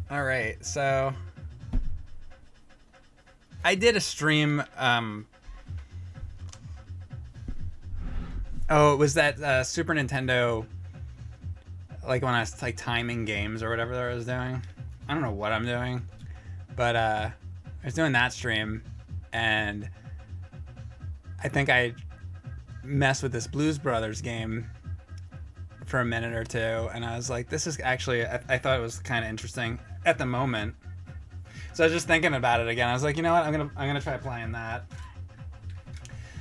All right, so I did a stream. Oh, it was that Super Nintendo, like when I was like timing games or whatever I was doing. I don't know what I'm doing, but I was doing that stream, and I think I messed with this Blues Brothers game for a minute or two, and I was like, this is actually, I thought it was kind of interesting at the moment. So I was just thinking about it again. I was like, you know what, I'm gonna try playing that.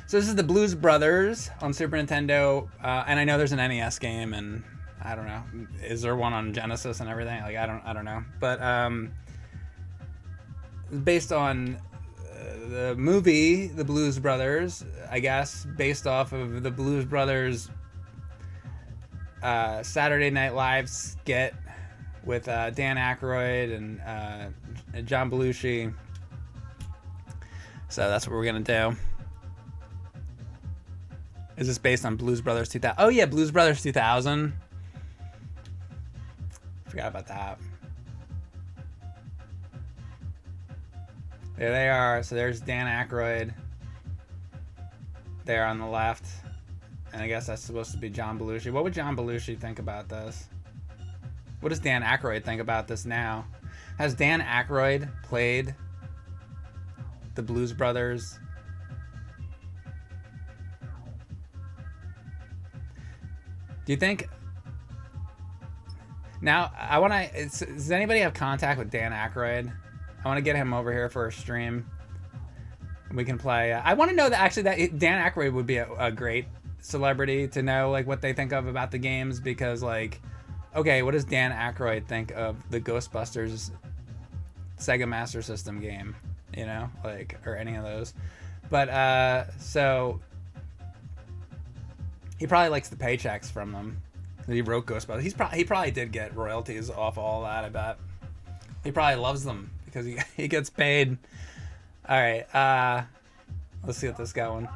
So this is the Blues Brothers on Super Nintendo, and I know there's an NES game, and I don't know, is there one on Genesis and everything? Like I don't know, but based on the movie The Blues Brothers, I guess, based off of the Blues Brothers Saturday Night Live skit with Dan Aykroyd and John Belushi. So that's what we're gonna do. Is this based on Blues Brothers 2000? Oh yeah, Blues Brothers 2000. Forgot about that. There they are. So there's Dan Aykroyd there on the left. And I guess that's supposed to be John Belushi. What would John Belushi think about this? What does Dan Aykroyd think about this now? Has Dan Aykroyd played the Blues Brothers? Do you think... Now, I want to... Does anybody have contact with Dan Aykroyd? I want to get him over here for a stream. We can play... I want to know that actually that Dan Aykroyd would be a great celebrity to know like what they think of about the games, because like, okay, what does Dan Aykroyd think of the Ghostbusters Sega Master System game? You know, like, or any of those. But so he probably likes the paychecks from them. He wrote Ghostbusters. He probably did get royalties off all that. I bet he probably loves them because he gets paid. All right, let's see what this going.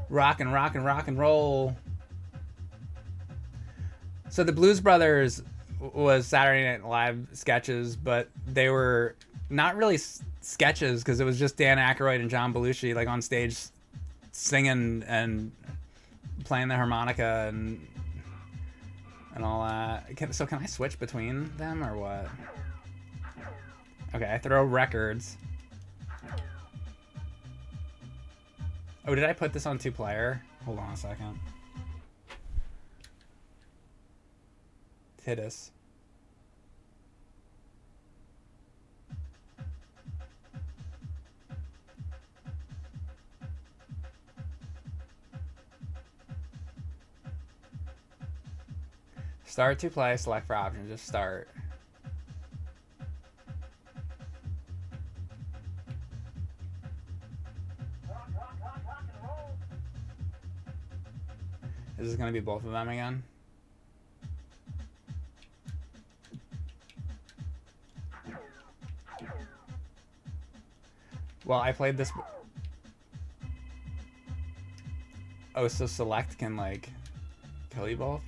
Rock and roll. So the Blues Brothers was Saturday Night Live sketches, but they were not really sketches because it was just Dan Aykroyd and John Belushi like on stage singing and playing the harmonica and all that. So can I switch between them or what? Okay, I throw records. Oh, did I put this on 2-player? Hold on a second. Titus. Start to play, select for options, just start. Is this going to be both of them again? Well, I played this... Oh, so select can, like, kill you both?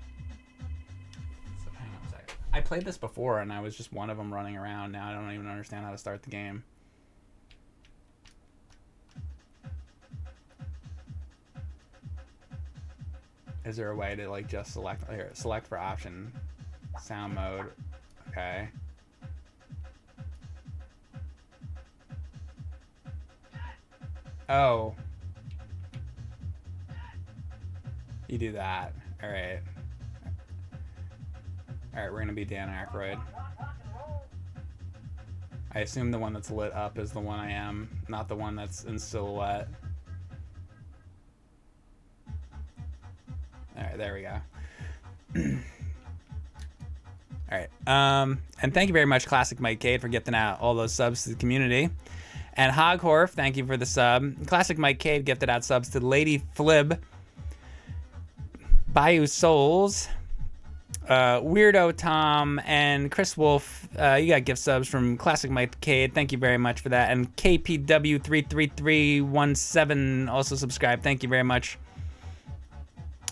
So, hang on a second. I played this before, and I was just one of them running around. Now I don't even understand how to start the game. Is there a way to like just select here? Select for option, sound mode. Okay. Oh. You do that. All right. All right, we're gonna be Dan Aykroyd. I assume the one that's lit up is the one I am, not the one that's in silhouette. All right, there we go. All right, and thank you very much, Classic Mike Cade, for gifting out all those subs to the community. And Hoghorf, thank you for the sub. Classic Mike Cade gifted out subs to Lady Flib, Bayou Souls, Weirdo Tom, and Chris Wolf. You got gift subs from Classic Mike Cade. Thank you very much for that. And KPW33317 also subscribed. Thank you very much.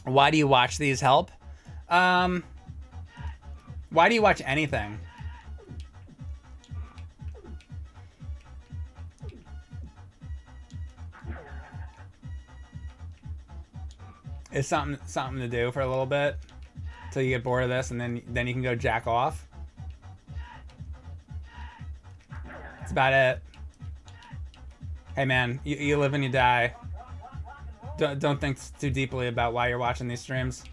Why do you watch these? Help. Why do you watch anything? It's something to do for a little bit till you get bored of this, and then you can go jack off. That's about it. Hey man, you live and you die. Don't think too deeply about why you're watching these streams.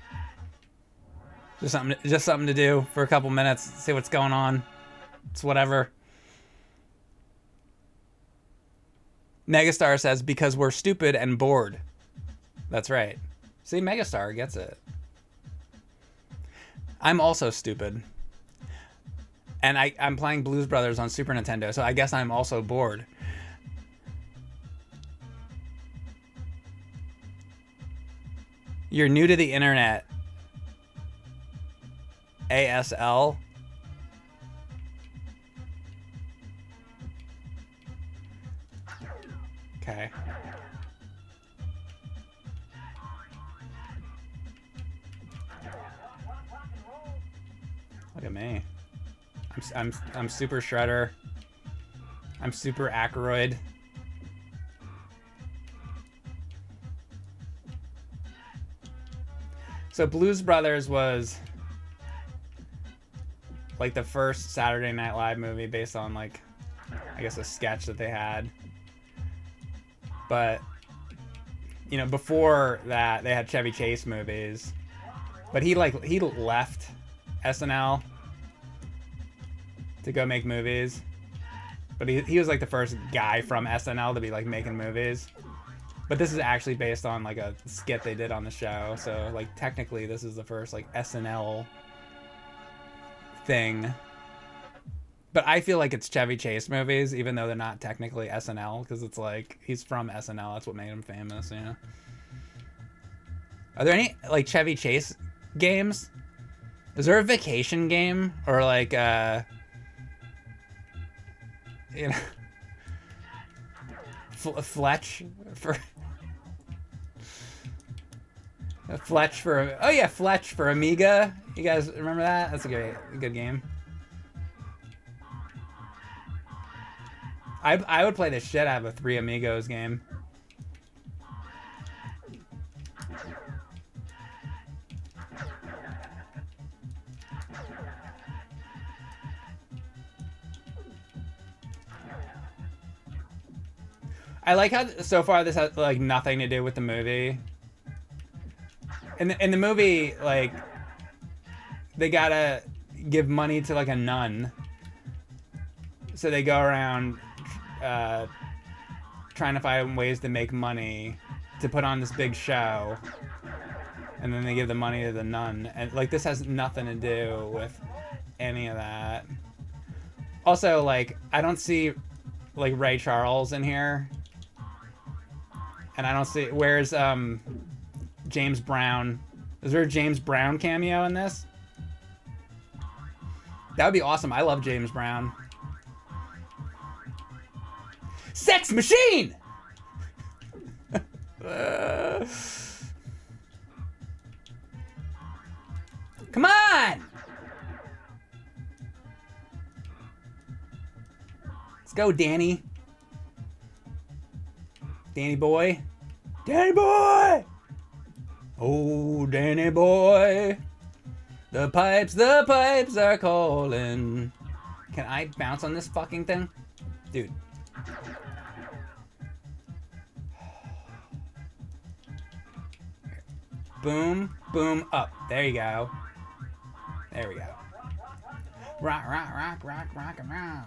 Just something to do for a couple minutes, see what's going on. It's whatever. Megastar says, because we're stupid and bored. That's right. See, Megastar gets it. I'm also stupid. And I'm playing Blues Brothers on Super Nintendo, so I guess I'm also bored. You're new to the internet. ASL. Okay. Look at me. I'm super Shredder. I'm super Ackroyd. So Blues Brothers was like the first Saturday Night Live movie based on like, I guess, a sketch that they had. But, you know, before that they had Chevy Chase movies. But he left SNL to go make movies. But he was like the first guy from SNL to be like making movies. But this is actually based on like a skit they did on the show. So like technically this is the first like SNL thing. But I feel like it's Chevy Chase movies, even though they're not technically SNL, because it's like he's from SNL. That's what made him famous, you know. Are there any like Chevy Chase games? Is there a vacation game or like you know, Fletch for Fletch for Fletch for Amiga. You guys remember that? That's a good game. I would play the shit out of a Three Amigos game. I like how so far this has like nothing to do with the movie. In the movie, like they gotta give money to like a nun, so they go around trying to find ways to make money to put on this big show, and then they give the money to the nun. And like this has nothing to do with any of that. Also, like I don't see like Ray Charles in here. And I don't see, where's James Brown? Is there a James Brown cameo in this? That would be awesome. I love James Brown. Sex machine! Come on! Let's go, Danny. Danny boy. Danny boy! Oh, Danny boy. The pipes are calling. Can I bounce on this fucking thing? Dude. Boom, boom, up. There you go. There we go. Rock, rock, rock, rock, rock, and roll.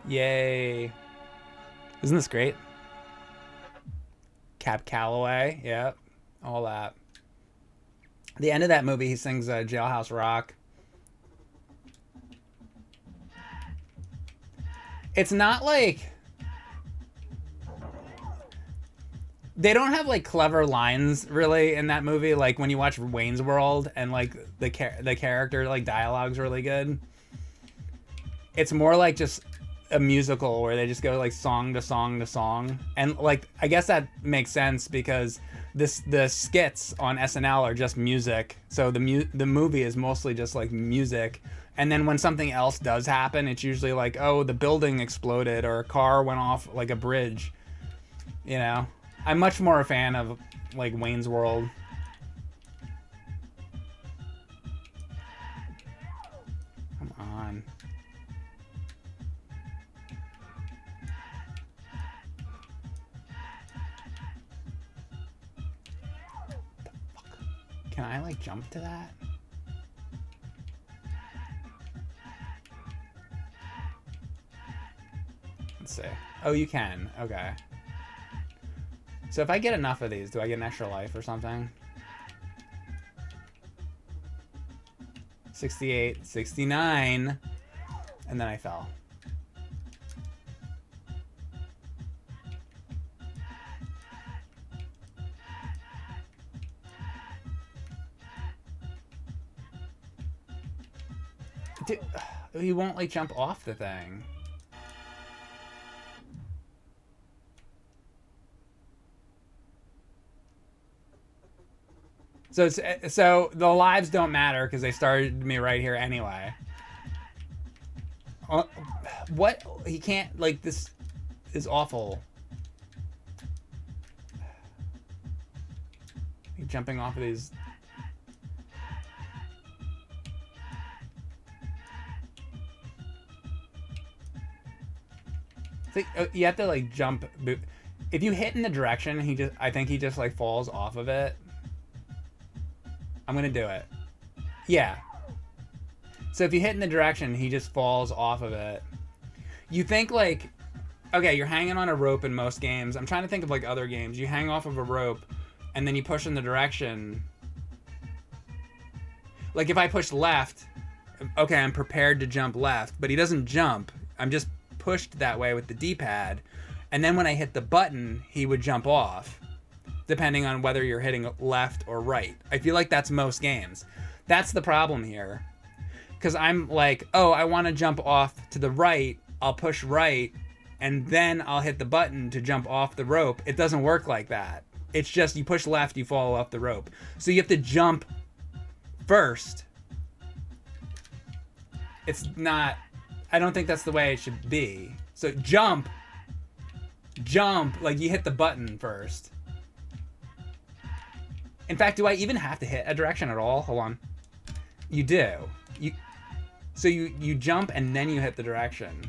Yay. Isn't this great? Cap Calloway, yep. All that. The end of that movie, he sings Jailhouse Rock. It's not like... They don't have like clever lines really in that movie. Like when you watch Wayne's World and like the character like dialogue's really good. It's more like just a musical where they just go like song to song to song, and like I guess that makes sense because the skits on SNL are just music, so the movie is mostly just like music, and then when something else does happen, it's usually like, oh, the building exploded or a car went off like a bridge. You know, I'm much more a fan of like Wayne's World. Come on. Can I like jump to that? Let's see. Oh, you can. Okay. So if I get enough of these, do I get an extra life or something? 68, 69, and then I fell. Dude, he won't like jump off the thing. So the lives don't matter because they started me right here anyway. What? He can't, like, this is awful. He jumping off of these. Like, you have to like jump. If you hit in the direction, I think he just like falls off of it. I'm gonna do it. Yeah. So if you hit in the direction, he just falls off of it. You think like, okay, you're hanging on a rope in most games. I'm trying to think of like other games. You hang off of a rope, and then you push in the direction. Like if I push left, okay, I'm prepared to jump left, but he doesn't jump. I'm just pushed that way with the D-pad, and then when I hit the button, he would jump off, depending on whether you're hitting left or right. I feel like that's most games. That's the problem here, because I'm like, oh, I want to jump off to the right, I'll push right, and then I'll hit the button to jump off the rope. It doesn't work like that. It's just you push left, you fall off the rope. So you have to jump first. It's not, I don't think that's the way it should be. So jump, like you hit the button first. In fact, do I even have to hit a direction at all? Hold on. You do. So you jump and then you hit the direction.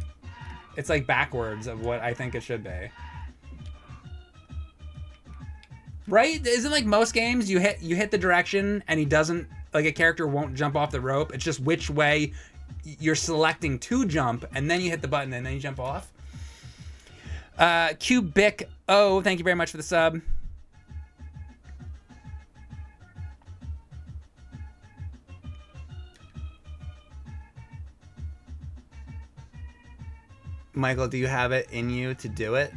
It's like backwards of what I think it should be. Right? Isn't like most games you hit the direction and he doesn't, like a character won't jump off the rope. It's just which way you're selecting to jump, and then you hit the button and then you jump off. Cubic O, thank you very much for the sub. Michael, do you have it in you to do it?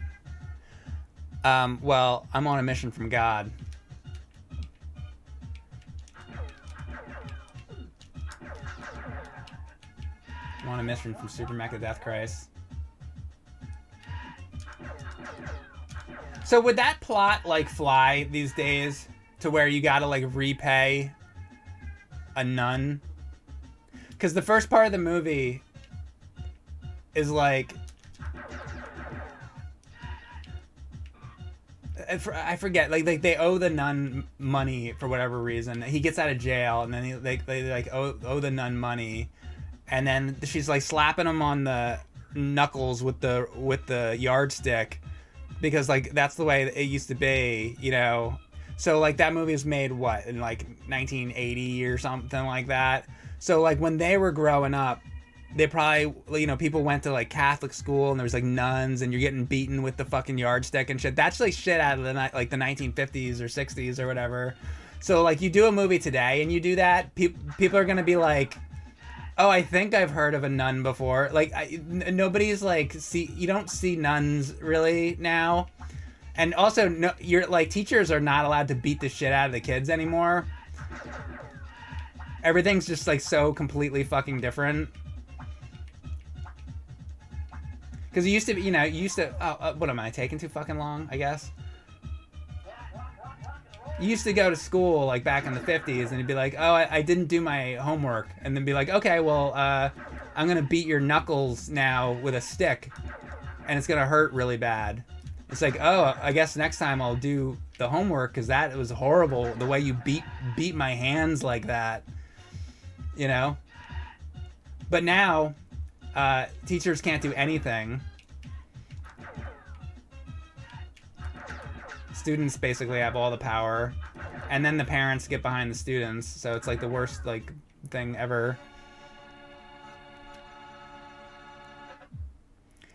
Well, I'm on a mission from God. I'm on a mission from Super Mecha Death Christ. So would that plot like fly these days to where you gotta like repay a nun? Because the first part of the movie is like, I forget, like they owe the nun money for whatever reason. He gets out of jail and then they like owe the nun money, and then she's like slapping him on the knuckles with the yardstick, because like that's the way it used to be, you know. So like that movie was made what, in like 1980 or something like that. So like when they were growing up, they probably, you know, people went to like Catholic school and there was like nuns and you're getting beaten with the fucking yardstick and shit. That's like shit out of the like the 1950s or 60s or whatever. So like you do a movie today and you do that, people are gonna be like, oh, I think I've heard of a nun before. Like nobody's like, you don't see nuns really now. And also, no, you're like, teachers are not allowed to beat the shit out of the kids anymore. Everything's just like so completely fucking different. Because you used to, what am I taking too fucking long? I guess. You used to go to school like back in the 50s, and you'd be like, "Oh, I didn't do my homework," and then be like, "Okay, well, I'm gonna beat your knuckles now with a stick, and it's gonna hurt really bad." It's like, oh, I guess next time I'll do the homework because that was horrible. The way you beat my hands like that, you know. But now, teachers can't do anything. Students basically have all the power, and then the parents get behind the students. So it's like the worst like thing ever.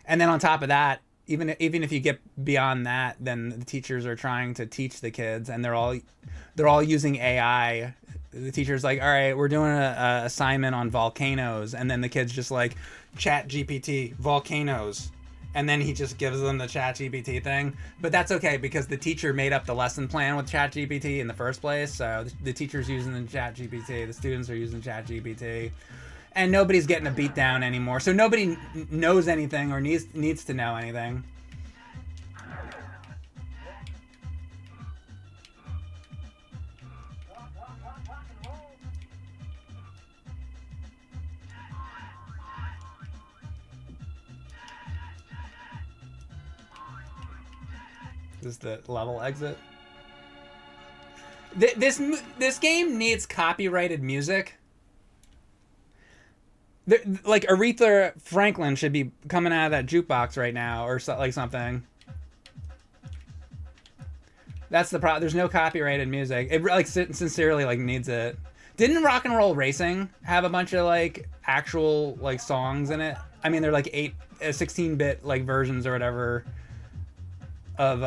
And then on top of that, even if you get beyond that, then the teachers are trying to teach the kids, and they're all using AI. The teacher's like, all right, we're doing a assignment on volcanoes, and then the kids just like, chat GPT volcanoes, and then he just gives them the chat GPT thing. But that's okay because the teacher made up the lesson plan with chat GPT in the first place. So the teacher's using the chat GPT, the students are using chat GPT. And nobody's getting a beat down anymore. So nobody knows anything or needs to know anything. This is the level exit. This game needs copyrighted music. Like Aretha Franklin should be coming out of that jukebox right now, or like something. That's the problem. There's no copyrighted music. It like sincerely like needs it. Didn't Rock and Roll Racing have a bunch of like actual like songs in it? I mean, they're like 16-bit like versions or whatever of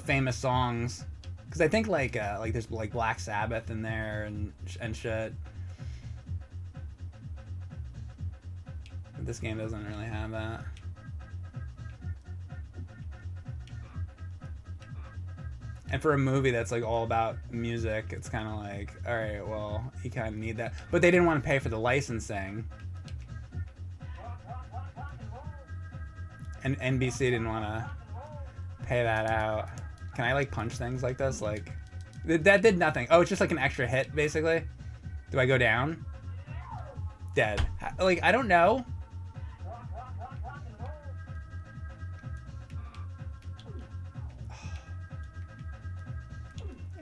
famous songs. Because I think like there's like Black Sabbath in there and shit. This game doesn't really have that. And for a movie that's like all about music, it's kind of like, all right, well, you kind of need that. But they didn't want to pay for the licensing. And NBC didn't want to pay that out. Can I like punch things like this? Like, that did nothing. Oh, it's just like an extra hit, basically. Do I go down? Dead. Like, I don't know.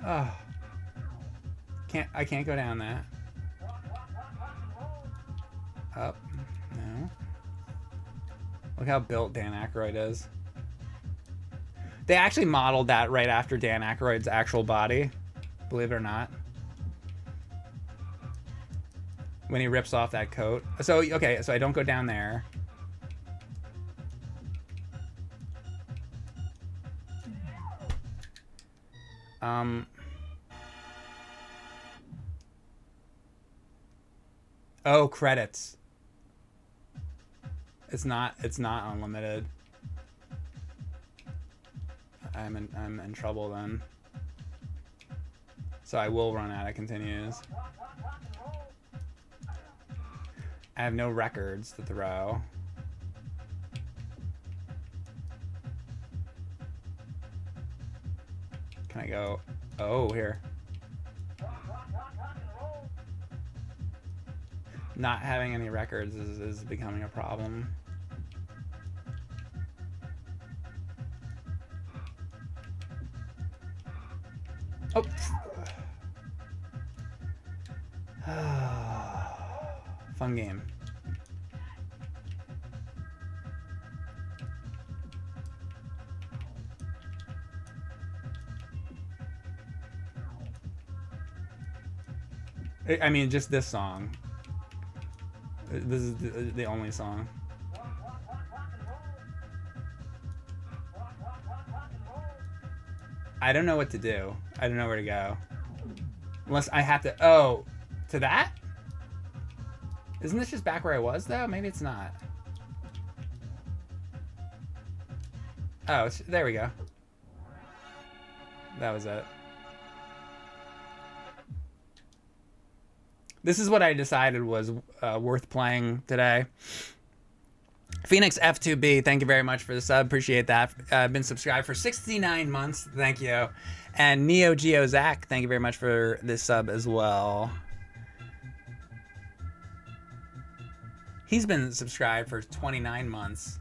Oh. I can't go down that. Up. No. Look how built Dan Aykroyd is. They actually modeled that right after Dan Aykroyd's actual body. Believe it or not. When he rips off that coat. So, okay, so I don't go down there. Oh, credits. It's not unlimited. I'm in trouble then. So I will run out of continues. I have no records to throw. Can I go? Oh, here. Not having any records is becoming a problem. Oh. Fun game. I mean, just this song. This is the only song. I don't know what to do. I don't know where to go. Unless I have to... Oh, to that? Isn't this just back where I was, though? Maybe it's not. Oh, there we go. That was it. This is what I decided was worth playing today. Phoenix F2B, thank you very much for the sub. Appreciate that. Been subscribed for 69 months. Thank you. And Neo Geo Zach, thank you very much for this sub as well. He's been subscribed for 29 months.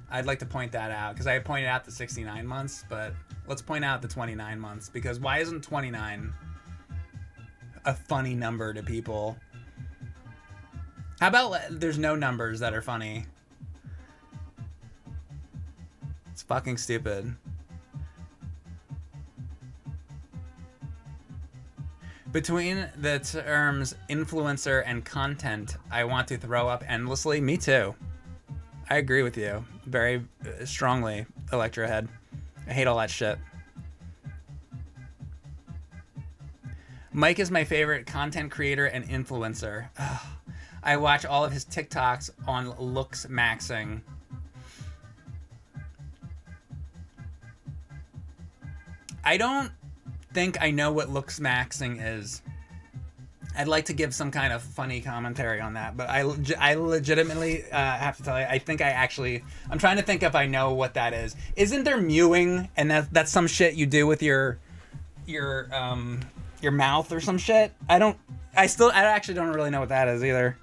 I'd like to point that out because I pointed out the 69 months, but let's point out the 29 months because why isn't 29 a funny number to people? How about there's no numbers that are funny? It's fucking stupid. Between the terms influencer and content, I want to throw up endlessly. Me too. I agree with you very strongly, Electrohead. I hate all that shit. Mike is my favorite content creator and influencer. Ugh. I watch all of his TikToks on looks maxing. I don't think I know what looks maxing is. I'd like to give some kind of funny commentary on that, but I legitimately have to tell you, I think I'm trying to think if I know what that is. Isn't there mewing, and that's some shit you do with your mouth or some shit? I actually don't really know what that is either.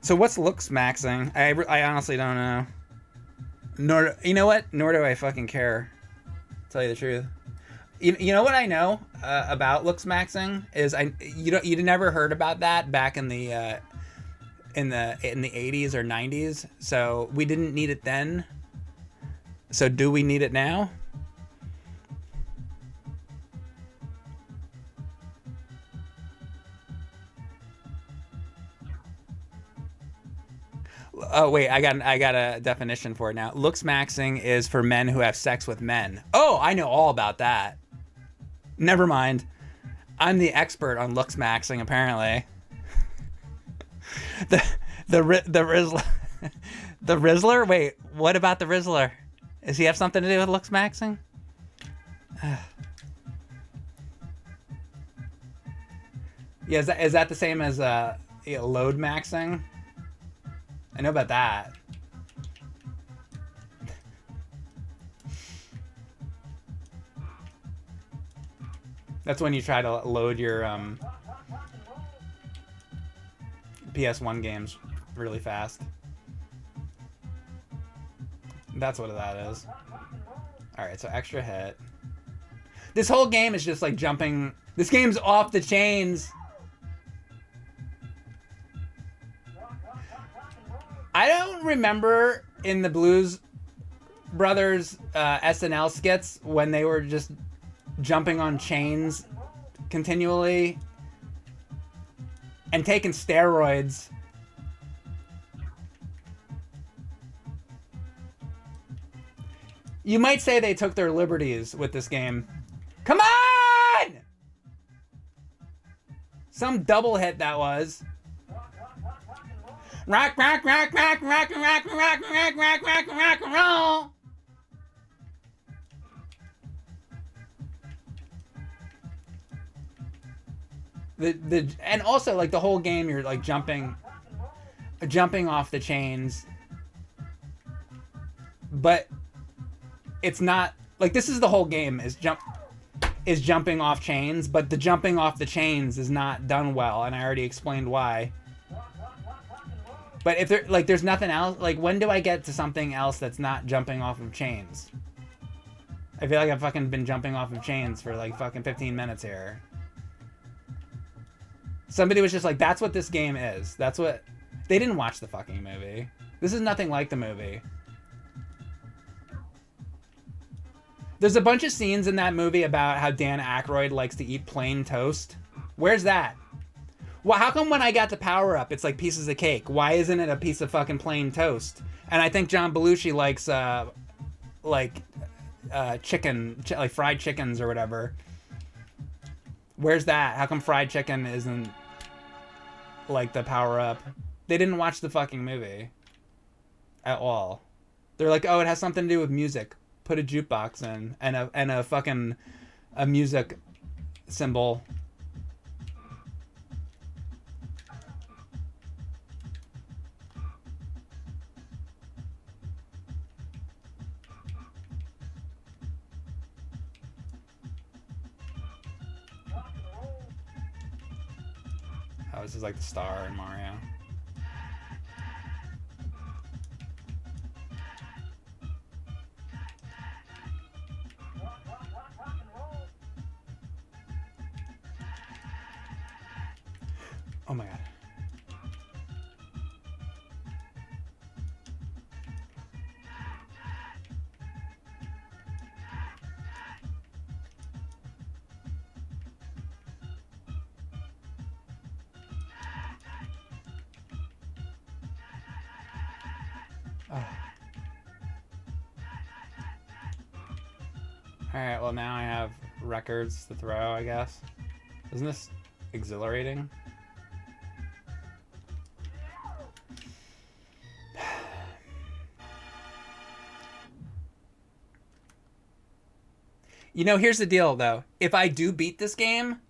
So what's looks maxing? I honestly don't know. You know what? Nor do I fucking care. Tell you the truth. You know what I know about looks maxing is you never heard about that back in the 80s or 90s. So we didn't need it then. So do we need it now? Oh wait, I got a definition for it now. Looks maxing is for men who have sex with men. Oh, I know all about that. Never mind. I'm the expert on looks maxing apparently. the Rizzler. The Rizzler? Wait, what about the Rizzler? Does he have something to do with looks maxing? Yeah, is that the same as load maxing? I know about that. That's when you try to load your PS1 games really fast. That's what that is. Alright, so extra hit. This whole game is just like jumping. This game's off the chains. I don't remember in the Blues Brothers SNL skits when they were just jumping on chains continually and taking steroids. You might say they took their liberties with this game. Come on! Some double hit that was. Rock, rock, rock, rock, rock, rock, rock, rock, rock, rock, rock, and roll. And also like the whole game you're like jumping off the chains, but it's not like this is the whole game is jumping off chains, but the jumping off the chains is not done well, and I already explained why. But if there's nothing else, like when do I get to something else that's not jumping off of chains? I feel like I've fucking been jumping off of chains for like fucking 15 minutes here. Somebody was just like, that's what this game is. That's what... They didn't watch the fucking movie. This is nothing like the movie. There's a bunch of scenes in that movie about how Dan Aykroyd likes to eat plain toast. Where's that? Well, how come when I got the power up, it's like pieces of cake? Why isn't it a piece of fucking plain toast? And I think John Belushi likes, chicken, like fried chickens or whatever. Where's that? How come fried chicken isn't like the power up? They didn't watch the fucking movie at all. They're like, oh, it has something to do with music. Put a jukebox in and a fucking a music symbol. Oh, this is like the star in Mario. Oh my god. Oh. Alright, well now I have records to throw, I guess. Isn't this exhilarating? You know, here's the deal, though. If I do beat this game,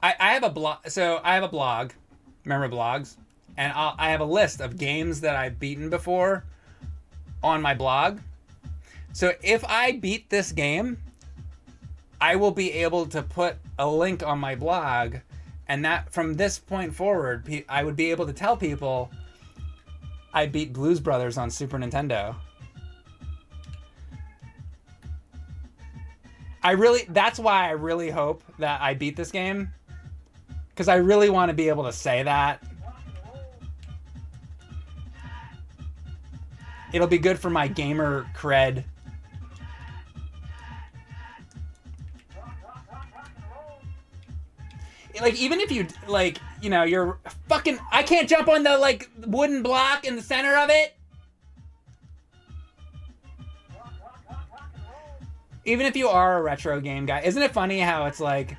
I have a blog. So I have a blog. Remember blogs? And I have a list of games that I've beaten before on my blog. So if I beat this game, I will be able to put a link on my blog. And that from this point forward, I would be able to tell people I beat Blues Brothers on Super Nintendo. That's why I really hope that I beat this game. Because I really want to be able to say that. It'll be good for my gamer cred. Like, even if you, like, you know, you're fucking... I can't jump on the, like, wooden block in the center of it. Even if you are a retro game guy, isn't it funny how it's like,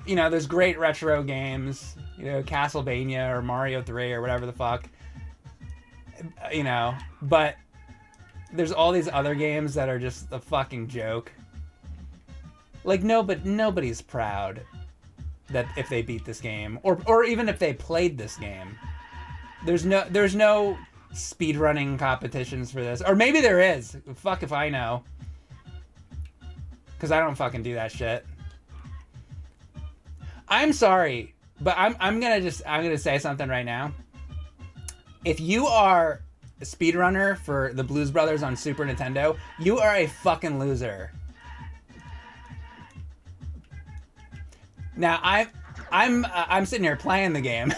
you know, there's great retro games, you know, Castlevania or Mario 3 or whatever the fuck, you know, but there's all these other games that are just a fucking joke. Like, nobody's proud that if they beat this game, or even if they played this game. There's no speedrunning competitions for this, or maybe there is. Fuck if I know. Because I don't fucking do that shit. I'm sorry, but I'm gonna say something right now. If you are a speedrunner for the Blues Brothers on Super Nintendo, you are a fucking loser. Now I'm sitting here playing the game,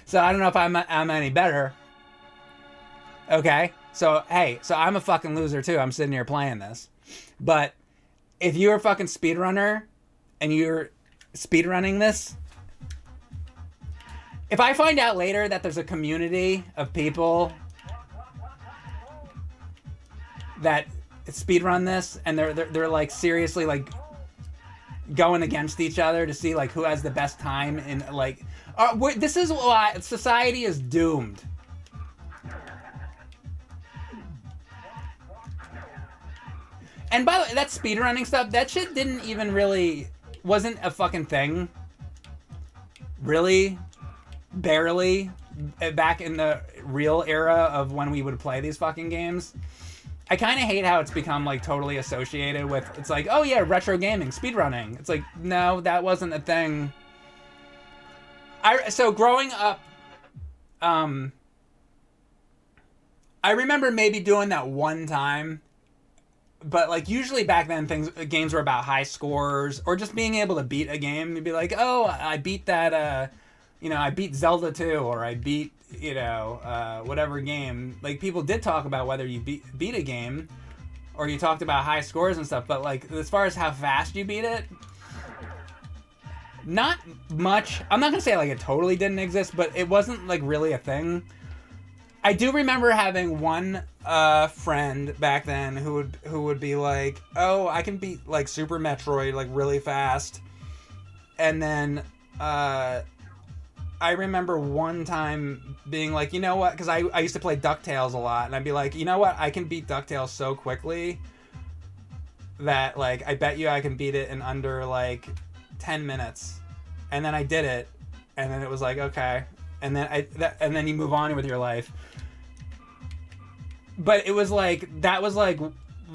so I don't know if I'm any better. Okay, so hey, so I'm a fucking loser too. I'm sitting here playing this. But if you're a fucking speedrunner and you're speedrunning this, if I find out later that there's a community of people that speedrun this and they're like seriously like going against each other to see like who has the best time in like, this is why society is doomed. And by the way, that speedrunning stuff, that shit wasn't a fucking thing. Really? Barely. Back in the real era of when we would play these fucking games. I kind of hate how it's become like totally associated with, it's like, oh yeah, retro gaming, speedrunning. It's like, no, that wasn't a thing. So growing up, I remember maybe doing that one time. But like usually back then games were about high scores or just being able to beat a game. You'd be like, oh, I beat that, you know, I beat Zelda 2 or I beat, you know, whatever game. Like people did talk about whether you beat a game or you talked about high scores and stuff. But like as far as how fast you beat it, not much. I'm not going to say like it totally didn't exist, but it wasn't like really a thing. I do remember having one friend back then who would be like, oh, I can beat like Super Metroid like really fast. And then I remember one time being like, you know what, because I used to play DuckTales a lot, and I'd be like, you know what, I can beat DuckTales so quickly that like I bet you I can beat it in under like 10 minutes. And then I did it, and then it was like, okay. And then you move on with your life. But it was like, that was like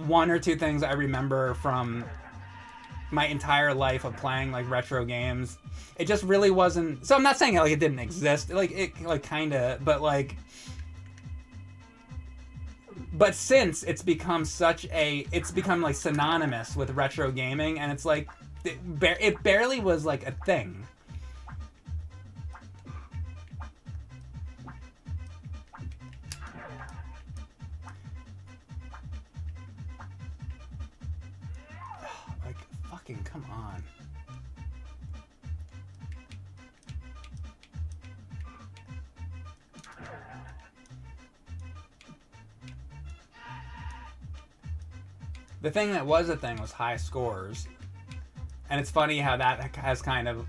one or two things I remember from my entire life of playing like retro games. It just really wasn't. So I'm not saying like it didn't exist. Like it like kind of, but like. But since it's become it's become like synonymous with retro gaming, and it's like it barely was like a thing. Like fucking come on. The thing that was a thing was high scores. And it's funny how that has kind of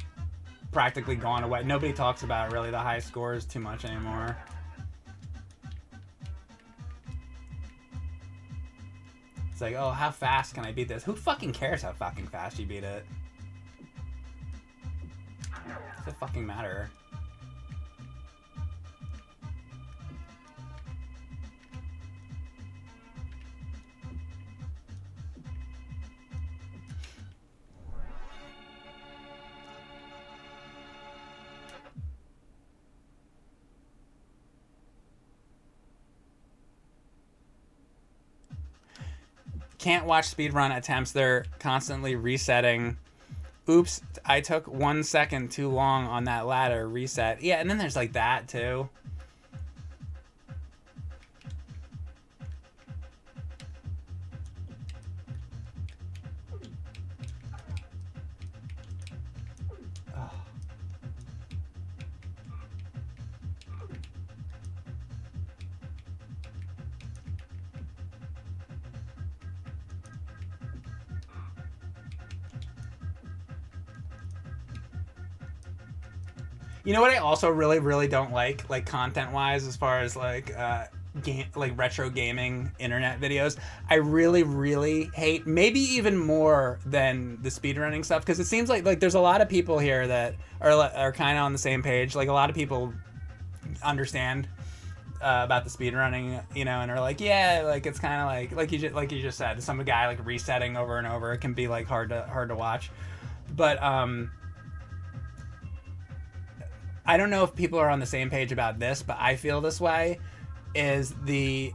practically gone away. Nobody talks about really the high scores too much anymore. It's like, oh, how fast can I beat this? Who fucking cares how fucking fast you beat it? Does it fucking matter? Can't watch speedrun attempts. They're constantly resetting. Oops, I took 1 second too long on that ladder. Reset. Yeah, and then there's like that too. You know what I also really, really don't like content-wise, as far as like retro gaming internet videos. I really, really hate, maybe even more than the speedrunning stuff, because it seems like there's a lot of people here that are kind of on the same page. Like a lot of people understand about the speedrunning, you know, and are like, yeah, like it's kind of like you just said, some guy like resetting over and over. It can be like hard to watch, but I don't know if people are on the same page about this, but I feel this way, is the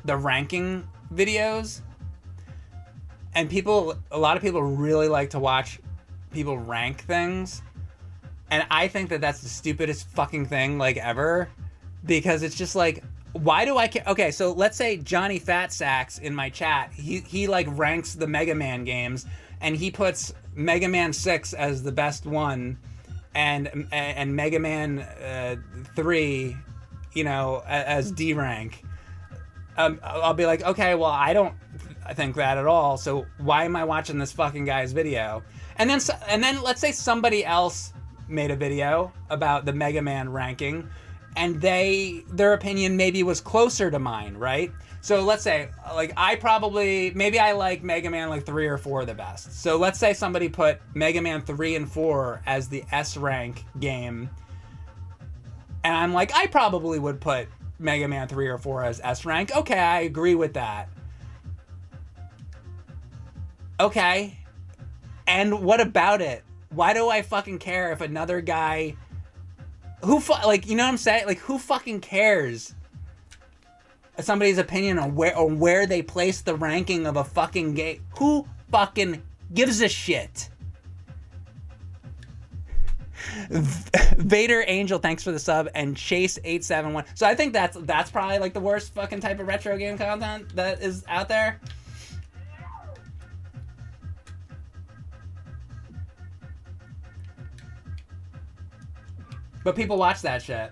ranking videos. And a lot of people really like to watch people rank things. And I think that that's the stupidest fucking thing like ever, because it's just like, why do I care? Okay, so let's say Johnny Fatsacks in my chat, he like ranks the Mega Man games, and he puts Mega Man 6 as the best one, and Mega Man 3, you know, as D rank. I'll be like, okay, well, I don't think that at all, so why am I watching this fucking guy's video? And then let's say somebody else made a video about the Mega Man ranking, and their opinion maybe was closer to mine, right? So let's say, like, maybe I like Mega Man like 3 or 4 the best. So let's say somebody put Mega Man 3 and 4 as the S rank game, and I'm like, I probably would put Mega Man 3 or 4 as S rank. Okay, I agree with that. Okay. And what about it? Why do I fucking care if another guy like, you know what I'm saying? Like, who fucking cares somebody's opinion on where they place the ranking of a fucking game? Who fucking gives a shit? Vader Angel, thanks for the sub, and Chase871. So I think that's probably like the worst fucking type of retro game content that is out there. But people watch that shit.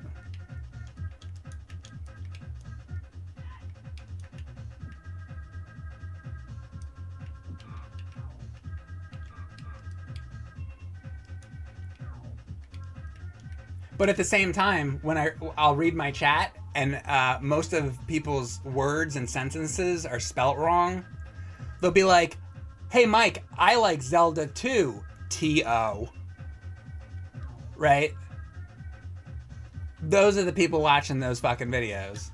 But at the same time, when I'll read my chat, and most of people's words and sentences are spelt wrong, they'll be like, hey, Mike, I like Zelda 2, T-O. Right? Those are the people watching those fucking videos.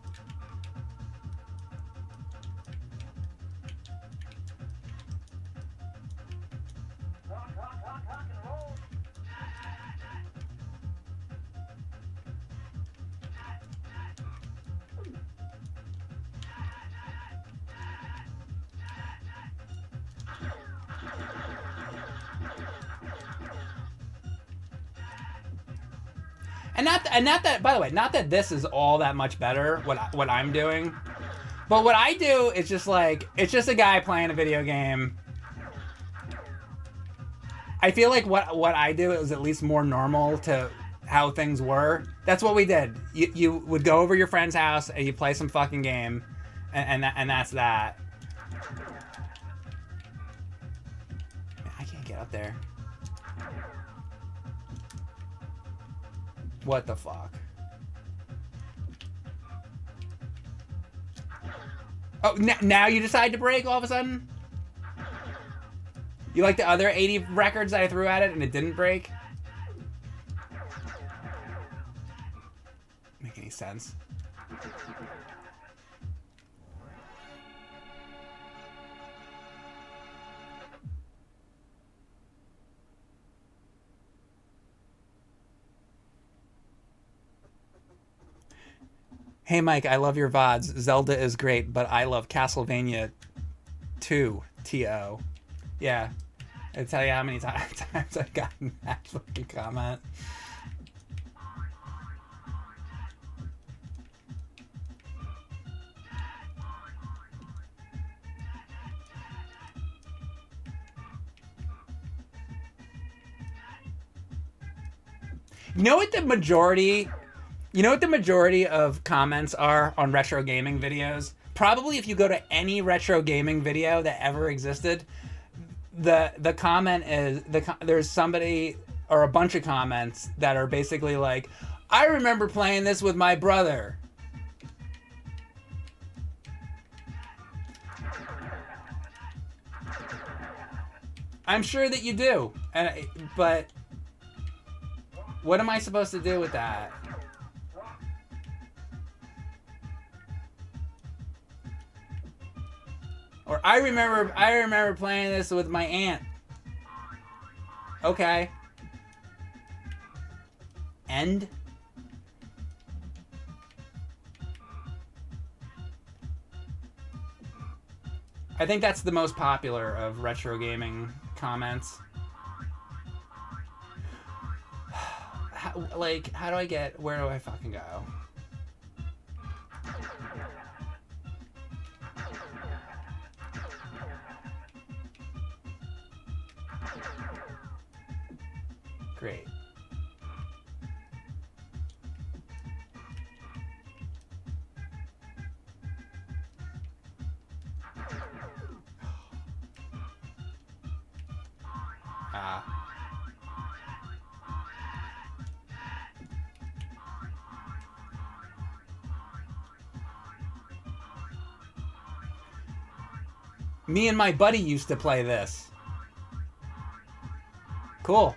not that, by the way, not that this is all that much better, what I'm doing. But what I do is just like, it's just a guy playing a video game. I feel like what I do is at least more normal to how things were. That's what we did. You would go over your friend's house and you play some fucking game, and that's that. I can't get up there. What the fuck? Oh, now you decide to break all of a sudden? You like the other 80 records that I threw at it and it didn't break? Make any sense? Hey Mike, I love your VODs. Zelda is great, but I love Castlevania 2 TO. Yeah. I tell you how many times I've gotten that fucking comment. You know what the majority of comments are on retro gaming videos? Probably if you go to any retro gaming video that ever existed, the comment is there's somebody or a bunch of comments that are basically like, I remember playing this with my brother. I'm sure that you do, but what am I supposed to do with that? Or I remember playing this with my aunt. Okay. End? I think that's the most popular of retro gaming comments. How do I get, where do I fucking go? Great. Me and my buddy used to play this. Cool.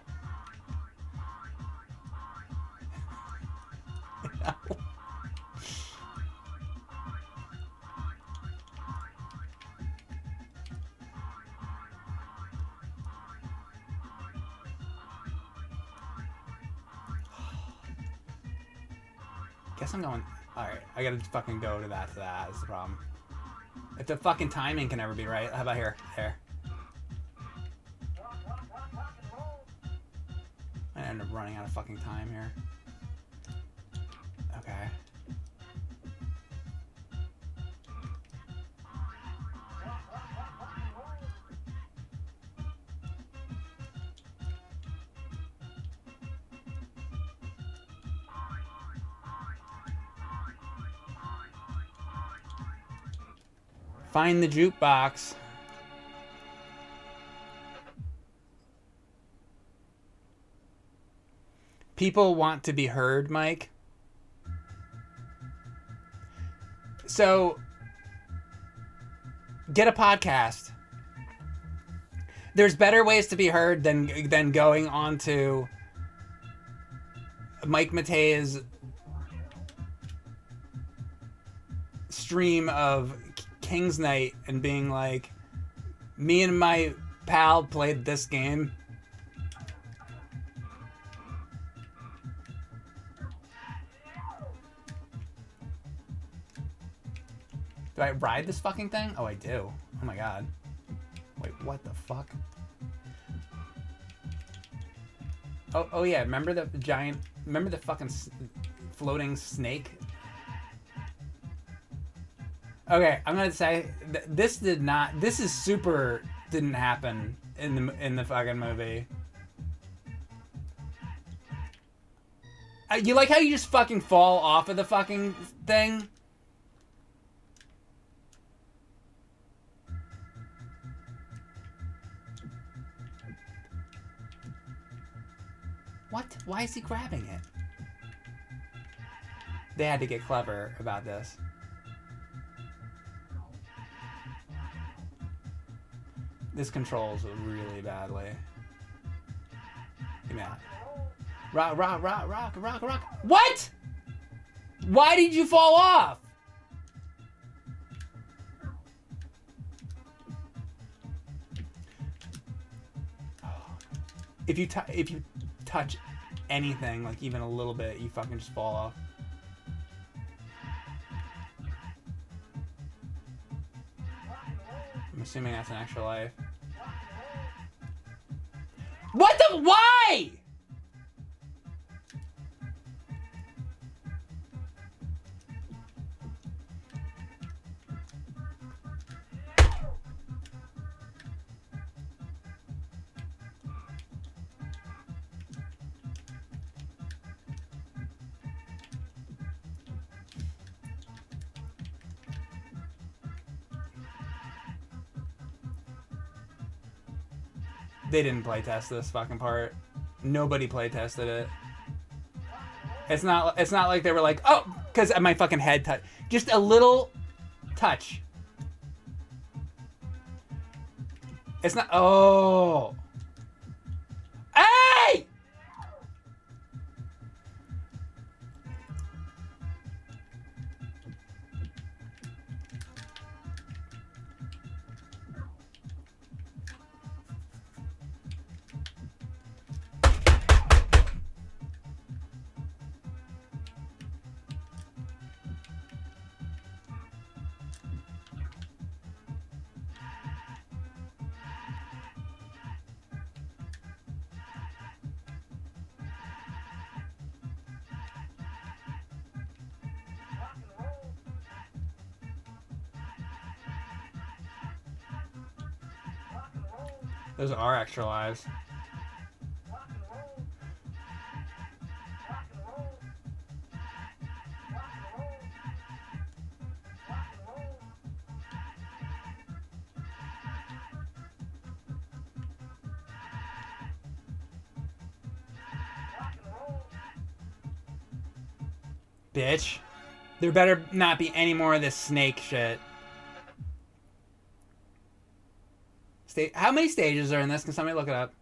Guess I'm going. Alright, I gotta fucking go to that is the problem. If the fucking timing can ever be right. How about here? There. I end up running out of fucking time here. Okay. Find the jukebox. People want to be heard, Mike. So, get a podcast. There's better ways to be heard than going on to Mike Matei's stream of King's Night and being like, me and my pal played this game. Do I ride this fucking thing? Oh, I do. Oh my god. Wait, what the fuck? Oh yeah, remember the giant, remember the fucking floating snake? Okay, I'm gonna say this did not. This is super didn't happen in the fucking movie. You like how you just fucking fall off of the fucking thing? What? Why is he grabbing it? They had to get clever about this. This controls really badly. Give me that. Rock, rock, rock, rock, rock, rock. What? Why did you fall off? If you touch anything, like even a little bit, you fucking just fall off. I'm assuming that's an extra life. What the? Why? They didn't playtest this fucking part. Nobody playtested it. It's not like they were like, oh, because my fucking head touch. Just a little touch. It's not. Oh. Hey! Those are extra lives. Bitch. There better not be any more of this snake shit. How many stages are in this? Can somebody look it up?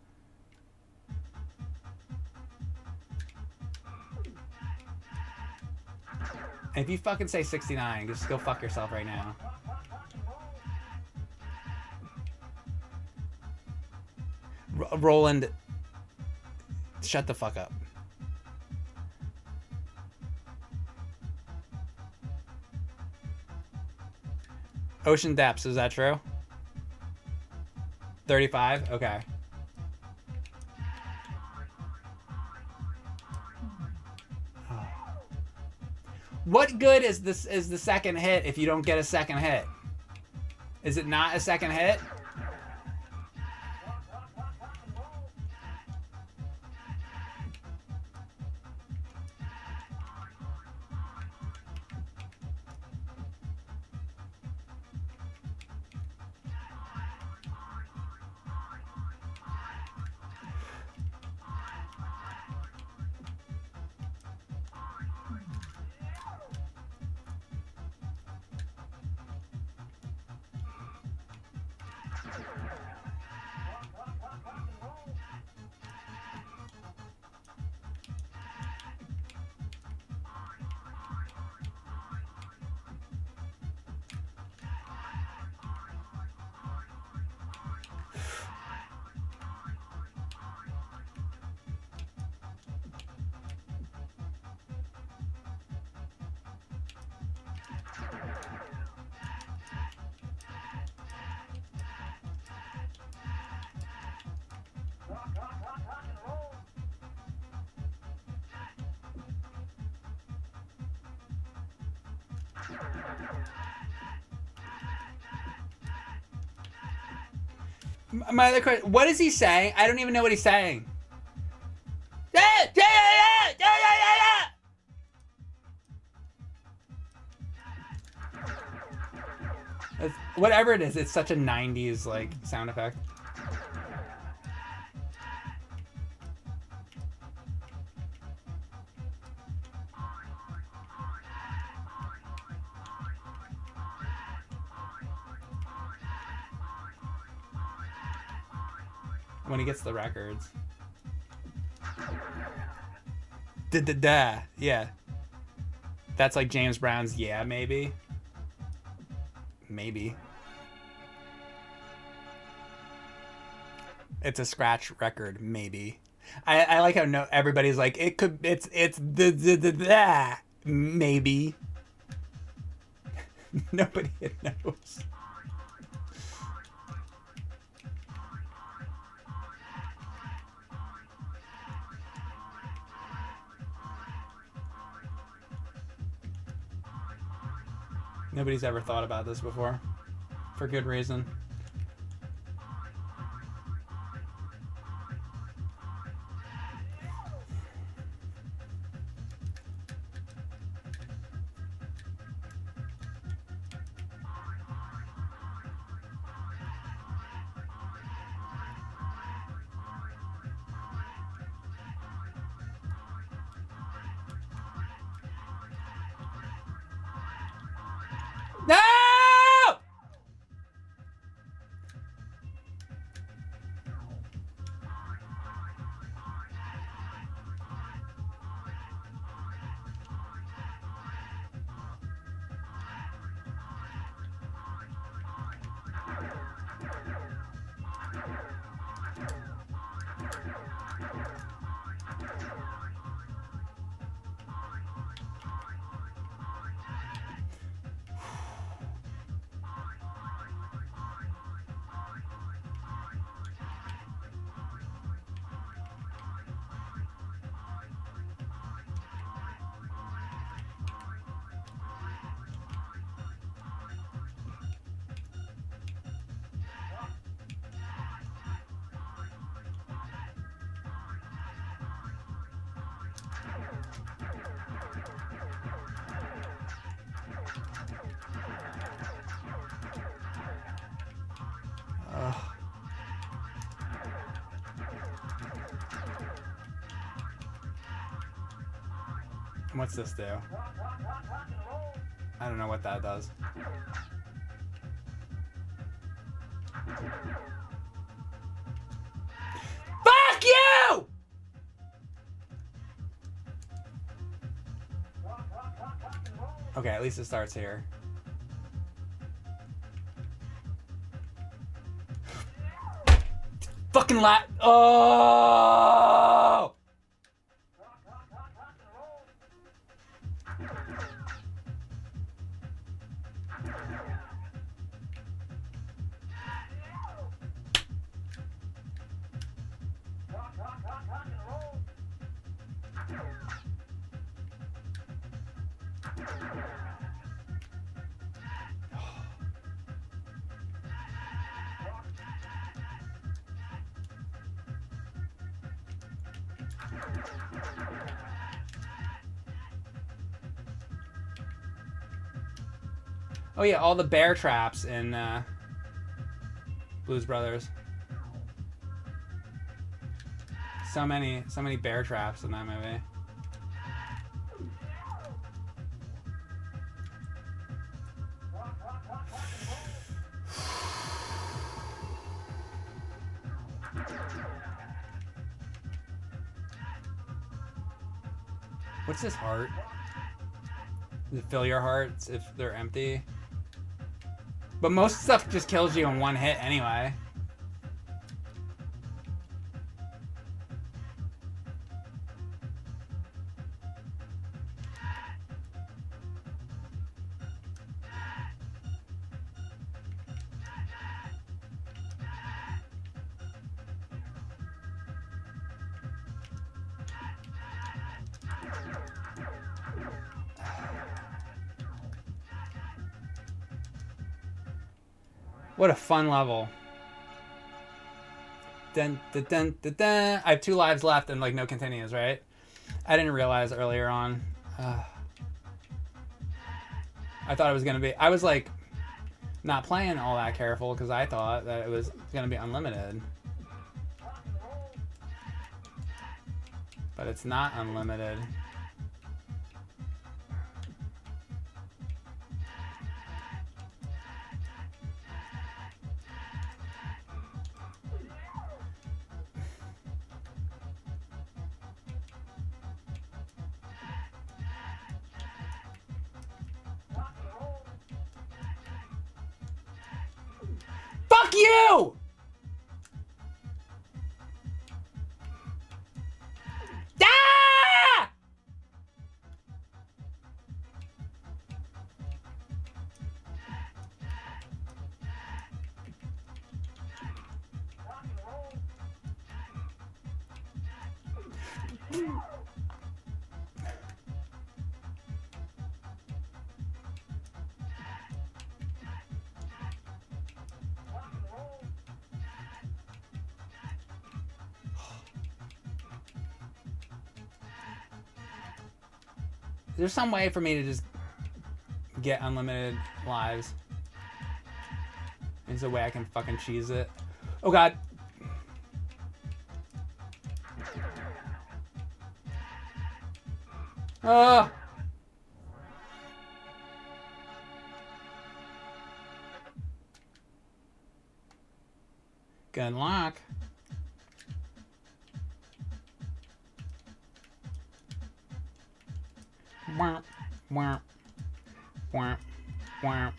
And if you fucking say 69, just go fuck yourself right now. Roland, shut the fuck up. Ocean depths, is that true? 35? Okay. Oh. What good is this? Is the second hit if you don't get a second hit? Is it not a second hit? My other question, what is he saying? I don't even know what he's saying. Whatever it is, it's such a 90s like sound effect. When he gets the records. Da-da-da. Yeah. That's like James Brown's Yeah, maybe. Maybe. It's a scratch record, maybe. I like how everybody's like, it could, it's the maybe. Nobody knows. Nobody's ever thought about this before. For good reason. No! What's this do? I don't know what that does. Fuck you! Okay, at least it starts here. Fucking oh! Oh yeah, all the bear traps in Blues Brothers. So many bear traps in that movie. What's this heart? Does it fill your hearts if they're empty? But most stuff just kills you in one hit anyway. What a fun level. Dun, dun, dun, dun, dun. I have 2 lives left and like no continues, right? I didn't realize earlier on. I thought it was gonna be. I was like not playing all that careful because I thought that it was gonna be unlimited. But it's not unlimited. Fuck you! Ah! There's some way for me to just get unlimited lives. There's a way I can fucking cheese it. Oh god. Oh. Good luck. Womp, womp, womp, womp.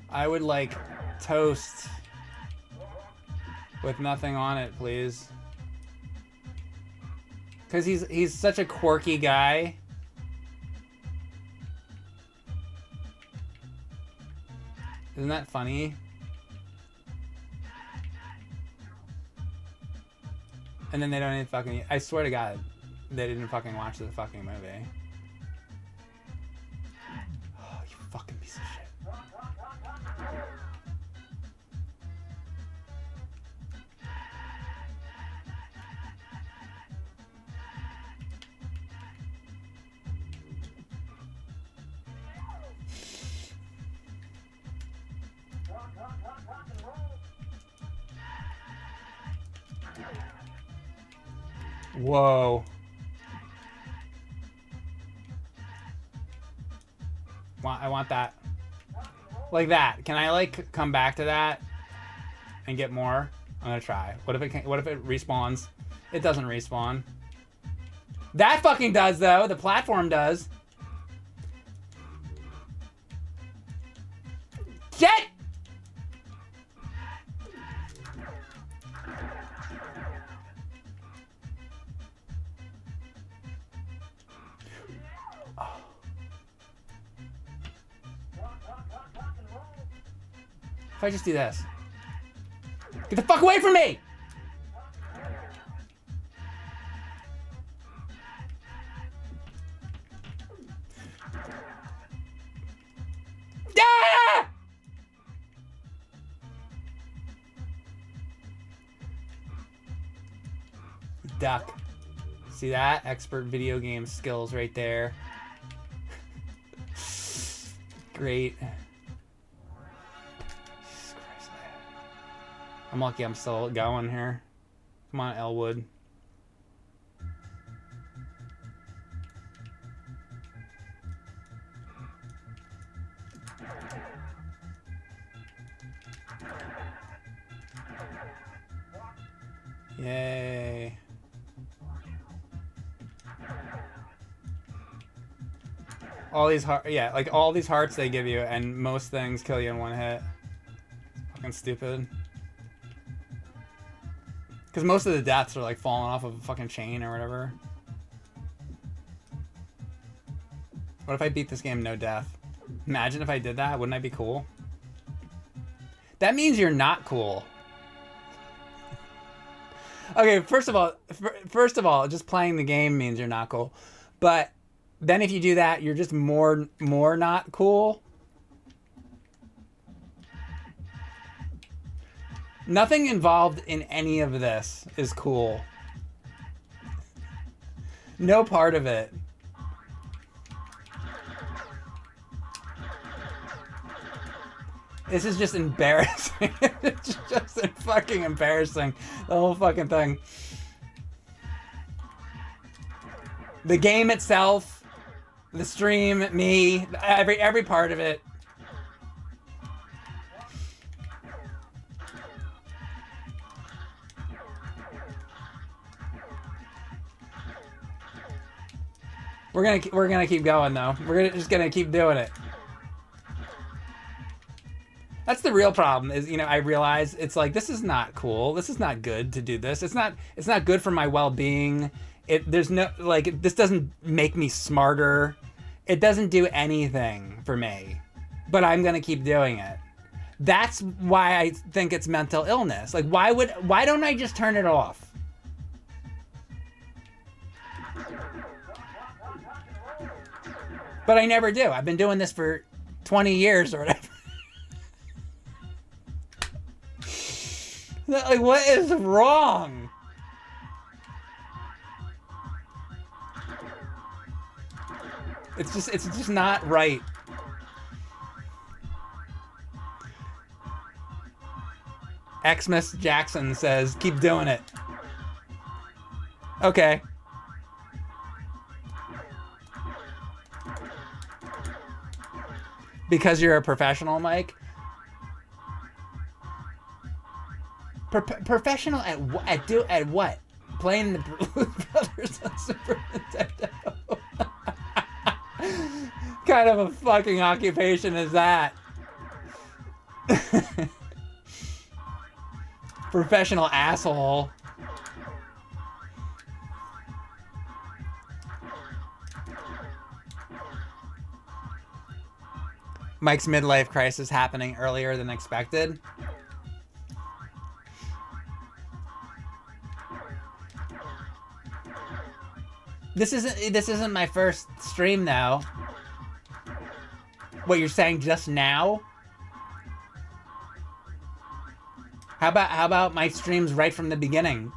I would like toast with nothing on it, please. Cause he's such a quirky guy. Isn't that funny? And then they don't even fucking... I swear to God, they didn't fucking watch the fucking movie. Oh, you fucking piece of shit. Whoa. I want that. Like that. Can I like come back to that and get more? I'm gonna try. What if it respawns? It doesn't respawn. That fucking does though. The platform does. Shit! If I just do this. Get the fuck away from me! Ah! Duck. See that? Expert video game skills right there. Great. I'm lucky I'm still going here. Come on, Elwood. Yay. All these yeah, like all these hearts they give you, and most things kill you in one hit. Fucking stupid. Because most of the deaths are like falling off of a fucking chain or whatever. What if I beat this game no death? Imagine if I did that. Wouldn't that be cool? That means you're not cool. Okay, first of all, just playing the game means you're not cool. But Then if you do that, you're just more not cool. Nothing involved in any of this is cool. No part of it. This is just embarrassing. It's just fucking embarrassing. The whole fucking thing. The game itself, the stream, me, every part of it. We're gonna keep going though. We're just gonna keep doing it. That's the real problem is, you know, I realize it's like, this is not cool. This is not good to do this. It's not good for my well-being. There's no, like, this doesn't make me smarter. It doesn't do anything for me, but I'm going to keep doing it. That's why I think it's mental illness. Like, why don't I just turn it off? But I never do. I've been doing this for 20 years or whatever. Like, what is wrong? It's just not right. Xmas Jackson says, keep doing it. Okay. Because you're a professional, Mike? Professional at what? Playing the Blues Brothers on Super Nintendo. Kind of a fucking occupation is that? Professional asshole. Mike's midlife crisis happening earlier than expected. This isn't my first stream though. What, you're saying just now? How about my streams right from the beginning?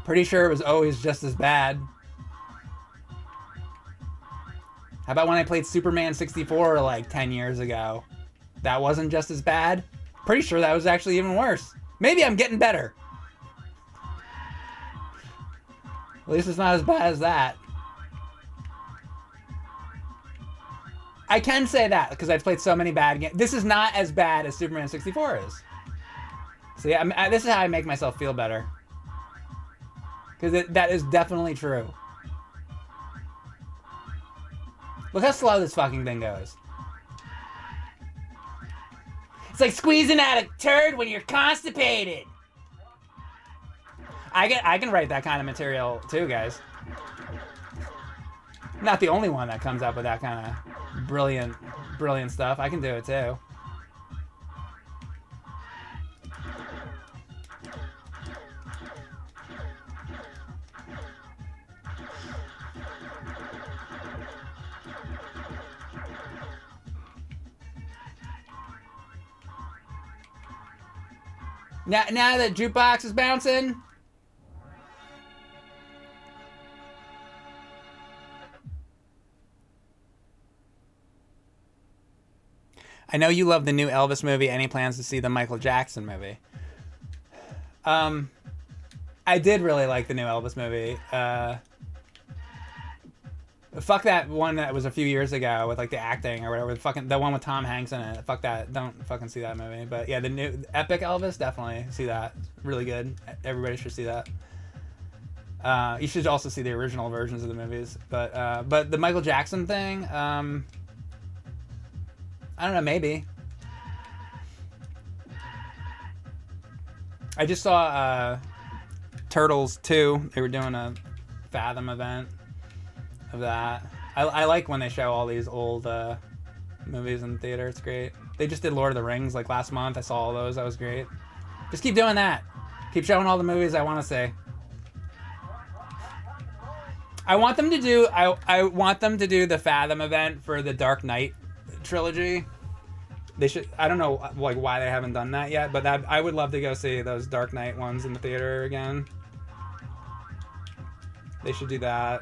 Pretty sure it was always just as bad. How about when I played Superman 64 like 10 years ago? That wasn't just as bad? Pretty sure that was actually even worse. Maybe I'm getting better. At least it's not as bad as that. I can say that because I've played so many bad games. This is not as bad as Superman 64 is. So yeah, this is how I make myself feel better. Because that is definitely true. Look how slow this fucking thing goes. It's like squeezing out a turd when you're constipated. I can write that kind of material too, guys. Not the only one that comes up with that kind of brilliant stuff. I can do it too. Now that jukebox is bouncing. I know you love the new Elvis movie. Any plans to see the Michael Jackson movie? I did really like the new Elvis movie. Fuck that one that was a few years ago with like the acting or whatever. Fucking the one with Tom Hanks in it. Fuck that. Don't fucking see that movie. But yeah, the new Epic Elvis, definitely see that. Really good. Everybody should see that. You should also see the original versions of the movies. But the Michael Jackson thing, I don't know, maybe. I just saw Turtles 2. They were doing a Fathom event of that. I like when they show all these old movies in the theater. It's great. They just did Lord of the Rings like last month. I saw all those. That was great. Just keep doing that. Keep showing all the movies I want to see. I want them to do. I want them to do the Fathom event for the Dark Knight trilogy. They should. I don't know like why they haven't done that yet, but I would love to go see those Dark Knight ones in the theater again. They should do that.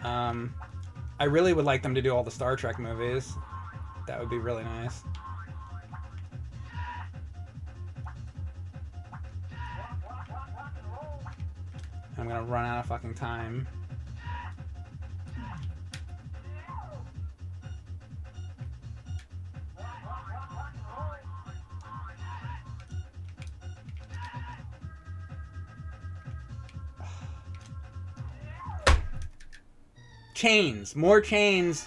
I really would like them to do all the Star Trek movies. That would be really nice. I'm gonna run out of fucking time. Chains, more chains.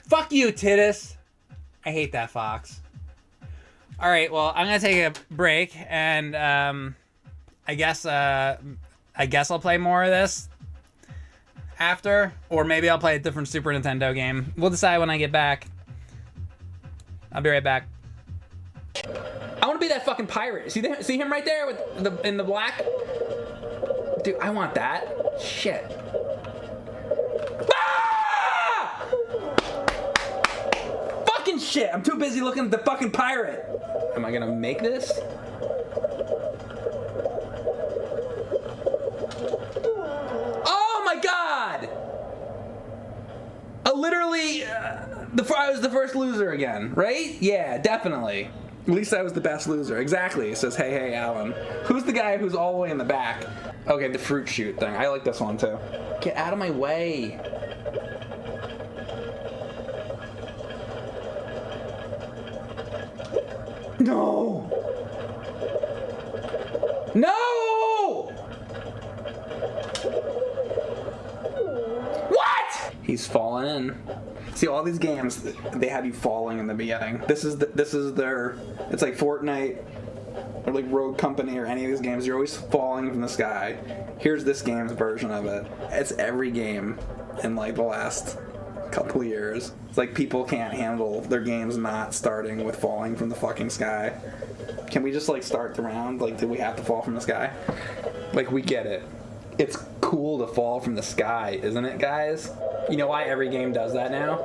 Fuck you, Titus. I hate that fox. All right, well, I'm gonna take a break, and I guess I'll play more of this after, or maybe I'll play a different Super Nintendo game. We'll decide when I get back. I'll be right back. I want to be that fucking pirate. See him right there with in the black? Dude, I want that. Shit. Ah! Fucking shit. I'm too busy looking at the fucking pirate. Am I gonna make this? Oh my god! Literally, I was the first loser again, right? Yeah, definitely. At least I was the best loser. Exactly. It says, hey, hey, Alan. Who's the guy who's all the way in the back? Okay, the fruit shoot thing. I like this one, too. Get out of my way. No! No! What? He's falling in. See, all these games, they have you falling in the beginning. This is their, it's like Fortnite or like Rogue Company or any of these games. You're always falling from the sky. Here's this game's version of it. It's every game in like the last couple of years. It's like people can't handle their games not starting with falling from the fucking sky. Can we just like start the round? Like, do we have to fall from the sky? Like, we get it. It's cool to fall from the sky, isn't it, guys? You know why every game does that now?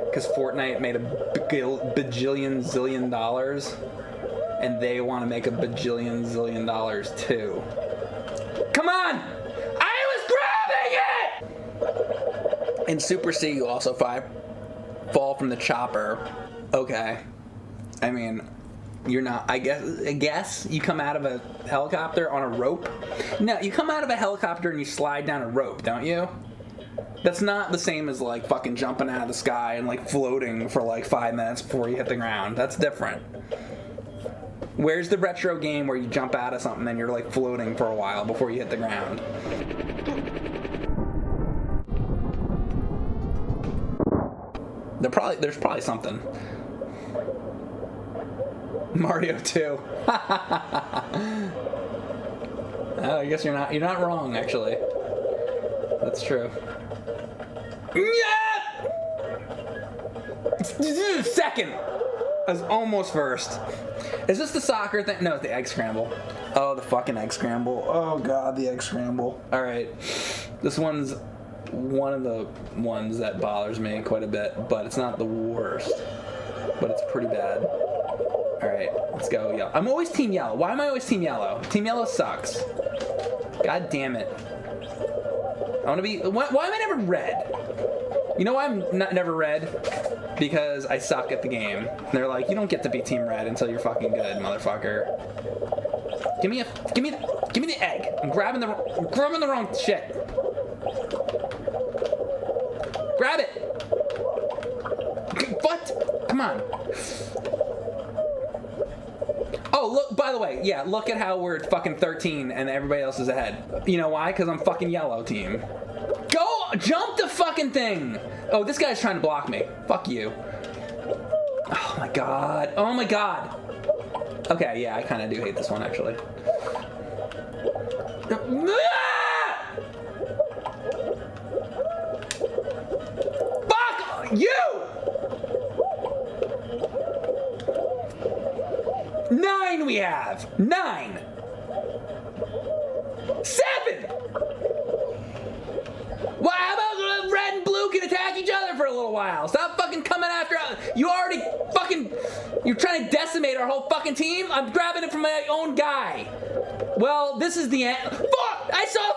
Because Fortnite made a bajillion zillion dollars, and they want to make a bajillion zillion dollars too. Come on! I was grabbing it! In Super C, you also fall from the chopper. Okay. I mean, you're not, I guess you come out of a helicopter on a rope. No, you come out of a helicopter and you slide down a rope, don't you? That's not the same as like fucking jumping out of the sky and like floating for like 5 minutes before you hit the ground. That's different. Where's the retro game where you jump out of something and you're like floating for a while before you hit the ground? There's probably something. Mario 2. Oh, I guess you're not wrong, actually. That's true. Yeah! Second. I was almost first. Is this the soccer thing? No, it's the egg scramble. Oh, the fucking egg scramble. Oh god, the egg scramble. All right, this one's one of the ones that bothers me quite a bit, but it's not the worst. But it's pretty bad. All right, let's go yellow. I'm always team yellow. Why am I always team yellow? Team yellow sucks. God damn it. I want to be. Why am I never red? You know why I'm never red? Because I suck at the game. And they're like, you don't get to be team red until you're fucking good, motherfucker. Give me the egg. I'm grabbing the wrong shit. Grab it. What? Come on. Oh, look, by the way, yeah, look at how we're fucking 13 and everybody else is ahead. You know why? Because I'm fucking yellow team. Go! Jump the fucking thing! Oh, this guy's trying to block me. Fuck you. Oh my god. Oh my god. Okay, yeah, I kind of do hate this one, actually. You! 9 we have! 9! 7! Why, how about red and blue can attack each other for a little while? Stop fucking coming after us. You already fucking... You're trying to decimate our whole fucking team? I'm grabbing it from my own guy. Well, this is the end. 4! I saw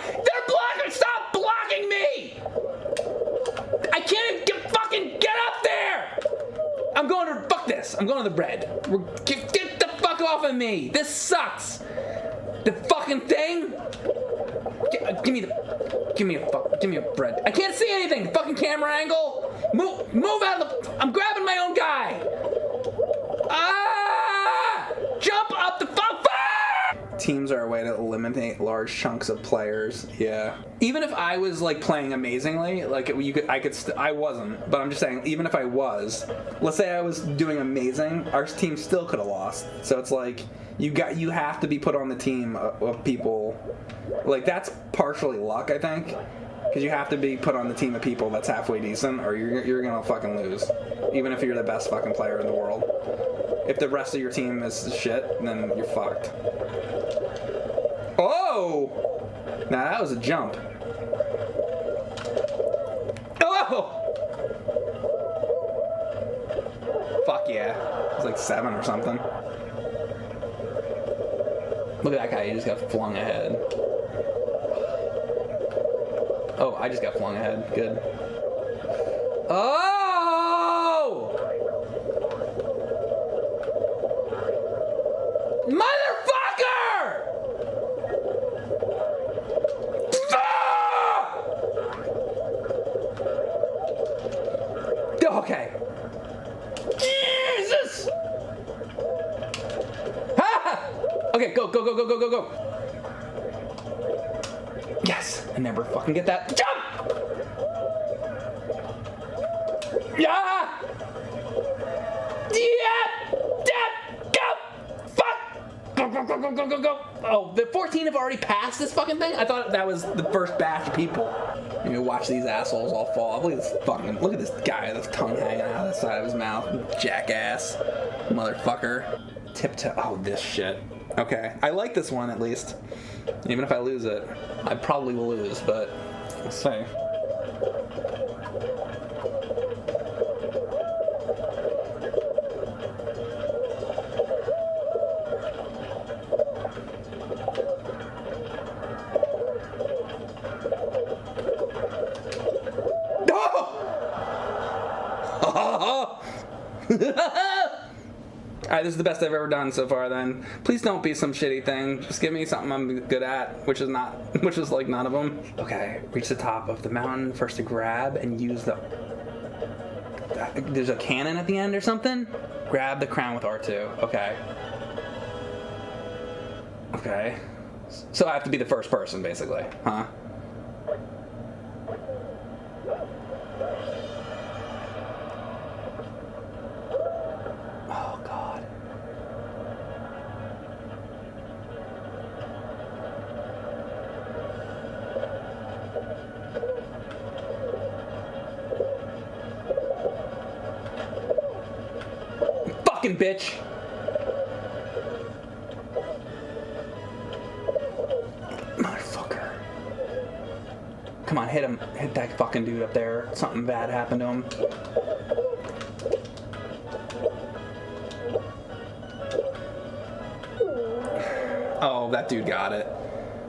4! They're blocking! Stop blocking me! I can't even fucking get up there! I'm going to... Fuck this. I'm going to the red. Get the fuck off of me. This sucks. The fucking thing? Give me a bread. I can't see anything. Fucking camera angle. Move out of the... I'm grabbing my own guy. Ah! Jump up the fuck. Teams are a way to eliminate large chunks of players. Yeah. Even if I was like playing amazingly, like I wasn't. But I'm just saying, even if I was, let's say I was doing amazing, our team still could have lost. So it's like you have to be put on the team of people. Like that's partially luck, I think, because you have to be put on the team of people that's halfway decent, or you're gonna fucking lose, even if you're the best fucking player in the world. If the rest of your team is shit, then you're fucked. Oh! Now that was a jump. Oh! Fuck yeah. It was like 7 or something. Look at that guy, he just got flung ahead. Oh, I just got flung ahead. Good. Oh! Motherfucker! Ah! Okay. Jesus! Ah! Okay, go. Yes, I never fucking get that. Jump! Yeah! Go! Fuck! Go. Oh, the 14 have already passed this fucking thing? I thought that was the first batch of people. You know, watch these assholes all fall off. Look at this guy with his tongue hanging out of the side of his mouth. Jackass. Motherfucker. Tiptoe. Oh, this shit. Okay, I like this one at least. Even if I lose it. I probably will lose, but let's see. Alright, this is the best I've ever done so far then. Please don't be some shitty thing. Just give me something I'm good at, which is like none of them. Okay, reach the top of the mountain first to grab and use the... There's a cannon at the end or something? Grab the crown with R2. Okay. Okay. So I have to be the first person, basically, huh? Oh, God. Fucking bitch. Motherfucker. Come on, hit him. Hit that fucking dude up there. Something bad happened to him. Oh, that dude got it.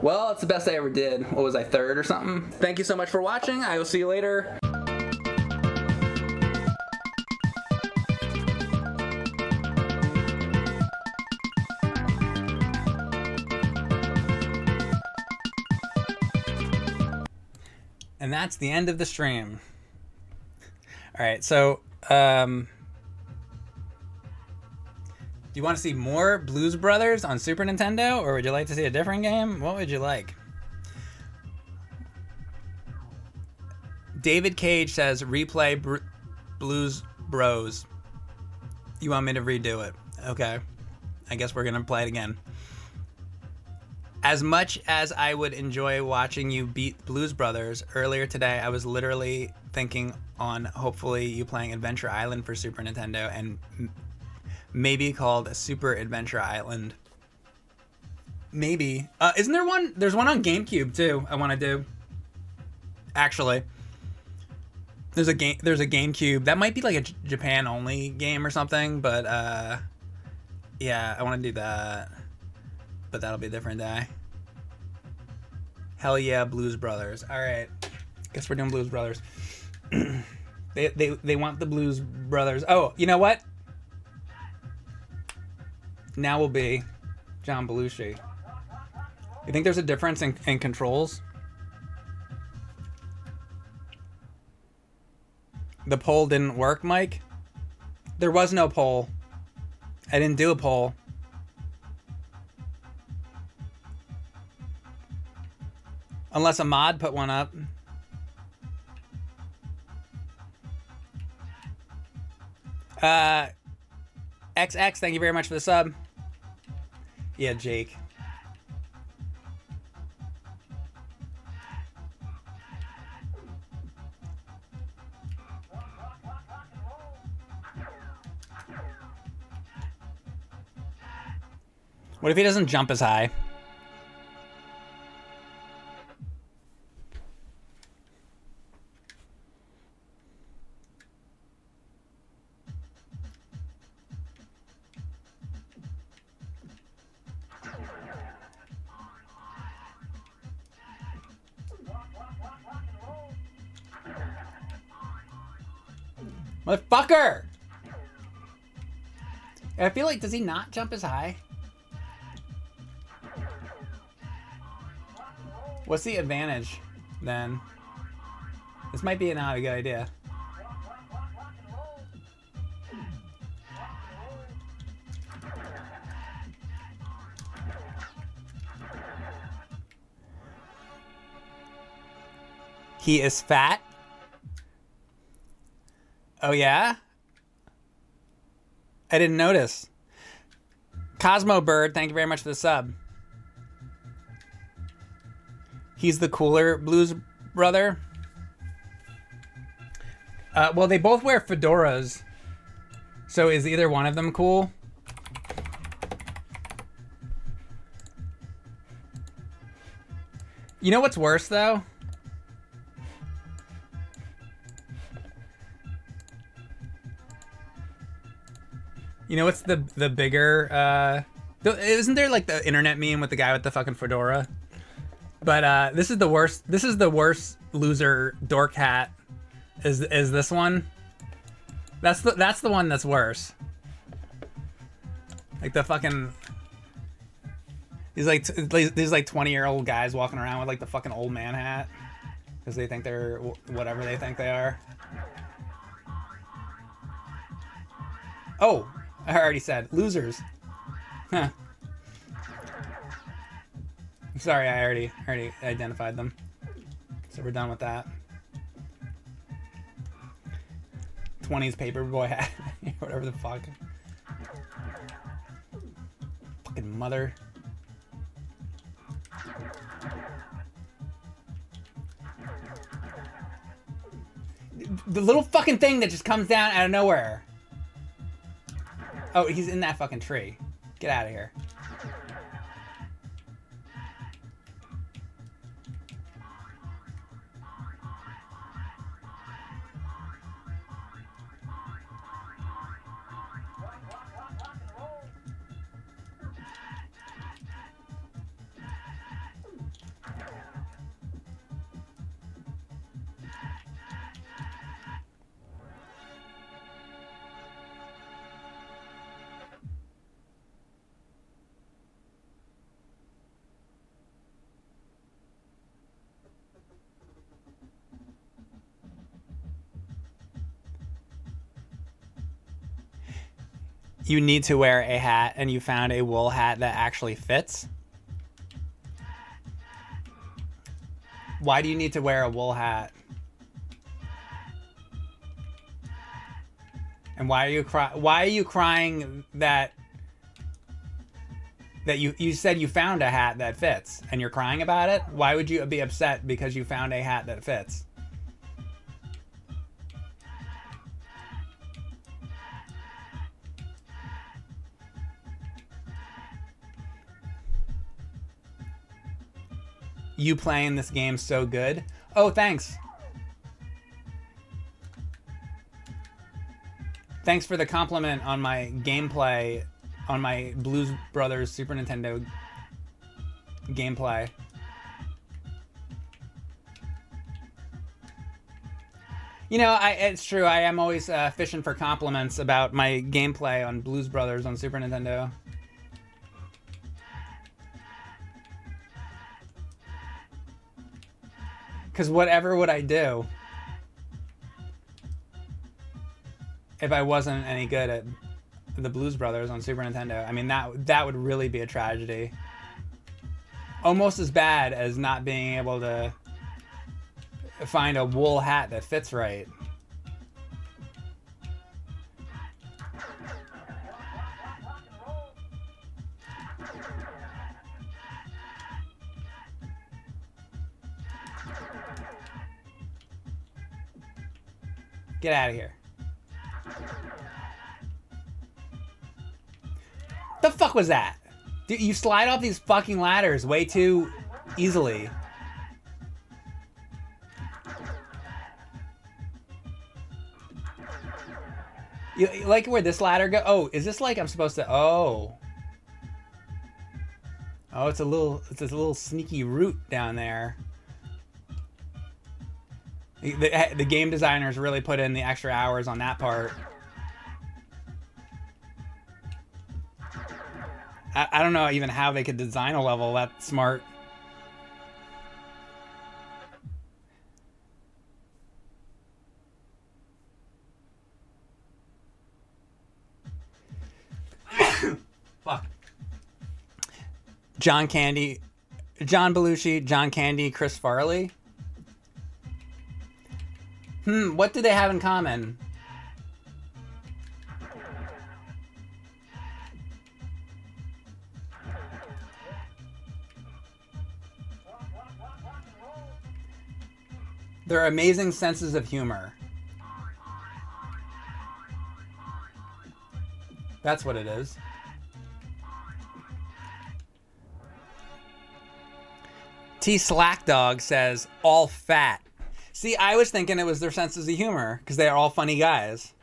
Well, it's the best I ever did. What was I, 3rd or something? Thank you so much for watching. I will see you later. And that's the end of the stream. All right, so do you want to see more Blues Brothers on Super Nintendo, or would you like to see a different game? What would you like? David Cage says, replay Blues Bros. You want me to redo it? Okay. I guess we're going to play it again. As much as I would enjoy watching you beat Blues Brothers, earlier today I was literally thinking on hopefully you playing Adventure Island for Super Nintendo and maybe called Super Adventure Island. Maybe. Isn't there one? There's one on GameCube too. I want to do. Actually, there's a GameCube that might be like a Japan only game or something. But yeah, I want to do that. But that'll be a different day. Hell yeah, Blues Brothers. All right, guess we're doing Blues Brothers. They want the Blues Brothers. Oh, you know what? Now will be John Belushi. You think there's a difference in controls? The poll didn't work, Mike? There was no poll. I didn't do a poll. Unless a mod put one up. XX, thank you very much for the sub. Yeah, Jake. What if he doesn't jump as high? Motherfucker! I feel like, does he not jump as high? What's the advantage, then? This might be not a good idea. He is fat? Oh, yeah? I didn't notice. Cosmo Bird, thank you very much for the sub. He's the cooler Blues Brother. Well, they both wear fedoras. So is either one of them cool? You know what's worse, though? You know what's the bigger... isn't there like the internet meme with the guy with the fucking fedora? But this is the worst. This is the worst loser dork hat. Is this one? That's the one that's worse. Like the fucking. These like 20-year-old guys walking around with like the fucking old man hat because they think they're whatever they think they are. Oh, I already said losers. Huh. Sorry, I already identified them. So we're done with that. 20s paperboy hat. Whatever the fuck. Fucking mother. The little fucking thing that just comes down out of nowhere. Oh, he's in that fucking tree. Get out of here. You need to wear a hat and you found a wool hat that actually fits? Why do you need to wear a wool hat? And why are you crying that you said you found a hat that fits and you're crying about it? Why would you be upset because you found a hat that fits? you playing this game so good. Oh, thanks. Thanks for the compliment on my gameplay, on my Blues Brothers Super Nintendo gameplay. You know, it's true. I am always fishing for compliments about my gameplay on Blues Brothers on Super Nintendo. Because whatever would I do if I wasn't any good at the Blues Brothers on Super Nintendo? I mean, that would really be a tragedy. Almost as bad as not being able to find a wool hat that fits right. Get out of here. The fuck was that? Dude, you slide off these fucking ladders way too easily. You like where this ladder go? Oh, is this like I'm supposed to? Oh, it's a little sneaky route down there. The game designers really put in the extra hours on that part. I don't know even how they could design a level that smart. Fuck. John Candy, John Belushi, John Candy, Chris Farley. What do they have in common? Their amazing senses of humor. That's what it is. T Slackdog says, all fat. See, I was thinking it was their senses of humor, because they are all funny guys.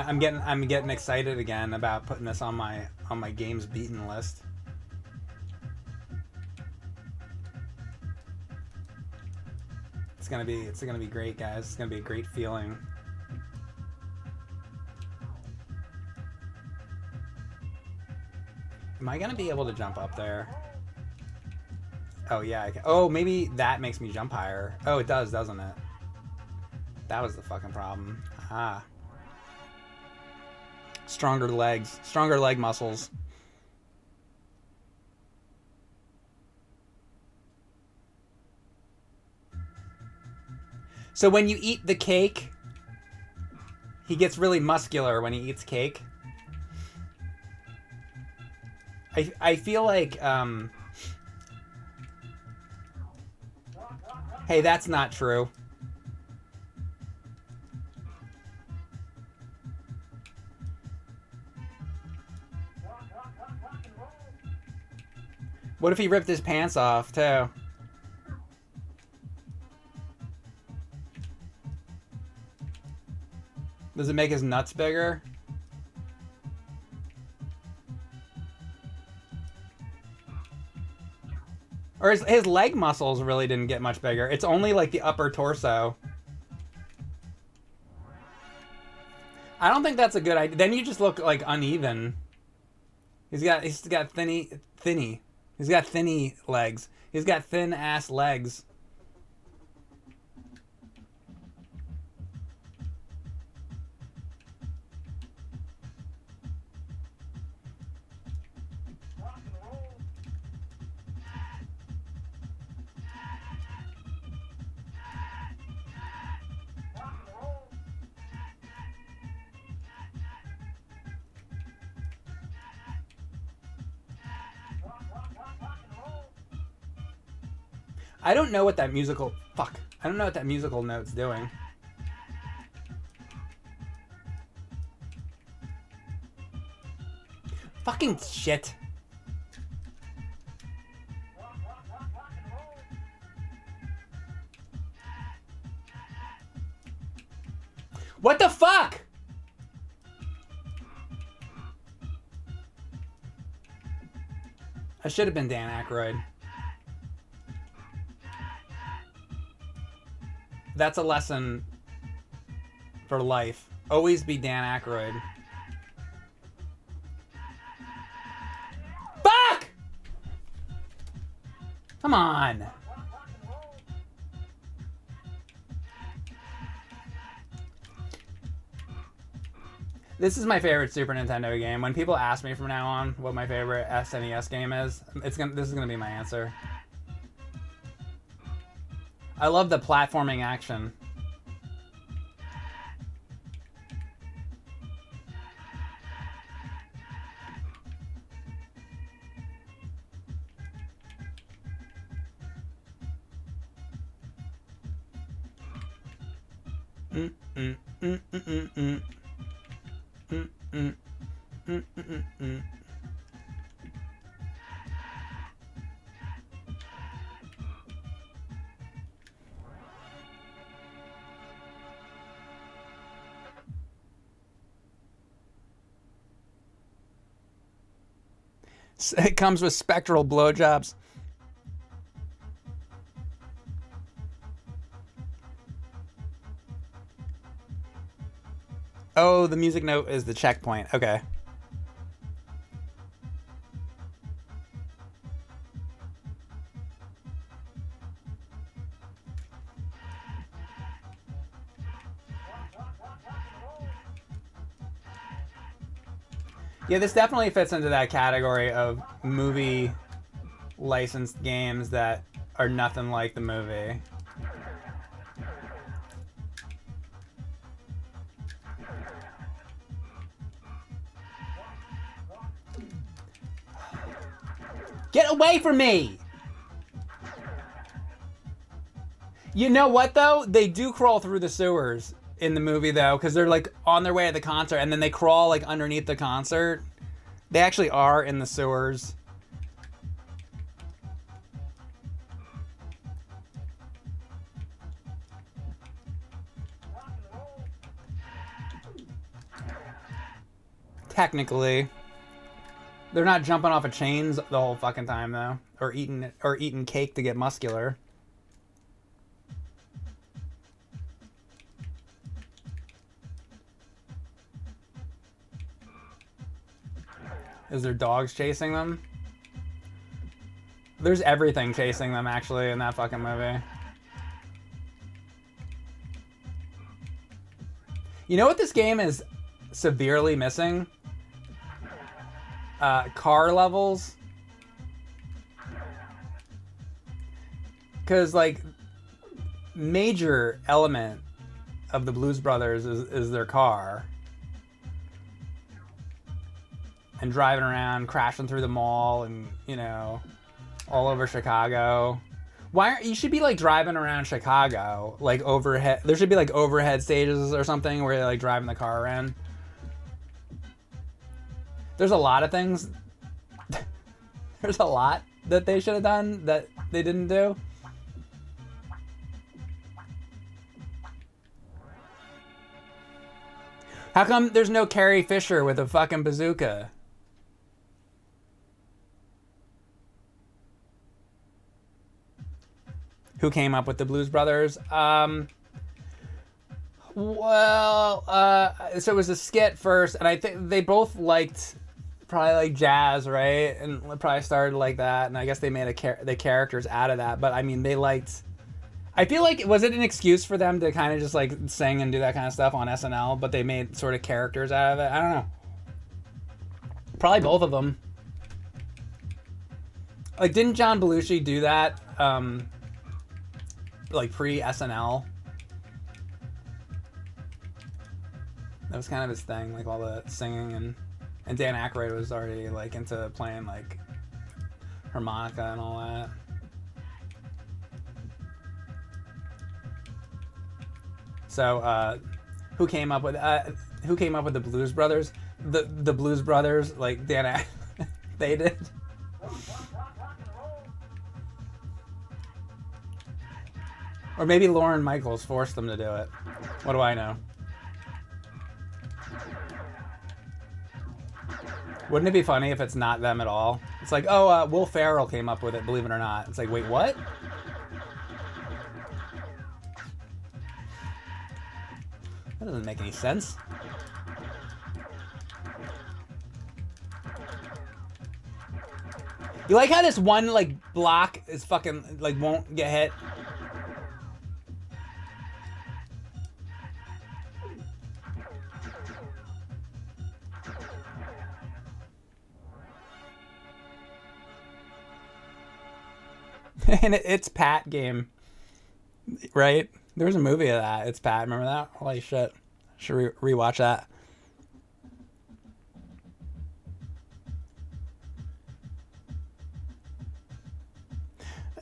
I'm getting excited again about putting this on my games beaten list. It's gonna be great, guys. It's gonna be a great feeling. Am I gonna be able to jump up there? Oh yeah, I can. Oh, maybe that makes me jump higher. Oh, it does, doesn't it? That was the fucking problem. Ah. Stronger legs. Stronger leg muscles. So when you eat the cake, he gets really muscular when he eats cake. I feel like, hey, that's not true. What if he ripped his pants off, too? Does it make his nuts bigger? Or his leg muscles really didn't get much bigger. It's only like the upper torso. I don't think that's a good idea. Then you just look like uneven. He's got thinny. He's got thinny legs. He's got thin ass legs. I don't know what that musical... Fuck. I don't know what that musical note's doing. Fucking shit. What the fuck? I should have been Dan Aykroyd. That's a lesson for life. Always be Dan Aykroyd. Fuck! Come on. This is my favorite Super Nintendo game. When people ask me from now on what my favorite SNES game is, this is gonna be my answer. I love the platforming action. It comes with spectral blowjobs. Oh, the music note is the checkpoint. Okay. Yeah, this definitely fits into that category of movie licensed games that are nothing like the movie. Get away from me! You know what, though? They do crawl through the sewers in the movie, though, because they're, like, on their way to the concert, and then they crawl, like, underneath the concert. They actually are in the sewers. Technically. They're not jumping off of chains the whole fucking time, though. Or eating cake to get muscular. Is there dogs chasing them? There's everything chasing them, actually, in that fucking movie. You know what this game is severely missing? Car levels. Because, like, major element of the Blues Brothers is their car. And driving around, crashing through the mall, and, you know, all over Chicago. Why aren't you should be like driving around Chicago, like overhead. There should be like overhead stages or something where you're like driving the car around. There's a lot of things. There's a lot that they should have done that they didn't do. How come there's no Carrie Fisher with a fucking bazooka? Who came up with the Blues Brothers? So it was a skit first, and I think they both liked probably like jazz, right? And it probably started like that, and I guess they made the characters out of that. But I mean, they liked. I feel like was it an excuse for them to kind of just like sing and do that kind of stuff on SNL, but they made sort of characters out of it. I don't know. Probably both of them. Like, didn't John Belushi do that? Like pre-SNL. That was kind of his thing, like all the singing, and Dan Aykroyd was already like into playing like harmonica and all that. So, who came up with the Blues Brothers? The Blues Brothers, like Dan, they did. Or maybe Lauren Michaels forced them to do it. What do I know? Wouldn't it be funny if it's not them at all? It's like, oh, Will Ferrell came up with it, believe it or not. It's like, wait, what? That doesn't make any sense. You like how this one, like, block is fucking, like, won't get hit? And it's Pat game, right? There was a movie of that. It's Pat. Remember that? Holy shit! Should rewatch that.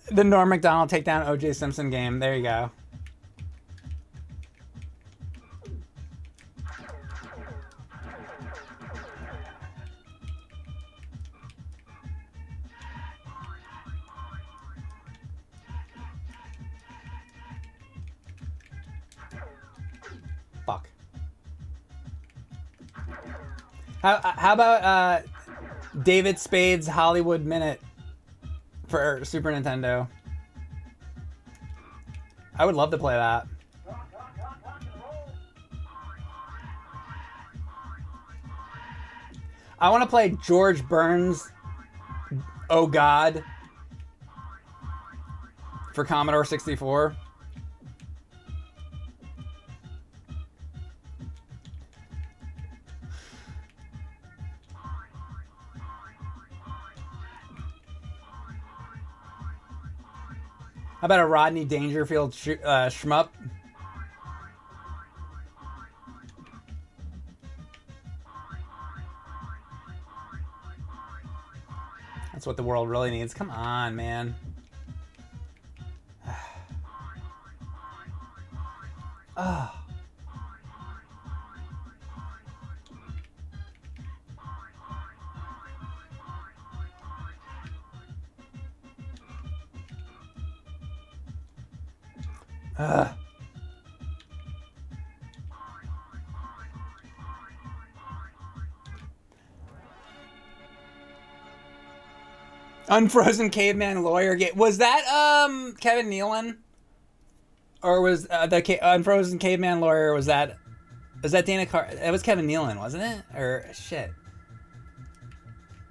The Norm Macdonald takedown O.J. Simpson game. There you go. Fuck. How about David Spade's Hollywood Minute for Super Nintendo? I would love to play that. I want to play George Burns' Oh God for Commodore 64. How about a Rodney Dangerfield shmup? That's what the world really needs. Come on, man. Oh. Unfrozen Caveman Lawyer game. Was that Kevin Nealon? Or was the Unfrozen Caveman Lawyer, was that Dana Carr? It was Kevin Nealon, wasn't it? Or shit.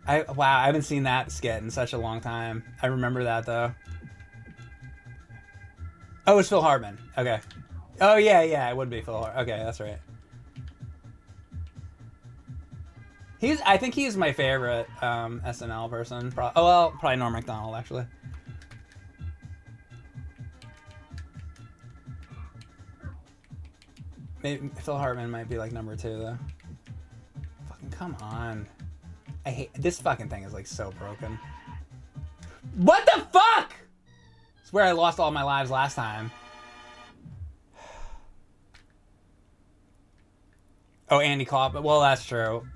Wow, I haven't seen that skit in such a long time. I remember that though. Oh, it's Phil Hartman. Okay. Oh yeah, it would be Phil Hartman. Okay, that's right. I think he's my favorite SNL person. Probably Norm Macdonald actually. Maybe Phil Hartman might be like number 2 though. Fucking come on. I hate this fucking thing is like so broken. What the fuck? I swear I lost all my lives last time. Oh, Andy Kaufman. Well, that's true.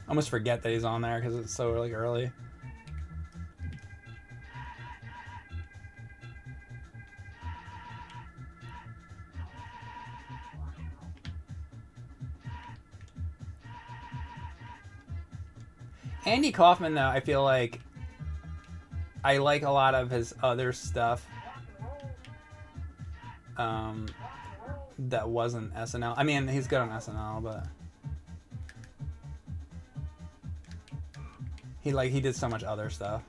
I almost forget that he's on there because it's so like early. Andy Kaufman, though, I feel like I like a lot of his other stuff that wasn't SNL. I mean, he's good on SNL, but he did so much other stuff.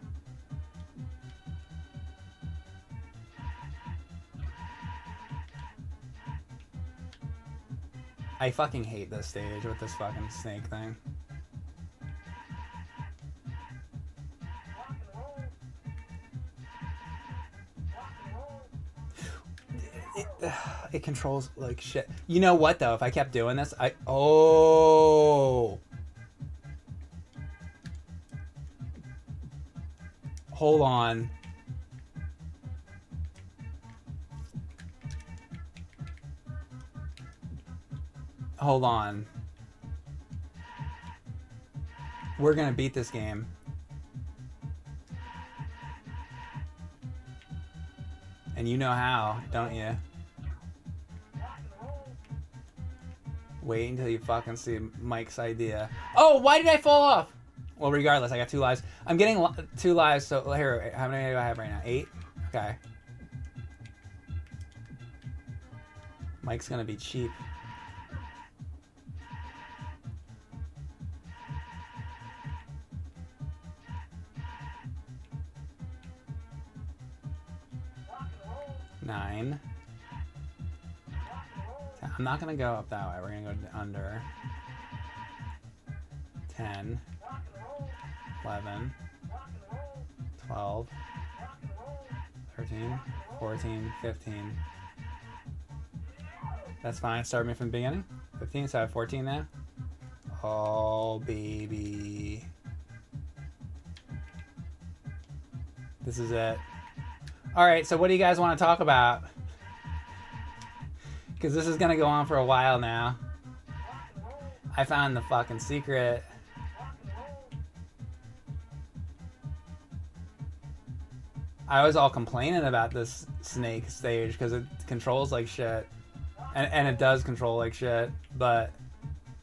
I fucking hate this stage with this fucking snake thing. It controls like shit. You know what though? If I kept doing this, hold on. Hold on. We're gonna beat this game. And you know how, don't you? Wait until you fucking see Mike's idea. Oh, why did I fall off? Well, regardless, I got 2 lives. I'm getting 2 lives, so here, how many do I have right now? 8? Okay. Mike's gonna be cheap. Nine. I'm not gonna go up that way. We're gonna go under. 10. 11. 12. 13. 14. 15. That's fine. Start me from the beginning. 15, so I have 14 now. Oh, baby. This is it. Alright, so what do you guys want to talk about? Because this is going to go on for a while now. I found the fucking secret. I was all complaining about this snake stage because it controls like shit. And it does control like shit. But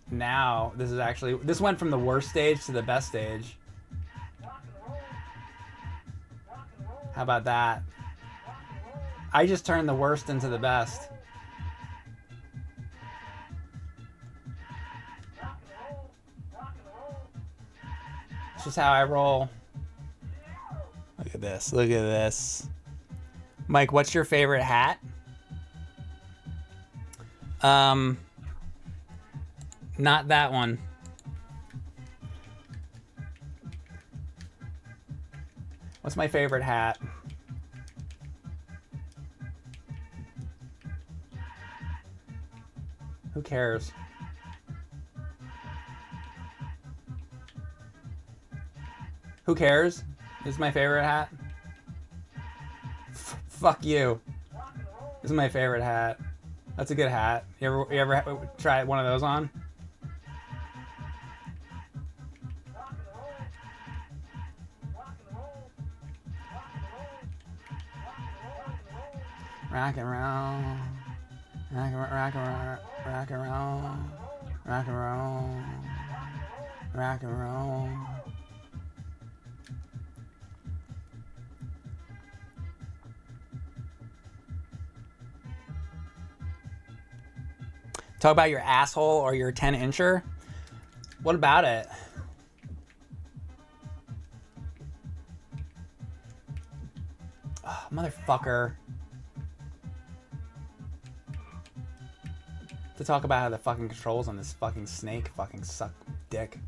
now, this is actually... This went from the worst stage to the best stage. How about that? I just turned the worst into the best. It's just how I roll. Look at this. Look at this. Mike, what's your favorite hat? Not that one. What's my favorite hat? Who cares? Who cares? This is my favorite hat. Fuck you. This is my favorite hat. That's a good hat. You ever try one of those on? Rock and roll. Rock and roll. Rock and roll. Rock and roll. Rock and roll. Rock and roll. Talk about your asshole or your 10-incher? What about it? Oh, motherfucker. To talk about how the fucking controls on this fucking snake fucking suck dick.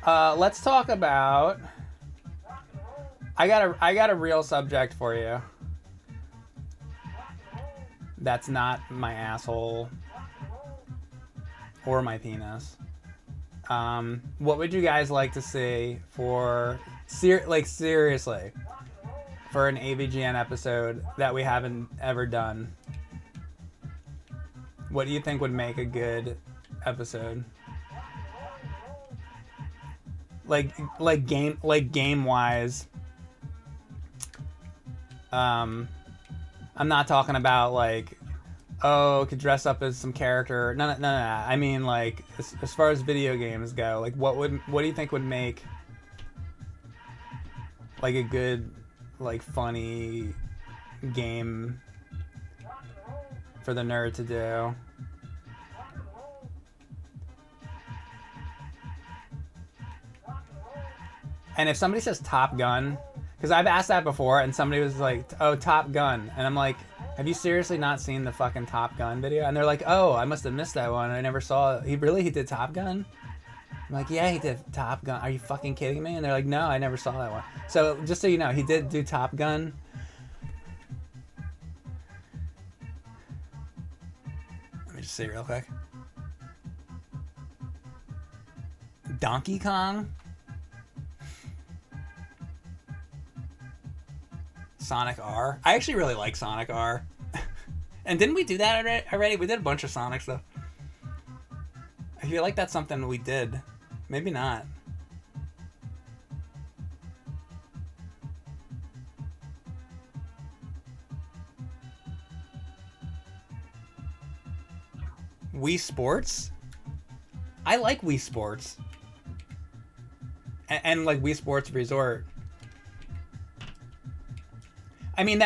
Let's talk about... I got a real subject for you. That's not my asshole or my penis. What would you guys like to see for seriously for an AVGN episode that we haven't ever done? What do you think would make a good episode? Like game wise. I'm not talking about like, oh, could dress up as some character. No. I mean like as far as video games go, like what do you think would make like a good like funny game for the nerd to do? And if somebody says Top Gun, because I've asked that before, and somebody was like, oh, Top Gun. And I'm like, have you seriously not seen the fucking Top Gun video? And they're like, oh, I must have missed that one. I never saw it. He did Top Gun? I'm like, yeah, he did Top Gun. Are you fucking kidding me? And they're like, no, I never saw that one. So just so you know, he did do Top Gun. Let me just see real quick. Donkey Kong? Sonic R. I actually really like Sonic R. And didn't we do that already? We did a bunch of Sonic stuff. I feel like that's something we did. Maybe not. Wii Sports? I like Wii Sports. And like Wii Sports Resort. I mean,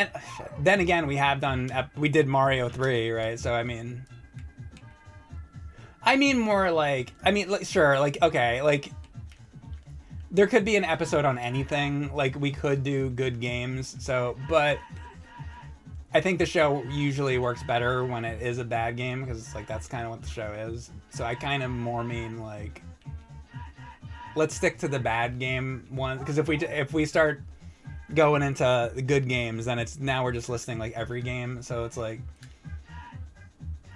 then again, we did Mario 3, right? So, I mean more like, sure, like, okay, like, there could be an episode on anything, like, we could do good games, so, but I think the show usually works better when it is a bad game, because it's like, that's kind of what the show is, so I kind of more mean, like, let's stick to the bad game one, because if we start going into the good games, then now we're just listing, like, every game, so it's like,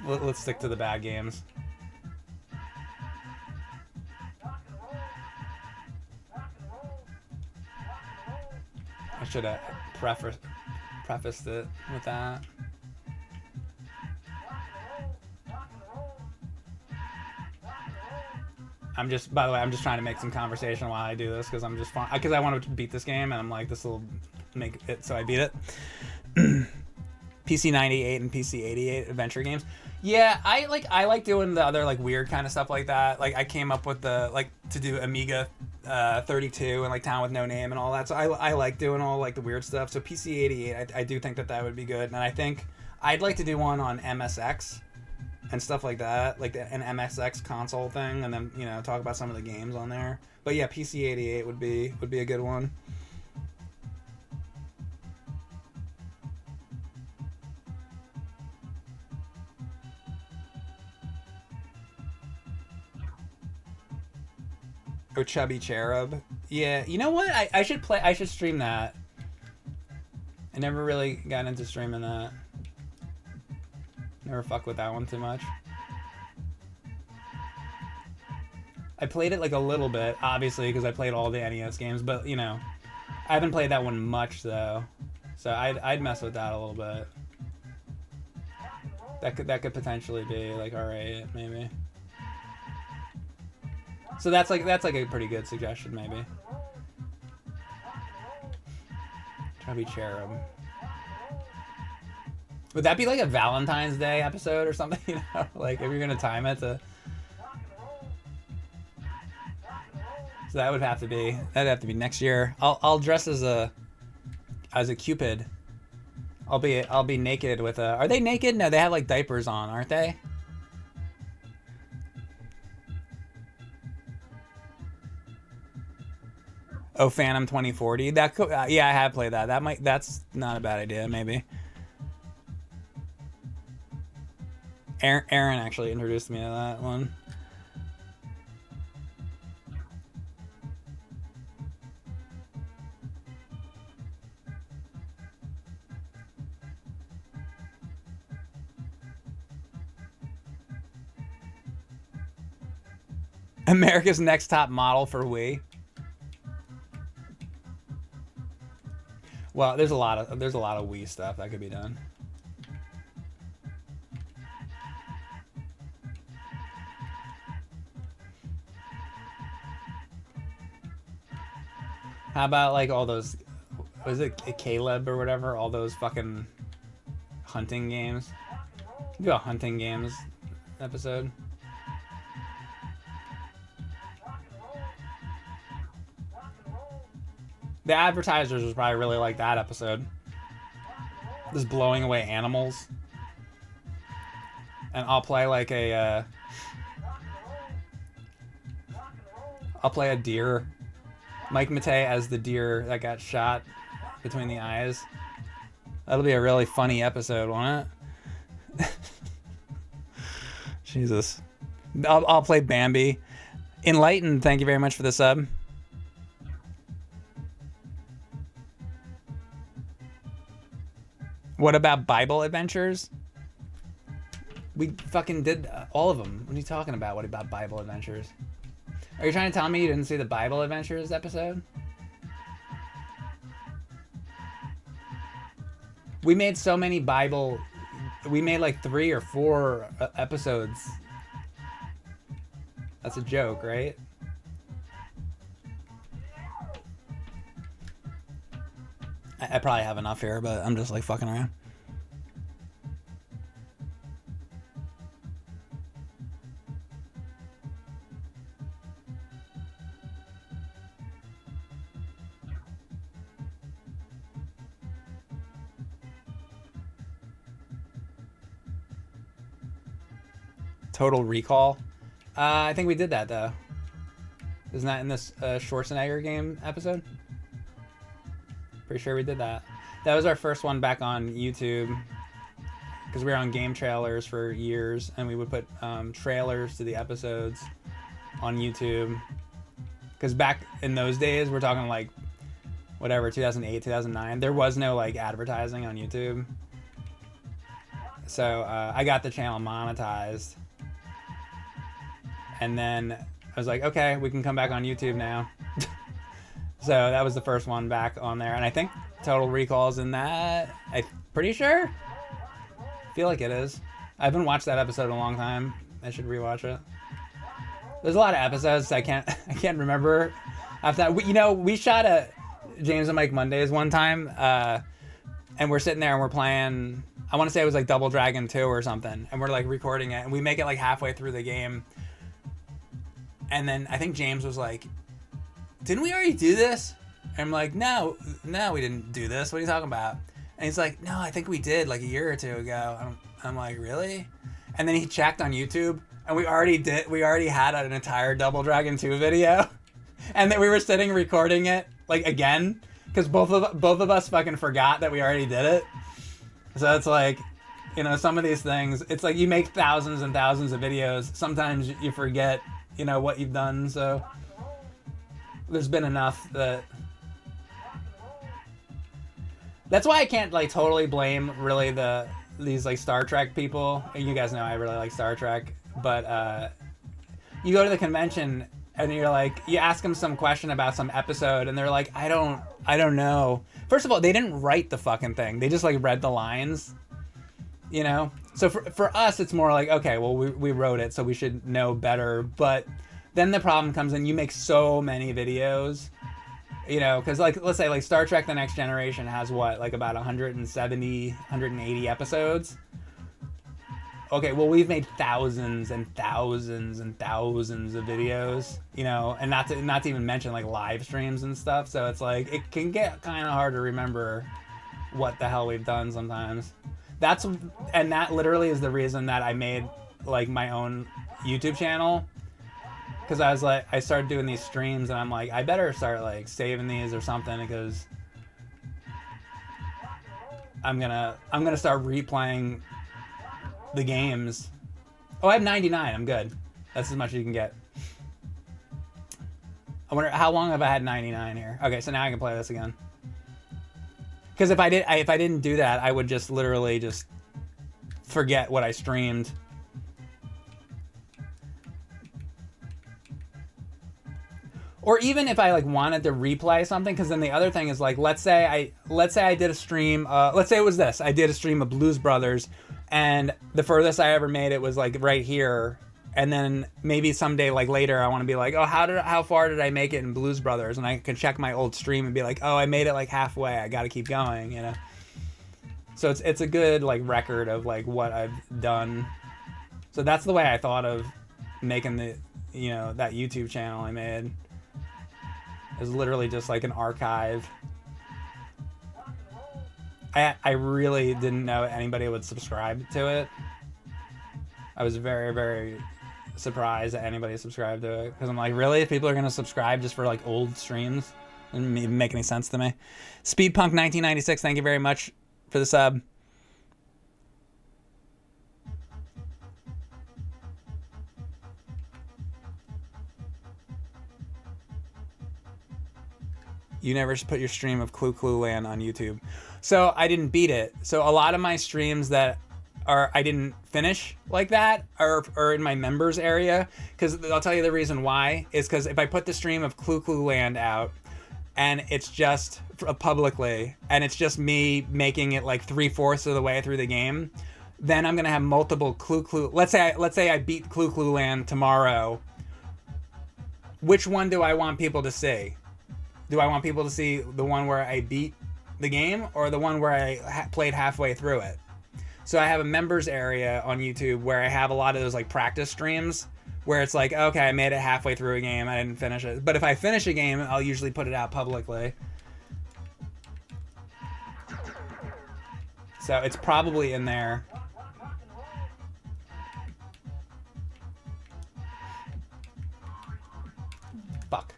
let's stick to the bad games. I should have prefaced it with that. By the way, I'm just trying to make some conversation while I do this because I want to beat this game and I'm like, this will make it so I beat it. PC 98 and PC 88 adventure games. Yeah, I like doing the other like weird kind of stuff like that. Like I came up with to do Amiga 32 and like Town with No Name and all that. So I like doing all like the weird stuff. So PC 88, I do think that would be good. And I think I'd like to do one on MSX and stuff like that, like an MSX console thing, and then talk about some of the games on there. But yeah, PC 88 would be a good one. Oh, Chubby Cherub. Yeah, you know what? I should stream that. I never really got into streaming that. Never fuck with that one too much. I played it like a little bit, obviously, because I played all the NES games, but I haven't played that one much though. So I'd mess with that a little bit. That could potentially be like alright, maybe. So that's like a pretty good suggestion, maybe. Chubby Cherub. Would that be like a Valentine's Day episode or something? Like if you're gonna time it to. So that'd have to be next year. I'll dress as a Cupid. I'll be naked with a. Are they naked? No, they have like diapers on, aren't they? Oh, Phantom 2040. That could, yeah, I have played that. That's not a bad idea, maybe. Erin actually introduced me to that one. America's Next Top Model for Wii. Well, there's a lot of Wii stuff that could be done. How about like all those, was it Caleb or whatever? All those fucking hunting games. Do a hunting games episode. The advertisers was probably really like that episode. Just blowing away animals. And I'll play like I'll play a deer. Mike Matei as the deer that got shot between the eyes. That'll be a really funny episode, won't it? Jesus. I'll play Bambi. Enlightened, thank you very much for the sub. What about Bible Adventures? We fucking did all of them. What are you talking about? What about Bible Adventures? Are you trying to tell me you didn't see the Bible Adventures episode? We made so many Bible. We made like 3 or 4 episodes. That's a joke, right? I probably have enough here, but I'm just like fucking around. Total Recall. I think we did that though. Isn't that in this Schwarzenegger game episode? Pretty sure we did that. That was our first one back on YouTube, because we were on game trailers for years, and we would put trailers to the episodes on YouTube. Because back in those days, we're talking like whatever, 2008, 2009, there was no like advertising on YouTube. So I got the channel monetized, and then I was like, okay, we can come back on YouTube now. So that was the first one back on there, and I think Total Recall's in that. I'm pretty sure. I feel like it is. I haven't watched that episode in a long time. I should rewatch it. There's a lot of episodes I can't remember. After that, we shot a James and Mike Mondays one time, and we're sitting there and we're playing. I want to say it was like Double Dragon 2 or something, and we're like recording it, and we make it like halfway through the game, and then I think James was like, didn't we already do this? And I'm like, no, we didn't do this. What are you talking about? And he's like, no, I think we did like a year or 2 ago. I'm like, really? And then he checked on YouTube, and we already had an entire Double Dragon 2 video. And then we were sitting recording it like again, because both of us fucking forgot that we already did it. So it's like, some of these things, it's like you make thousands and thousands of videos. Sometimes you forget, what you've done. So there's been enough that's why I can't like totally blame really these like Star Trek people. You guys know I really like Star Trek, but you go to the convention and you're like, you ask them some question about some episode, and they're like, I don't know. First of all, they didn't write the fucking thing. They just like read the lines, So for us, it's more like, okay, well we wrote it, so we should know better. But then the problem comes in, you make so many videos, because like, let's say like Star Trek The Next Generation has what, like about 170, 180 episodes. Okay, well, we've made thousands and thousands and thousands of videos, and not to even mention like live streams and stuff. So it's like, it can get kind of hard to remember what the hell we've done sometimes. And that literally is the reason that I made like my own YouTube channel. Because I was like, I started doing these streams, and I'm like, I better start like saving these or something, because I'm gonna start replaying the games. Oh, I have 99. I'm good. That's as much as you can get. I wonder how long have I had 99 here? Okay, so now I can play this again. Because if I didn't do that, I would just literally just forget what I streamed. Or even if I like wanted to replay something, because then the other thing is like, let's say I did a stream. Let's say it was this. I did a stream of Blues Brothers, and the furthest I ever made it was like right here. And then maybe someday like later, I want to be like, oh, how far did I make it in Blues Brothers? And I can check my old stream and be like, oh, I made it like halfway. I got to keep going, So it's a good like record of like what I've done. So that's the way I thought of making that YouTube channel I made. Is literally just like an archive. I really didn't know anybody would subscribe to it. I was very, very surprised that anybody subscribed to it, because I'm like, really? People are gonna subscribe just for like old streams? It didn't even make any sense to me. Speedpunk1996, thank you very much for the sub. You never put your stream of Clue Clue Land on YouTube. So I didn't beat it. So a lot of my streams that I didn't finish like that are in my members area. Because I'll tell you the reason why is because if I put the stream of Clue Clue Land out, and it's just publicly, and it's just me making it like 3/4 of the way through the game, then I'm gonna have multiple Clue. Let's say I beat Clue Land tomorrow. Which one do I want people to see? Do I want people to see the one where I beat the game, or the one where I played halfway through it? So I have a members area on YouTube where I have a lot of those like practice streams where it's like, okay, I made it halfway through a game, I didn't finish it. But if I finish a game, I'll usually put it out publicly. So it's probably in there. Fuck.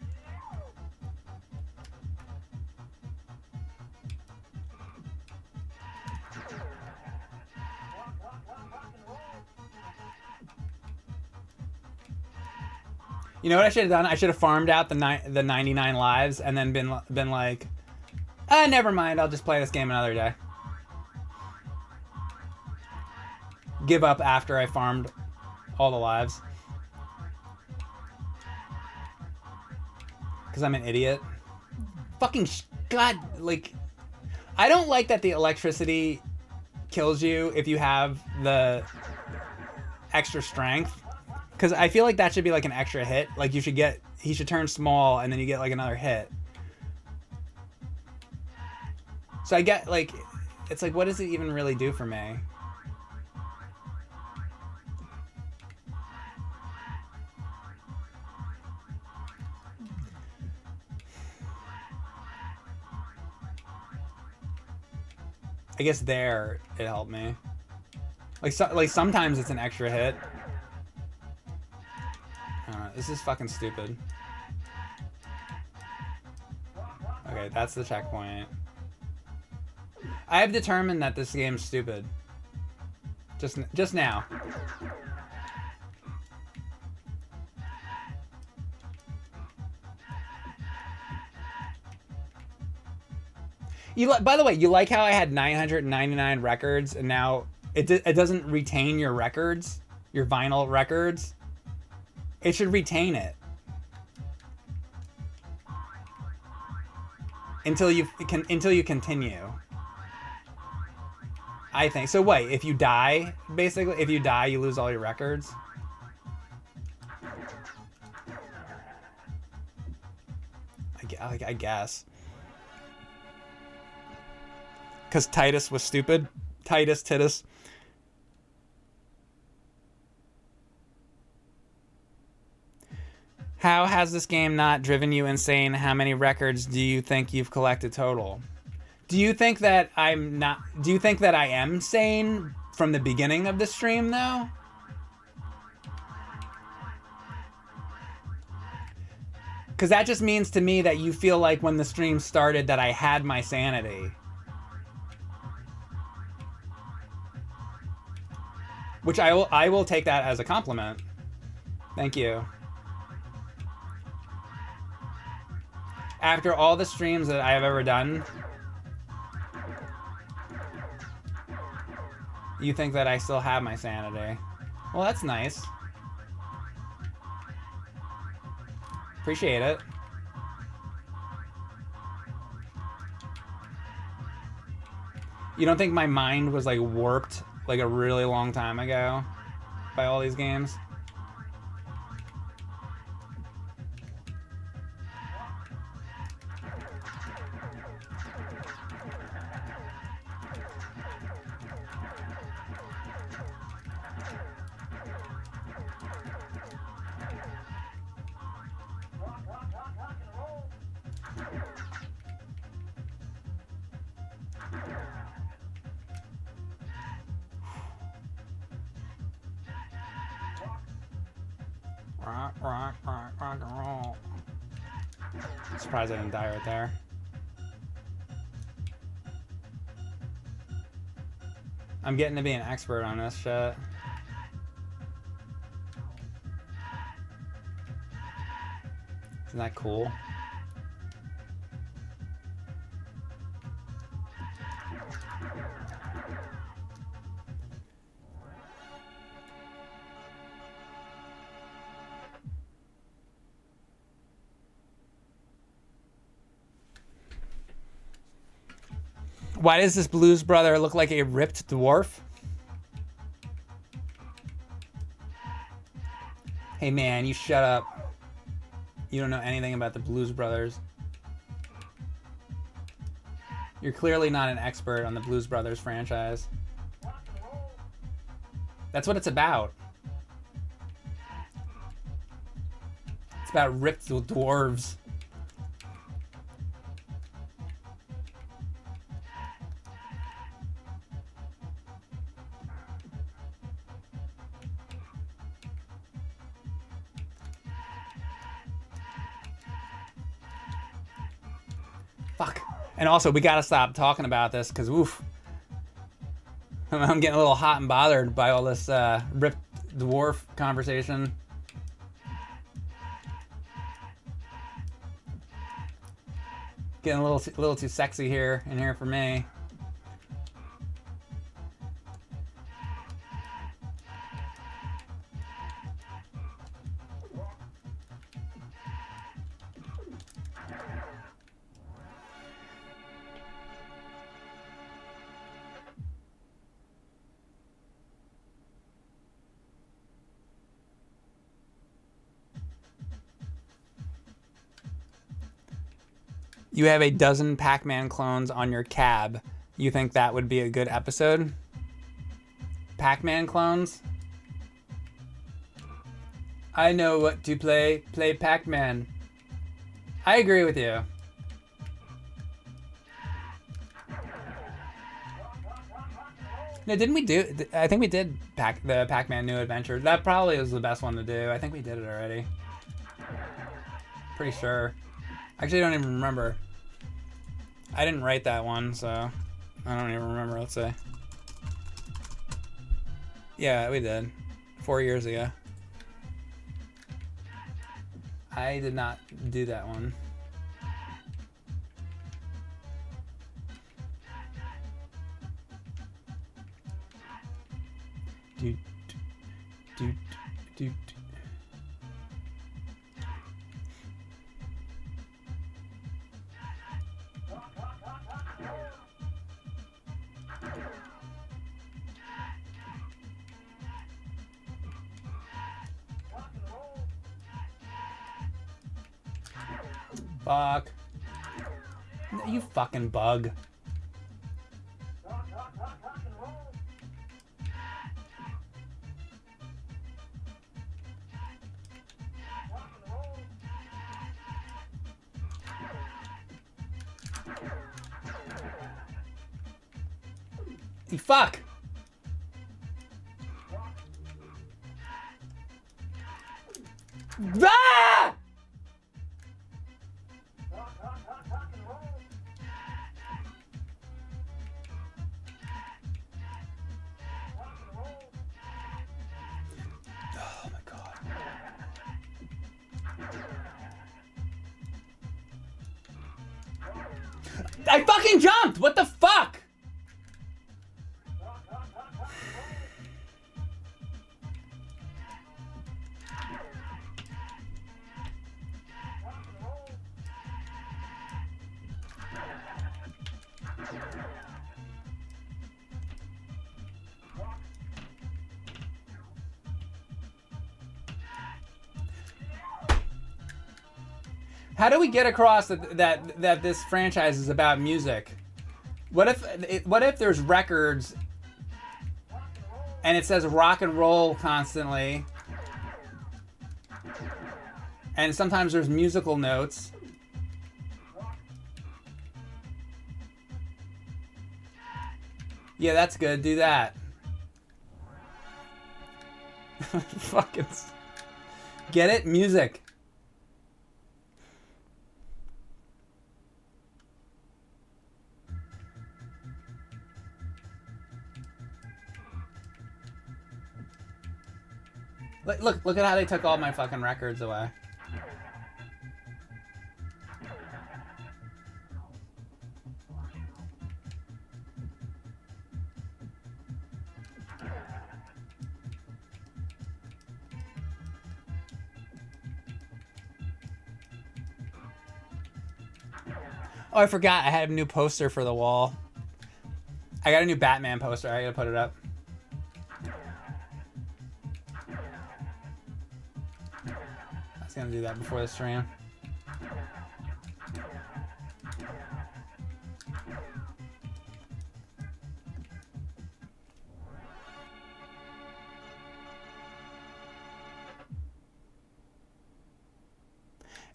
You know what I should have done? I should have farmed out the 99 lives and then been like, never mind, I'll just play this game another day. Give up after I farmed all the lives. Because I'm an idiot. Fucking God, like, I don't like that the electricity kills you if you have the extra strength. Because I feel like that should be like an extra hit. Like he should turn small and then you get like another hit. So I get like, it's like, what does it even really do for me? I guess there it helped me. Like sometimes it's an extra hit. This is fucking stupid. Okay, that's the checkpoint. I have determined that this game's stupid. Just now. By the way, you like how I had 999 records and now it doesn't retain your records, your vinyl records? It should retain it until you continue. I think so. Wait, if you die, basically, if you die, you lose all your records. I guess. Because Titus was stupid. Titus. How has this game not driven you insane? How many records do you think you've collected total? Do you think that I am sane from the beginning of the stream, though? Because that just means to me that you feel like when the stream started that I had my sanity. Which I will take that as a compliment. Thank you. After all the streams that I have ever done, you think that I still have my sanity. Well, that's nice. Appreciate it. You don't think my mind was like warped like a really long time ago by all these games? Rock and roll. Surprised I didn't die right there. I'm getting to be an expert on this shit. Isn't that cool? Why does this Blues Brother look like a ripped dwarf? Hey man, you shut up. You don't know anything about the Blues Brothers. You're clearly not an expert on the Blues Brothers franchise. That's what it's about. It's about ripped dwarves. Fuck. And also, we gotta stop talking about this, because, oof. I'm getting a little hot and bothered by all this ripped dwarf conversation. Getting a little too sexy here for me. You have a dozen Pac-Man clones on your cab. You think that would be a good episode? Pac-Man clones? I know what to play. Play Pac-Man. I agree with you. No, didn't we do... I think we did the Pac-Man New Adventure. That probably was the best one to do. I think we did it already. Pretty sure. Actually, I don't even remember. I didn't write that one, so I don't even remember, let's say. Yeah, we did. 4 years ago. I did not do that one. Dude, dude, dude. Fuck. You fucking bug. You fuck. Ah! Oh my god. I fucking jumped! What the fuck? How do we get across that this franchise is about music? What if there's records and it says rock and roll constantly, and sometimes there's musical notes? Yeah, that's good. Do that. Fucking get it? Music. Look at how they took all my fucking records away. Oh, I forgot. I had a new poster for the wall. I got a new Batman poster. I gotta put it up. I was gonna do that before the stream.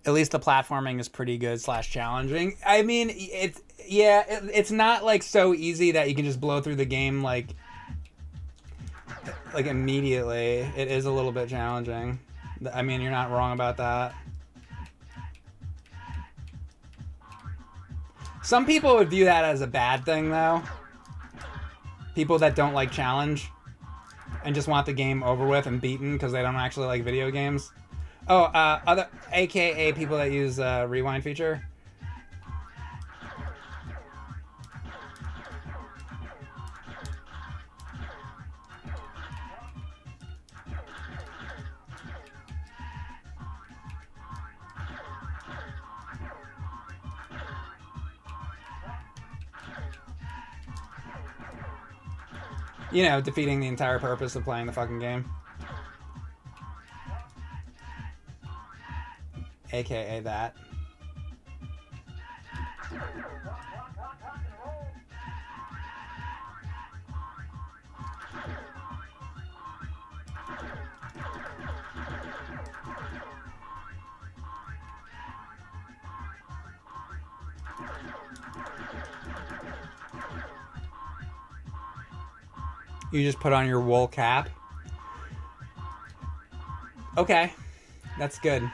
At least the platforming is pretty good / challenging. I mean, it's not like so easy that you can just blow through the game like immediately. It is a little bit challenging. I mean, you're not wrong about that. Some people would view that as a bad thing, though. People that don't like challenge and just want the game over with and beaten because they don't actually like video games. Oh, other AKA people that use rewind feature. You know, defeating the entire purpose of playing the fucking game. AKA that. You just put on your wool cap. Okay, that's good.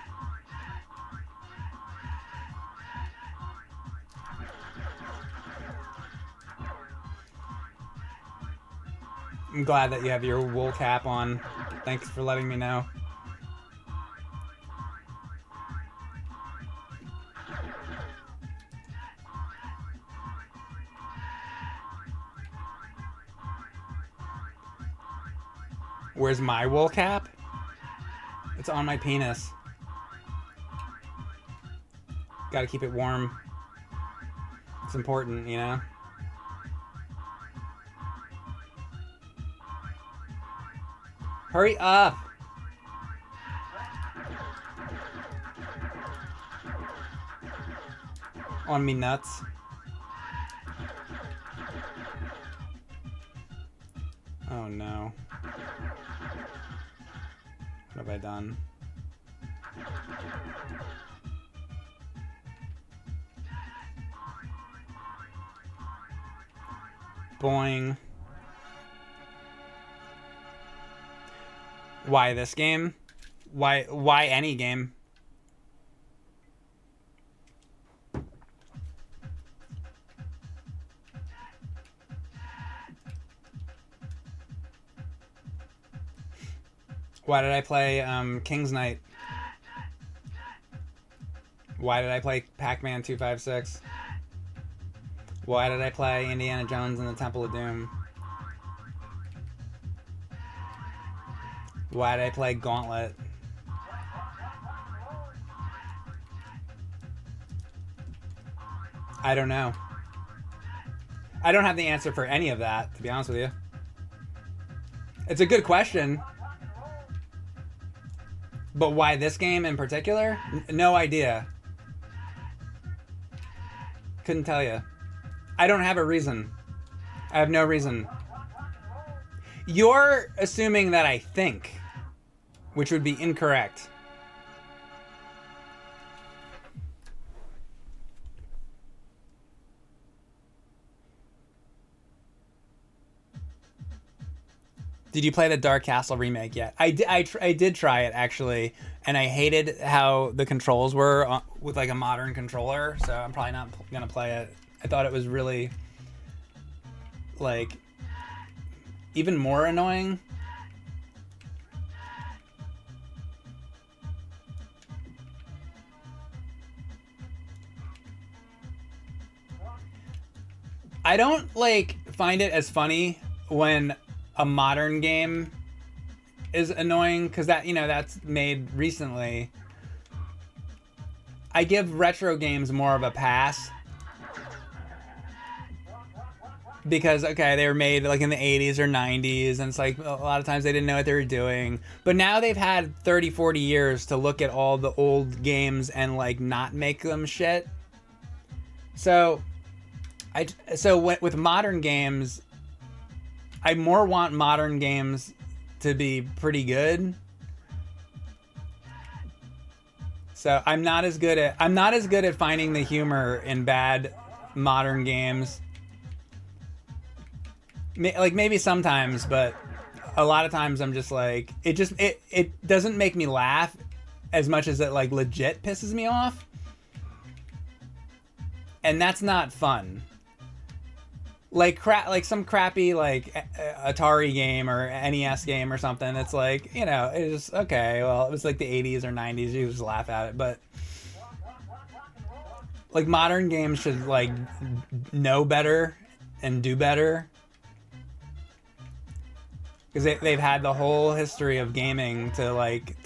I'm glad that you have your wool cap on. Thanks for letting me know. Where's my wool cap? It's on my penis. Gotta keep it warm. It's important, you know? Hurry up! On me nuts. Oh no. What have I done? Boing. Why this game? Why any game? Why did I play King's Knight? Why did I play Pac-Man 256? Why did I play Indiana Jones and the Temple of Doom? Why did I play Gauntlet? I don't know. I don't have the answer for any of that, to be honest with you. It's a good question. But why this game in particular? No idea. Couldn't tell you. I don't have a reason. I have no reason. You're assuming that I think, which would be incorrect. Did you play the Dark Castle remake yet? I did try it, actually, and I hated how the controls were with like a modern controller, so I'm probably not going to play it. I thought it was really, like, even more annoying. I don't, like, find it as funny when a modern game is annoying, because that, you know, that's made recently. I give retro games more of a pass because okay, they were made like in the 80s or 90s, and it's like a lot of times they didn't know what they were doing. But now they've had 30, 40 years to look at all the old games and like not make them shit. So with modern games, I more want modern games to be pretty good. So I'm not as good at finding the humor in bad modern games. Like maybe sometimes, but a lot of times I'm just like it doesn't make me laugh as much as it like legit pisses me off. And that's not fun. Like some crappy like Atari game or NES game or something. It's like, you know, it's okay. Well, it was like the 80s or 90s. You just laugh at it, but like modern games should like know better and do better, because they've had the whole history of gaming to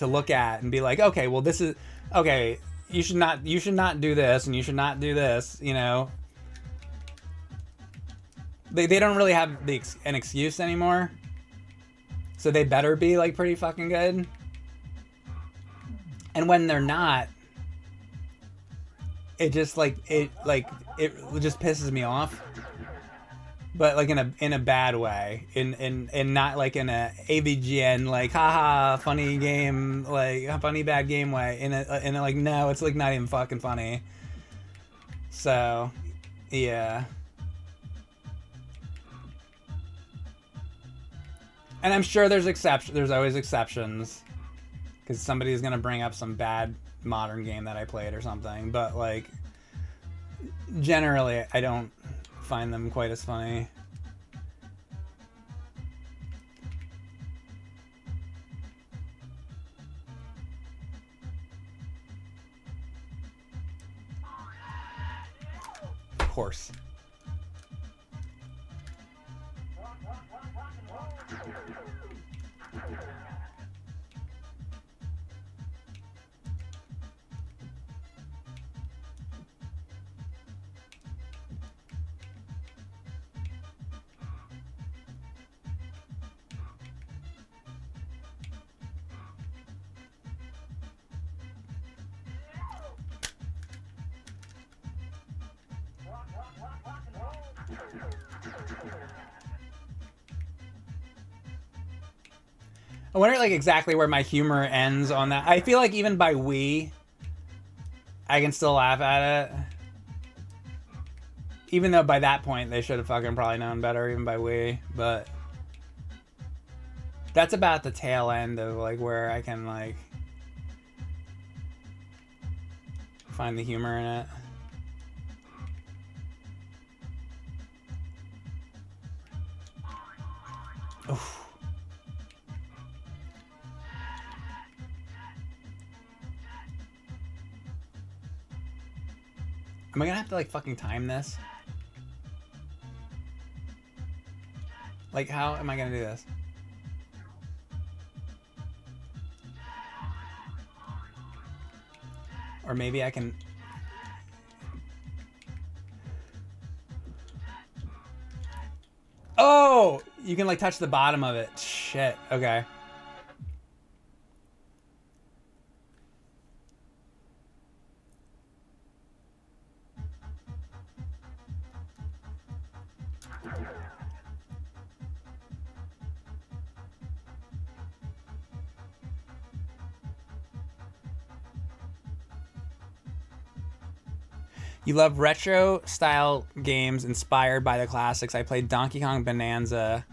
look at and be like, okay, well this is okay. You should not do this, and you should not do this. You know. They don't really have an excuse anymore, so they better be like pretty fucking good. And when they're not, it just it just pisses me off. But like in a bad way, in not like in a AVGN like haha funny game, like a funny bad game way. In a like, no, it's like not even fucking funny. So yeah. And I'm sure there's always exceptions, because somebody's gonna bring up some bad modern game that I played or something. But like, generally, I don't find them quite as funny. Of course. I wonder like exactly where my humor ends on that. I feel like even by Wii, I can still laugh at it. Even though by that point they should have fucking probably known better, even by Wii. But that's about the tail end of like where I can like find the humor in it. Oof. Am I gonna have to like fucking time this? Like, how am I gonna do this? Or maybe I can... Oh! You can like touch the bottom of it. Shit. Okay. You love retro-style games inspired by the classics. I played Donkey Kong Bonanza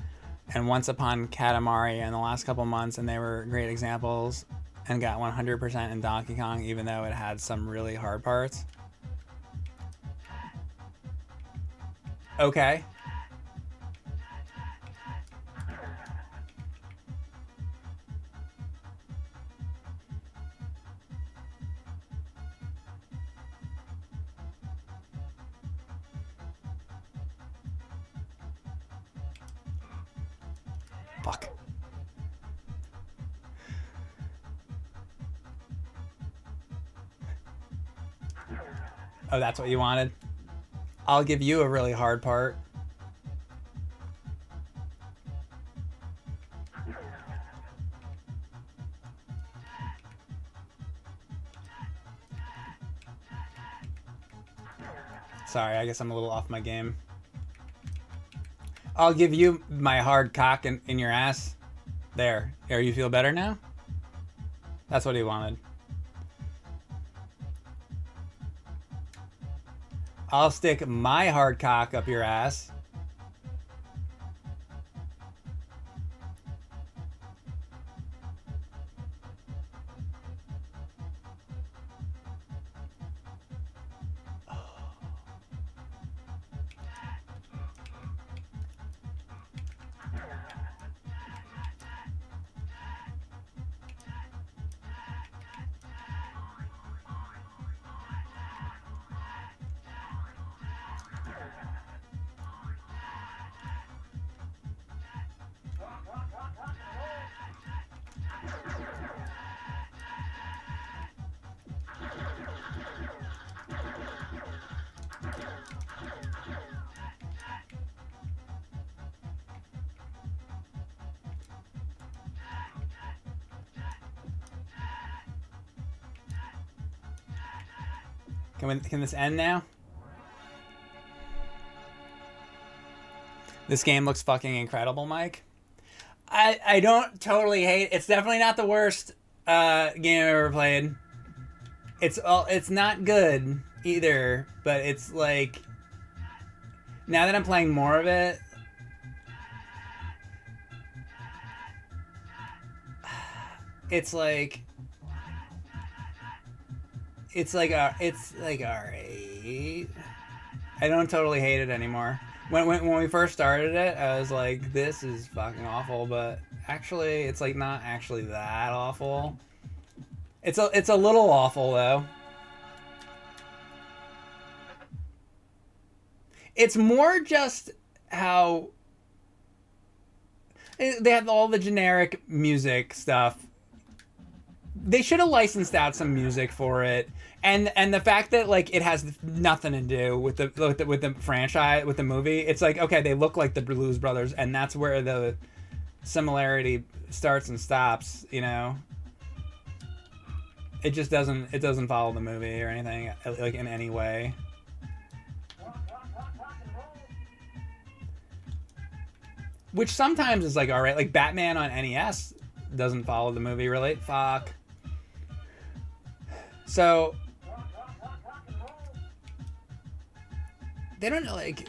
and Once Upon Katamari in the last couple months, and they were great examples, and got 100% in Donkey Kong, even though it had some really hard parts. Okay. Fuck. Oh, that's what you wanted? I'll give you a really hard part. Sorry, I guess I'm a little off my game. I'll give you my hard cock in your ass. There. Here, you feel better now? That's what he wanted. I'll stick my hard cock up your ass. Can this end now? This game looks fucking incredible, Mike. I don't totally hate. It's definitely not the worst game I've ever played. It's not good either, but it's like now that I'm playing more of it, it's like alright. I don't totally hate it anymore. When we first started it, I was like, this is fucking awful, but actually, it's like not actually that awful. It's a little awful though. It's more just how they have all the generic music stuff. They should have licensed out some music for it, and the fact that like it has nothing to do with the franchise, with the movie. It's like, okay, they look like the Blues Brothers, and that's where the similarity starts and stops. You know, it just doesn't follow the movie or anything like in any way. Which sometimes is like alright, like Batman on NES doesn't follow the movie really. Fuck. So they don't like.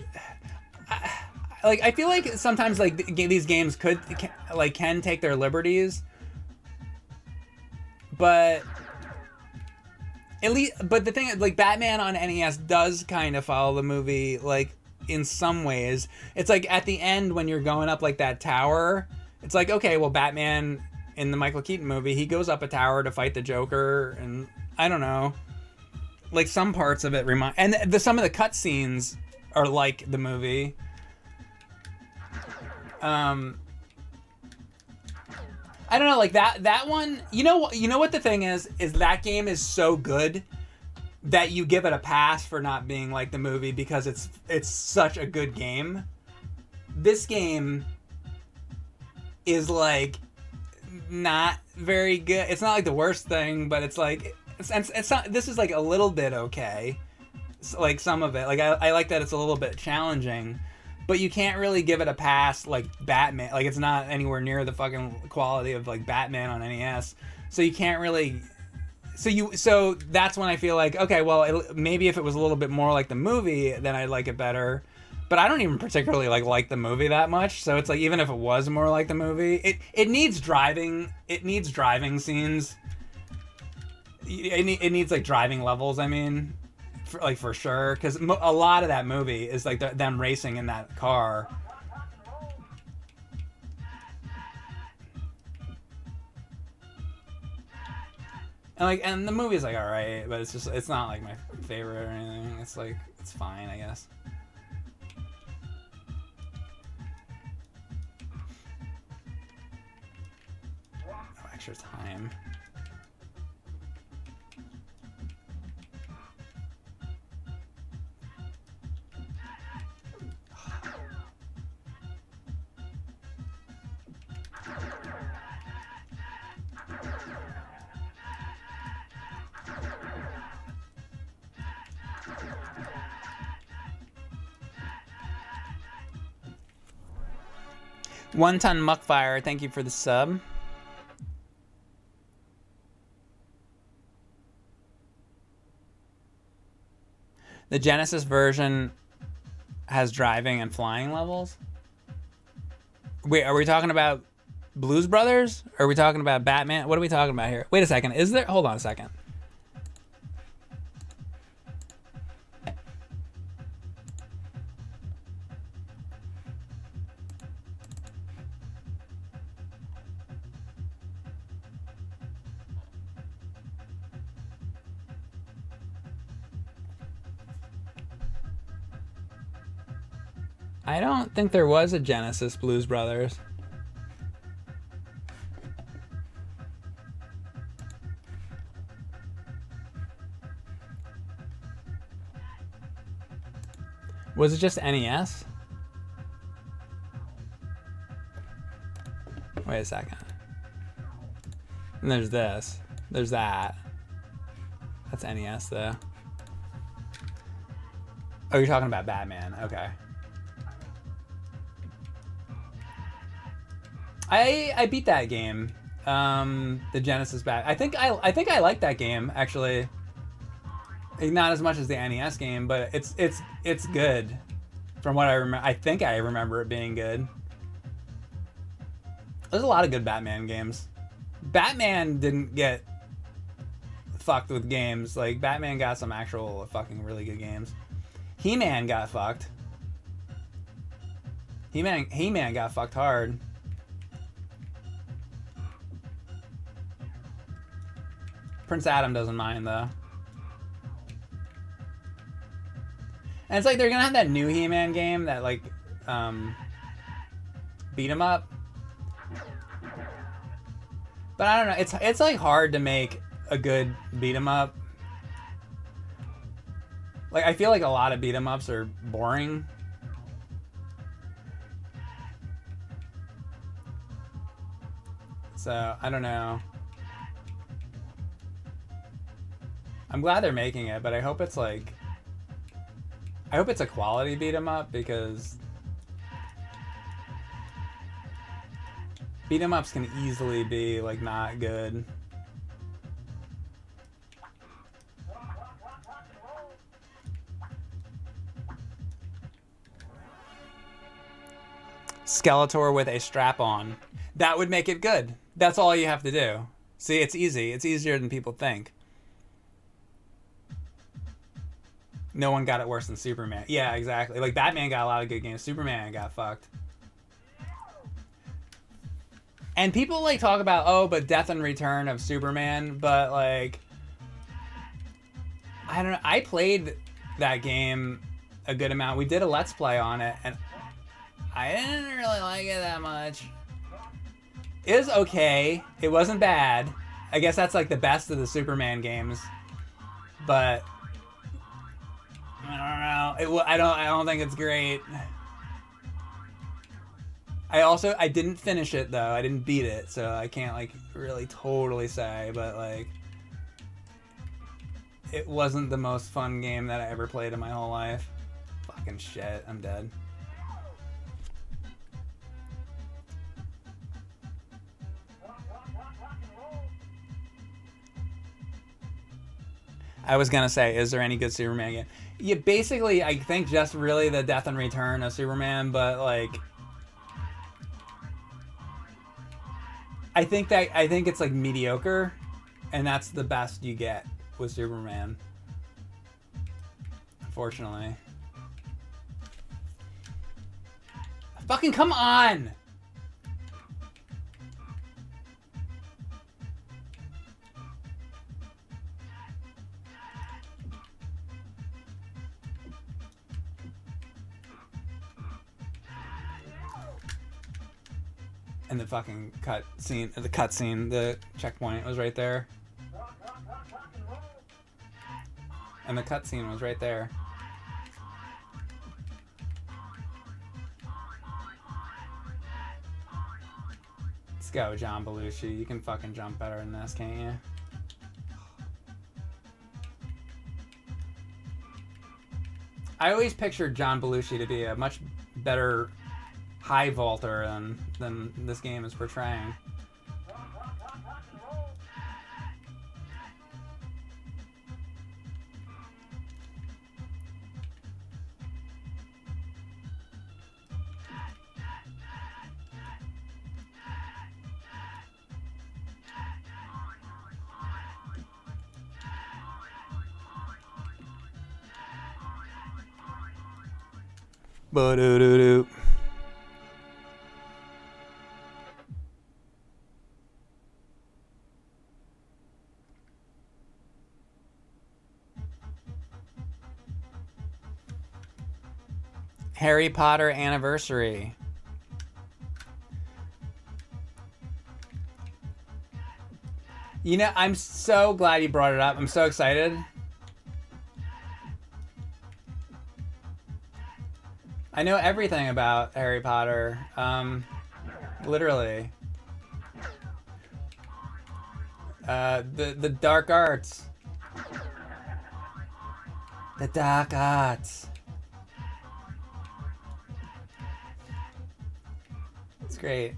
I feel like sometimes like these games can take their liberties, but at least the thing like Batman on NES does kind of follow the movie like in some ways. It's like at the end when you're going up like that tower, it's like, okay, well, Batman in the Michael Keaton movie, he goes up a tower to fight the Joker, and I don't know, like some parts of it remind, and some of the cutscenes are like the movie. I don't know, like that one. You know what the thing is that game is so good that you give it a pass for not being like the movie because it's such a good game. This game is like not very good. It's not like the worst thing, but it's like it's not. This is like a little bit okay. Like some of it, like I like that it's a little bit challenging, but you can't really give it a pass like Batman. Like it's not anywhere near the fucking quality of like Batman on NES. So you can't really. So that's when I feel like, okay, well, maybe if it was a little bit more like the movie, then I'd like it better. But I don't even particularly like the movie that much. So it's like, even if it was more like the movie, it needs driving. It needs driving scenes. It needs like driving levels. I mean, for sure, because a lot of that movie is like them racing in that car. And the movie's like alright, but it's not like my favorite or anything. It's like, it's fine, I guess. Oh, extra time. One Ton Muckfire, thank you for the sub. The Genesis version has driving and flying levels. Wait, are we talking about Blues Brothers? Or are we talking about Batman? What are we talking about here? Wait a second. Is there... Hold on a second. I don't think there was a Genesis Blues Brothers. Was it just NES? Wait a second. And there's this. There's that. That's NES though. Oh, you're talking about Batman. Okay. I beat that game. The Genesis I think I like that game actually. Not as much as the NES game, but it's good. From what I remember, I think I remember it being good. There's a lot of good Batman games. Batman didn't get fucked with games. Like Batman got some actual fucking really good games. He-Man got fucked. He-Man got fucked hard. Prince Adam doesn't mind though. And it's like they're gonna have that new He-Man game that like beat 'em up. But I don't know, it's like hard to make a good beat 'em up. Like I feel like a lot of beat 'em ups are boring. So I don't know. I'm glad they're making it, but I hope it's like... I hope it's a quality beat 'em up, because... beat 'em ups can easily be, like, not good. Skeletor with a strap on. That would make it good. That's all you have to do. See, it's easy. It's easier than people think. No one got it worse than Superman. Yeah, exactly. Like, Batman got a lot of good games. Superman got fucked. And people, like, talk about, oh, but Death and Return of Superman, but, like... I don't know. I played that game a good amount. We did a Let's Play on it, and I didn't really like it that much. It was okay. It wasn't bad. I guess that's, like, the best of the Superman games. But... I don't know. I don't think it's great. I didn't finish it though. I didn't beat it, so I can't like really totally say, but like it wasn't the most fun game that I ever played in my whole life. Fucking shit, I'm dead. I was gonna say, is there any good Superman game? Yeah, basically, I think just really the Death and Return of Superman, but like, I think it's like mediocre, and that's the best you get with Superman. Unfortunately. Fucking come on! And the fucking the checkpoint was right there. And the cutscene was right there. Let's go, John Belushi. You can fucking jump better than this, can't you? I always pictured John Belushi to be a much better high vaulter than this game is portraying. Ba-do-do-do. Harry Potter anniversary. You know, I'm so glad you brought it up. I'm so excited. I know everything about Harry Potter. Literally. The dark arts. The dark arts. It's great.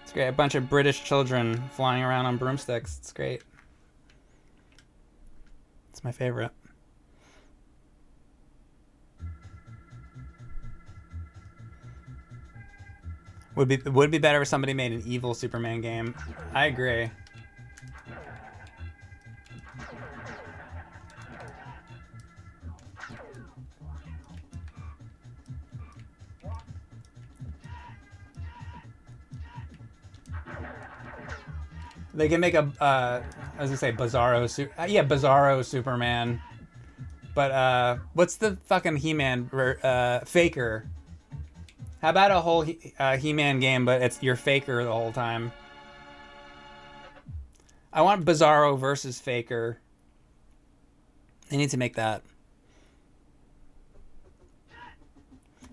It's great. A bunch of British children flying around on broomsticks. It's great. It's my favorite. Would be better if somebody made an evil Superman game. I agree. They can make a, I was gonna say Bizarro, Bizarro Superman. But what's the fucking He-Man Faker? How about a whole He-Man game, but it's you're Faker the whole time? I want Bizarro versus Faker. They need to make that.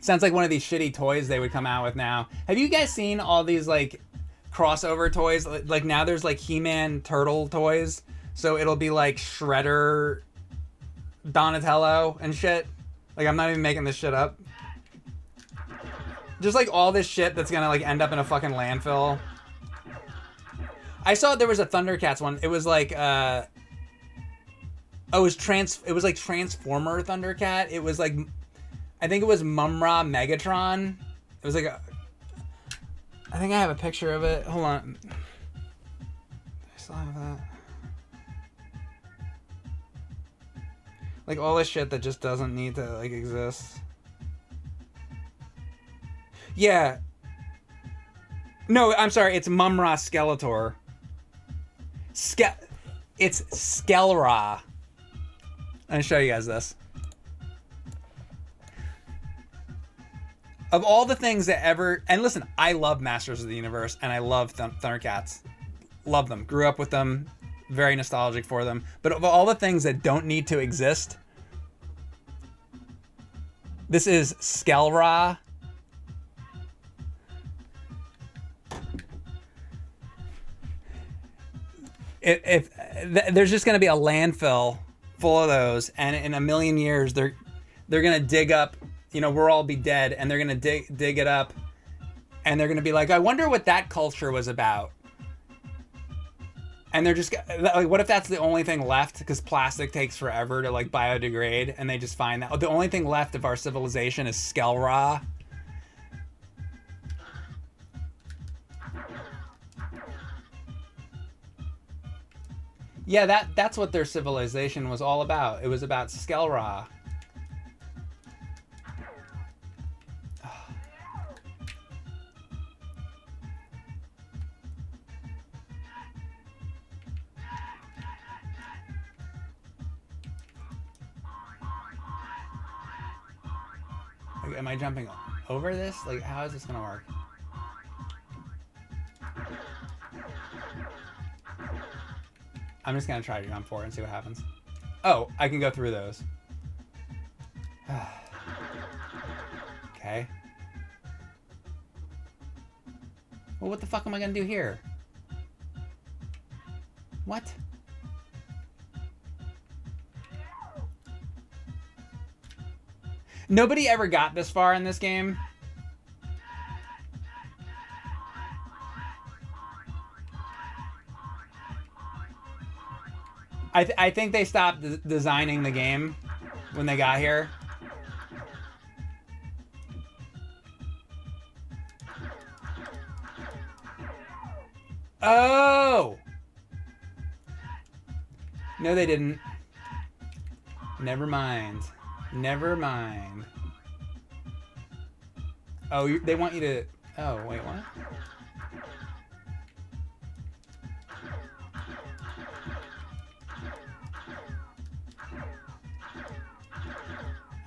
Sounds like one of these shitty toys they would come out with now. Have you guys seen all these like crossover toys? Like now there's like He-Man turtle toys. So it'll be like Shredder, Donatello and shit. Like I'm not even making this shit up. Just like all this shit that's gonna like end up in a fucking landfill. I saw there was a Thundercats one. It was like it was like Transformer Thundercat. It was like I think it was Mumra Megatron. It was like I think I have a picture of it. Hold on. I still have that. Like all this shit that just doesn't need to like exist. Yeah. No, I'm sorry. It's Mumra Skeletor. It's Skelra. I'm gonna show you guys this. Of all the things that ever... And listen, I love Masters of the Universe, and I love Thundercats. Love them. Grew up with them. Very nostalgic for them. But of all the things that don't need to exist, this is Skelra. There's just going to be a landfill full of those, and in a million years, they're going to dig up... You know, we'll all be dead, and they're gonna dig it up, and they're gonna be like, I wonder what that culture was about. And they're just like, what if that's the only thing left? Because plastic takes forever to like biodegrade, and they just find that the only thing left of our civilization is Skelra. Yeah, that's what their civilization was all about. It was about Skelra. Am I jumping over this? Like, how is this gonna work? I'm just gonna try to jump for it and see what happens. Oh, I can go through those. Okay. Well, what the fuck am I gonna do here? What? Nobody ever got this far in this game. I think they stopped designing the game when they got here. Oh! No, they didn't. Never mind. Never mind. Oh, they want you to... Oh, wait, what?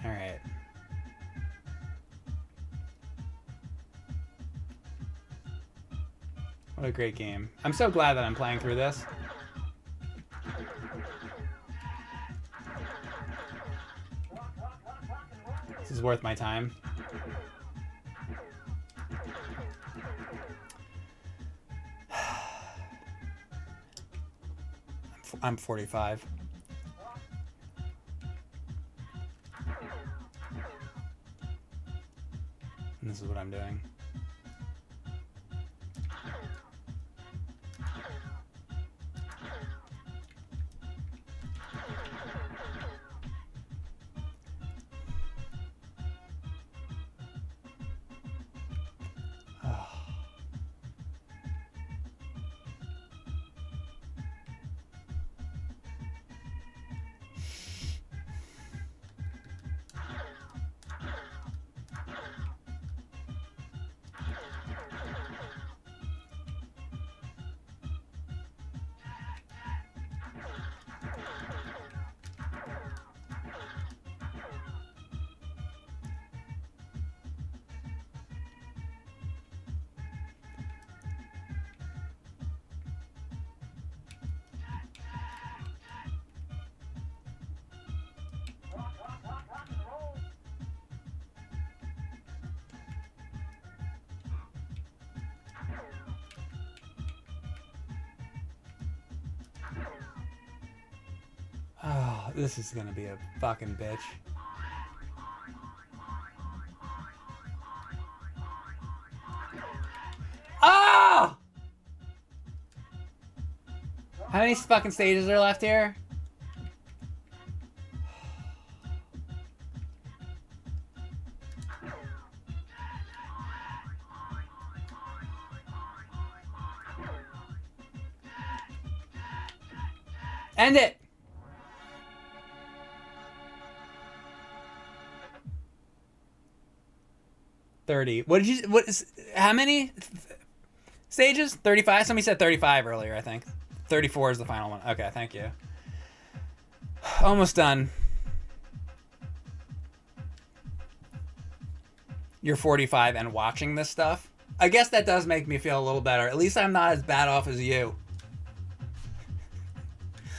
Alright. What a great game. I'm so glad that I'm playing through this. This is worth my time. I'm 45. And this is what I'm doing. Oh, this is gonna be a fucking bitch. Oh! How many fucking stages are left here? End it! What did you... What is... How many stages? 35? Somebody said 35 earlier, I think. 34 is the final one. Okay, thank you. Almost done. You're 45 and watching this stuff? I guess that does make me feel a little better. At least I'm not as bad off as you.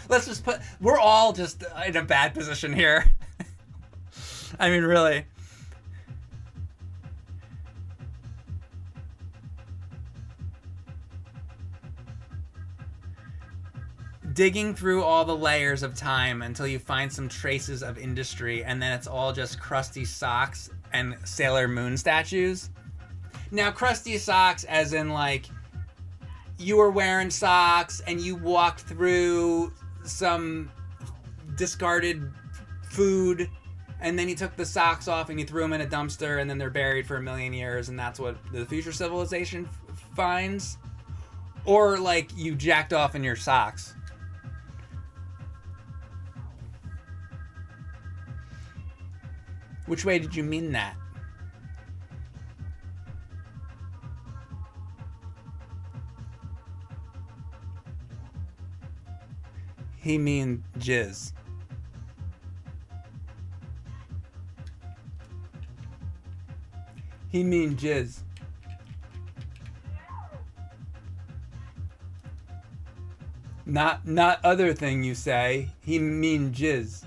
Let's just put... We're all just in a bad position here. I mean, really. Digging through all the layers of time until you find some traces of industry, and then it's all just crusty socks and Sailor Moon statues. Now, crusty socks as in, like, you were wearing socks and you walked through some discarded food, and then you took the socks off and you threw them in a dumpster, and then they're buried for 1,000,000 years, and that's what the future civilization finds. Or, like, you jacked off in your socks. Which way did you mean that? He mean jizz. He mean jizz. Not other thing you say. He mean jizz.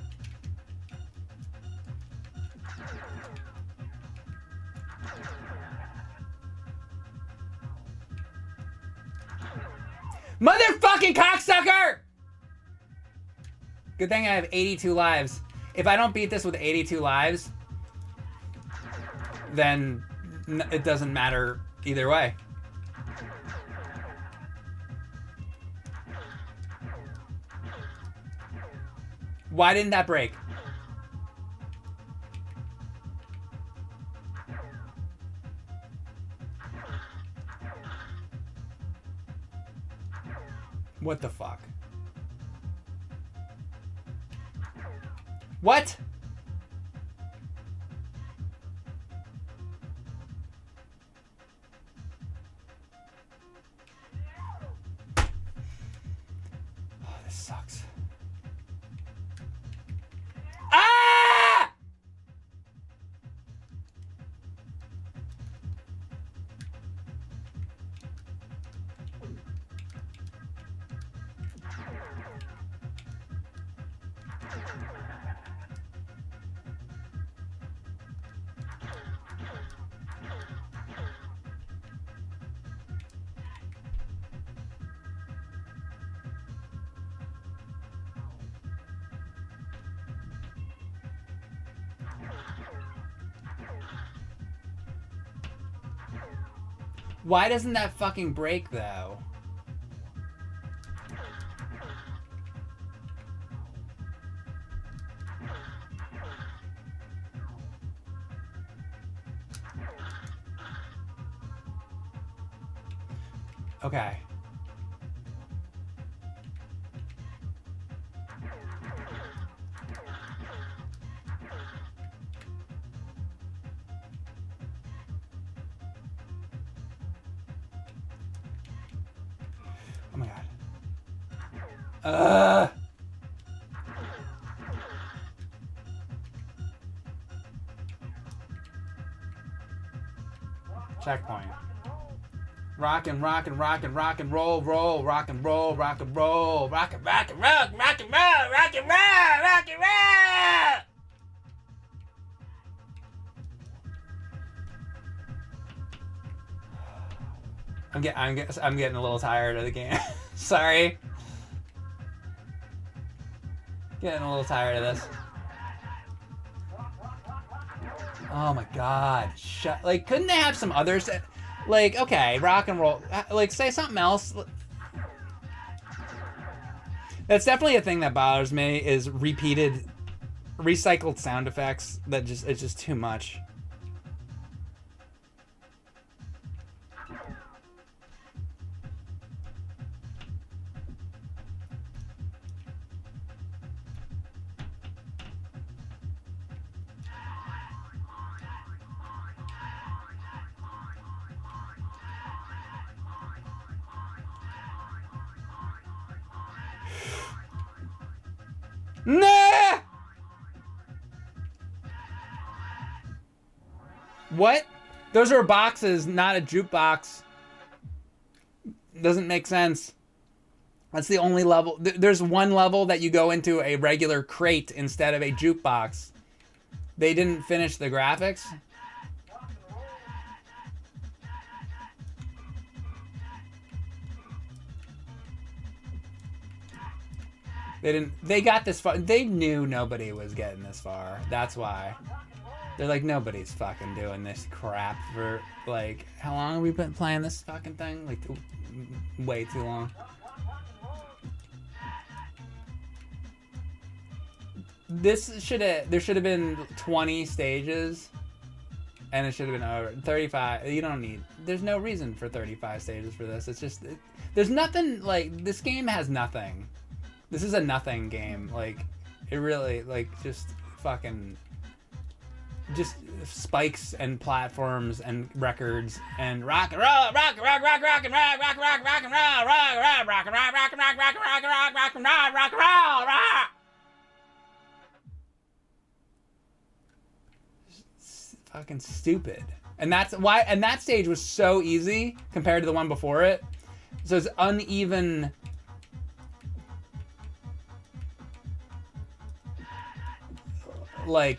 Motherfucking cock cocksucker! Good thing I have 82 lives. If I don't beat this with 82 lives, then it doesn't matter either way. Why didn't that break? What the fuck? What? Oh, this sucks. Ah! Why doesn't that fucking break, though? Okay. Oh my god. Checkpoint. Rock and rock and rock and rock and roll, roll, rock and roll, rock and roll, rock and rock and roll, rock and roll, rock and roll, rock and roll. I'm getting a little tired of the game. Sorry. Getting a little tired of this. Oh my god. Like, couldn't they have some others? Like, okay, rock and roll. Like, say something else. That's definitely a thing that bothers me, is recycled sound effects. It's just too much. Nah! What? Those are boxes, not a jukebox. Doesn't make sense. That's the only level. There's one level that you go into a regular crate instead of a jukebox. They didn't finish the graphics. They got this far. They knew nobody was getting this far. That's why. They're like, nobody's fucking doing this crap for, like, how long have we been playing this fucking thing? Like, way too long. There should have been 20 stages, and it should have been over 35. You don't need, there's no reason for 35 stages for this. It's just, there's nothing, like, this game has nothing. This is a nothing game. Like, it really, like, just fucking, just spikes and platforms and records and rock and roll, rock and rock, rock, rock and rock, rock, rock, rock and roll, rock, rock, rock and rock, rock and rock, rock and rock, rock, rock and roll, rock and roll, rock. Fucking stupid. And that's why, and that stage was so easy compared to the one before it. So it's uneven. Like,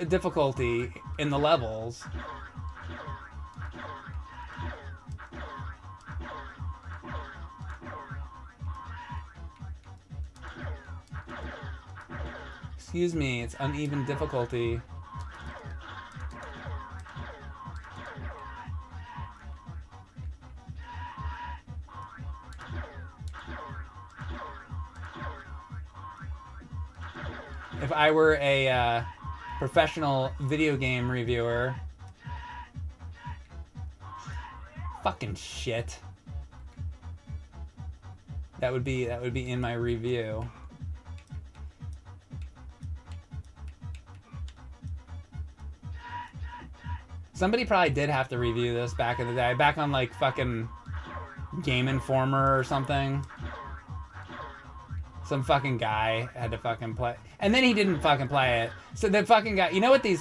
difficulty in the levels. Excuse me, it's uneven difficulty. If I were a professional video game reviewer, fucking shit. That would be in my review. Somebody probably did have to review this back in the day, back on like fucking Game Informer or something. Some fucking guy had to fucking play, and then he didn't fucking play it. So the fucking guy, you know what these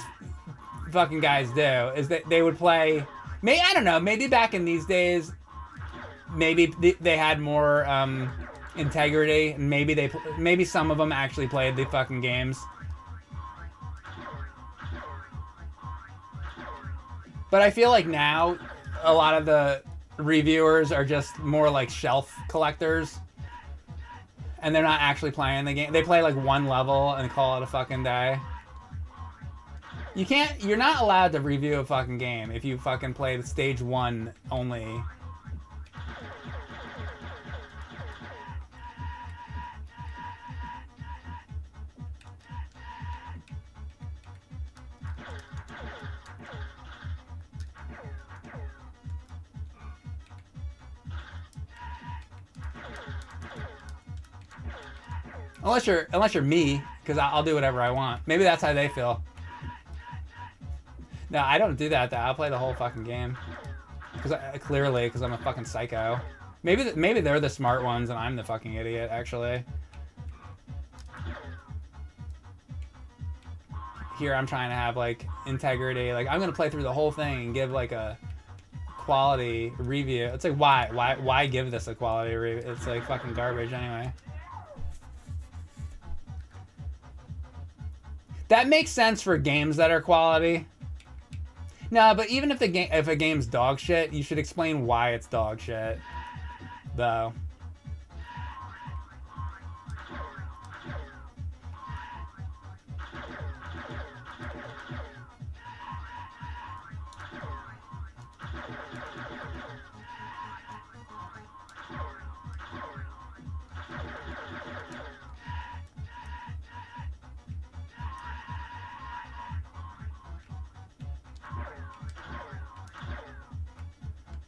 fucking guys do is that they would play. Maybe, I don't know. Maybe back in these days, maybe they had more integrity, and maybe some of them actually played the fucking games. But I feel like now a lot of the reviewers are just more like shelf collectors. And they're not actually playing the game. They play like one level and call it a fucking day. You're not allowed to review a fucking game if you fucking play the stage 1 only. Unless you're me, because I'll do whatever I want. Maybe that's how they feel. No, I don't do that though. I'll play the whole fucking game. Because I'm a fucking psycho. Maybe they're the smart ones and I'm the fucking idiot, actually. Here I'm trying to have like integrity. Like I'm gonna play through the whole thing and give like a quality review. It's like why give this a quality review? It's like fucking garbage anyway. That makes sense for games that are quality. No, but even if a game's dog shit, you should explain why it's dog shit, though.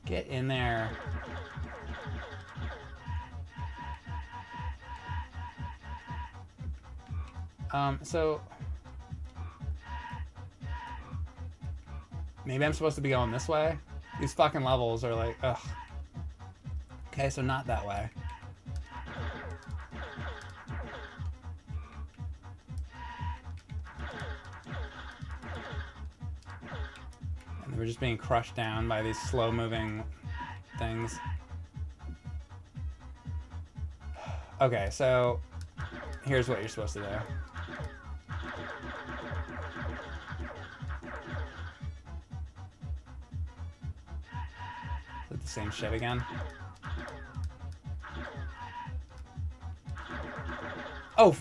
Get in there. So maybe I'm supposed to be going this way? These fucking levels are like, ugh. Okay, so not that way. And we're just being crushed down by these slow-moving things. Okay, so here's what you're supposed to do. Is it the same shit again? Oh,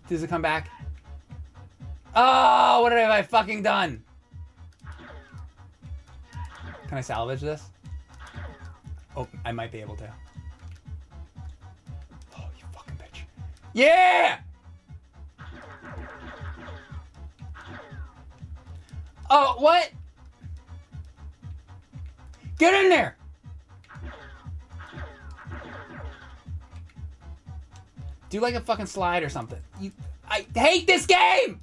does it come back? Oh, what have I fucking done? Can I salvage this? Oh, I might be able to. Oh, you fucking bitch. Yeah! Oh, what? Get in there! Do like a fucking slide or something. I hate this game!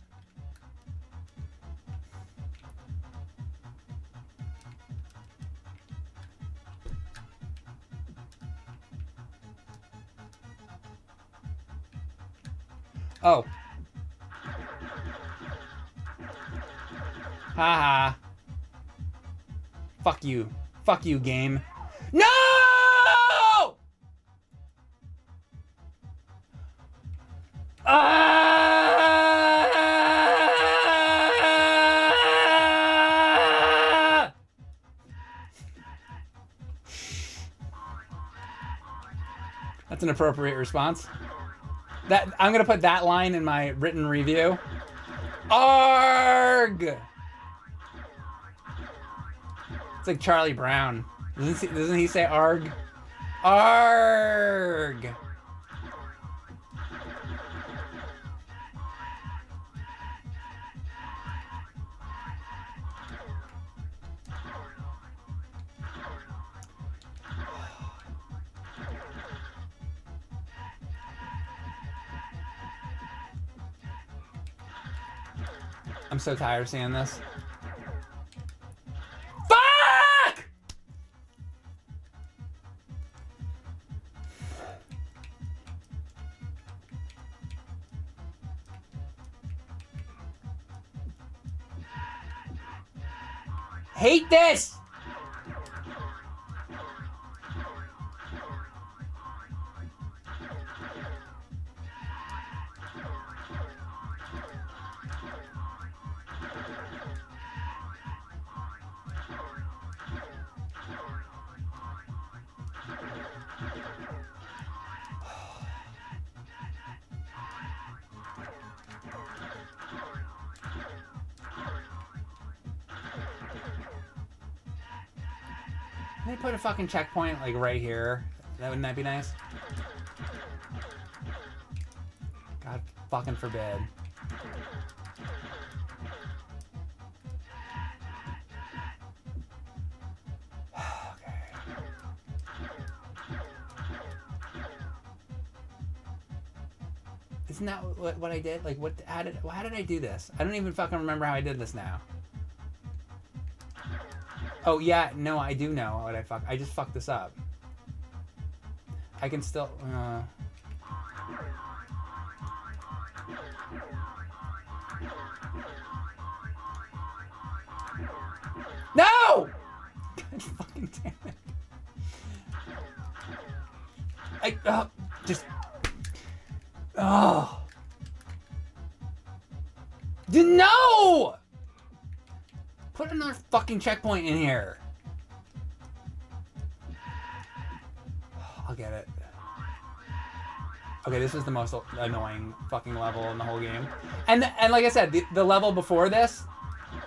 Oh. Haha. Fuck you. Fuck you, game. No! That's an appropriate response. That I'm gonna put that line in my written review. Arg! It's like Charlie Brown. Doesn't he say arg? Arg! I'm so tired of seeing this. Fuck! Hate this! Can they put a fucking checkpoint like right here? Wouldn't that be nice? God fucking forbid. Okay. Isn't that what I did? Like how did I do this? I don't even fucking remember how I did this now. Oh yeah, no, I do know what I just fucked this up. I can still No! God fucking damn it. No! Put another fucking checkpoint in here. I'll get it. Okay, this is the most annoying fucking level in the whole game. And like I said, the level before this,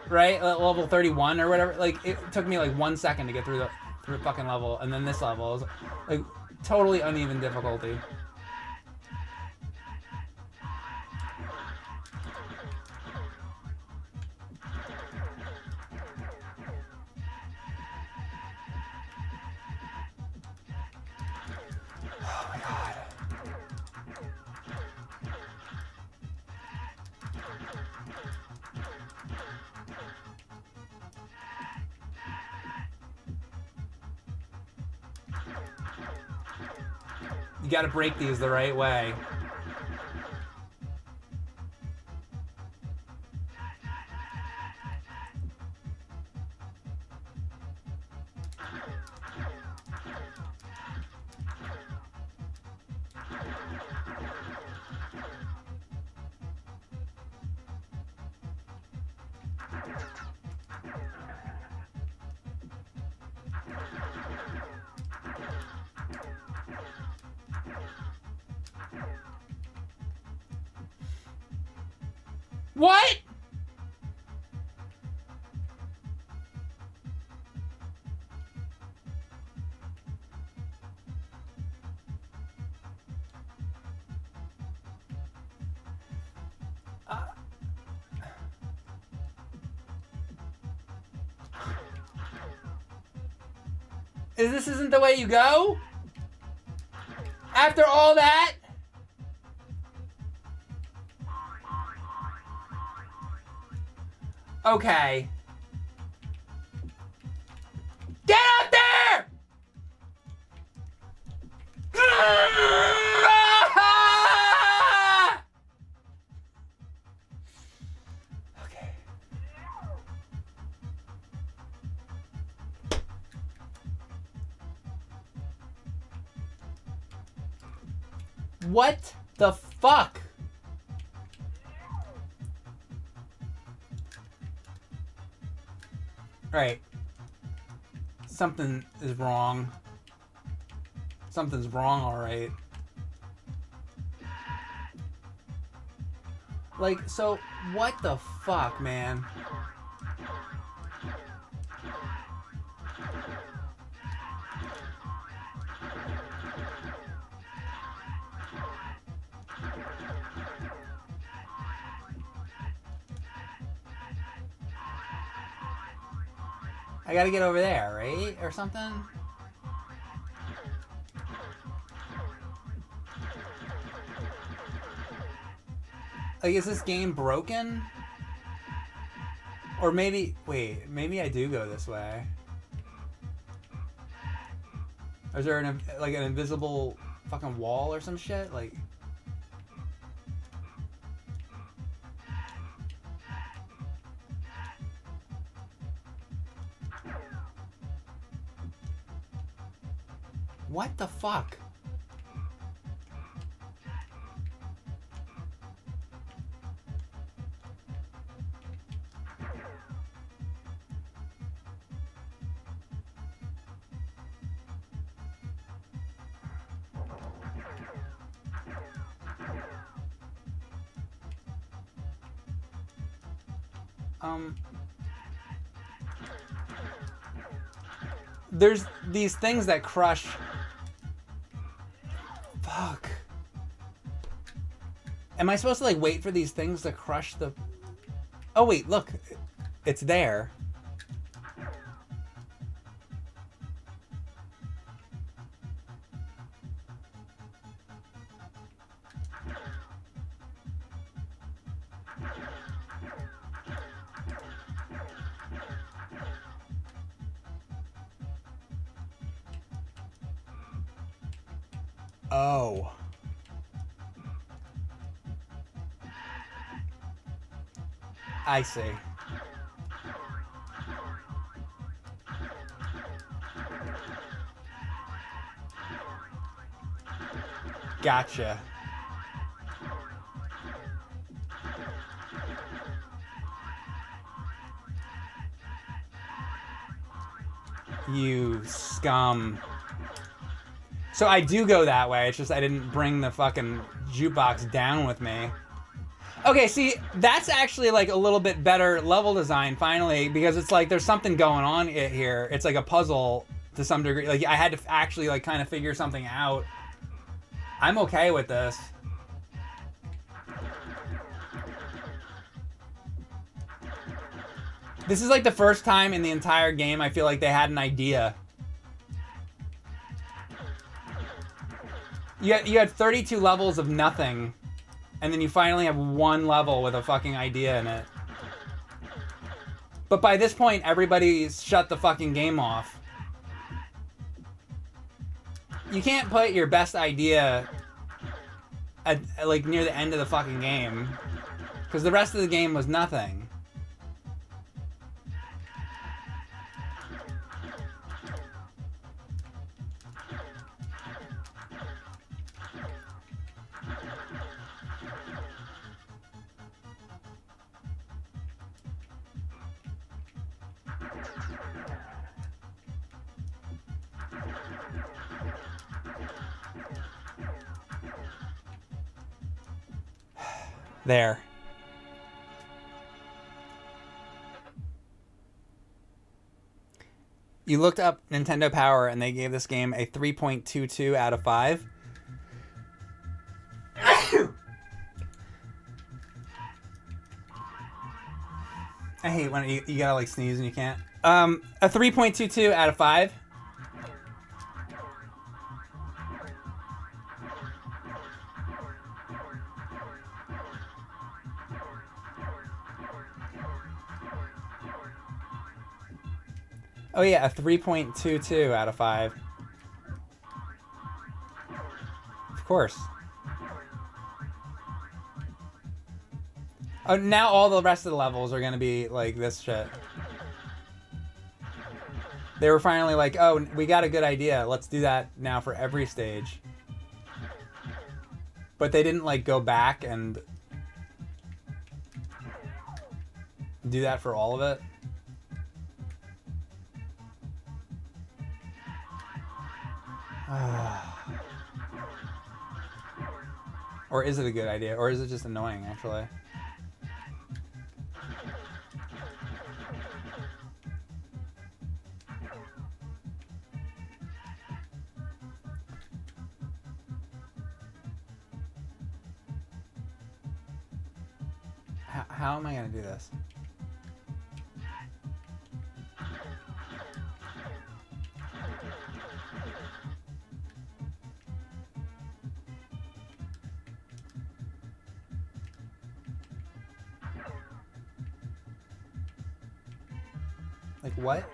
right? Level 31 or whatever, like it took me like 1 second to get through the fucking level, and then this level is like totally uneven difficulty. You gotta break these the right way. What? This isn't the way you go? After all that? Okay. Get up there! Okay. What the fuck? Right. Something is wrong. Something's wrong, alright. Like, so, what the fuck, man? I gotta get over there, right? Or something? Like, is this game broken? Or maybe... Wait, maybe I do go this way. Is there an invisible fucking wall or some shit? Like... What the fuck? There's these things that crush. Fuck. Am I supposed to like wait for these things to crush the... Oh wait, look. It's there. Oh. I see. Gotcha. You scum. So I do go that way, it's just I didn't bring the fucking jukebox down with me. Okay, see, that's actually like a little bit better level design finally, because it's like there's something going on here. It's like a puzzle to some degree. Like I had to actually like kind of figure something out. I'm okay with this. This is like the first time in the entire game I feel like they had an idea. You had 32 levels of nothing, and then you finally have one level with a fucking idea in it. But by this point, everybody's shut the fucking game off. You can't put your best idea at like near the end of the fucking game, because the rest of the game was nothing. There. You looked up Nintendo Power and they gave this game a 3.22 out of 5. I hate when you gotta like sneeze and you can't. A 3.22 out of 5. Oh yeah, a 3.22 out of 5. Of course. Oh, now all the rest of the levels are gonna be like this shit. They were finally like, oh, we got a good idea. Let's do that now for every stage. But they didn't like go back and do that for all of it. Or is it a good idea? Or is it just annoying, actually? How am I gonna do this? Like what?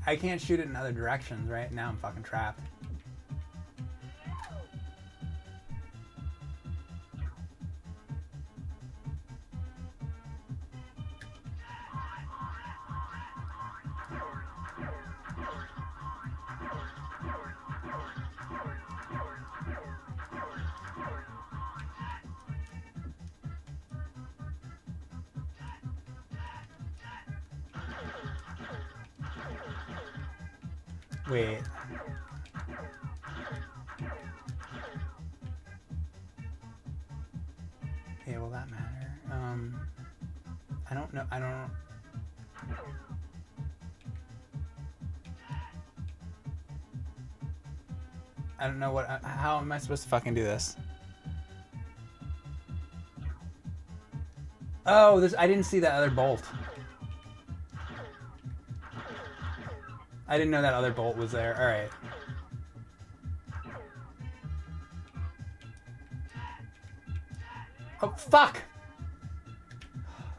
I can't shoot it in other directions, right? Now I'm fucking trapped. Wait. Yeah, will that matter? I don't know. I don't know what. How am I supposed to fucking do this? Oh, I didn't see that other bolt. I didn't know that other bolt was there. All right. Oh, fuck!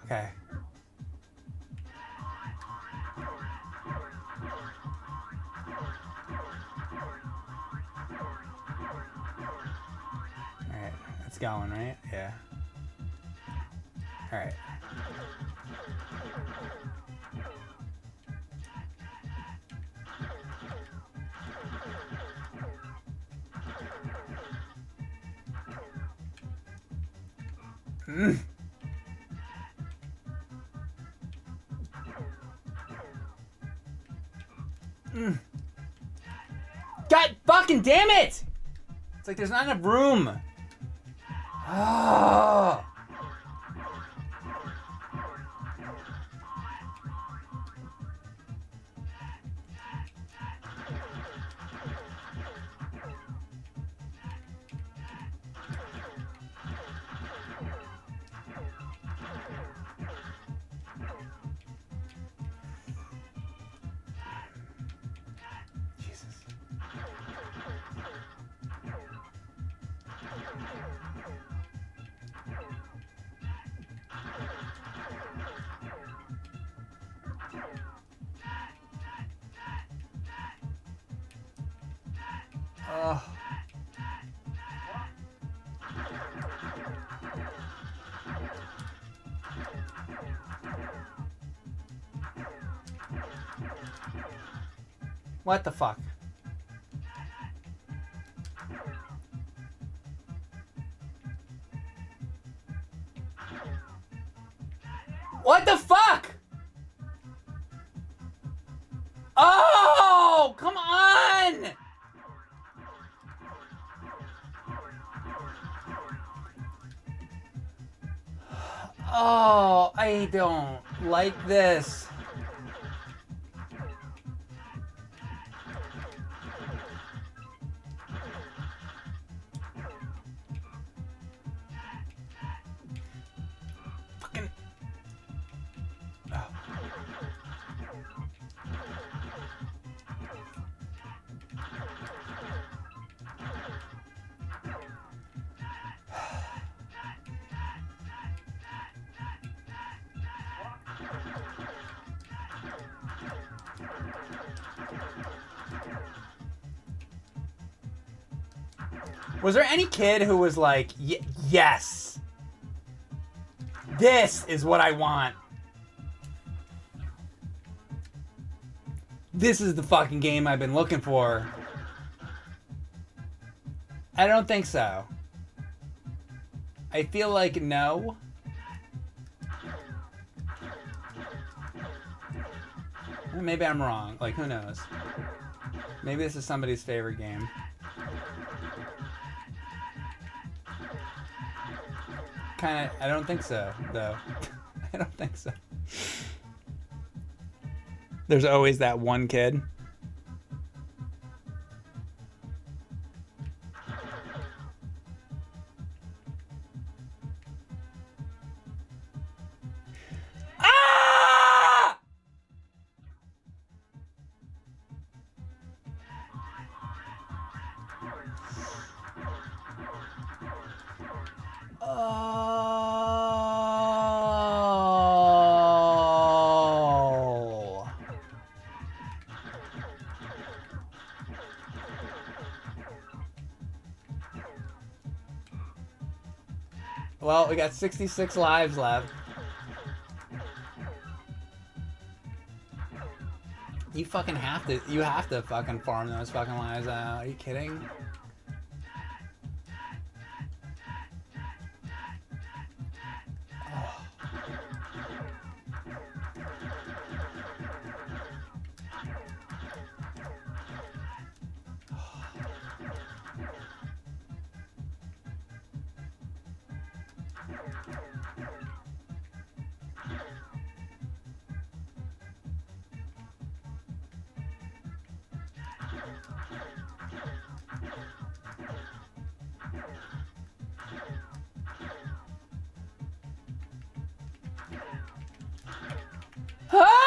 Okay. Alright, it's going, right? Yeah. Alright. God fucking damn it! It's like there's not enough room. Oh. Oh. What the fuck? What the fuck? Oh, come on! Oh, I don't like this. Fucking. Oh. Was there any kid who was like, yes, this is what I want. This is the fucking game I've been looking for. I don't think so. I feel like no. Maybe I'm wrong. Like, who knows? Maybe this is somebody's favorite game. Kind of, I don't think so, though. I don't think so. There's always that one kid. Ah! Oh. Well, we got 66 lives left. You have to fucking farm those fucking lives out. Are you kidding? Ah!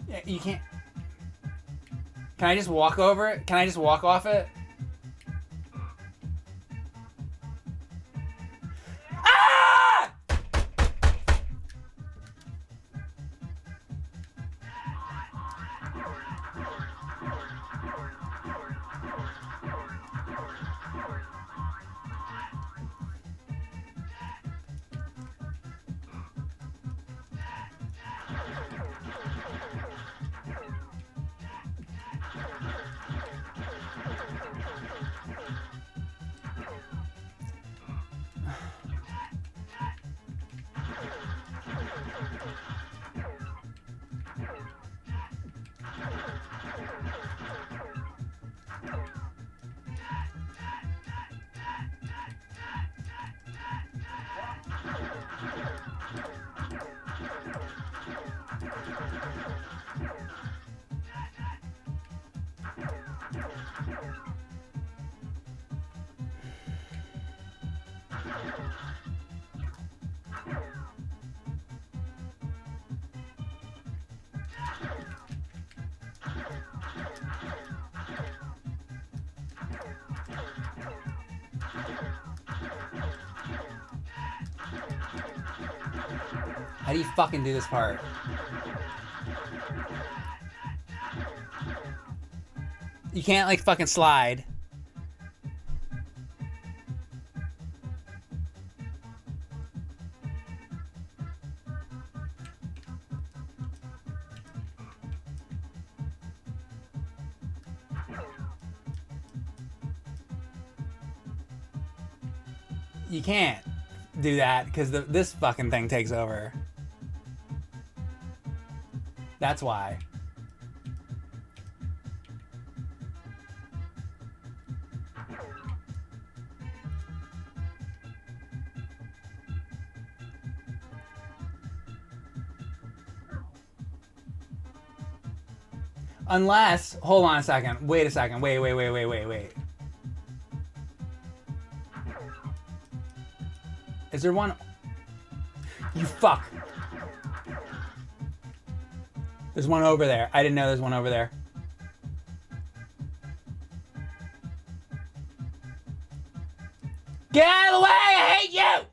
Yeah, you can't. Can I just walk over it? Can I just walk off it? Ah! How do you fucking do this part? You can't, like, fucking slide. You can't do that because this fucking thing takes over. That's why. Unless, hold on a second. Wait a second. Wait. Is there one? You fuck. There's one over there. I didn't know there's one over there. Get out of the way! I hate you!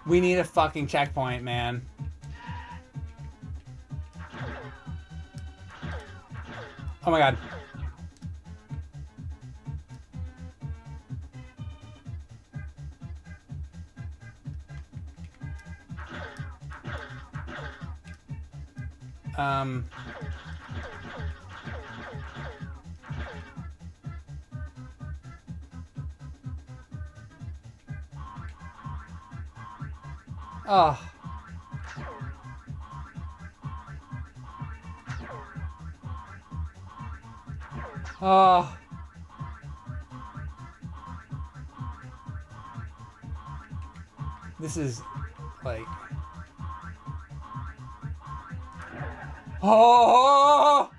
We need a fucking checkpoint, man. Oh my god. Oh. Oh. This is like... Oh!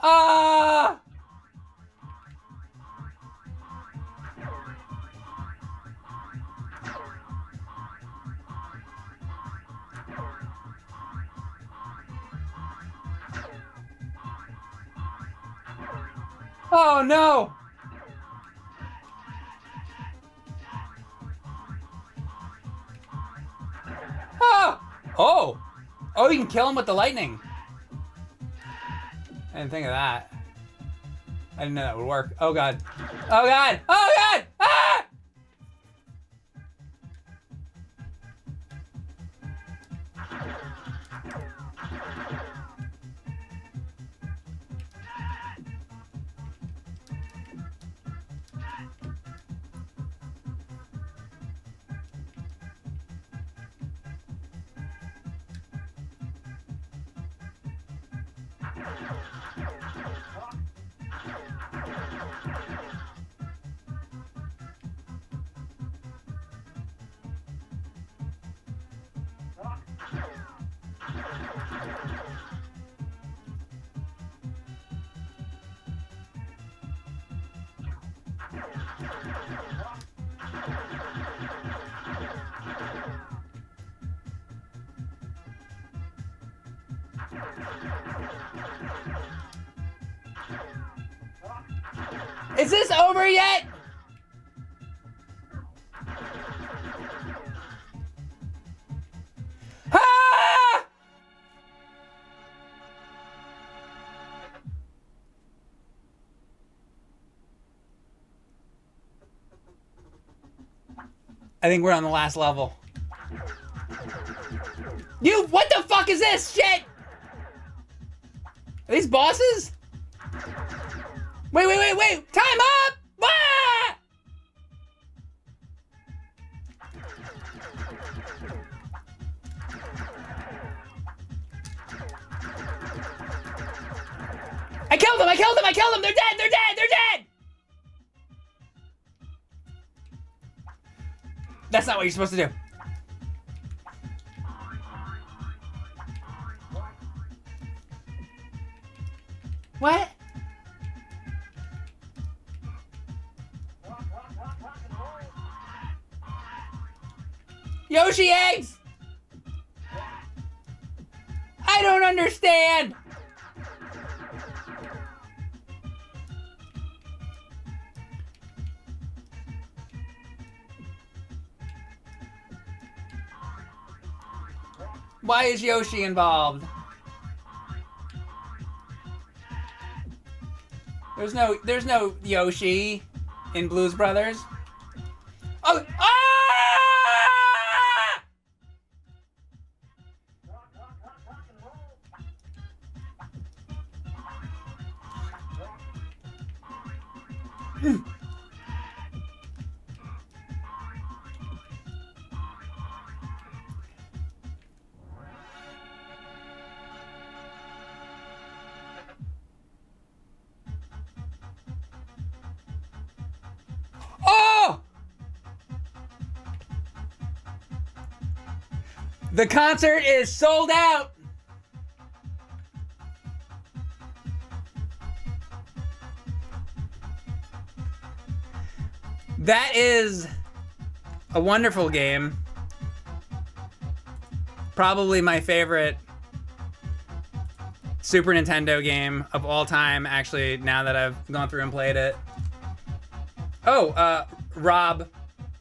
Ah! Oh no! Ah! Oh! Oh, you can kill him with the lightning. I didn't think of that. I didn't know that would work. Oh god. Oh god! Oh god! Ah! Is this over yet? Ah! I think we're on the last level. What the fuck is this shit? Are these bosses? Wait. Time up! Ah! killed them! I killed them! I killed them! They're dead! They're dead! They're dead! That's not what you're supposed to do. What? Yoshi eggs! I don't understand! Why is Yoshi involved? There's no Yoshi in Blues Brothers. Oh! Ah! Oh! The concert is sold out. That is a wonderful game. Probably my favorite Super Nintendo game of all time, actually, now that I've gone through and played it. Oh, Rob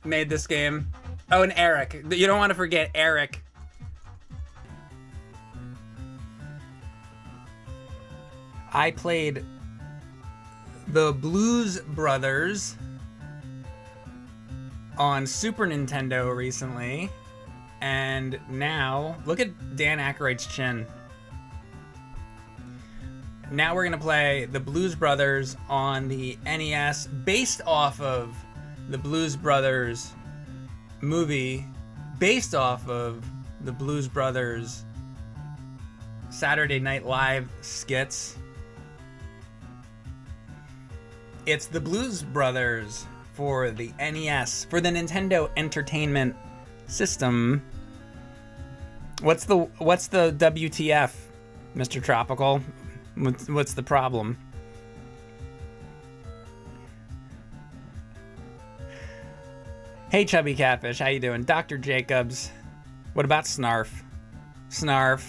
made this game. Oh, and Eric. You don't want to forget Eric. I played the Blues Brothers on Super Nintendo recently, and now, look at Dan Aykroyd's chin. Now we're gonna play the Blues Brothers on the NES, based off of the Blues Brothers movie, based off of the Blues Brothers Saturday Night Live skits. It's the Blues Brothers for the NES, for the Nintendo Entertainment System. What's the WTF, Mr. Tropical? What's the problem? Hey, Chubby Catfish, how you doing? Dr. Jacobs. What about Snarf? Snarf.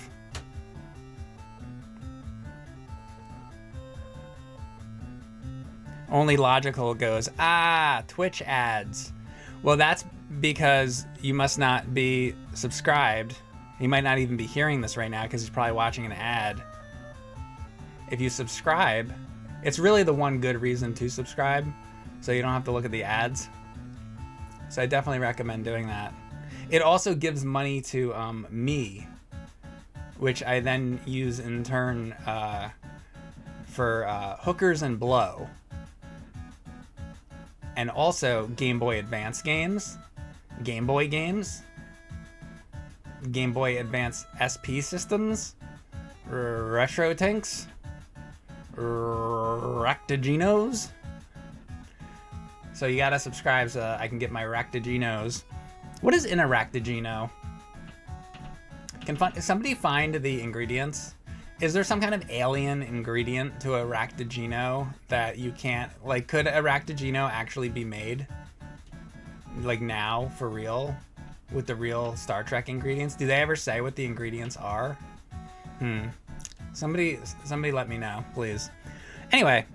Only Logical goes, Twitch ads. Well, that's because you must not be subscribed. He might not even be hearing this right now because he's probably watching an ad. If you subscribe, it's really the one good reason to subscribe, so you don't have to look at the ads. So I definitely recommend doing that. It also gives money to me, which I then use in turn for Hookers and Blow. And also Game Boy Advance games, Game Boy games, Game Boy Advance SP systems, Retro Tanks, Ractaginos. So you gotta subscribe so I can get my Ractaginos. What is in a Ractagino? Can somebody find the ingredients? Is there some kind of alien ingredient to a Ractagino that you can't, like, could a Ractagino actually be made? Like now, for real? With the real Star Trek ingredients? Do they ever say what the ingredients are? Somebody let me know, please. Anyway.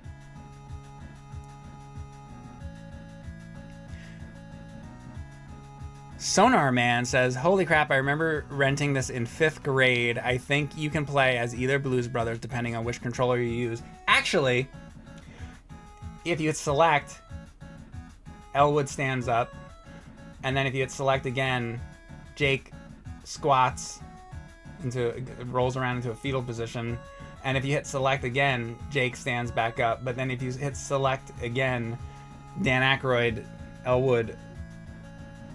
Sonar Man says, holy crap, I remember renting this in 5th grade. I think you can play as either Blues Brothers depending on which controller you use. Actually, if you hit select, Elwood stands up. And then if you hit select again, Jake squats rolls around into a fetal position. And if you hit select again, Jake stands back up. But then if you hit select again, Dan Aykroyd, Elwood,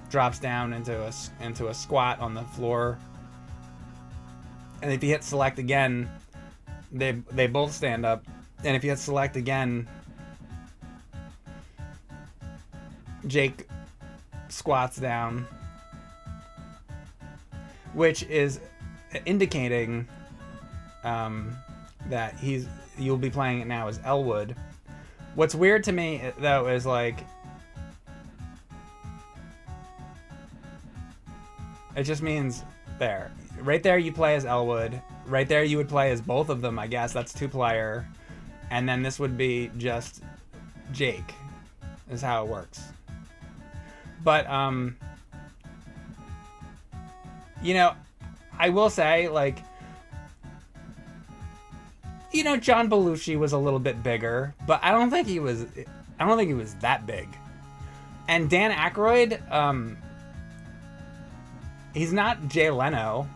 drops down into a squat on the floor. And if you hit select again, they both stand up. And if you hit select again, Jake squats down, which is indicating that you'll be playing it now as Elwood. What's weird to me though is like it just means right there you play as Elwood. Right there you would play as both of them, I guess. That's 2-player. And then this would be just Jake, is how it works. But you know, I will say, like, you know, John Belushi was a little bit bigger, but I don't think he was that big. And Dan Aykroyd, he's not Jay Leno.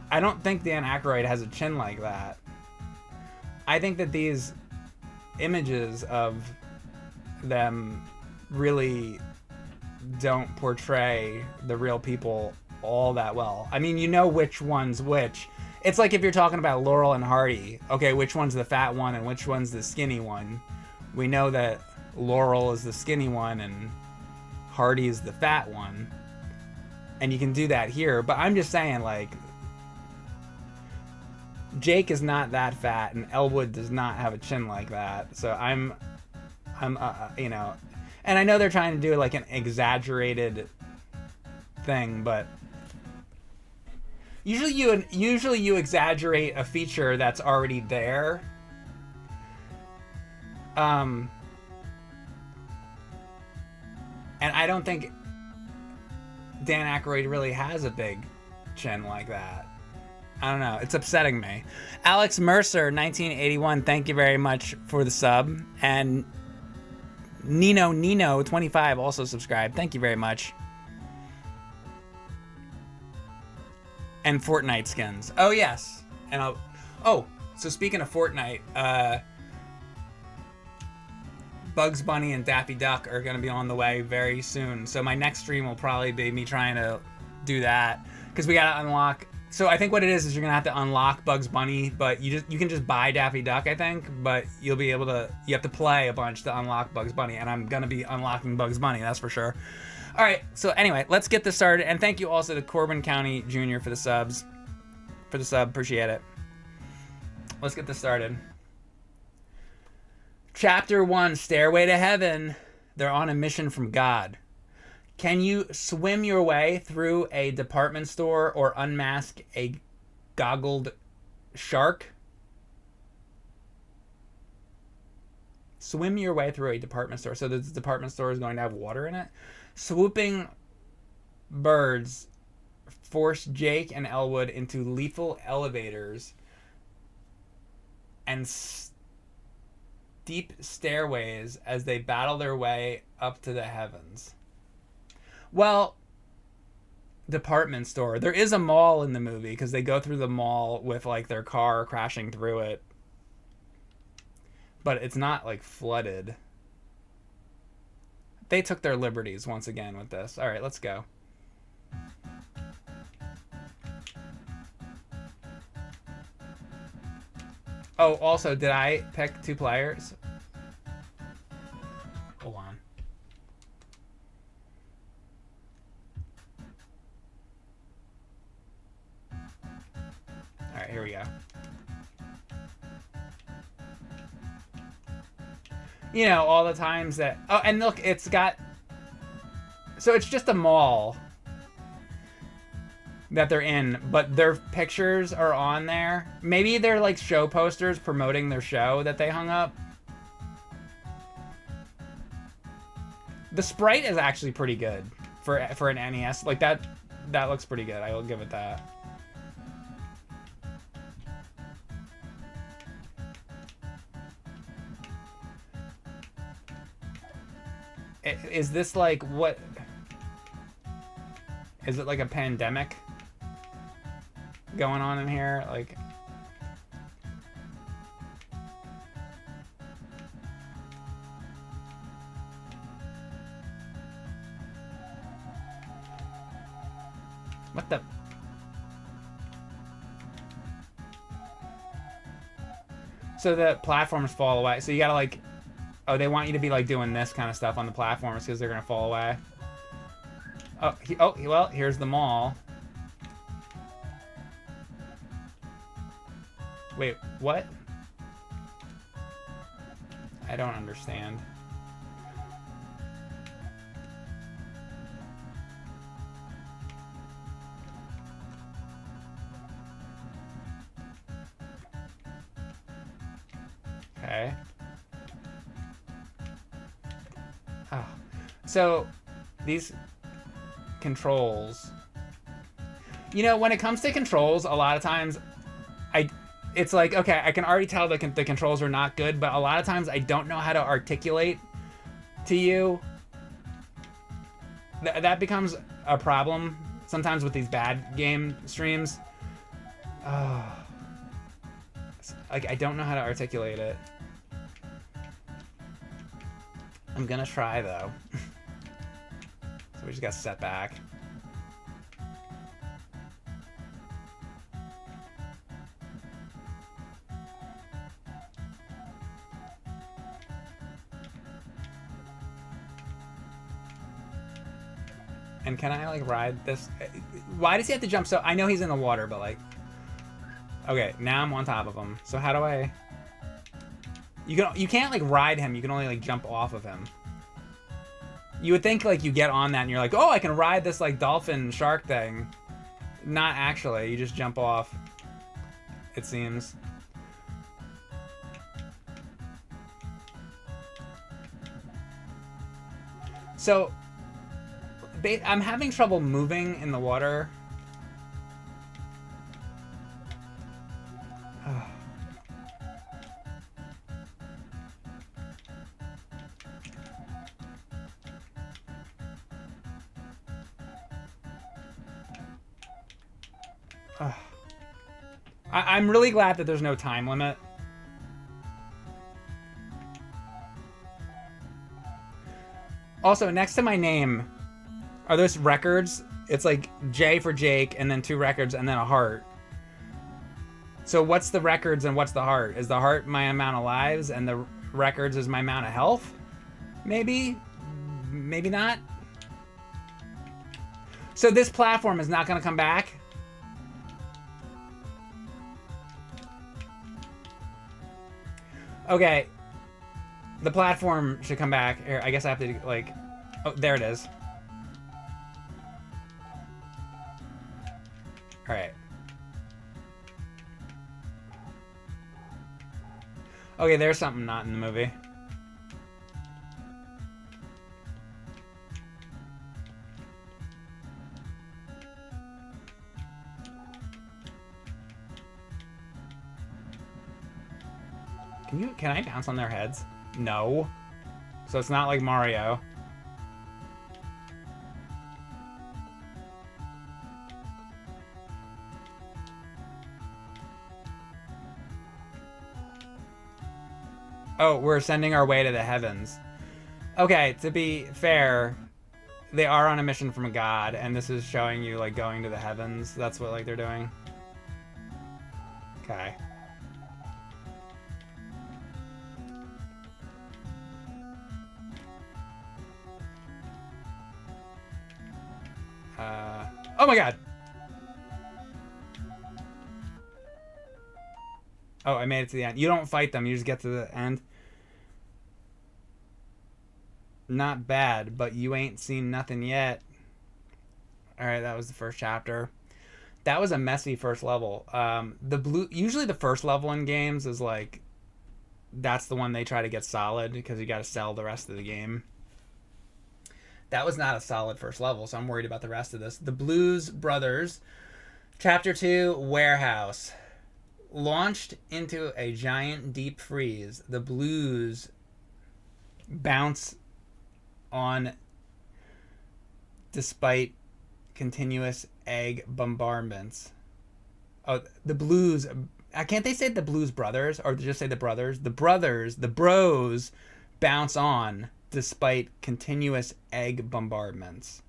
I don't think Dan Aykroyd has a chin like that. I think that these images of them really don't portray the real people all that well. I mean, you know which one's which. It's like if you're talking about Laurel and Hardy. Okay, which one's the fat one and which one's the skinny one? We know that Laurel is the skinny one and Hardy is the fat one. And you can do that here, but I'm just saying, like, Jake is not that fat and Elwood does not have a chin like that. So I'm you know, and I know they're trying to do like an exaggerated thing, but usually you exaggerate a feature that's already there. And I don't think Dan Aykroyd really has a big chin like that. I don't know. It's upsetting me. Alex Mercer, 1981, thank you very much for the sub. And Nino 25 also subscribed. Thank you very much. And Fortnite skins. Oh, yes. And so speaking of Fortnite, Bugs Bunny and Daffy Duck are going to be on the way very soon. So my next stream will probably be me trying to do that, because we got to unlock. So I think what it is you're going to have to unlock Bugs Bunny, but you can just buy Daffy Duck, I think, but you have to play a bunch to unlock Bugs Bunny, and I'm going to be unlocking Bugs Bunny, that's for sure. All right, so anyway, let's get this started, and thank you also to Corbin County Jr. for the sub, appreciate it. Let's get this started. Chapter 1, Stairway to Heaven. They're on a mission from God. Can you swim your way through a department store or unmask a goggled shark? Swim your way through a department store. So the department store is going to have water in it. Swooping birds force Jake and Elwood into lethal elevators and steep stairways as they battle their way up to the heavens. Well, department store. There is a mall in the movie because they go through the mall with like their car crashing through it. But it's not like flooded. They took their liberties once again with this. All right, let's go. Oh, also, did I pick 2 players? Hold on. All right, here we go. You know, all the times that... Oh, and look, it's got... So it's just a mall that they're in, but their pictures are on there. Maybe they're like show posters promoting their show that they hung up. The sprite is actually pretty good for an NES. Like that looks pretty good. I will give it that. Is this like what? Is it like a pandemic going on in here? Like, what the? So the platforms fall away. So you gotta like, oh, they want you to be like doing this kind of stuff on the platforms because they're gonna fall away. Well, here's the mall. Wait, what? I don't understand. Okay. Oh. So, these controls... You know, when it comes to controls, a lot of times, it's like, okay, I can already tell the controls are not good, but a lot of times I don't know how to articulate to you. That becomes a problem sometimes with these bad game streams. Like, I don't know how to articulate it. I'm gonna try, though. So we just got set back. And can I, like, ride this? Why does he have to jump so... I know he's in the water, but, like... Okay, now I'm on top of him. So how do I... You can't, like, ride him. You can only, like, jump off of him. You would think, like, you get on that and you're like, oh, I can ride this, like, dolphin shark thing. Not actually. You just jump off, it seems. So... I'm having trouble moving in the water. I'm really glad that there's no time limit. Also, next to my name... Are those records? It's like J for Jake, and then 2 records, and then a heart. So what's the records and what's the heart? Is the heart my amount of lives, and the records is my amount of health? Maybe? Maybe not? So this platform is not going to come back? Okay. The platform should come back. Here, I guess I have to, like... Oh, there it is. Alright. Okay, there's something not in the movie. Can I bounce on their heads? No. So it's not like Mario. Oh, we're sending our way to the heavens. Okay, to be fair, they are on a mission from a god, and this is showing you, like, going to the heavens. That's what, like, they're doing. Okay. Oh my god! Oh, I made it to the end. You don't fight them, you just get to the end. Not bad, but you ain't seen nothing yet. Alright, that was the first chapter. That was a messy first level. Usually the first level in games is like, that's the one they try to get solid because you got to sell the rest of the game. That was not a solid first level, so I'm worried about the rest of this. The Blues Brothers, Chapter 2, Warehouse. Launched into a giant deep freeze, the Blues bounce on despite continuous egg bombardments. Oh, the Blues... Can't they say the Blues Brothers? Or just say the Brothers? The Brothers, the Bros, bounce on despite continuous egg bombardments.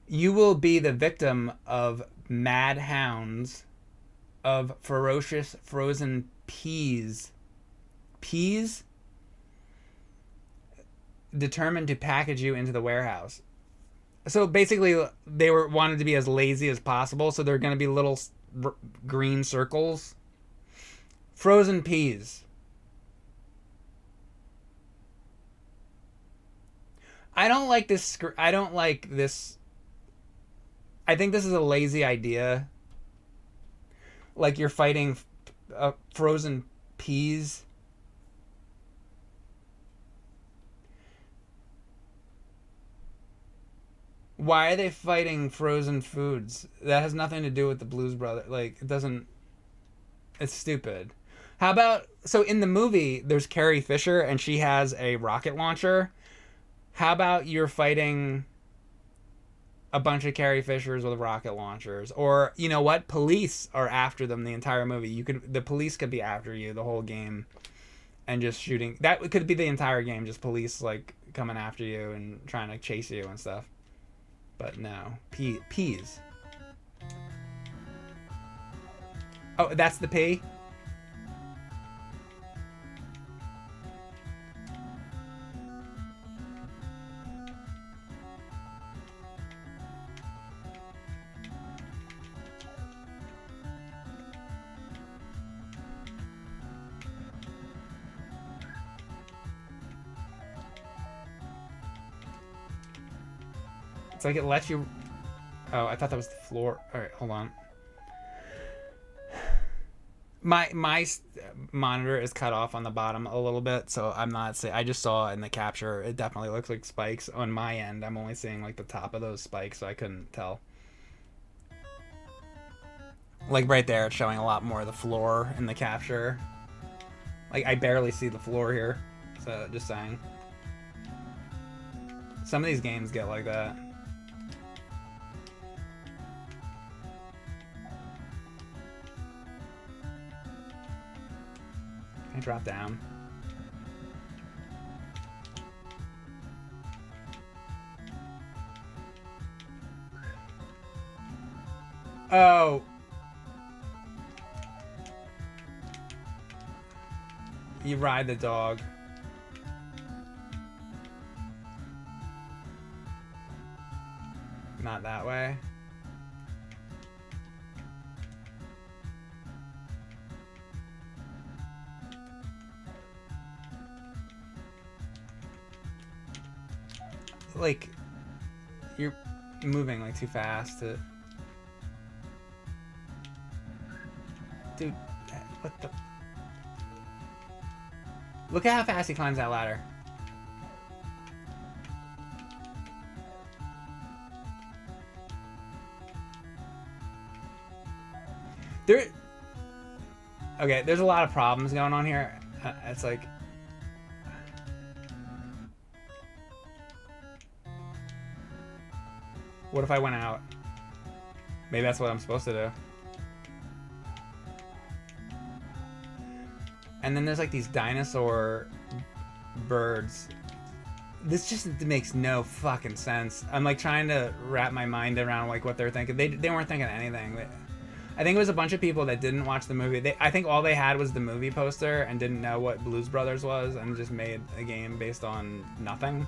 You will be the victim of mad hounds, of ferocious frozen peas peas determined to package you into the warehouse. So basically, they wanted to be as lazy as possible, so they're going to be little green circles. Frozen peas. I don't like this. I don't like this. I think this is a lazy idea. Like you're fighting frozen peas. Why are they fighting frozen foods? That has nothing to do with the Blues Brothers. Like, it doesn't. It's stupid. How about. So, in the movie, there's Carrie Fisher, and she has a rocket launcher. How about you're fighting a bunch of Carrie Fishers with rocket launchers? Or, you know what? Police are after them the entire movie. The police could be after you the whole game and just shooting. That could be the entire game, just police, like, coming after you and trying to chase you and stuff. But no. Peas. Oh, that's the P? It's like it lets you... Oh, I thought that was the floor. Alright, hold on. My monitor is cut off on the bottom a little bit, so I'm not saying... I just saw in the capture, it definitely looks like spikes. On my end, I'm only seeing like the top of those spikes, so I couldn't tell. Like right there, it's showing a lot more of the floor in the capture. Like, I barely see the floor here, so just saying. Some of these games get like that. Can I drop down? Oh. You ride the dog. Not that way. Like, you're moving like too fast to... Dude, what the... Look at how fast he climbs that ladder. There... Okay, there's a lot of problems going on here. It's like... What if I went out? Maybe that's what I'm supposed to do. And then there's like these dinosaur birds. This just makes no fucking sense. I'm like trying to wrap my mind around like what they're thinking. They weren't thinking anything. I think it was a bunch of people that didn't watch the movie. I think all they had was the movie poster and didn't know what Blues Brothers was and just made a game based on nothing.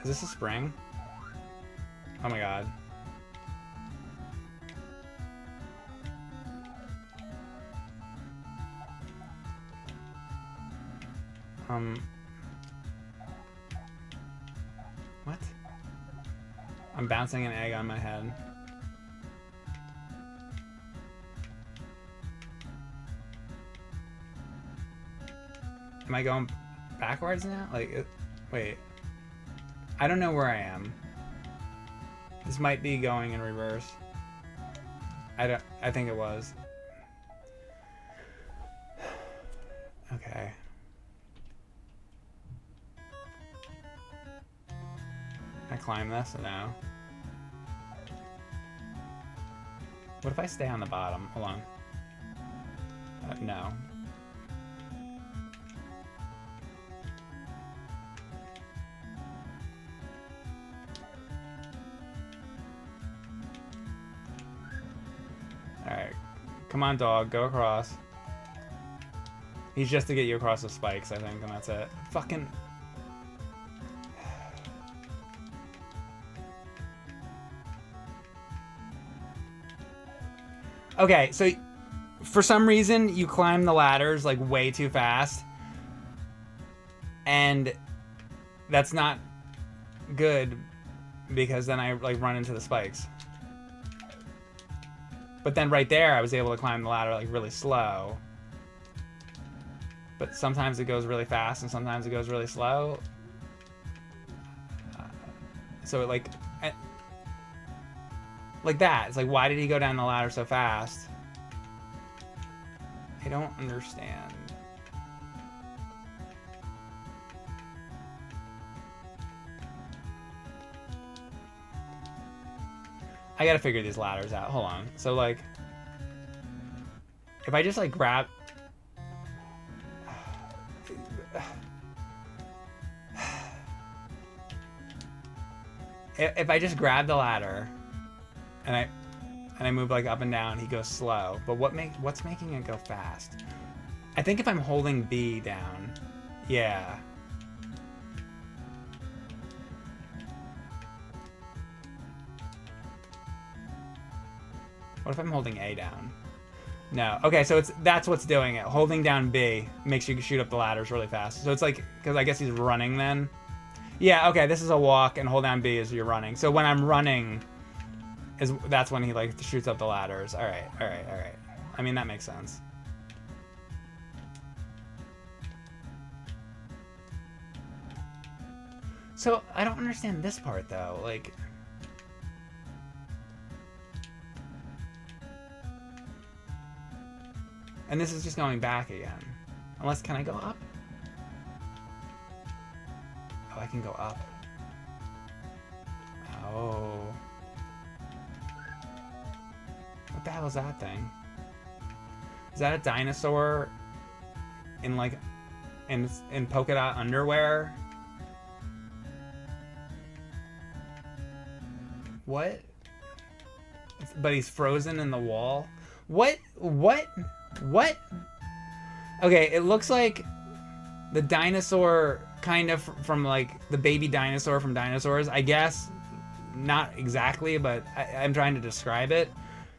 Is this a spring? Oh my god. What? I'm bouncing an egg on my head. Am I going backwards now? Like, wait. I don't know where I am. This might be going in reverse. I think it was. Okay. Can I climb this? No. What if I stay on the bottom? Hold on. No. Alright. Come on, dog. Go across. He's just to get you across the spikes, I think, and that's it. Fucking... Okay, so for some reason you climb the ladders like way too fast, and that's not good because then I like run into the spikes. But then right there I was able to climb the ladder like really slow. But sometimes it goes really fast and sometimes it goes really slow. So it like that. It's like, why did he go down the ladder so fast? I don't understand. I gotta figure these ladders out. Hold on. So like, if I just like grab... If I just grab the ladder and I move like up and down, he goes slow. But what's making it go fast? I think if I'm holding B down, yeah. What if I'm holding A down? No. Okay, so that's what's doing it. Holding down B makes you shoot up the ladders really fast. So it's like, because I guess he's running then. Yeah, okay, this is a walk, and hold down B is you're running. So when I'm running, that's when he like shoots up the ladders. All right. I mean, that makes sense. So I don't understand this part though. Like, and this is just going back again. Unless, can I go up? Oh, I can go up. Oh. What the hell is that thing? Is that a dinosaur in like in polka dot underwear? What? But he's frozen in the wall? What? Okay, it looks like the dinosaur kind of from like the baby dinosaur from Dinosaurs, I guess. Not exactly, but I'm trying to describe it.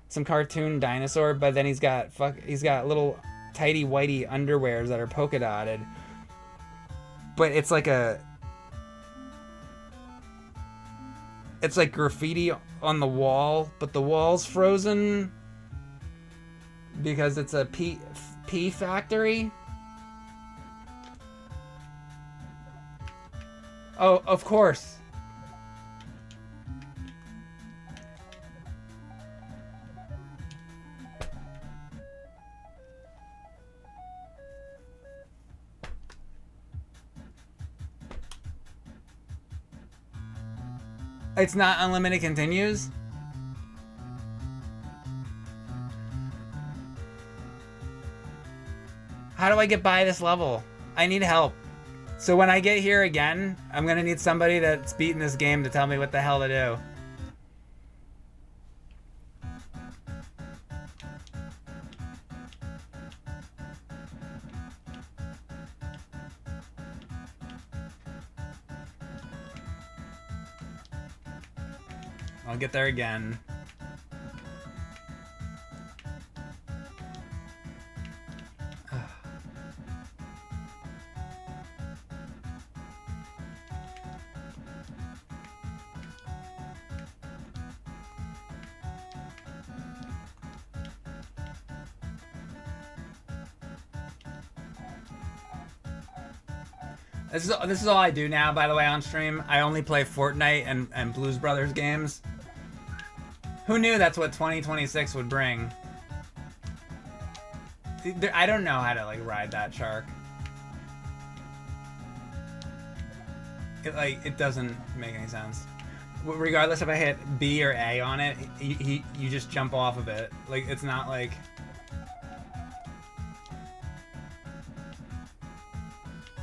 Some cartoon dinosaur, but then he's got little tighty whitey underwears that are polka dotted. But it's like it's like graffiti on the wall, but the wall's frozen because it's a pee factory. Oh, of course. It's not unlimited continues? How do I get by this level? I need help. So when I get here again, I'm gonna need somebody that's beaten this game to tell me what the hell to do. I'll get there again. This is all I do now, by the way, on stream. I only play Fortnite and Blues Brothers games. Who knew that's what 2026 would bring? I don't know how to like ride that shark. It doesn't make any sense. Regardless if I hit B or A on it, you just jump off of it. Like, it's not like...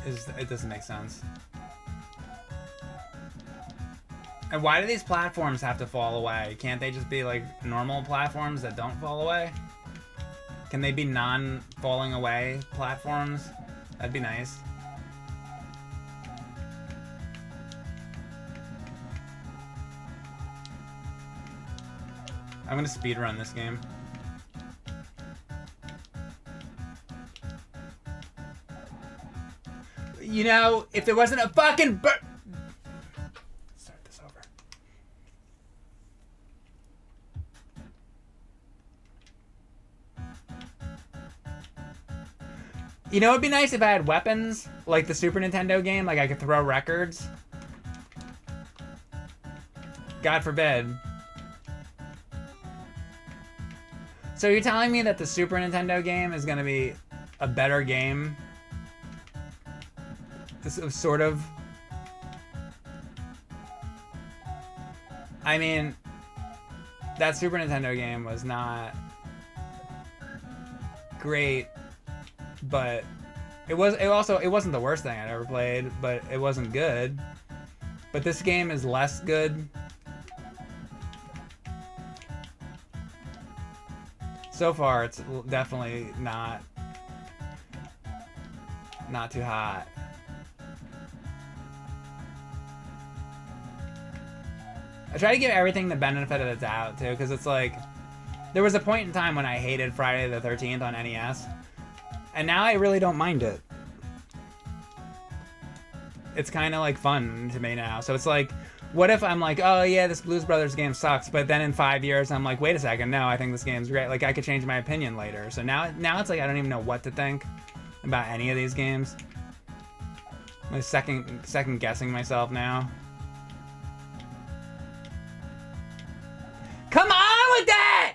It doesn't make sense. And why do these platforms have to fall away? Can't they just be like normal platforms that don't fall away? Can they be non-falling away platforms? That'd be nice. I'm gonna speedrun this game. You know, if there wasn't a fucking start this over. You know, it'd be nice if I had weapons, like the Super Nintendo game, like I could throw records. God forbid. So you're telling me that the Super Nintendo game is gonna be a better game? This is sort of. I mean, that Super Nintendo game was not great, but it wasn't the worst thing I'd ever played, but it wasn't good. But this game is less good. So far, it's definitely not too hot. I try to give everything the benefit of the doubt, too, because it's like, there was a point in time when I hated Friday the 13th on NES, and now I really don't mind it. It's kind of like fun to me now. So it's like, what if I'm like, oh yeah, this Blues Brothers game sucks, but then in 5 years I'm like, wait a second, no, I think this game's great. Like, I could change my opinion later. So now it's like I don't even know what to think about any of these games. I'm like second guessing myself now. Come on with that!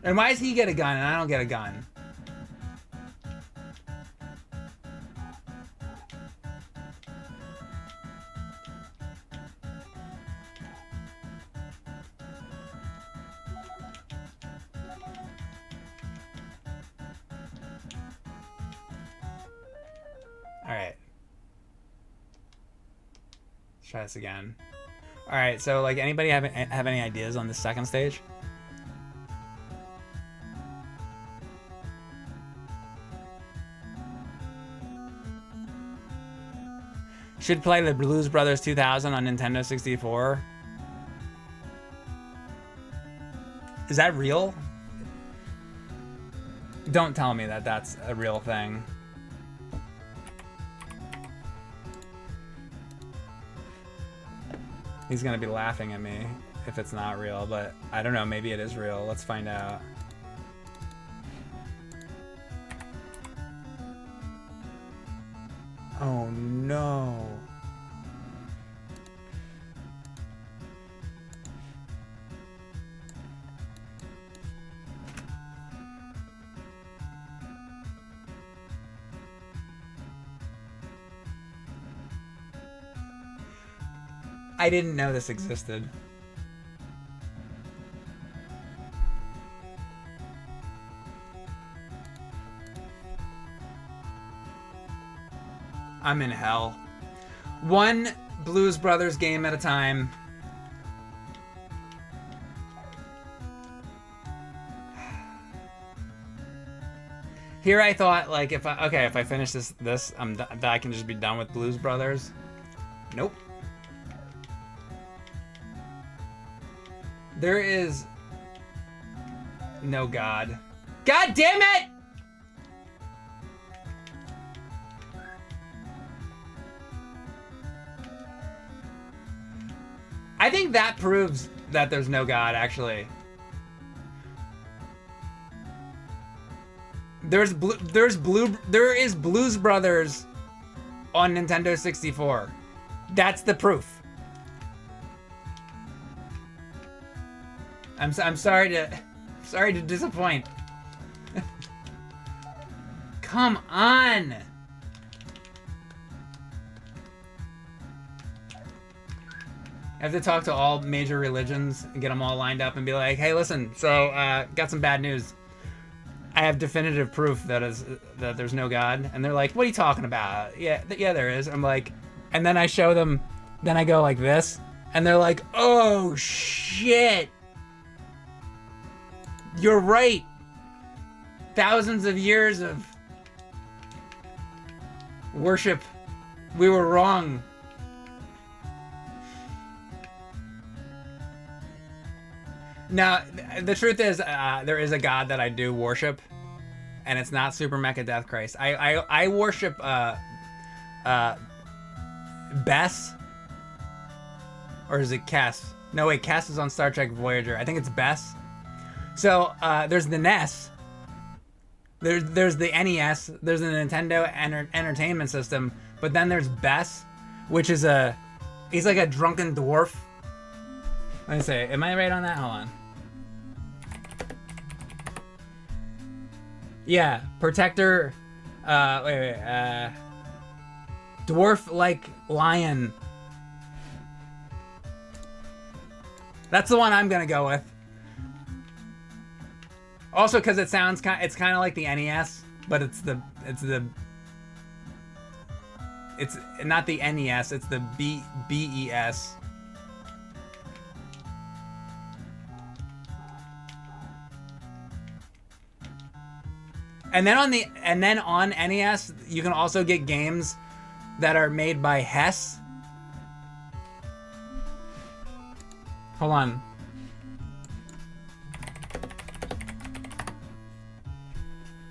And why does he get a gun and I don't get a gun? Alright. Let's try this again. Alright, so like anybody have any ideas on this second stage? Should play the Blues Brothers 2000 on Nintendo 64. Is that real? Don't tell me that that's a real thing. He's gonna be laughing at me if it's not real, but I don't know, maybe it is real. Let's find out. Oh no. I didn't know this existed. I'm in hell. One Blues Brothers game at a time. Here I thought, like, if I finish this, I can just be done with Blues Brothers. Nope. There is no God. God damn it! I think that proves that there's no God, actually. There is Blues Brothers on Nintendo 64. That's the proof. I'm sorry to disappoint. Come on. I have to talk to all major religions and get them all lined up and be like, hey, listen, so got some bad news. I have definitive proof that there's no God. And they're like, what are you talking about? Yeah, there is. I'm like, and then I show them, then I go like this. And they're like, oh shit. You're right. Thousands of years of worship. We were wrong. Now, the truth is, there is a god that I do worship, and it's not Super Mecha Death Christ. I worship Bess, or is it Cass? No, wait, Cass is on Star Trek Voyager. I think it's Bess. So there's the NES. There's the NES. There's the Nintendo Entertainment System. But then there's Bess, which is he's like a drunken dwarf. Let me see. Am I right on that? Hold on. Yeah, protector. Dwarf-like lion. That's the one I'm gonna go with. Also, because it sounds it's kind of like the NES, but it's not the NES. It's the BES. And then on NES, you can also get games that are made by Hess. Hold on.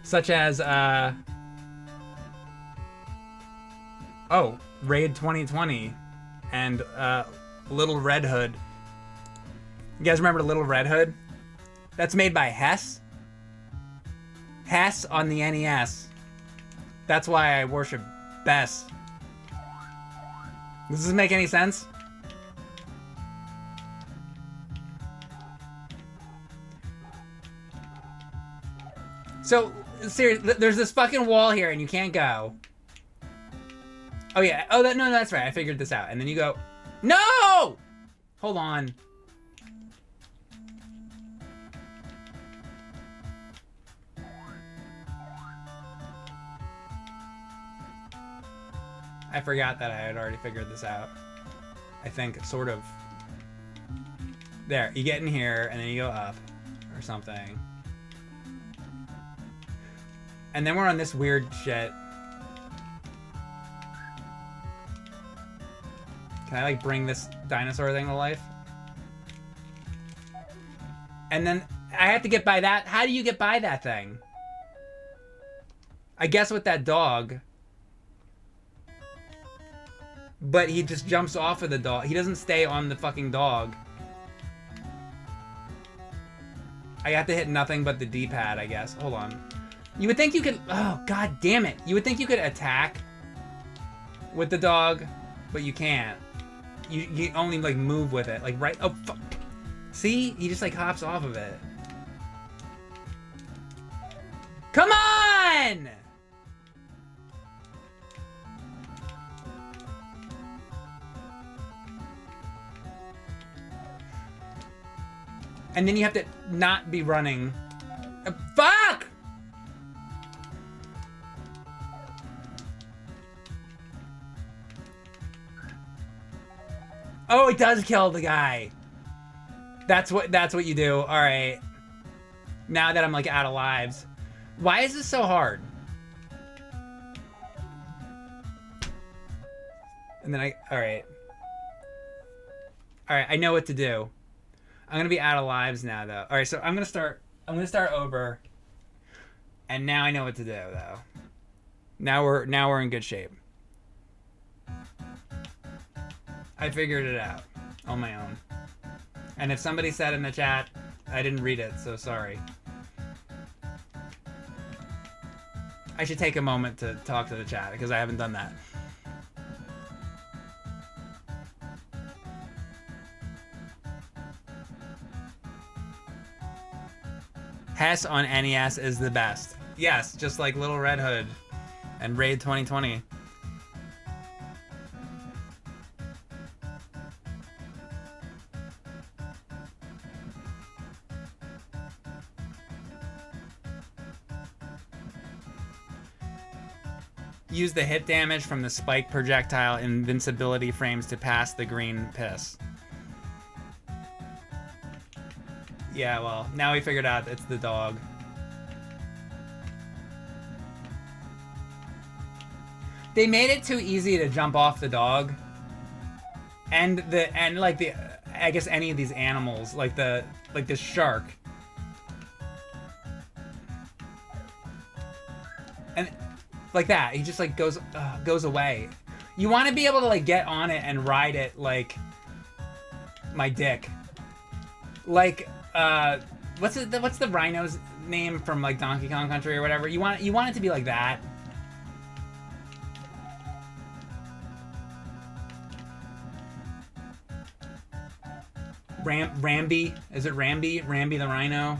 Such as Raid 2020 and Little Red Hood. You guys remember Little Red Hood? That's made by Hess. Hess on the NES. That's why I worship Bess. Does this make any sense? So, seriously, there's this fucking wall here and you can't go. Oh yeah, no, that's right, I figured this out. And then you go, no! Hold on. I forgot that I had already figured this out. I think, sort of. There, you get in here, and then you go up, or something. And then we're on this weird shit. Can I, like, bring this dinosaur thing to life? And then I have to get by that. How do you get by that thing? I guess with that dog. But he just jumps off of the dog. He doesn't stay on the fucking dog. I have to hit nothing but the D-pad, I guess. Hold on. You would think you could... Oh, god damn it. You would think you could attack with the dog, but you can't. You only, like, move with it. Like, right... Oh, fuck. See? He just, like, hops off of it. Come on! And then you have to not be running. Fuck! Oh, it does kill the guy. That's what you do. All right. Now that I'm like out of lives. Why is this so hard? And then all right. All right, I know what to do. I'm gonna be out of lives now, though. All right, so I'm gonna start over, and now I know what to do, though. Now we're in good shape. I figured it out on my own. And if somebody said in the chat, I didn't read it, so sorry. I should take a moment to talk to the chat because I haven't done that. Hess on NES is the best. Yes, just like Little Red Hood and Raid 2020. Use the hit damage from the spike projectile invincibility frames to pass the green piss. Yeah, well, now we figured out it's the dog. They made it too easy to jump off the dog. And like the I guess any of these animals, like the shark. And like that, he just like goes away. You want to be able to like get on it and ride it like my dick. Like what's the rhino's name from like Donkey Kong Country or whatever? You want it to be like that. Rambi? Is it Rambi? Rambi the rhino?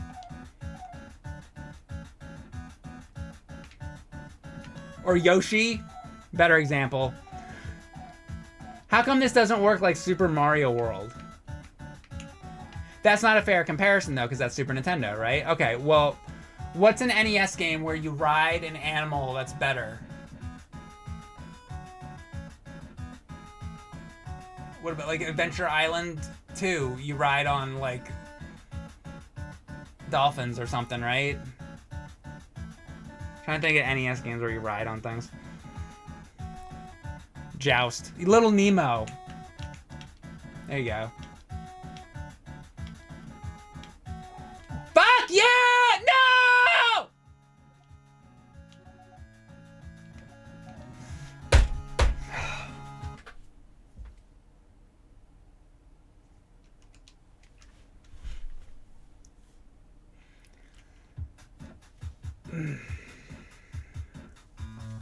Or Yoshi? Better example. How come this doesn't work like Super Mario World? That's not a fair comparison though, because that's Super Nintendo, right? Okay, well, what's an NES game where you ride an animal that's better? What about like Adventure Island 2? You ride on like dolphins or something, right? Trying to think of NES games where you ride on things. Joust. Little Nemo. There you go. Fuck yeah! No!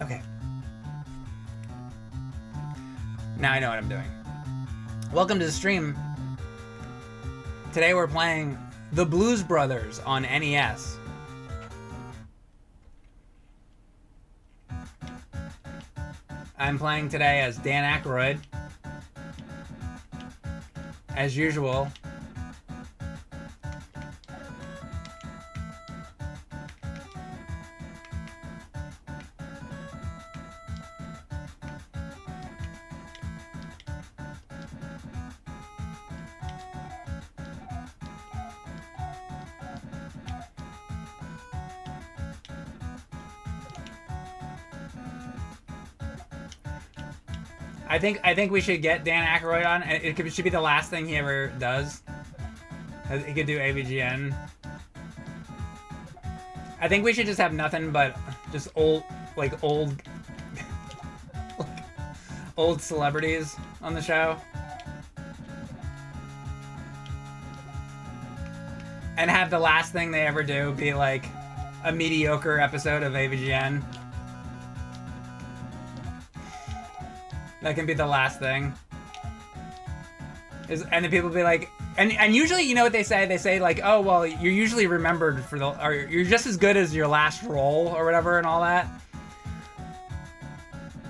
Okay. Now I know what I'm doing. Welcome to the stream. Today we're playing The Blues Brothers on NES. I'm playing today as Dan Aykroyd. As usual. I think we should get Dan Aykroyd on. It should be the last thing he ever does. He could do AVGN. I think we should just have nothing but just old celebrities on the show. And have the last thing they ever do be like a mediocre episode of AVGN. That can be the last thing. And then people be like, and usually, you know what they say? They say like, oh well, you're usually remembered for or you're just as good as your last role or whatever and all that.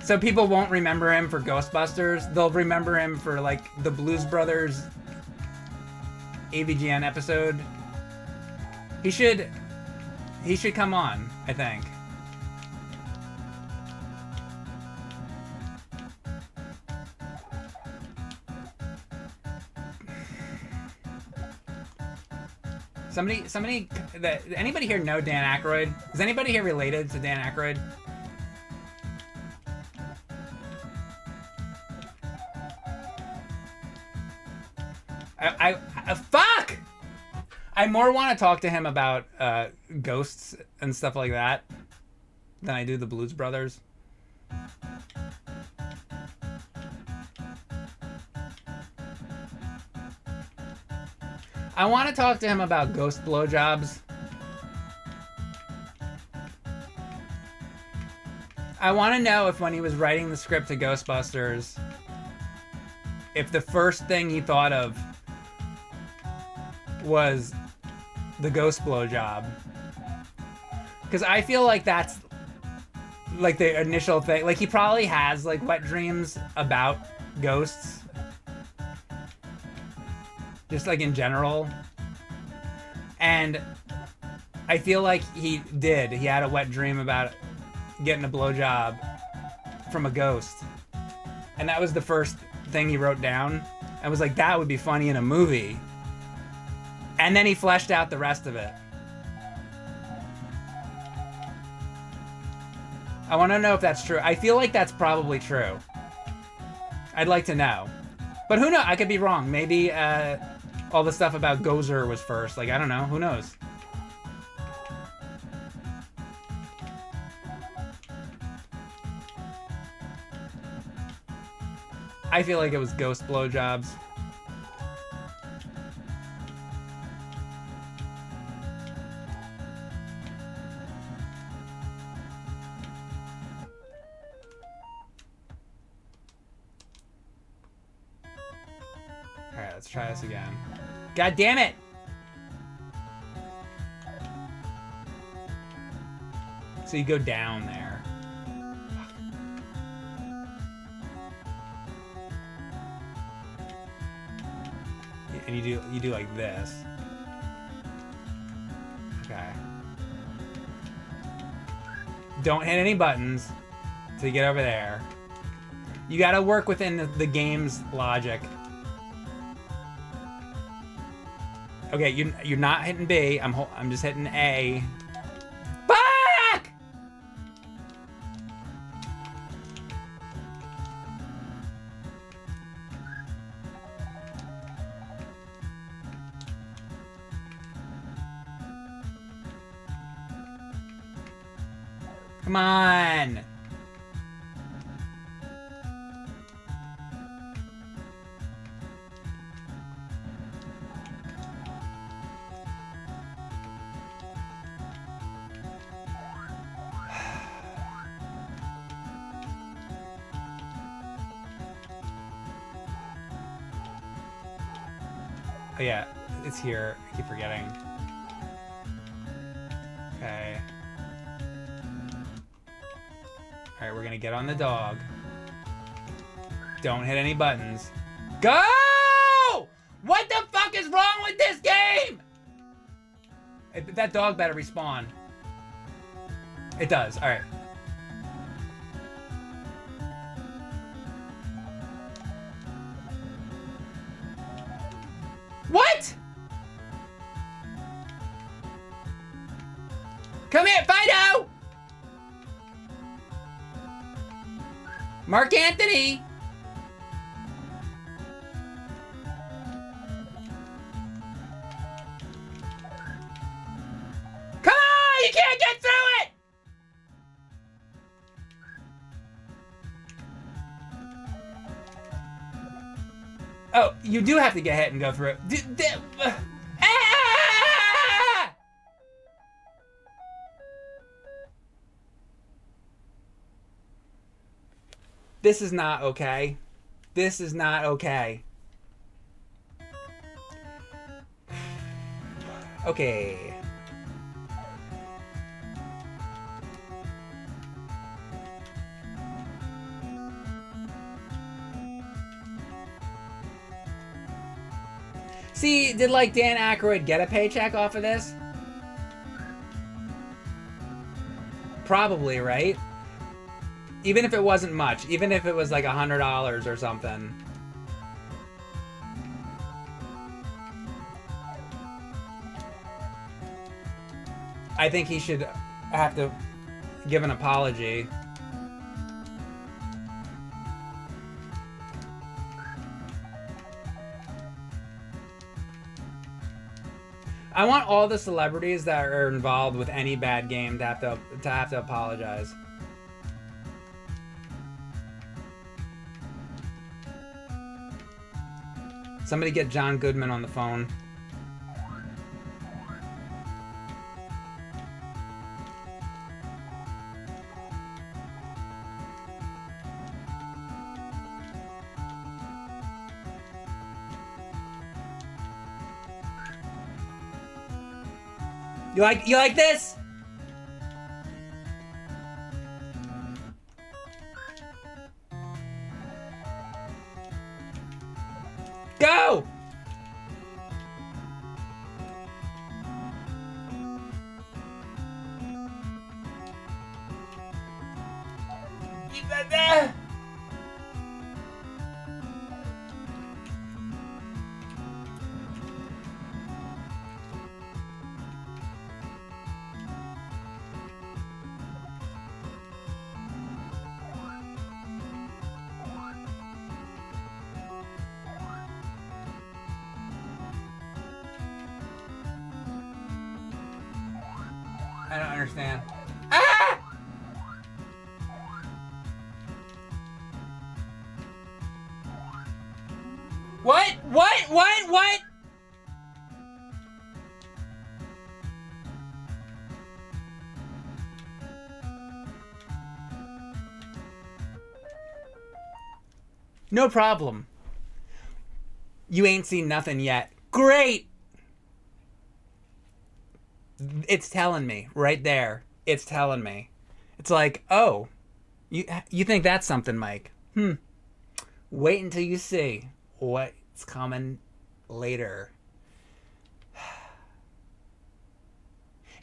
So people won't remember him for Ghostbusters. They'll remember him for like the Blues Brothers AVGN episode. He should come on, I think. Anybody here know Dan Aykroyd? Is anybody here related to Dan Aykroyd? Fuck! I more want to talk to him about ghosts and stuff like that than I do the Blues Brothers. I want to talk to him about ghost blowjobs. I want to know if when he was writing the script to Ghostbusters, if the first thing he thought of was the ghost blowjob. Because I feel like that's like the initial thing. Like he probably has like wet dreams about ghosts. Just like in general. And I feel like he did. He had a wet dream about getting a blowjob from a ghost. And that was the first thing he wrote down. I was like, that would be funny in a movie. And then he fleshed out the rest of it. I want to know if that's true. I feel like that's probably true. I'd like to know. But who knows? I could be wrong. Maybe all the stuff about Gozer was first. Like, I don't know. Who knows? I feel like it was Ghost Blowjobs. Alright, let's try this again. God damn it! So you go down there. And you do like this. Okay. Don't hit any buttons till you get over there. You gotta work within the game's logic. Okay, you're not hitting B. I'm just hitting A. Fuck! Come on. Oh yeah, it's here. I keep forgetting. Okay. Alright, we're gonna get on the dog. Don't hit any buttons. Go! What the fuck is wrong with this game? That dog better respawn. It does, alright. What? Come here, Fido! Mark Anthony! Come on! You can't get through it! Oh, you do have to get hit and go through it. Ah! This is not okay. This is not okay. Okay. See, did like Dan Aykroyd get a paycheck off of this? Probably, right? Even if it wasn't much, even if it was like $100 or something. I think he should have to give an apology. I want all the celebrities that are involved with any bad game to have to apologize. Somebody get John Goodman on the phone. You like this? Go! I don't understand. Ah! What? What? No problem. You ain't seen nothing yet. Great! It's telling me right there. It's telling me. It's like, oh, you think that's something, Mike? Wait until you see what's coming later.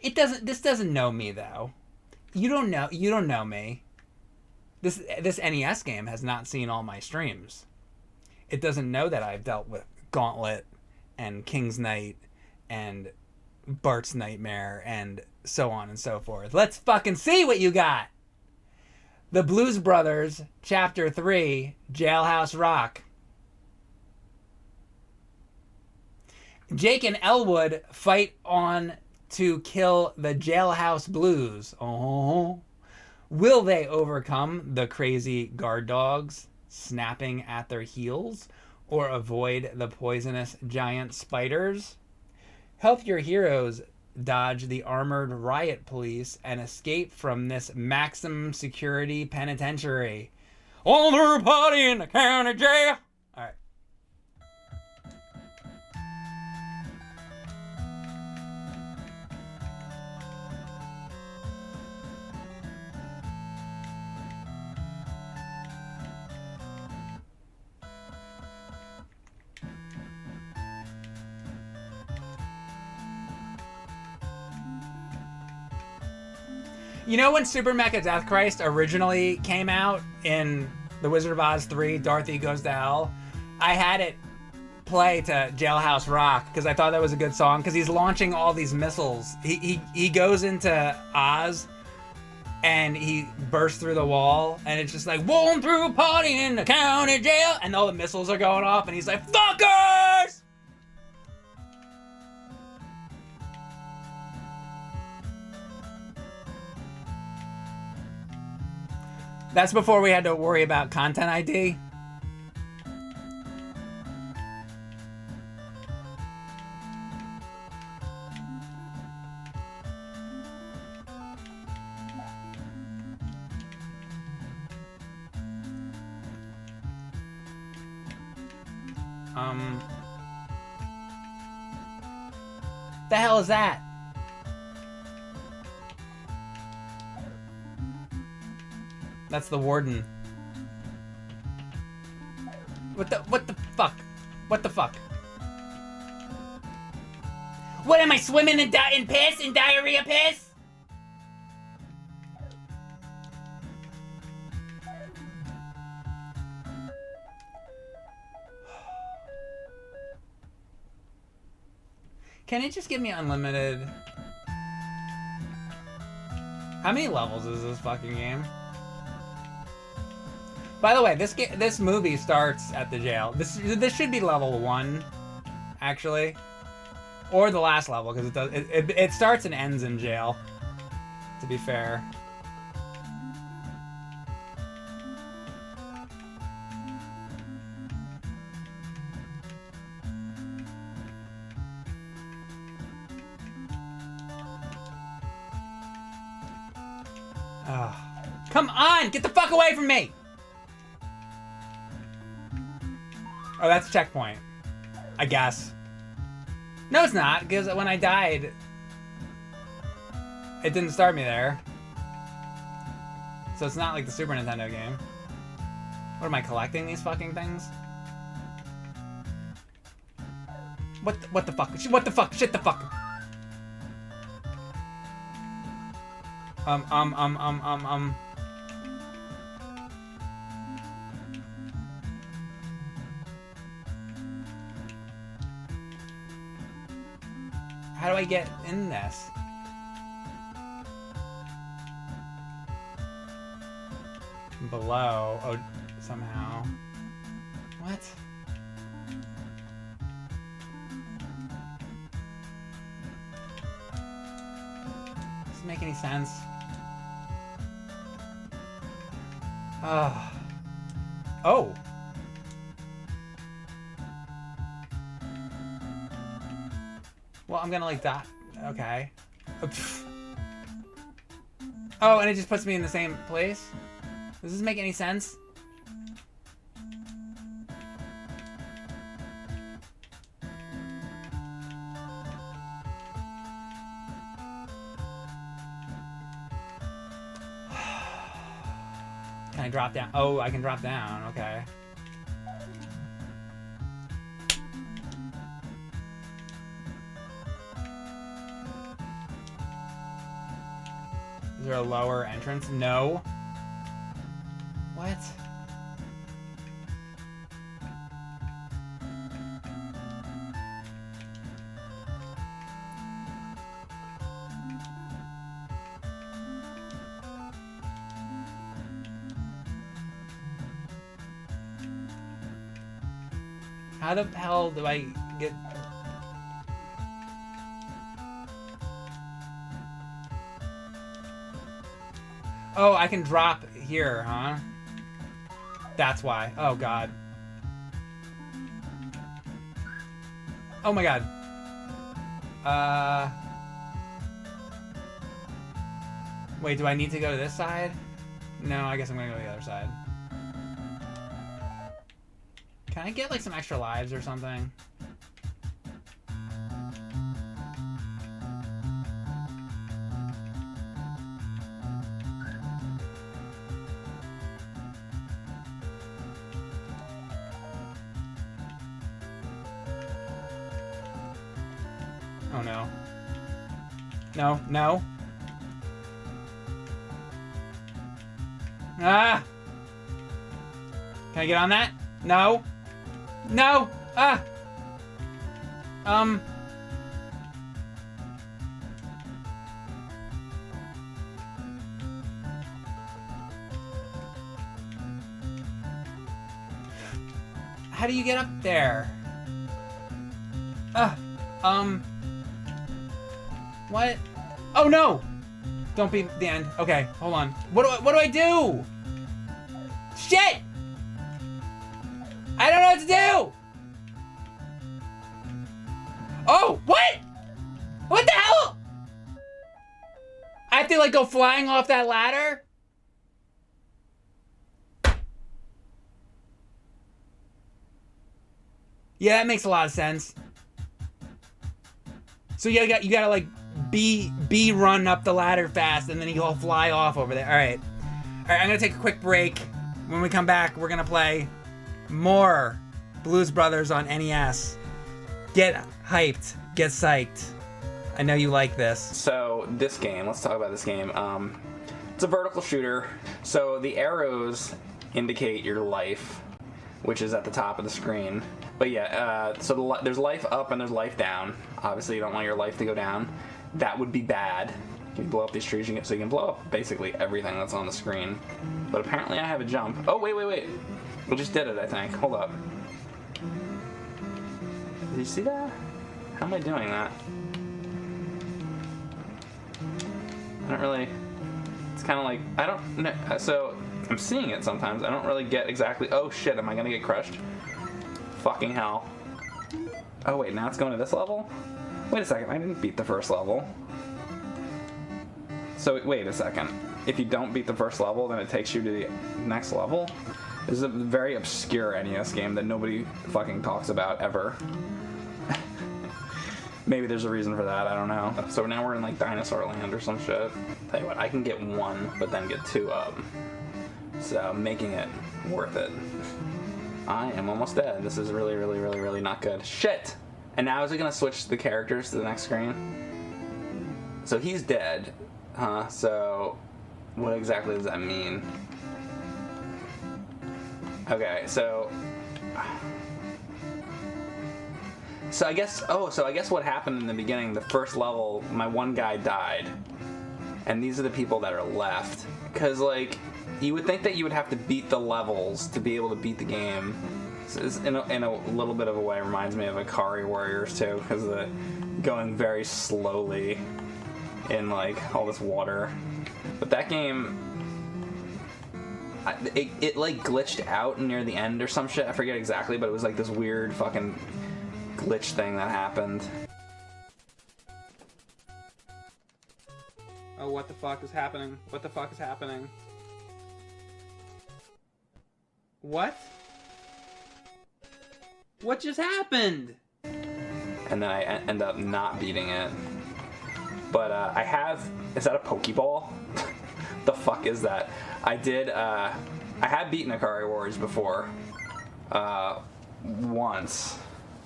This doesn't know me though. You don't know me. This NES game has not seen all my streams. It doesn't know that I've dealt with Gauntlet and King's Knight and Bart's Nightmare and so on and so forth. Let's fucking see what you got. The Blues Brothers, Chapter 3, Jailhouse Rock. Jake and Elwood fight on to kill the Jailhouse Blues. Oh. Will they overcome the crazy guard dogs snapping at their heels or avoid the poisonous giant spiders? Help your heroes dodge the armored riot police and escape from this maximum security penitentiary. All their party in the county jail. All right. You know when Super Mecha Death Christ originally came out in The Wizard of Oz 3, Dorothy Goes to Hell? I had it play to Jailhouse Rock because I thought that was a good song because he's launching all these missiles. He goes into Oz and he bursts through the wall and it's just like, "Won't through a party in the county jail," and all the missiles are going off and he's like, "Fuckers!" That's before we had to worry about content ID. The hell is that? That's the warden. What the fuck? What the fuck? What am I swimming in piss? In diarrhea piss? Can it just give me unlimited? How many levels is this fucking game? By the way, this movie starts at the jail. This should be level 1, actually, or the last level because it starts and ends in jail. To be fair. Oh, come on! Get the fuck away from me! Oh, that's a checkpoint. I guess. No, it's not, because when I died, it didn't start me there. So it's not like the Super Nintendo game. What am I collecting these fucking things? What the fuck? What the fuck? Shit the fuck. How do I get in this? Below. Oh, somehow. What? This make any sense? Oh. Well, I'm gonna like dot. Okay. Oh, and it just puts me in the same place? Does this make any sense? Can I drop down? Oh, I can drop down. Okay. Is there a lower entrance? No. What? How the hell do I get... Oh, I can drop here, huh? That's why. Oh, God. Oh, my God. Wait, do I need to go to this side? No, I guess I'm gonna go to the other side. Can I get, like, some extra lives or something? Oh, no. No, no. Ah! Can I get on that? No. No! Ah! How do you get up there? What? Oh no! Don't be the end. Okay, hold on. What do I do? Shit! I don't know what to do! Oh, what? What the hell? I have to like go flying off that ladder? Yeah, that makes a lot of sense. So you gotta like be run up the ladder fast, and then you'll fly off over there. All right, I'm gonna take a quick break. When we come back, we're gonna play more Blues Brothers on NES. Get hyped, get psyched. I know you like this. So this game, let's talk about this game. It's a vertical shooter. So the arrows indicate your life, which is at the top of the screen. But yeah, so there's life up and there's life down. Obviously, you don't want your life to go down. That would be bad. You can blow up these trees, so you can blow up basically everything that's on the screen. But apparently I have a jump. Oh, wait. We just did it, I think. Hold up. Did you see that? How am I doing that? I don't really... It's kind of like... I don't know. So, I'm seeing it sometimes. I don't really get exactly... Oh, shit. Am I going to get crushed? Fucking hell. Oh, wait. Now it's going to this level? Wait a second. I didn't beat the first level. So, wait a second. If you don't beat the first level, then it takes you to the next level? This is a very obscure NES game that nobody fucking talks about ever. Maybe there's a reason for that, I don't know. So now we're in like Dinosaur Land or some shit. Tell you what, I can get one, but then get two of them. So making it worth it. I am almost dead. This is really, really, really, really not good. Shit! And now is it gonna switch the characters to the next screen? So he's dead, huh? So what exactly does that mean? Okay, so I guess, so I guess what happened in the beginning, the first level, my one guy died. And these are the people that are left. Because, like, you would think that you would have to beat the levels to be able to beat the game. So this, in a little bit of a way, reminds me of Ikari Warriors, too, because of the going very slowly. in like all this water. But that game, it like glitched out near the end or some shit. I forget exactly, but it was like this weird fucking glitch thing that happened. Oh, what the fuck is happening? What the fuck is happening? What? What just happened? And then I end up not beating it. But I have... Is that a Pokeball? The fuck is that? I had beaten Ikari Warriors before. Once.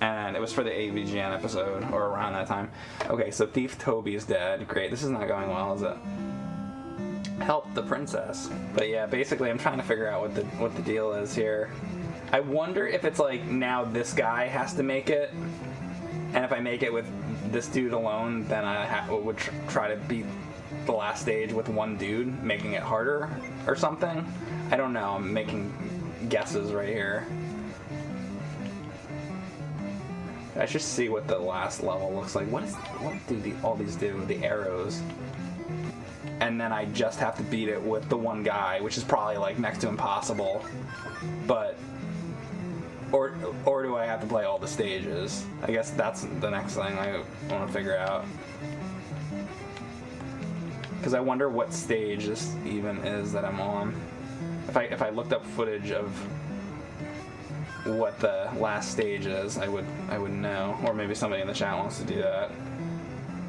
And it was for the AVGN episode, or around that time. Okay, so Thief Toby's dead. Great, this is not going well, is it? Help the princess. But yeah, basically I'm trying to figure out what the deal is here. I wonder if it's like, now this guy has to make it, and if I make it with this dude alone, then I would try to beat the last stage with one dude, making it harder or something. I don't know, I'm making guesses right here. I should see what the last level looks like. What do all these do? The arrows. And then I just have to beat it with the one guy, which is probably like next to impossible. But or do I have to play all the stages? I guess that's the next thing I want to figure out. Because I wonder what stage this even is that I'm on. If I looked up footage of what the last stage is, I would know, or maybe somebody in the chat wants to do that.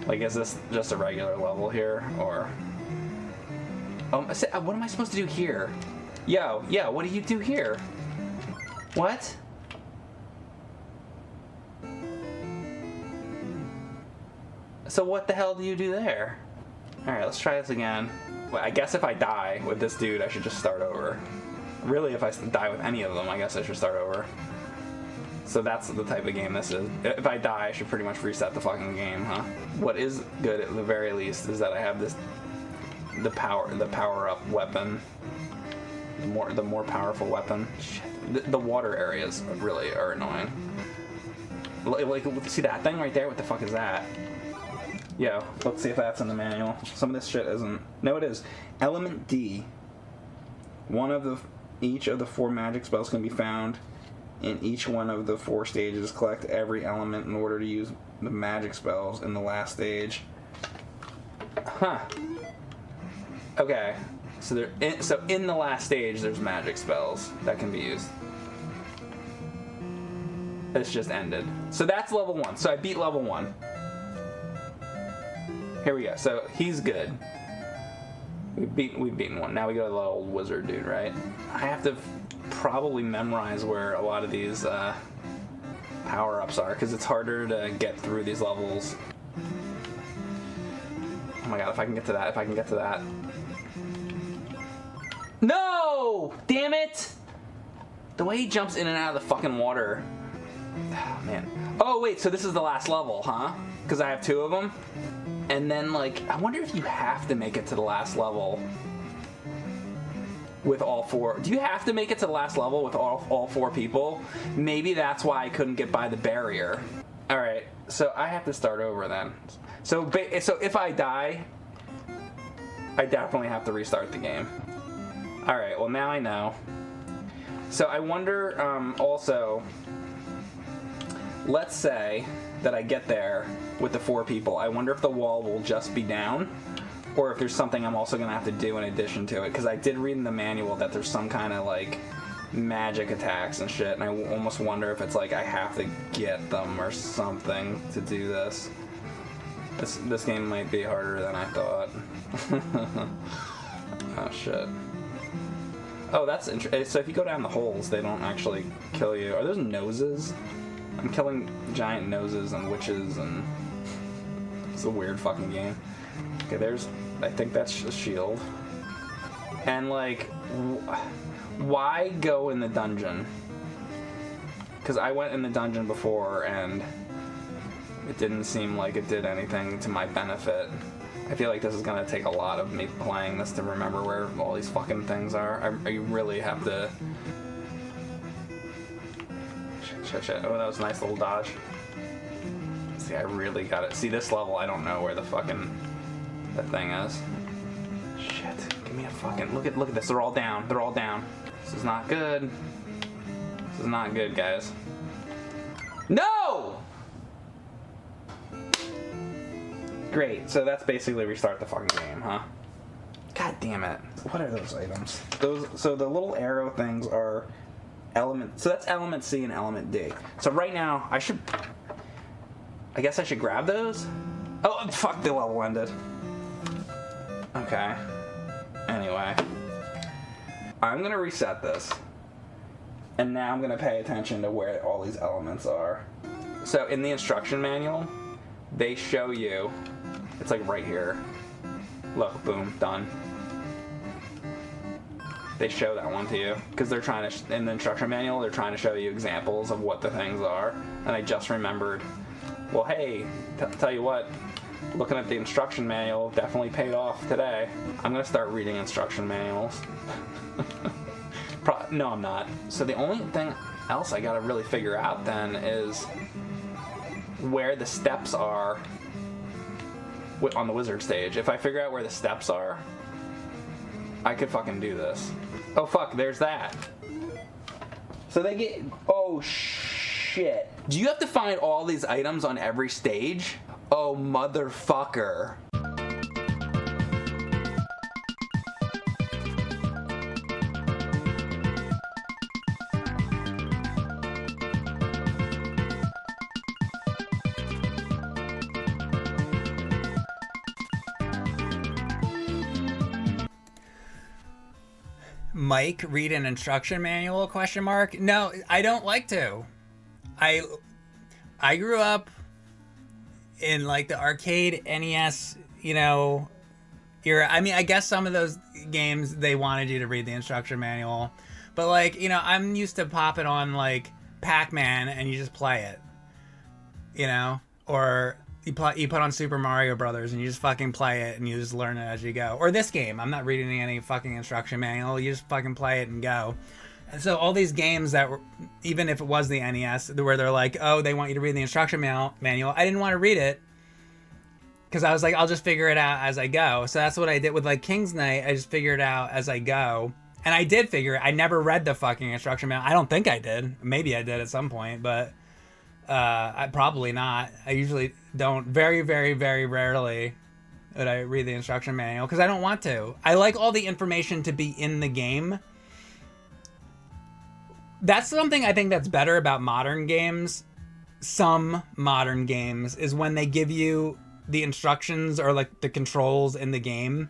Like, is this just a regular level here, or what am I supposed to do here? Yo, what do you do here? What? So what the hell do you do there? Alright, let's try this again. Well, I guess if I die with this dude, I should just start over. Really, if I die with any of them, I guess I should start over. So that's the type of game this is. If I die, I should pretty much reset the fucking game, huh? What is good at the very least is that I have the power up weapon. The more powerful weapon. Shit. The water areas really are annoying. Like, see that thing right there? What the fuck is that? Yo, let's see if that's in the manual. Some of this shit isn't. No, it is. Element D. Each of the 4 magic spells can be found in each one of the 4 stages. Collect every element in order to use the magic spells in the last stage. Huh. Okay. So in the last stage, there's magic spells that can be used. It's just ended. So that's level 1. So I beat level 1. Here we go. So he's good. We've beaten one. Now we go to the little wizard dude, right? I have to probably memorize where a lot of these power-ups are, because it's harder to get through these levels. Oh my god, if I can get to that, No! Damn it! The way he jumps in and out of the fucking water. Oh, man. Oh, wait, so this is the last level, huh? Because I have 2 of them? And then, like, I wonder if you have to make it to the last level with all 4. Do you have to make it to the last level with all 4 people? Maybe that's why I couldn't get by the barrier. Alright, so I have to start over then. So if I die, I definitely have to restart the game. Alright, well now I know. So I wonder, also, let's say that I get there with the 4 people. I wonder if the wall will just be down, or if there's something I'm also gonna have to do in addition to it, because I did read in the manual that there's some kind of like magic attacks and shit, and I almost wonder if it's like I have to get them or something to do this. This game might be harder than I thought. Oh shit. Oh, that's interesting. So if you go down the holes, they don't actually kill you. Are those noses? I'm killing giant noses and witches, and it's a weird fucking game. Okay, I think that's a shield. And like, why go in the dungeon? Because I went in the dungeon before and it didn't seem like it did anything to my benefit. I feel like this is gonna take a lot of me playing this to remember where all these fucking things are. I really have to... Shit. Oh, that was a nice little dodge. See, I really got it. See, this level, I don't know where the fucking the thing is. Shit. Give me a fucking look at this. They're all down. They're all down. This is not good. This is not good, guys. No! Great. So that's basically restart the fucking game, huh? God damn it. What are those items? So the little arrow things are element. So that's element C and element D. So right now I guess I should grab those. Oh fuck! The level ended. Okay. Anyway, I'm gonna reset this, and now I'm gonna pay attention to where all these elements are. So in the instruction manual, they show you. It's like right here. Look, boom, done. They show that one to you because they're trying to, in the instruction manual, they're trying to show you examples of what the things are. And I just remembered, well, hey, tell you what, looking at the instruction manual definitely paid off today. I'm gonna start reading instruction manuals. No, I'm not. So the only thing else I gotta really figure out then is where the steps are on the wizard stage. If I figure out where the steps are, I could fucking do this. Oh fuck, there's that. So they get, oh shit. Do you have to find all these items on every stage? Oh motherfucker. Mike, read an instruction manual, question mark? No, I don't like to. I grew up in like the arcade NES, era. I mean, I guess some of those games they wanted you to read the instruction manual, but like, I'm used to popping on like Pac-Man and you just play it, or you put on Super Mario Brothers and you just fucking play it and you just learn it as you go. Or this game, I'm not reading any fucking instruction manual. You just fucking play it and go. And so all these games that were, even if it was the NES, where they're like, oh, they want you to read the instruction manual, I didn't want to read it because I was like, I'll just figure it out as I go. So that's what I did with like King's Knight. I just figured it out as I go. And I did figure it. I never read the fucking instruction manual. I don't think I did. Maybe I did at some point, but I probably not. I usually don't. Very, very, very rarely would I read the instruction manual because I don't want to. I like all the information to be in the game. That's something I think that's better about modern games. Some modern games is when they give you the instructions or like the controls in the game.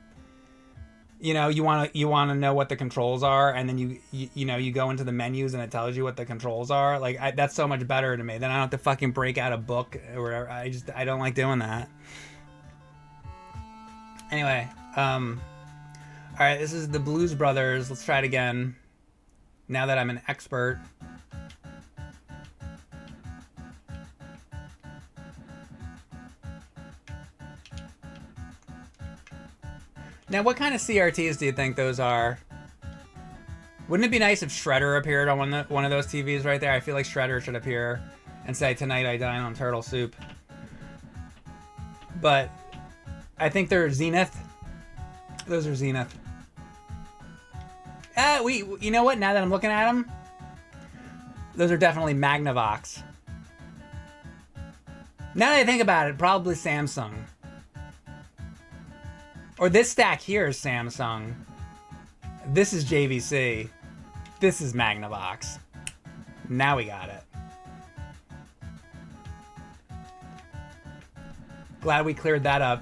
You want to know what the controls are, and then you go into the menus and it tells you what the controls are. Like that's so much better to me. Then I don't have to fucking break out a book or whatever. I don't like doing that. Anyway, all right, this is the Blues Brothers. Let's try it again. Now that I'm an expert. Now, what kind of CRTs do you think those are? Wouldn't it be nice if Shredder appeared on one of those TVs right there? I feel like Shredder should appear and say, "Tonight I dine on turtle soup." But I think they're Zenith. Those are Zenith. You know what? Now that I'm looking at them, those are definitely Magnavox. Now that I think about it, probably Samsung. Or this stack here is Samsung. This is JVC. This is Magnavox. Now we got it. Glad we cleared that up.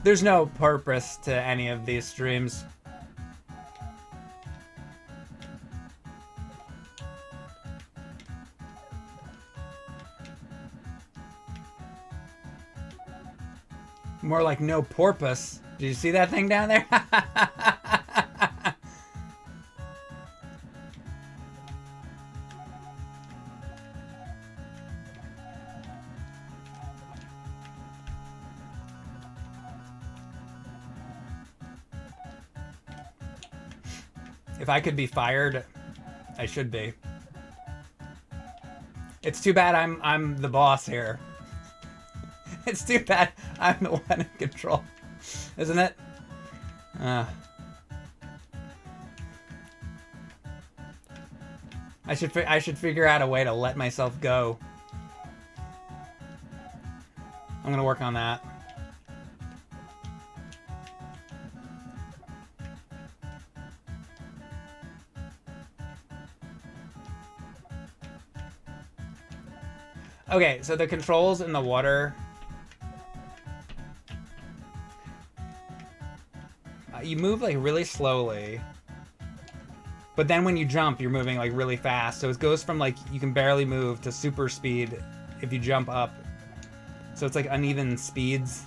There's no purpose to any of these streams. More like no porpoise. Did you see that thing down there? If I could be fired, I should be. It's too bad I'm the boss here. It's too bad I'm the one in control, isn't it? I should figure out a way to let myself go. I'm gonna work on that. Okay, so the controls in the water. You move like really slowly. But then when you jump, you're moving like really fast. So it goes from like you can barely move to super speed if you jump up. So it's like uneven speeds.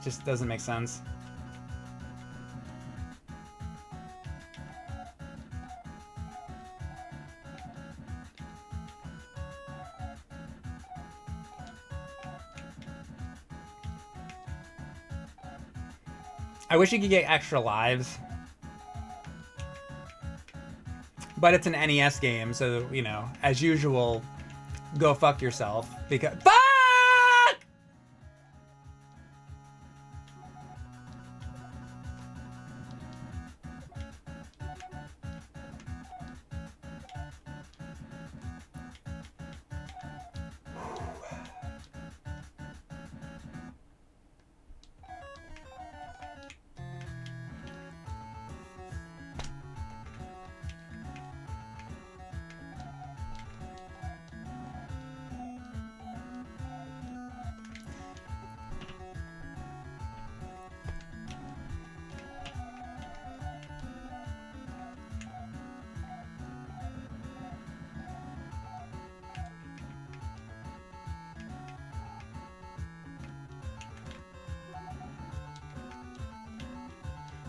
Just doesn't make sense. I wish you could get extra lives. But it's an NES game, so, you know, as usual, go fuck yourself. Because... Fuck!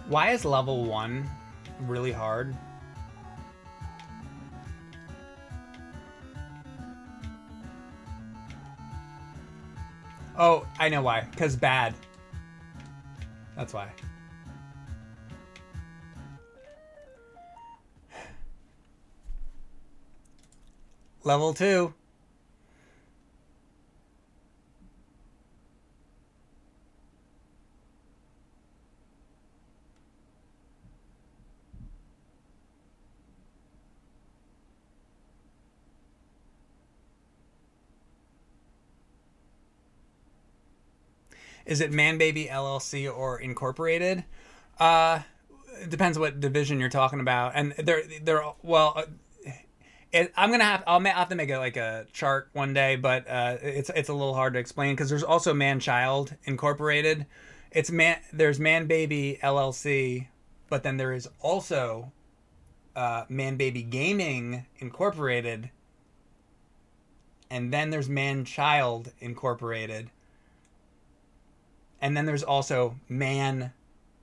Why is level 1 really hard? Oh, I know why. 'Cause bad. That's why. Level 2. Is it Man Baby LLC or Incorporated? It depends what division you're talking about, and they're well. I'll have to make it like a chart one day, but it's a little hard to explain because there's also Man Child Incorporated. There's Man Baby LLC, but then there is also Man Baby Gaming Incorporated, and then there's Man Child Incorporated. And then there's also Man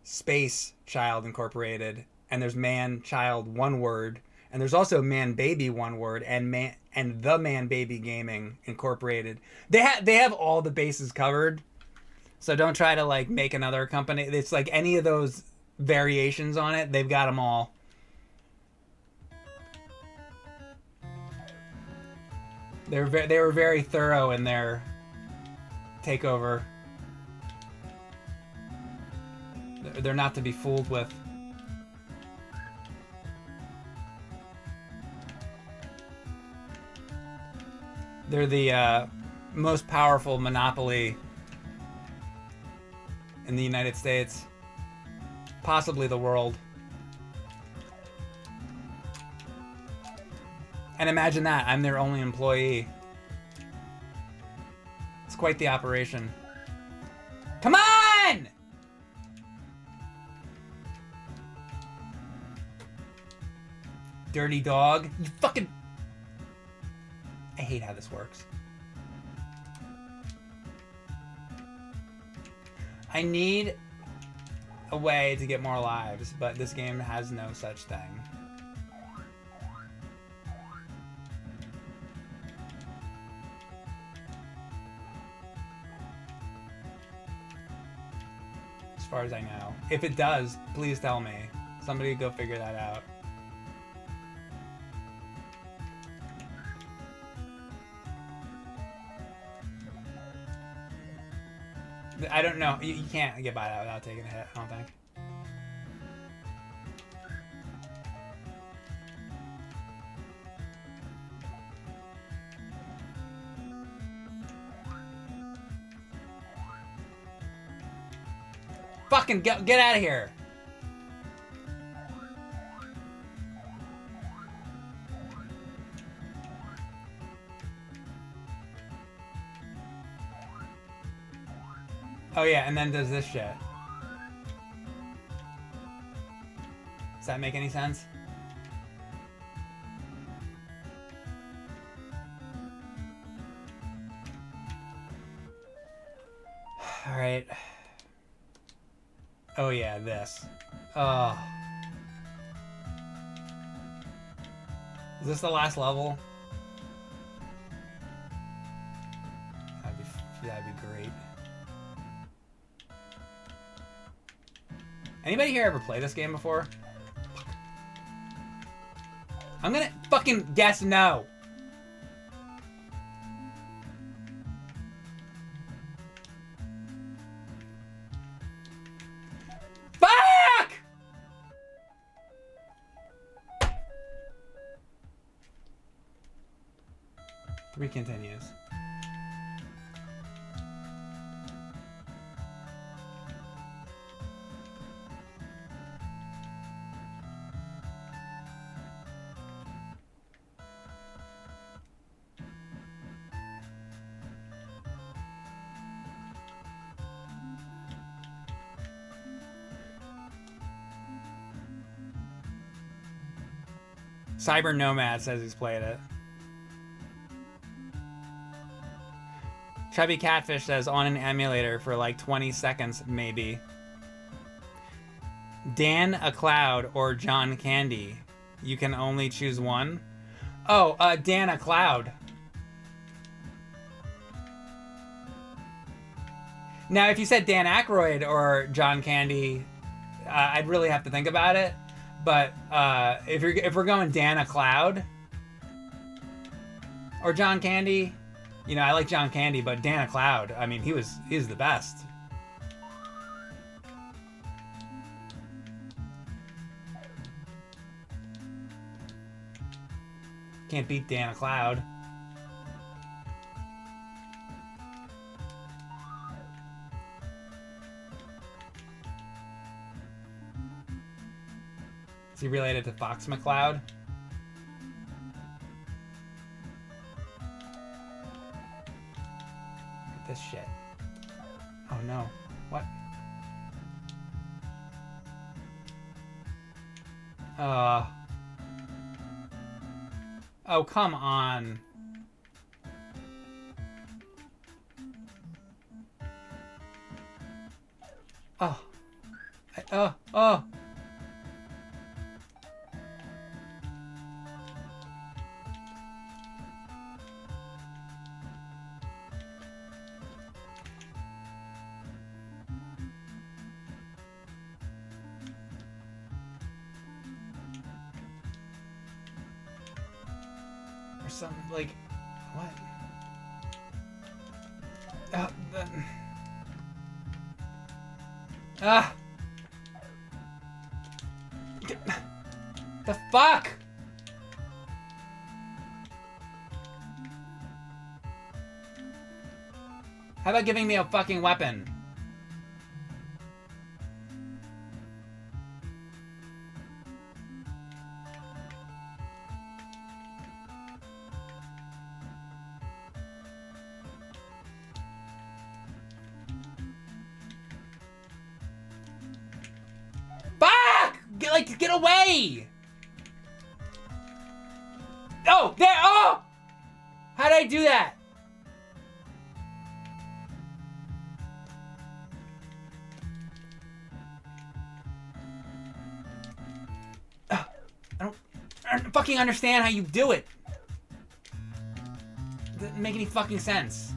Space Child Incorporated, and there's Man Child one word, and there's also Man Baby one word, and the Man Baby Gaming Incorporated. They have all the bases covered. So don't try to like make another company. It's like any of those variations on it, they've got them all. They were very thorough in their takeover. They're not to be fooled with. They're the most powerful monopoly in the United States, possibly the world. And imagine that, I'm their only employee. It's quite the operation. Come on! Dirty dog. You fucking... I hate how this works. I need a way to get more lives, but this game has no such thing. As far as I know. If it does, please tell me. Somebody go figure that out. I don't know. You can't get by that without taking a hit, I don't think. Fucking get out of here. Oh yeah, and then does this shit. Does that make any sense? All right. Oh yeah, this. Oh. Is this the last level? That'd be great. Anybody here ever play this game before? Fuck. I'm gonna fucking guess no. Fuck! 3 continues. Cyber Nomad says he's played it. Chubby Catfish says on an emulator for like 20 seconds, maybe. Dan a Cloud or John Candy. You can only choose one. Oh, Dan a Cloud. Now, if you said Dan Aykroyd or John Candy, I'd really have to think about it. But if we're going Dan a Cloud or John Candy, you know, I like John Candy, but Dan a Cloud, I mean, he's the best. Can't beat Dan a Cloud. Is he related to Fox McCloud? Look at this shit. Oh no. What? Oh, come on. Oh. Oh. Something like what? The fuck? How about giving me a fucking weapon? Get away! Oh, there! Oh! How did I do that? I don't fucking understand how you do it. Doesn't make any fucking sense.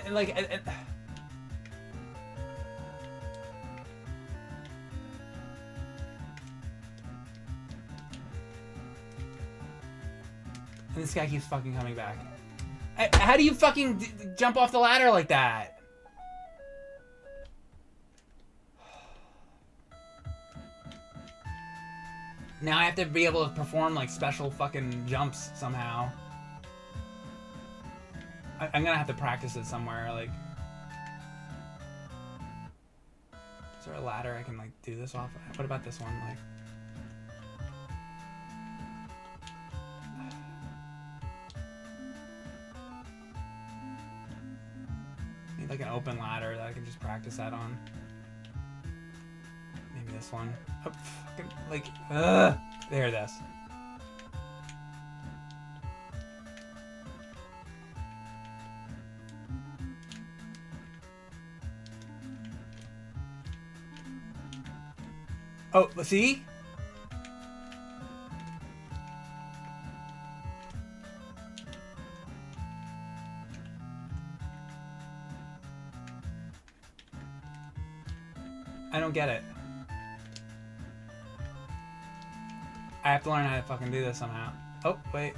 Like, And this guy keeps fucking coming back. How do you fucking jump off the ladder like that? Now I have to be able to perform like special fucking jumps somehow. I'm gonna have to practice it somewhere. Like, is there a ladder I can like do this off? What about this one? Like, need like an open ladder that I can just practice that on. Maybe this one. Oh, fucking, like, there it is. Oh, see? I don't get it. I have to learn how to fucking do this somehow. Oh, wait.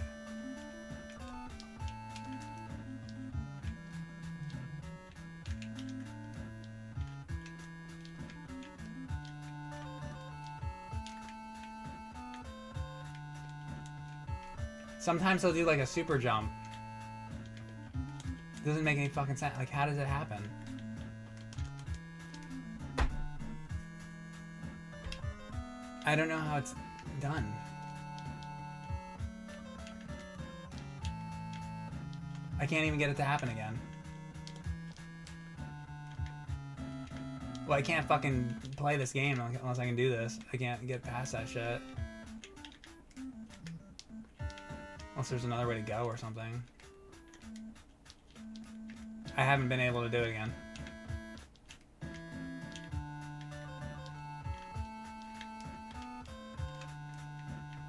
Sometimes they'll do like a super jump. Doesn't make any fucking sense. Like, how does it happen? I don't know how it's done. I can't even get it to happen again. Well, I can't fucking play this game unless I can do this. I can't get past that shit. Unless there's another way to go or something. I haven't been able to do it again.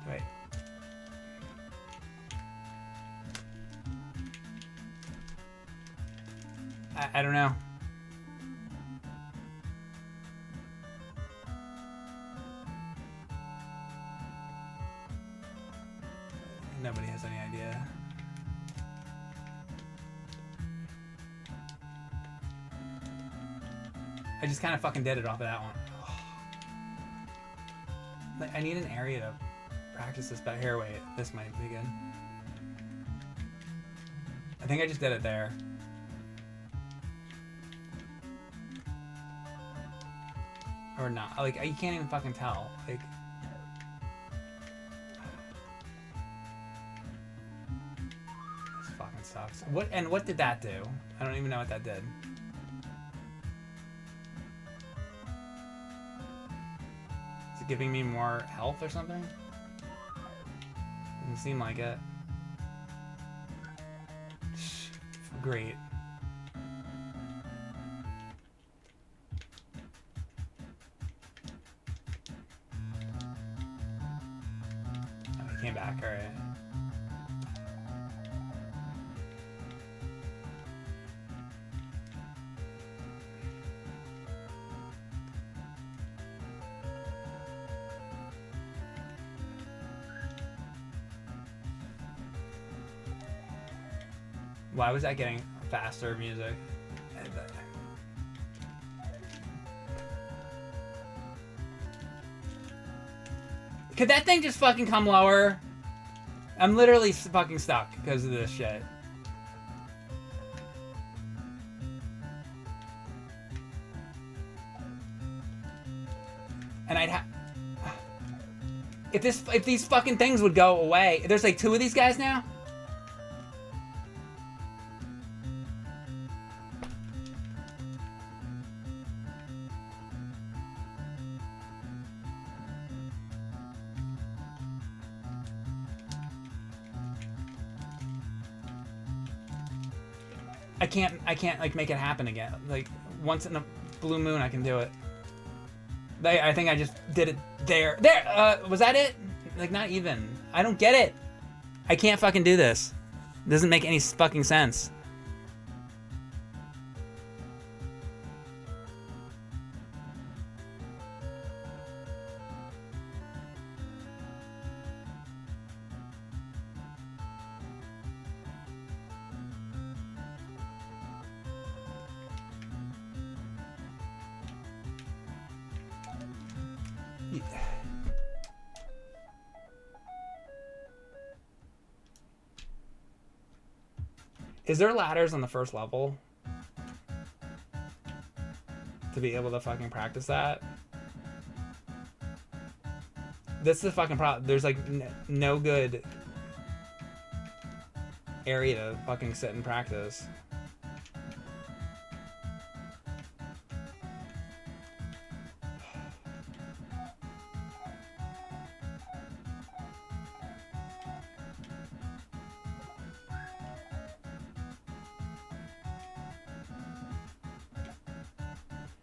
Wait. I don't know. Nobody has any idea. I just kind of fucking did it off of that one. Like, I need an area to practice this better. Here, wait. This might be good. I think I just did it there. Or not. Like, you can't even fucking tell. Like... This fucking sucks. What did that do? I don't even know what that did. Is it giving me more health or something? Doesn't seem like it. Great. Oh, he came back, alright. Why was that getting faster music? Could that thing just fucking come lower? I'm literally fucking stuck because of this shit. And I'd have... If these fucking things would go away... There's like 2 of these guys now? I can't like make it happen again. Like once in a blue moon I can do it. I think I just did it there. Was that it? Like not even. I don't get it. I can't fucking do this. It doesn't make any fucking sense. Is there ladders on the first level to be able to fucking practice that? This is the fucking problem. There's like no good area to fucking sit and practice.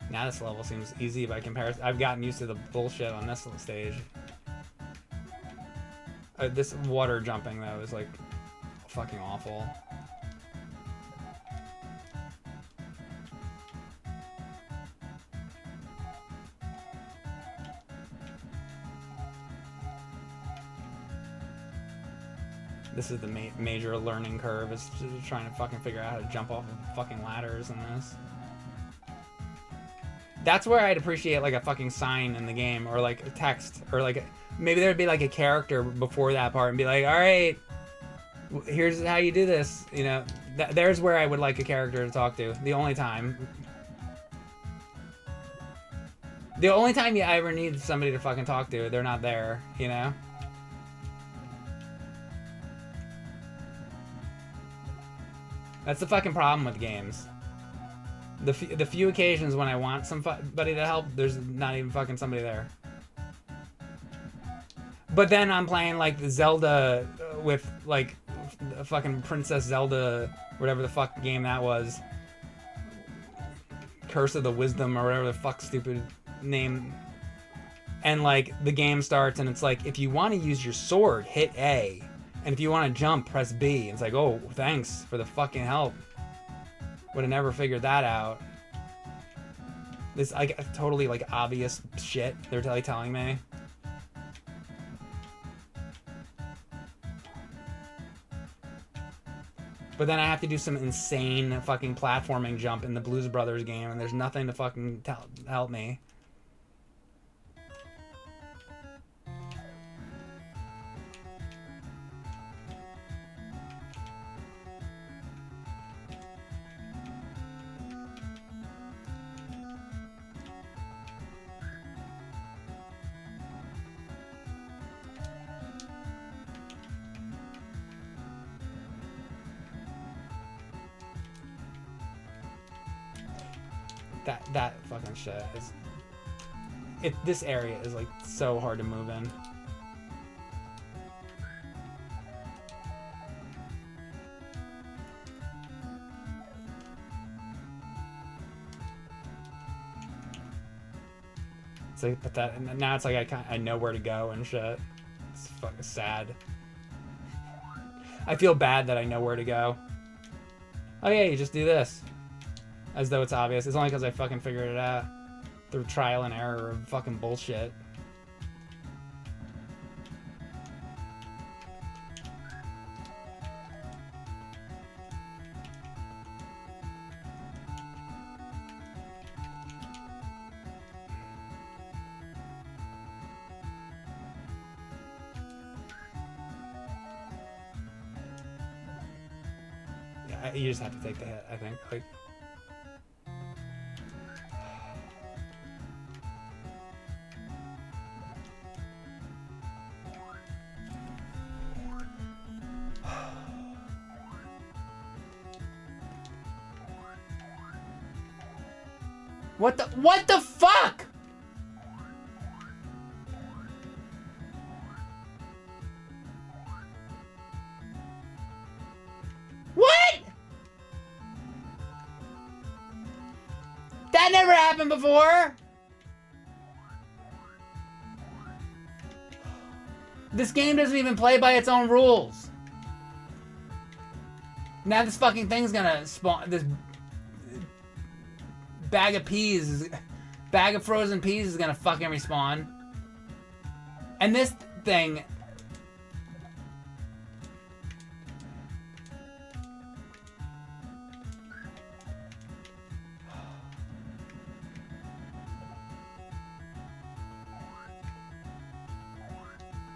Now this level seems easy by comparison. I've gotten used to the bullshit on this stage. This water jumping though is like fucking awful. This is the major learning curve, is trying to fucking figure out how to jump off of fucking ladders in this. That's where I'd appreciate like a fucking sign in the game, or like a text, or like maybe there'd be like a character before that part and be like, all right, here's how you do this, you know. There's where I would like a character to talk to. The only time you ever need somebody to fucking talk to, they're not there, you know. That's the fucking problem with games. The few occasions when I want somebody to help, there's not even fucking somebody there. But then I'm playing like Zelda with like fucking Princess Zelda, whatever the fuck game that was. Curse of the Wisdom or whatever the fuck stupid name. And like the game starts and it's like, if you want to use your sword, hit A. And if you want to jump, press B. And it's like, oh, thanks for the fucking help. Would have never figured that out. This like totally like obvious shit they're telling me. But then I have to do some insane fucking platforming jump in the Blues Brothers game, and there's nothing to fucking help me. That fucking shit is... This area is like so hard to move in. It's like, but that now it's like I know where to go and shit. It's fucking sad. I feel bad that I know where to go. Oh yeah, you just do this. As though it's obvious. It's only because I fucking figured it out through trial and error of fucking bullshit. Yeah, you just have to take the hit, I think. Like, What the fuck? What? That never happened before. This game doesn't even play by its own rules. Now this fucking thing's gonna spawn this bag of frozen peas is gonna fucking respawn. And this thing...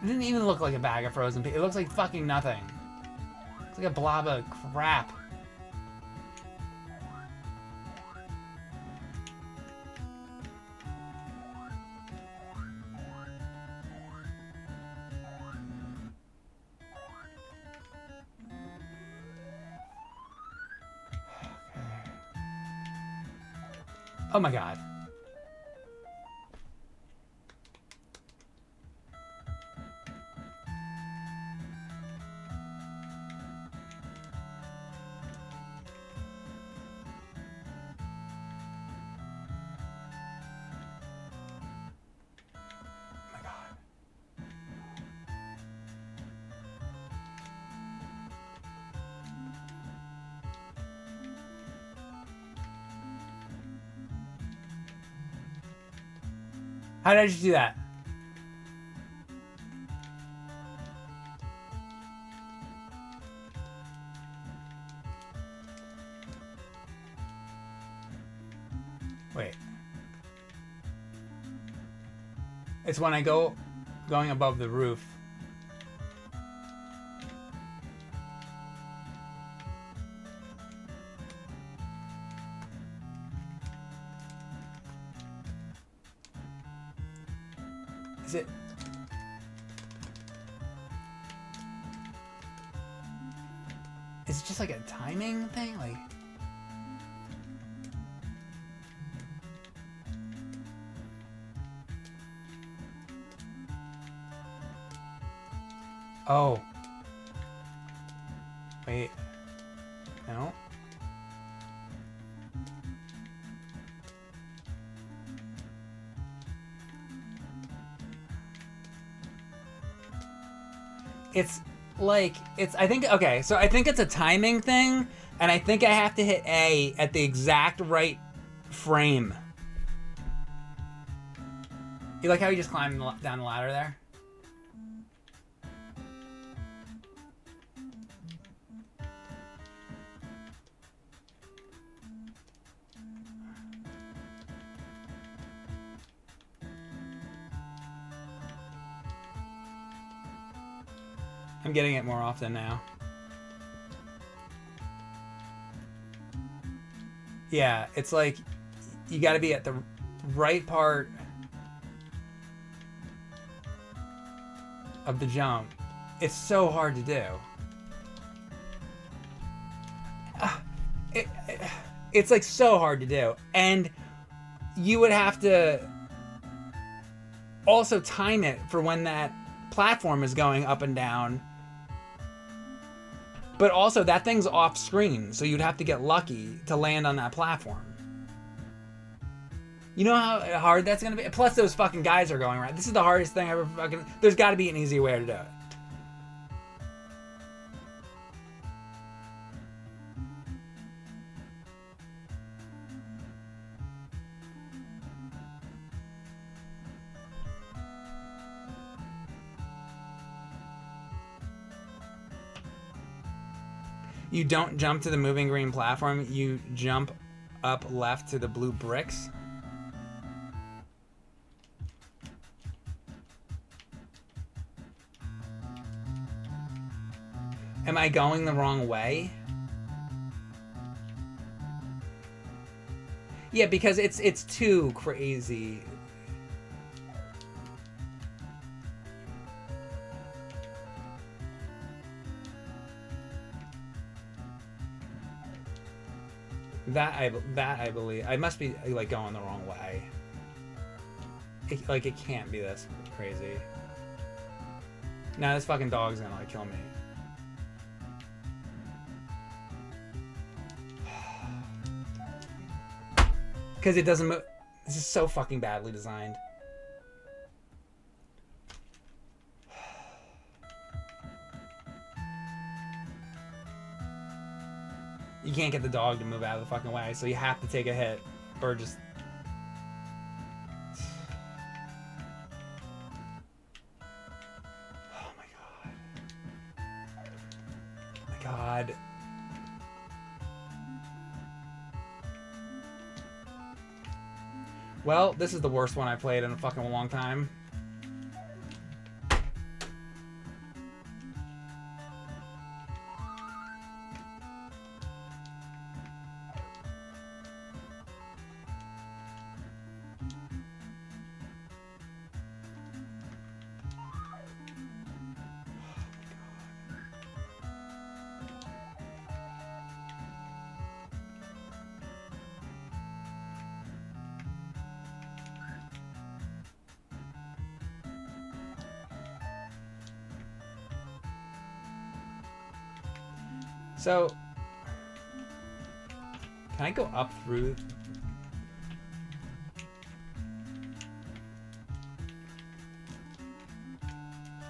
It didn't even look like a bag of frozen pizza. It looks like fucking nothing. It's like a blob of crap. Oh my god. How did I just do that? Wait. It's when I going above the roof. Is it? Is it just like a timing thing? Like, oh. Wait. No. It's like, I think, okay, so I think it's a timing thing, and I think I have to hit A at the exact right frame. You like how you just climbed down the ladder there? I'm getting it more often now. Yeah, it's like you gotta be at the right part of the jump. It's so hard to do. It's like so hard to do. And you would have to also time it for when that platform is going up and down. But also, that thing's off screen, so you'd have to get lucky to land on that platform. You know how hard that's gonna be? Plus, those fucking guys are going around. This is the hardest thing ever fucking... There's gotta be an easy way to do it. You don't jump to the moving green platform, you jump up left to the blue bricks. Am I going the wrong way? Yeah, because it's too crazy. That I believe. I must be like going the wrong way. It can't be this crazy. Now this fucking dog's gonna like kill me. Because it doesn't move. This is so fucking badly designed. You can't get the dog to move out of the fucking way, so you have to take a hit. Or just... Oh my god. Oh my god. Well, this is the worst one I played in a fucking long time. So, can I go up through?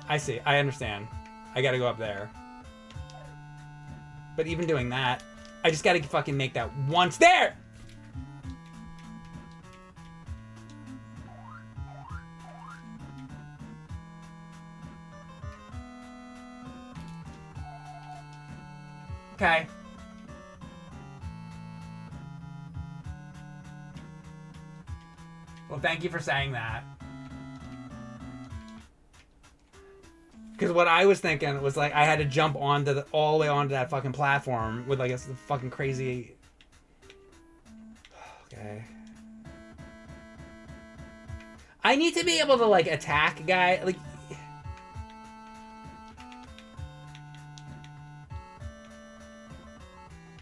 I see. I understand. I gotta go up there. But even doing that, I just gotta fucking make that once there! Okay. Well, thank you for saying that. Because what I was thinking was like I had to jump onto all the way onto that fucking platform with like a fucking crazy. Okay. I need to be able to like attack a guy like.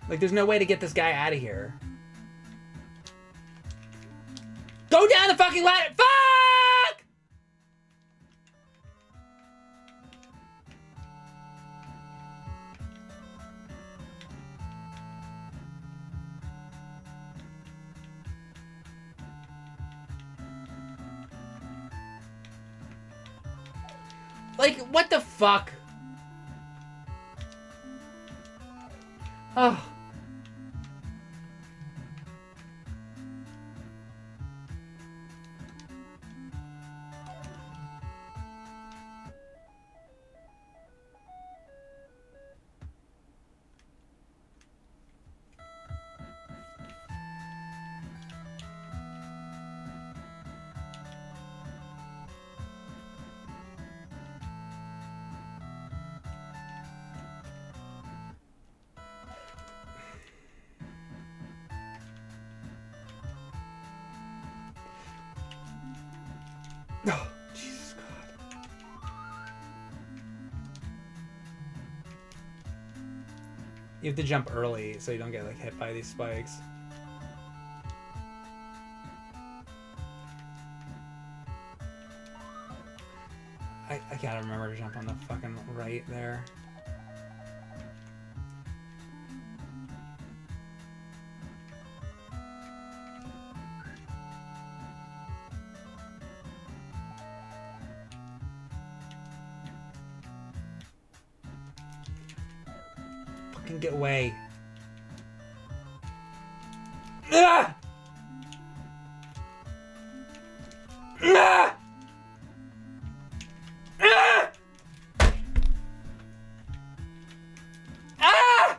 Like there's no way to get this guy out of here. Go down the fucking ladder! Fuck! Like, what the fuck? Oh. Oh, Jesus God. You have to jump early so you don't get like hit by these spikes. I gotta remember to jump on the fucking right there. Fucking get away. Ah! Ah! Ah! Ah!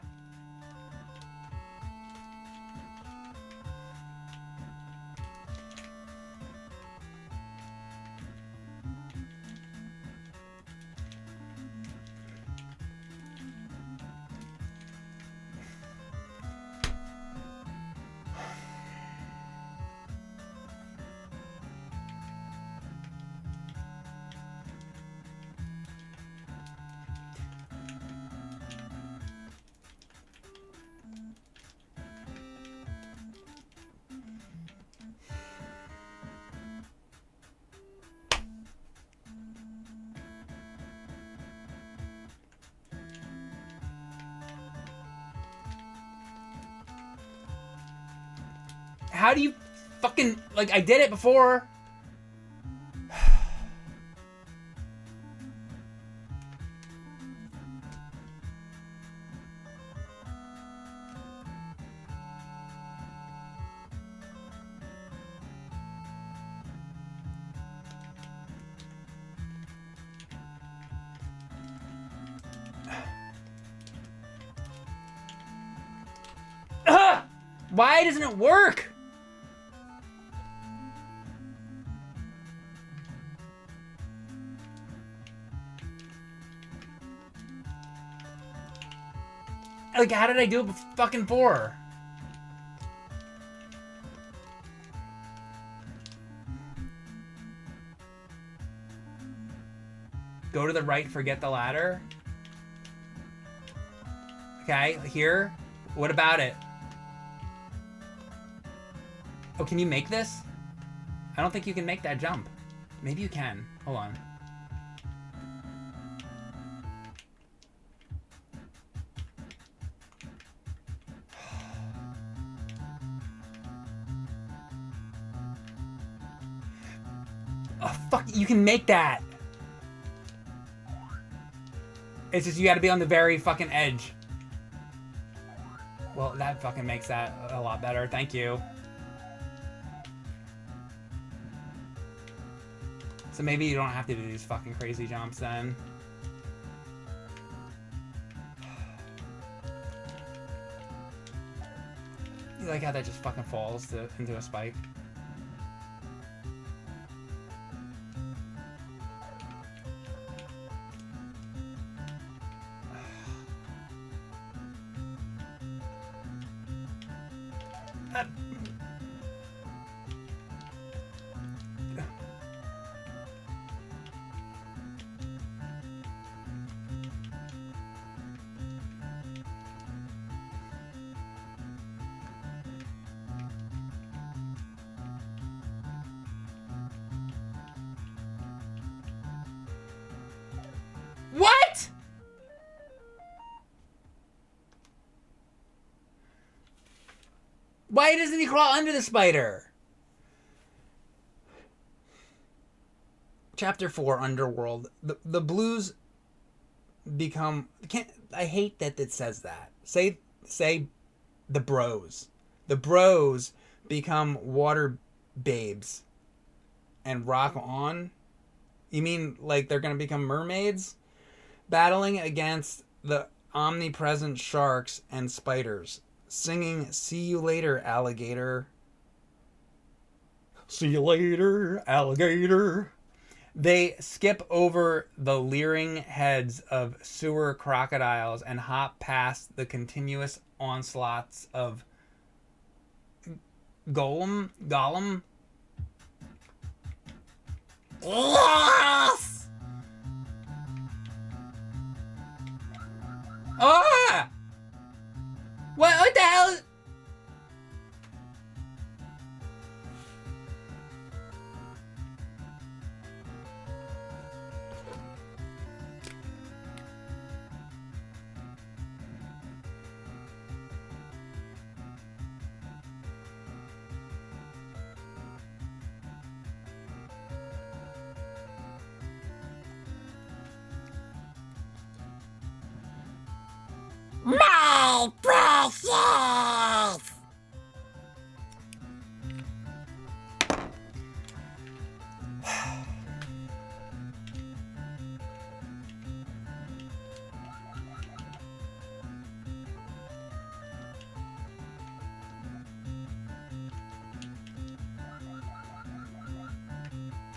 How do you fucking like I did it before? Why doesn't it work? Like, how did I do it fucking before? Go to the right, forget the ladder. Okay, here. What about it? Oh, can you make this? I don't think you can make that jump. Maybe you can. Hold on. Oh, fuck, you can make that. It's just you gotta be on the very fucking edge. Well, that fucking makes that a lot better. Thank you. So maybe you don't have to do these fucking crazy jumps then. You like how that just fucking falls into a spike? What? Why doesn't he crawl under the spider? Chapter 4, Underworld. The blues become... I hate that it says that. Say the bros. The bros become water babes and rock on? You mean like they're going to become mermaids? Battling against the omnipresent sharks and spiders. Singing, "See you later, alligator." See you later, alligator. They skip over the leering heads of sewer crocodiles and hop past the continuous onslaughts of Gollum. Yes! Ah! What the hell? My precious!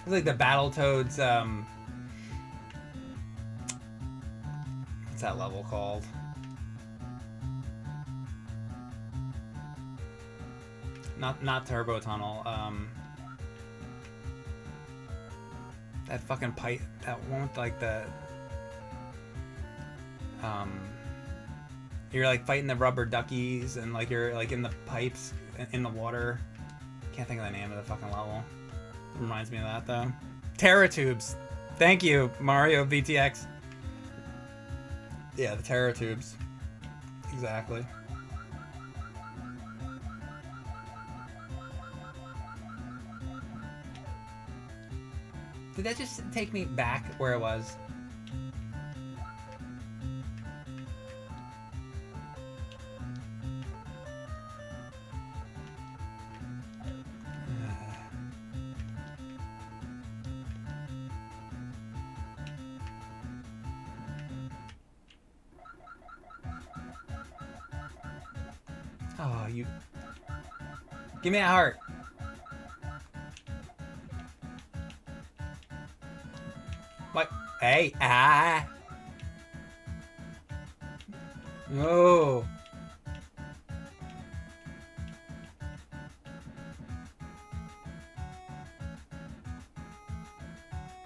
It's like the Battletoads, what's that level called? Not Turbo Tunnel, that fucking pipe, that one with like the, you're like fighting the rubber duckies and like you're like in the pipes, in the water. Can't think of the name of the fucking level. Reminds me of that though. Terratubes. Thank you, Mario VTX. Yeah, the Terratubes. Exactly. Did that just take me back where it was? Oh, you... Give me a heart. What? Hey, ah! No.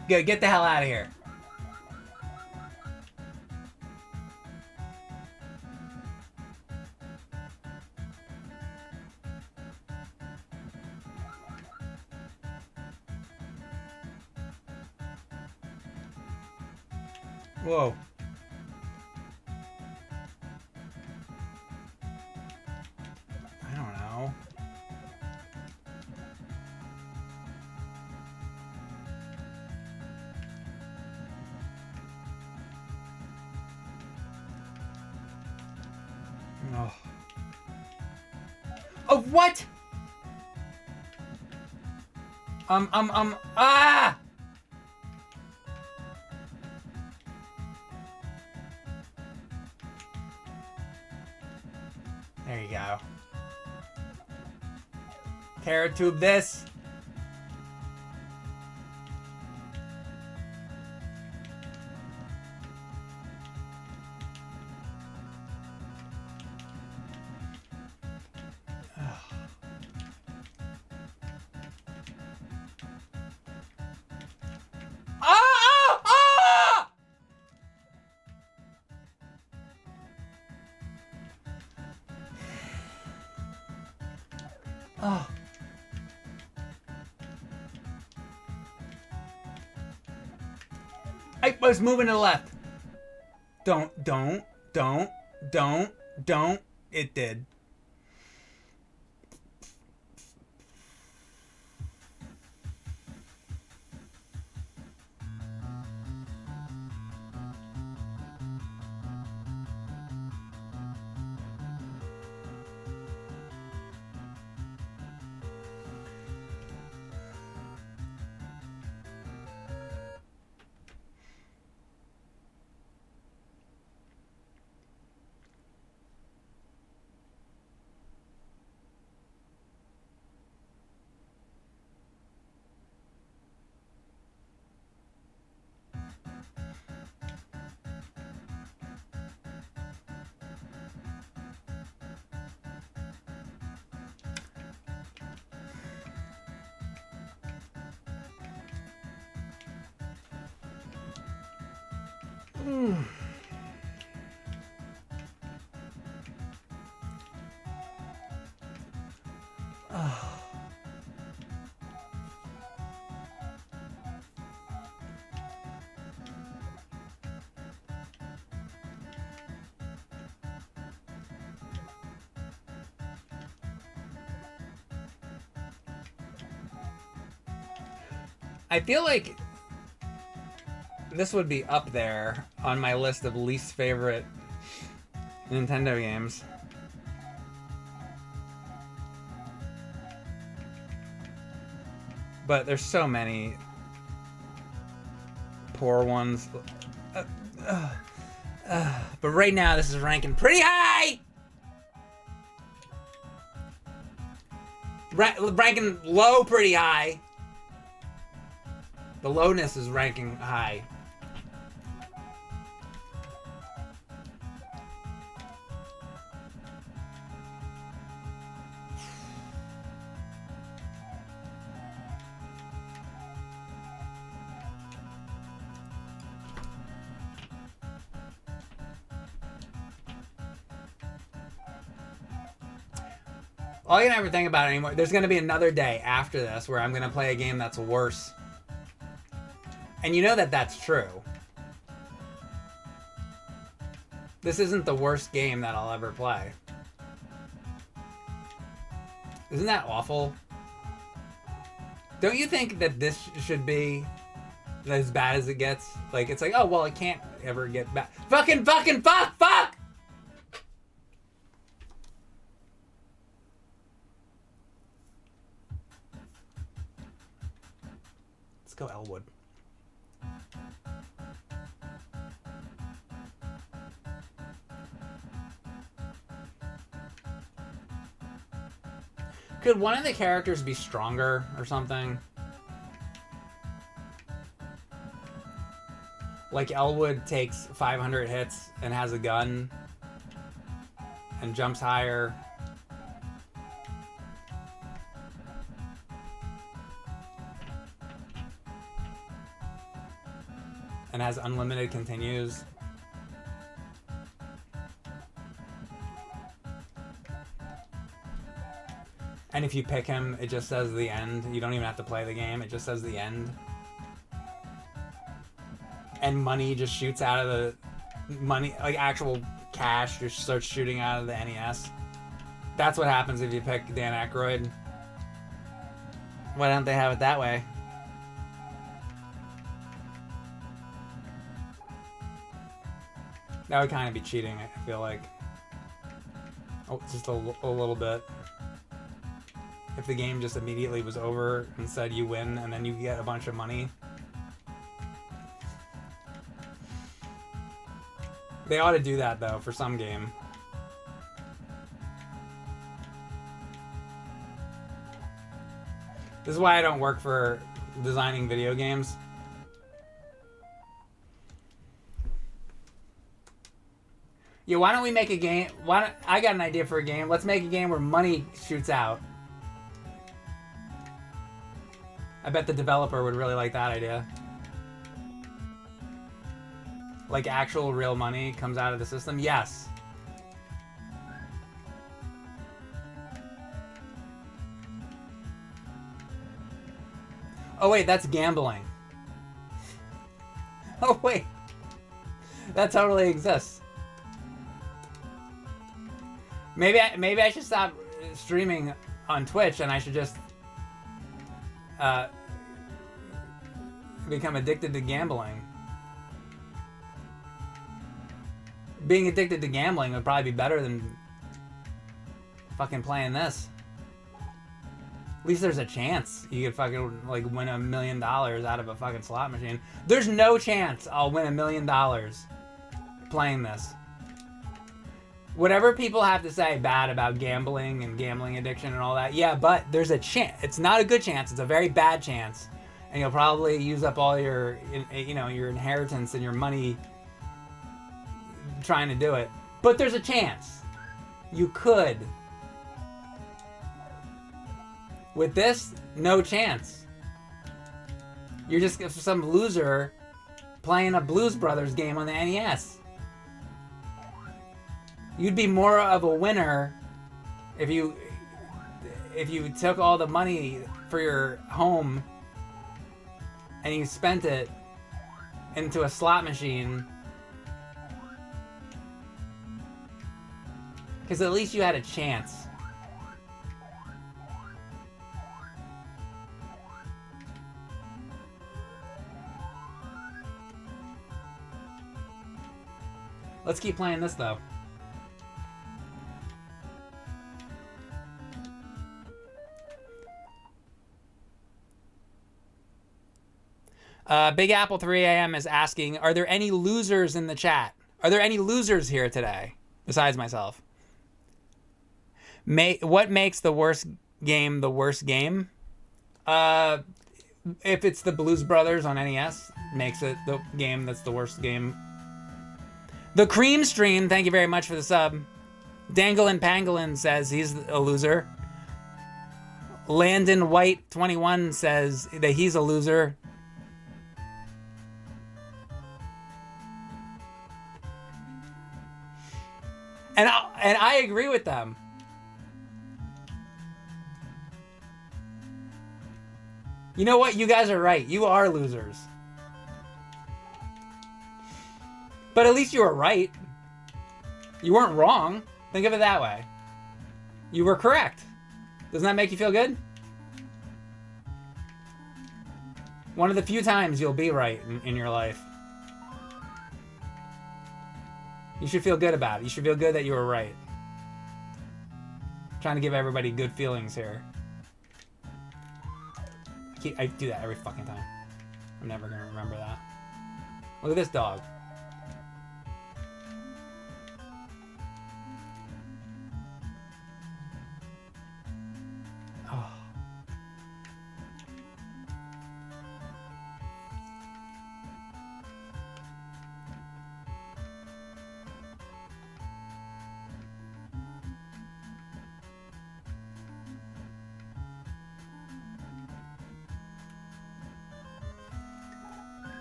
Good, get the hell out of here. Whoa. I don't know. Oh. Oh, what? Ah! There you go. Carrot tube this. Oh. I was moving to the left. Don't. It did. I feel like this would be up there on my list of least favorite Nintendo games. But there's so many poor ones. But right now this is ranking pretty high! Ranking low pretty high. The lowness is ranking high. All I can ever think about anymore, there's going to be another day after this where I'm going to play a game that's worse. And you know that that's true. This isn't the worst game that I'll ever play. Isn't that awful? Don't you think that this should be as bad as it gets? Like, it's like, oh, well, it can't ever get bad. Fuck! Let's go Elwood. Could one of the characters be stronger or something? Like Elwood takes 500 hits and has a gun and jumps higher. And has unlimited continues. And if you pick him, it just says the end. You don't even have to play the game. It just says the end. And money just shoots out of the... Money, like actual cash, just starts shooting out of the NES. That's what happens if you pick Dan Aykroyd. Why don't they have it that way? That would kind of be cheating, I feel like. Oh, just a little bit. If the game just immediately was over and said you win and then you get a bunch of money. They ought to do that though for some game. This is why I don't work for designing video games. Yeah, why don't we make a game? I got an idea for a game. Let's make a game where money shoots out. I bet the developer would really like that idea. Like actual real money comes out of the system? Yes. Oh wait, that's gambling. Oh wait. That totally exists. Maybe I should stop streaming on Twitch and I should just become addicted to gambling. Being addicted to gambling would probably be better than fucking playing this. At least there's a chance you could fucking like win $1 million out of a fucking slot machine. There's no chance I'll win $1 million playing this. Whatever people have to say bad about gambling and gambling addiction and all that, yeah, but there's a chance. It's not a good chance. It's a very bad chance, and you'll probably use up all your, your inheritance and your money trying to do it. But there's a chance. You could. With this, no chance. You're just some loser playing a Blues Brothers game on the NES. You'd be more of a winner if you took all the money for your home and you spent it into a slot machine. Because at least you had a chance. Let's keep playing this though. Big Apple 3 AM is asking, are there any losers in the chat? Are there any losers here today besides myself? What makes the worst game the worst game? If it's the Blues Brothers on NES, makes it the game that's the worst game. The Cream Stream, thank you very much for the sub. Danglin' Pangolin says he's a loser. Landon White 21 says that he's a loser. And I agree with them. You know what? You guys are right. You are losers. But at least you were right. You weren't wrong. Think of it that way. You were correct. Doesn't that make you feel good? One of the few times you'll be right in your life. You should feel good about it. You should feel good that you were right. I'm trying to give everybody good feelings here. I do that every fucking time. I'm never gonna remember that. Look at this dog. Oh.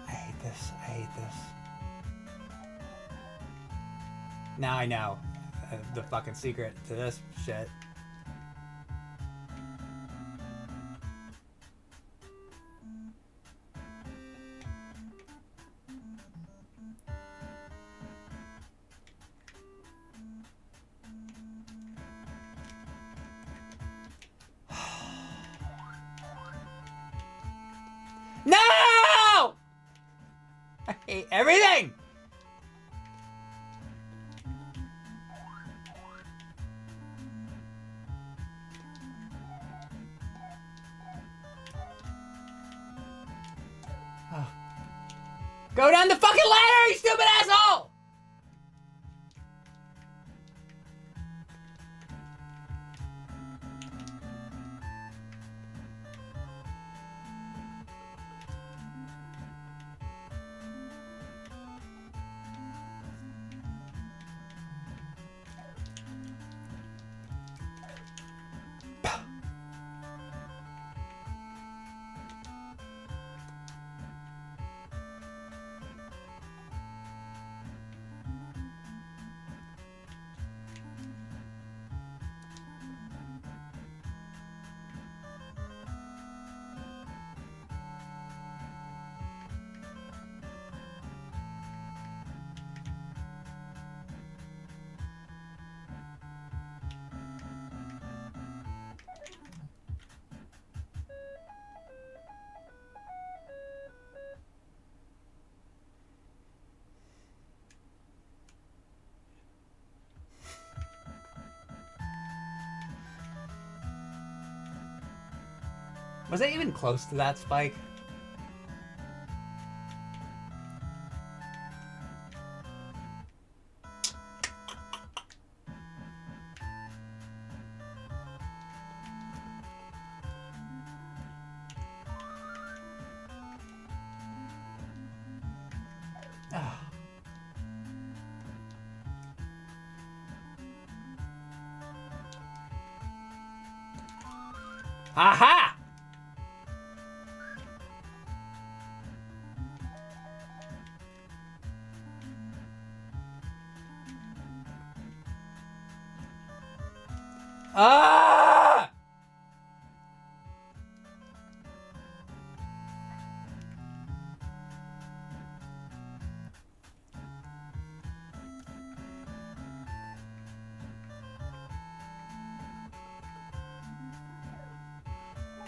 I hate this. Now I know the fucking secret to this shit. No! I hate everything! Go down the fucking ladder, you stupid asshole! Was I even close to that spike? Aha! Ah!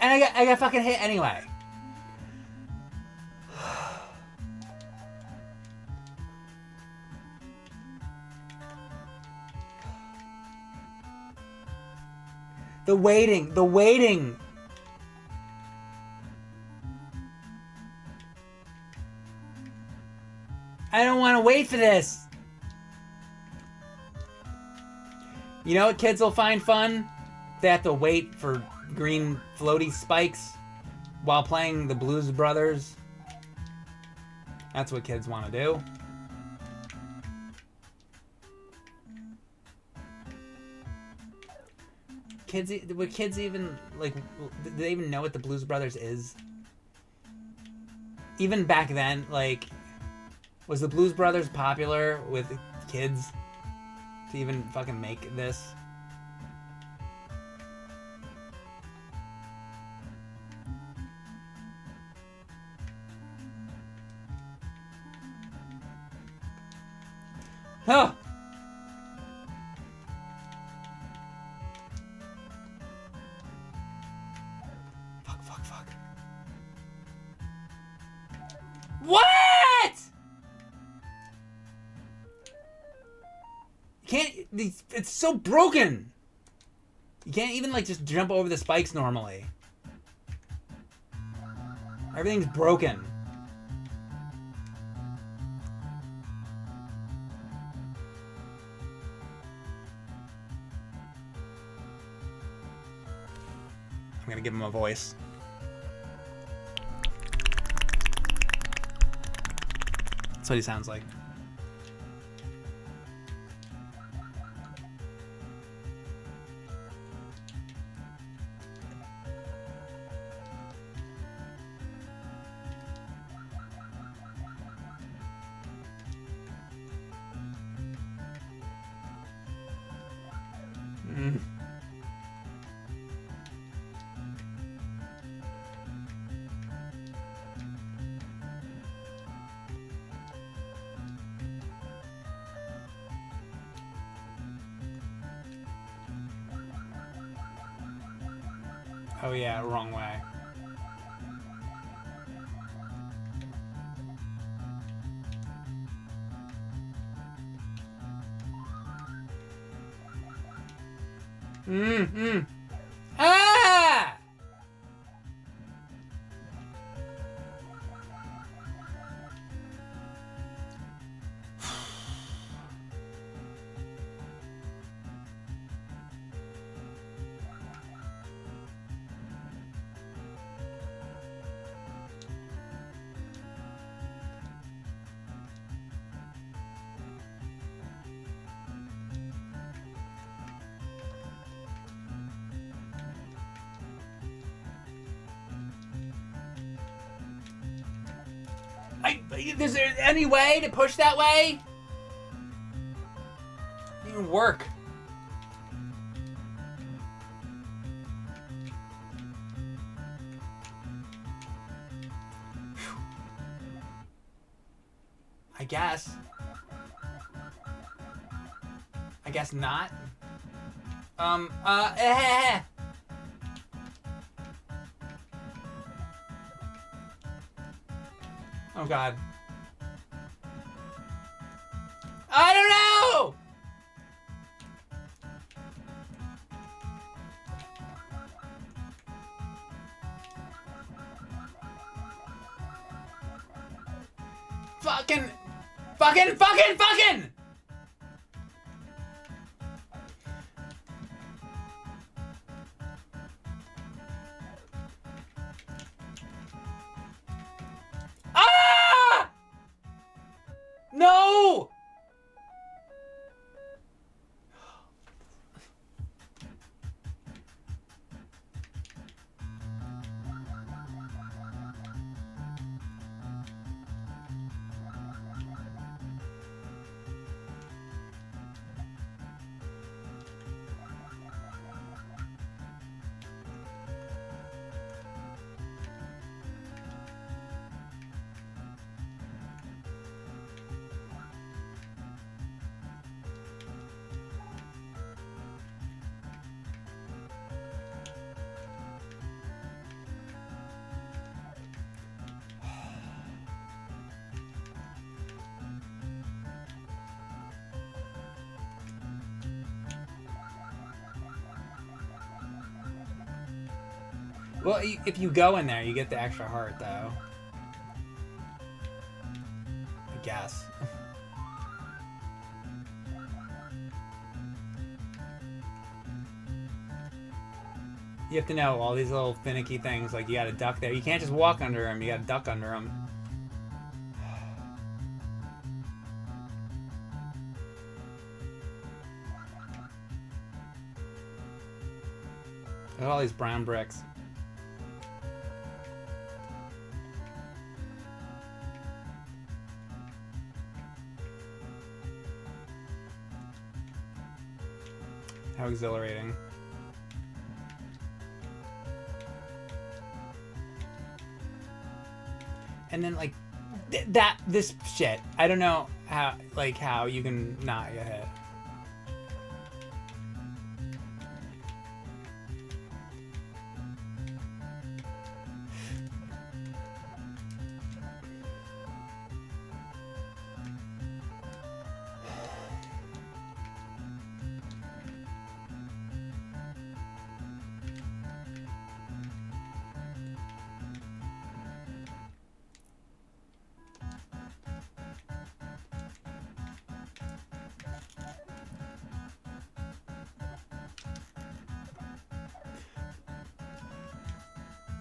And I got fucking hit anyway. The waiting. I don't want to wait for this. You know what kids will find fun? They have to wait for green floaty spikes while playing the Blues Brothers. That's what kids want to do. Would kids even, like, do they even know what the Blues Brothers is? Even back then, like, was the Blues Brothers popular with kids to even fucking make this? Oh! Fuck. What? You can't. It's so broken. You can't even, like, just jump over the spikes normally. Everything's broken. I'm gonna give him a voice. That's what he sounds like. Oh yeah, wrong way. Ah! Is there any way to push that way? It didn't even work. I guess. I guess not. Oh God. I don't know! Fucking! Ah! No! Well, if you go in there, you get the extra heart, though. I guess. You have to know all these little finicky things, like you gotta duck there. You can't just walk under them, you gotta duck under them. Look at all these brown bricks. How exhilarating. And then like this shit. I don't know how you can not get hit.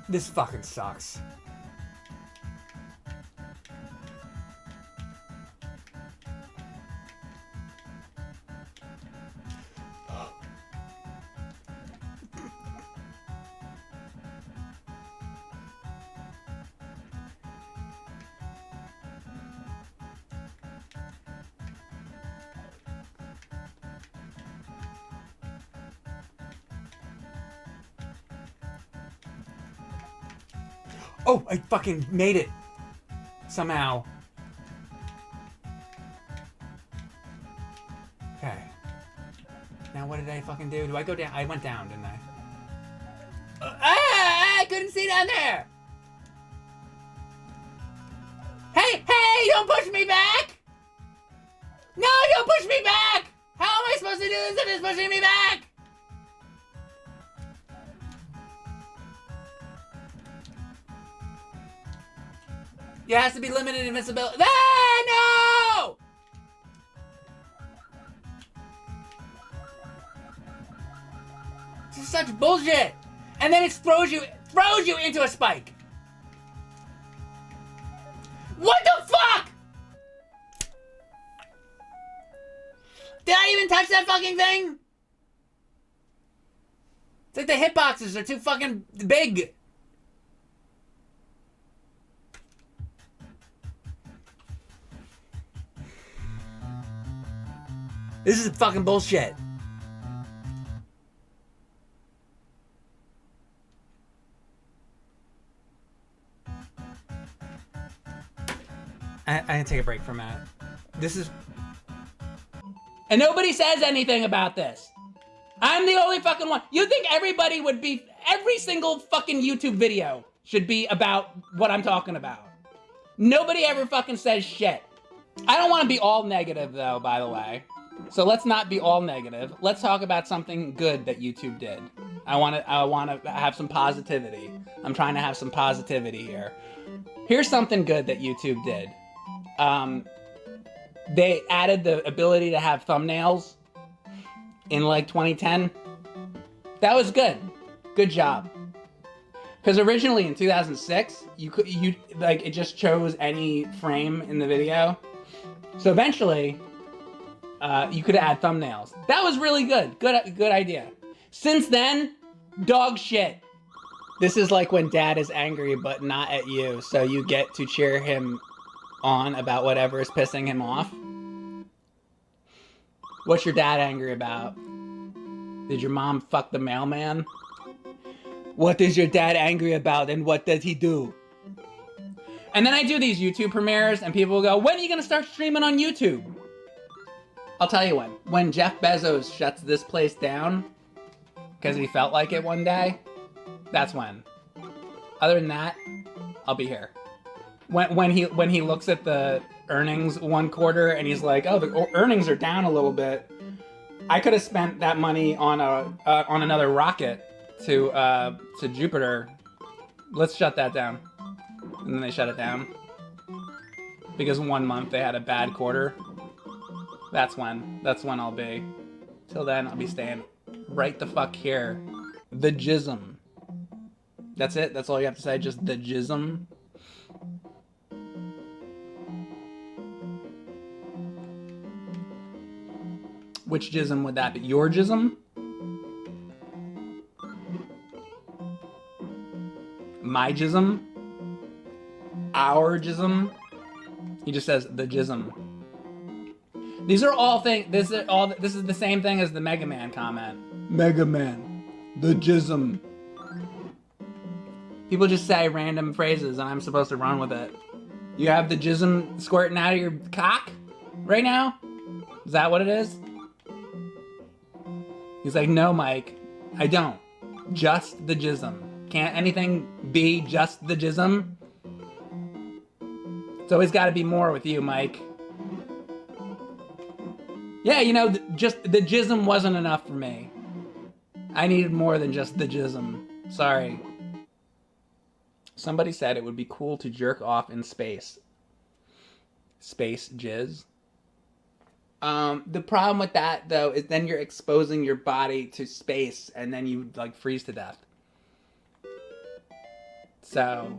This fucking sucks. Oh, I fucking made it. Somehow. Okay. Now what did I fucking do? Do I go down? I went down, didn't I? I couldn't see down there! Hey, don't push me back! No, don't push me back! How am I supposed to do this if it's pushing me back? It has to be limited invincibility. Ah, no! This is such bullshit. And then it throws you into a spike. What the fuck? Did I even touch that fucking thing? It's like the hitboxes are too fucking big. This is fucking bullshit. I can take a break for a minute. This is... And nobody says anything about this. I'm the only fucking one. You think everybody would be... Every single fucking YouTube video should be about what I'm talking about. Nobody ever fucking says shit. I don't want to be all negative, though, by the way. So let's not be all negative. Let's talk about something good that YouTube did. I want to have some positivity. I'm trying to have some positivity here. Here's something good that YouTube did. They added the ability to have thumbnails in like 2010. That was good. Good job. Because originally in 2006, you like it just chose any frame in the video. So eventually, you could add thumbnails. That was really good. Good idea. Since then, dog shit. This is like when dad is angry but not at you, so you get to cheer him on about whatever is pissing him off. What's your dad angry about? Did your mom fuck the mailman? What is your dad angry about and what does he do? And then I do these YouTube premieres and people will go, when are you gonna start streaming on YouTube? I'll tell you when. When Jeff Bezos shuts this place down, because he felt like it one day, that's when. Other than that, I'll be here. When he looks at the earnings one quarter and he's like, oh, the earnings are down a little bit. I could have spent that money on another rocket to Jupiter. Let's shut that down. And then they shut it down because 1 month they had a bad quarter. That's when I'll be. Till then, I'll be staying right the fuck here. The jism. That's it? That's all you have to say? Just the jism? Which jism would that be? Your jism? My jism? Our jism? He just says the jism. These are all things. This is the same thing as the Mega Man comment. Mega Man, the jism. People just say random phrases and I'm supposed to run with it. You have the jism squirting out of your cock right now? Is that what it is? He's like, no, Mike, I don't. Just the jism. Can't anything be just the jism? It's always got to be more with you, Mike. Yeah, you know, just the jism wasn't enough for me. I needed more than just the jism. Sorry. Somebody said it would be cool to jerk off in space. Space jizz. The problem with that, though, is then you're exposing your body to space and then you, like, freeze to death. So,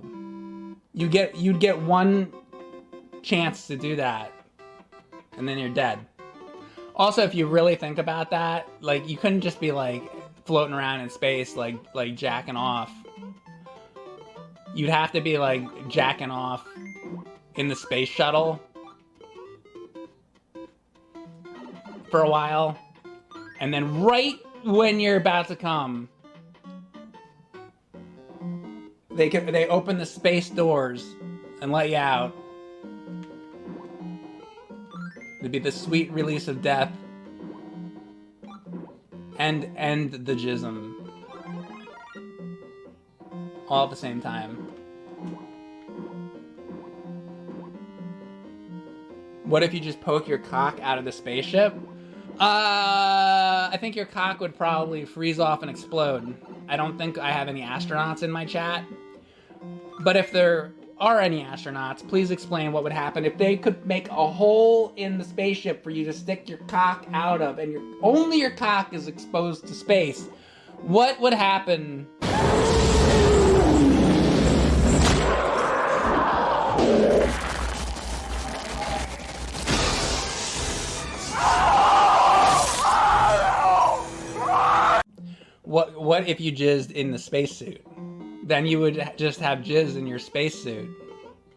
you'd get one chance to do that and then you're dead. Also, if you really think about that, like, you couldn't just be, like, floating around in space, like jacking off. You'd have to be, like, jacking off in the space shuttle for a while. And then right when you're about to come, they open the space doors and let you out. It'd be the sweet release of death and the jism all at the same time. What if you just poke your cock out of the spaceship? I think your cock would probably freeze off and explode. I don't think I have any astronauts in my chat. But if there are any astronauts, please explain what would happen if they could make a hole in the spaceship for you to stick your cock out of and only your cock is exposed to space. What would happen? What if you jizzed in the spacesuit? Then you would just have jizz in your spacesuit,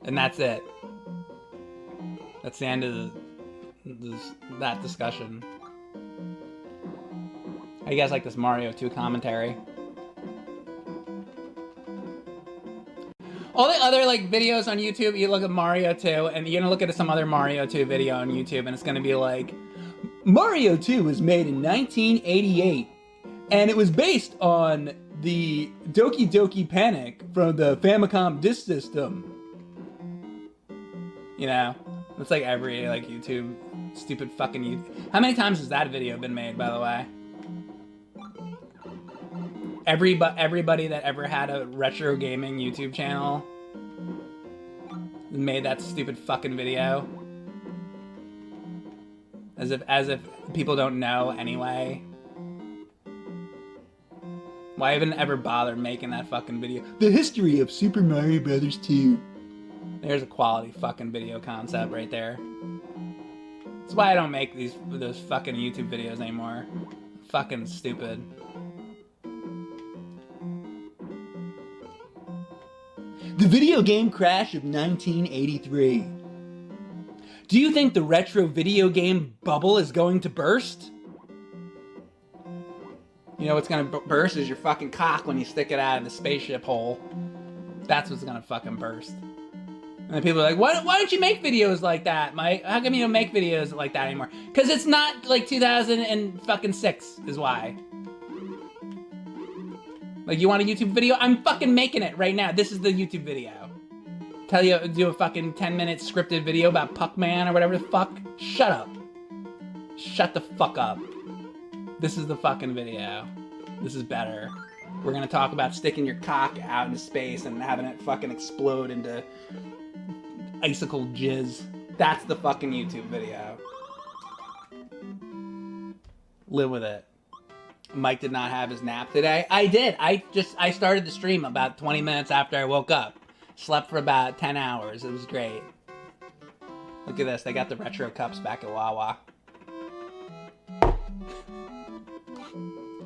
and that's it. That's the end of that discussion. How you guys like this Mario 2 commentary? All the other like videos on YouTube, you look at Mario 2, and you're gonna look at some other Mario 2 video on YouTube, and it's gonna be like, Mario 2 was made in 1988, and it was based on the Doki Doki Panic from the Famicom Disk System. You know, it's like every like YouTube, stupid fucking YouTube. How many times has that video been made, by the way? Everybody that ever had a retro gaming YouTube channel made that stupid fucking video. As if people don't know anyway. Why even ever bother making that fucking video? The history of Super Mario Brothers 2. There's a quality fucking video concept right there. That's why I don't make those fucking YouTube videos anymore. Fucking stupid. The video game crash of 1983. Do you think the retro video game bubble is going to burst? You know what's gonna burst is your fucking cock when you stick it out of the spaceship hole. That's what's gonna fucking burst. And then people are like, why don't you make videos like that, Mike? How come you don't make videos like that anymore? Because it's not like 2006 is why. Like, you want a YouTube video? I'm fucking making it right now. This is the YouTube video. Tell you to do a fucking 10-minute scripted video about Puckman or whatever the fuck. Shut up. Shut the fuck up. This is the fucking video. This is better. We're gonna talk about sticking your cock out into space and having it fucking explode into icicle jizz. That's the fucking YouTube video. Live with it. Mike did not have his nap today. I did. I started the stream about 20 minutes after I woke up. Slept for about 10 hours. It was great. Look at this. They got the retro cups back at Wawa.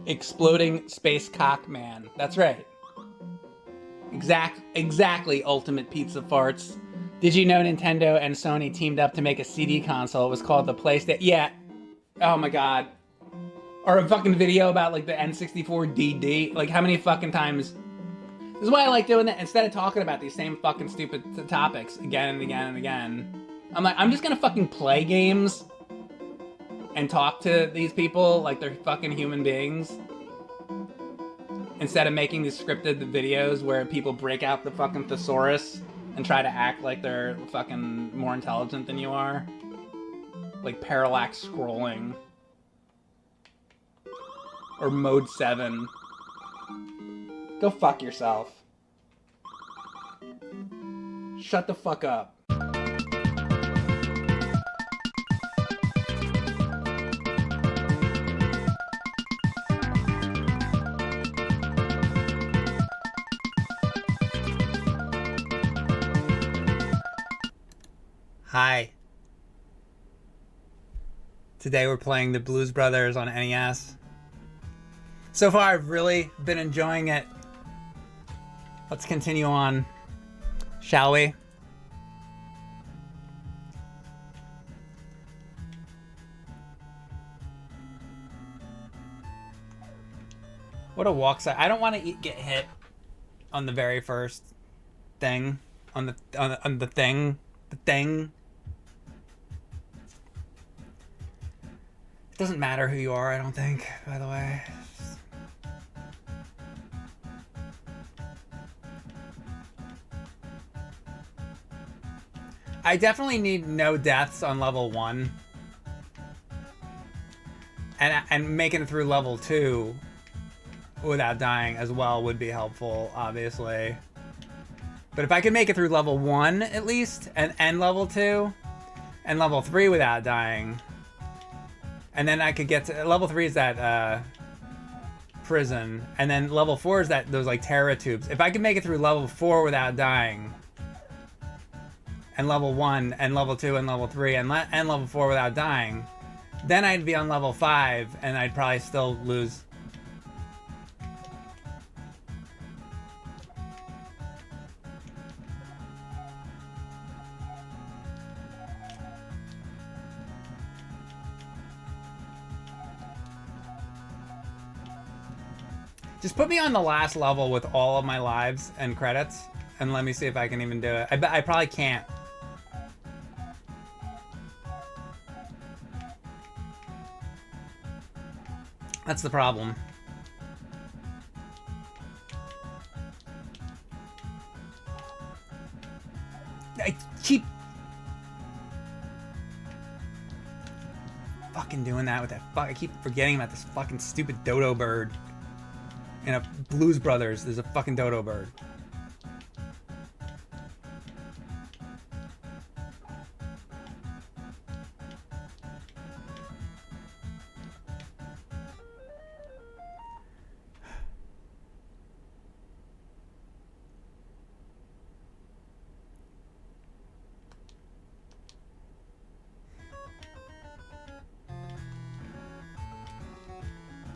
Exploding Space Cock Man. That's right. Exactly, Ultimate Pizza Farts. Did you know Nintendo and Sony teamed up to make a CD console? It was called the PlayStation. Yeah. Oh my god. Or a fucking video about like the N64 DD. Like how many fucking times? This is why I like doing that. Instead of talking about these same fucking stupid topics again and again and again. I'm like, I'm just gonna fucking play games and talk to these people like they're fucking human beings. Instead of making these scripted videos where people break out the fucking thesaurus and try to act like they're fucking more intelligent than you are. Like parallax scrolling. Or mode 7. Go fuck yourself. Shut the fuck up. Hi. Today we're playing the Blues Brothers on NES. So far, I've really been enjoying it. Let's continue on, shall we? What a walk side. I don't want to get hit on the very first thing. On the thing. The thing. It doesn't matter who you are, I don't think, by the way. I definitely need no deaths on level 1. And making it through level 2 without dying as well would be helpful, obviously. But if I could make it through level 1 at least, and level 2, and level 3 without dying, and then I could get to level 3 is that prison, and then level 4 is that those like Terra tubes. If I could make it through level 4 without dying, and level 1, and level 2, and level 3, and level 4 without dying, then I'd be on level 5, and I'd probably still lose. Just put me on the last level with all of my lives and credits, and let me see if I can even do it. I probably can't. That's the problem. I keep fucking doing that with that I keep forgetting about this fucking stupid dodo bird. In a Blues Brothers, there's a fucking dodo bird.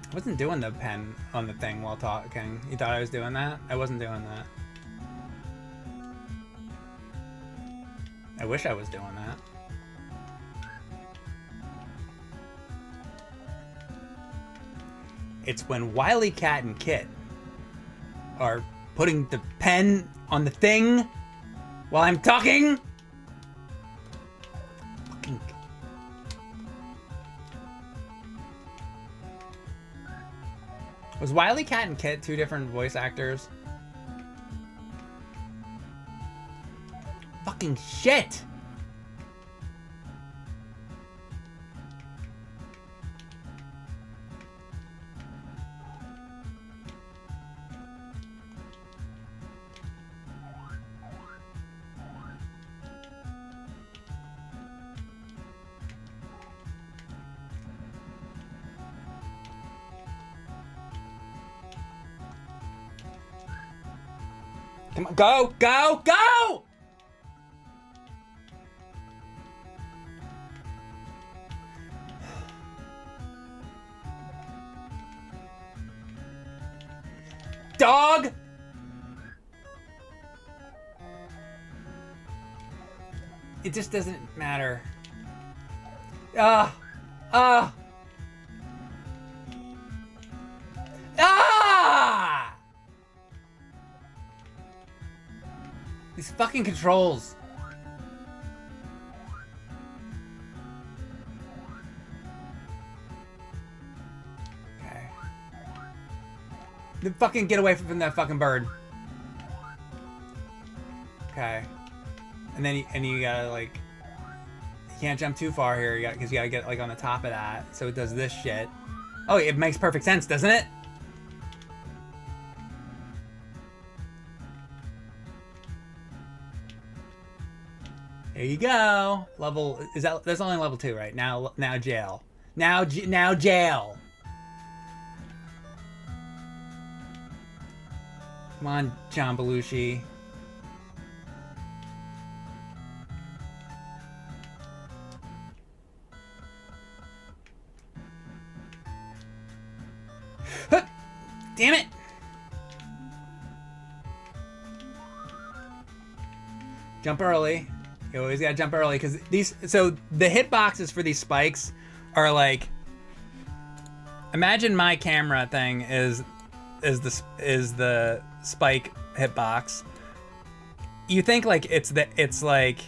I wasn't doing the pen on the thing while talking. You thought I was doing that? I wasn't doing that. I wish I was doing that. It's when Wily Cat and Kit are putting the pen on the thing while I'm talking. Fucking... Was Wily Cat and Kit two different voice actors? Fucking shit! Come on, go, go, go! Dog! It just doesn't matter. Ah! Ah! Ah! These fucking controls. Okay. Then fucking get away from that fucking bird. Okay. And then you gotta like, you can't jump too far here. Because you gotta get like on the top of that. So it does this shit. Oh, it makes perfect sense, doesn't it? There you go. Level that's only level 2, right? Now jail. Now jail. Come on, John Belushi. Huh! Damn it. Jump early. You always gotta jump early because so the hitboxes for these spikes are like, imagine my camera thing is the spike hitbox. You think like it's like,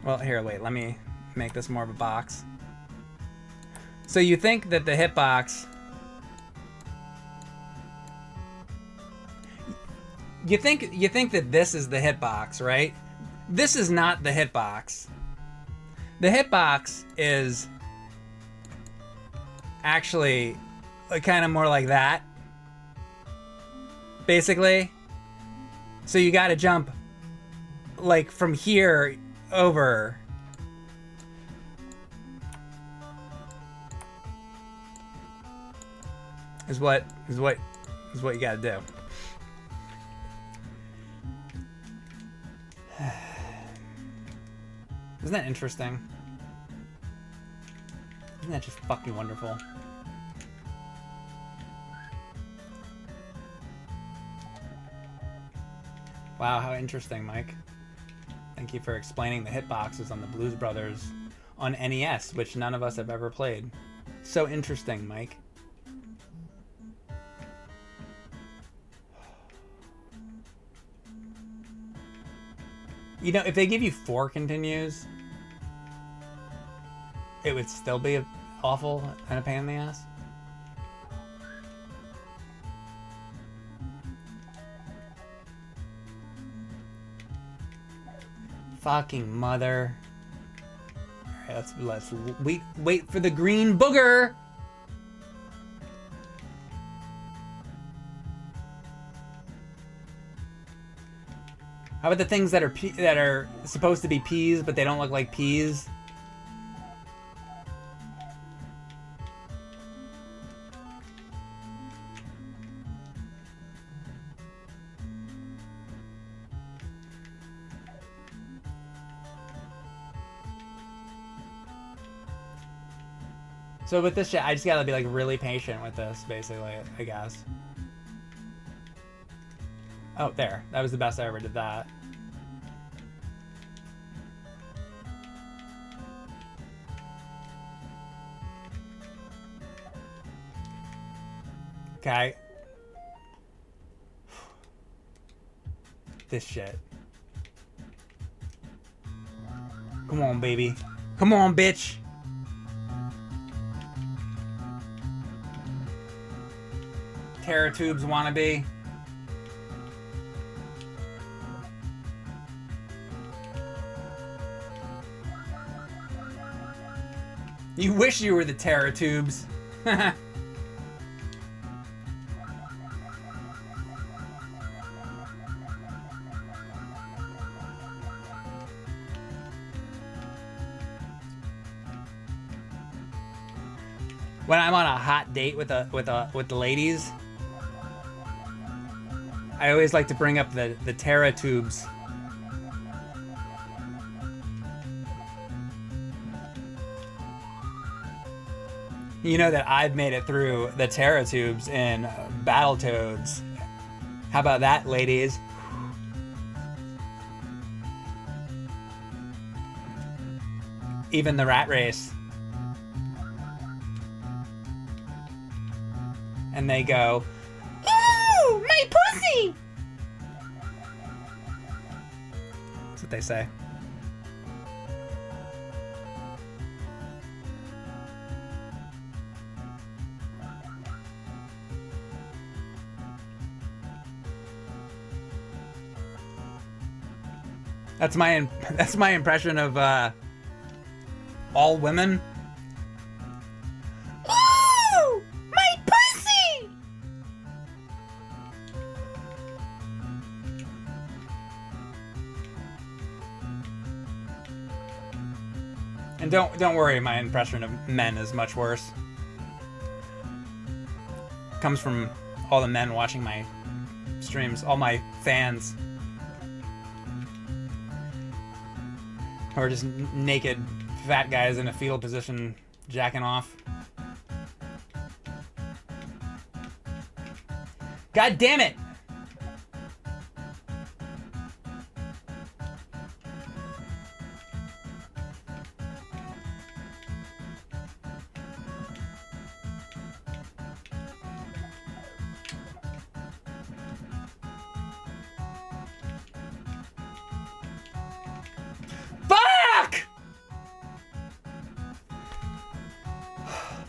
well, here, wait, let me make this more of a box. So you think that the hitbox, you think that this is the hitbox, right? This is not the hitbox. The hitbox is actually kind of more like that, basically. So you got to jump like from here over. Is what you got to do. Isn't that interesting? Isn't that just fucking wonderful? Wow, how interesting, Mike. Thank you for explaining the hitboxes on the Blues Brothers on NES, which none of us have ever played. So interesting, Mike. You know, if they give you 4 continues, it would still be awful and a pain in the ass. Fucking mother. Alright, let's wait for the green booger. How about the things that are supposed to be peas, but they don't look like peas? So with this shit, I just gotta be like really patient with this, basically, I guess. Oh, there. That was the best I ever did that. Okay. This shit. Come on, baby. Come on, bitch. Terratubes wannabe. You wish you were the Terratubes. When I'm on a hot date with the ladies, I always like to bring up the Terratubes. You know that I've made it through the Terratubes in Battletoads. How about that, ladies? Even the rat race. And they go, "Ooh, my pussy!" That's what they say. That's my impression of all women. Ooh, my pussy! And don't worry, my impression of men is much worse. Comes from all the men watching my streams, all my fans. Or just naked fat guys in a fetal position jacking off. God damn it!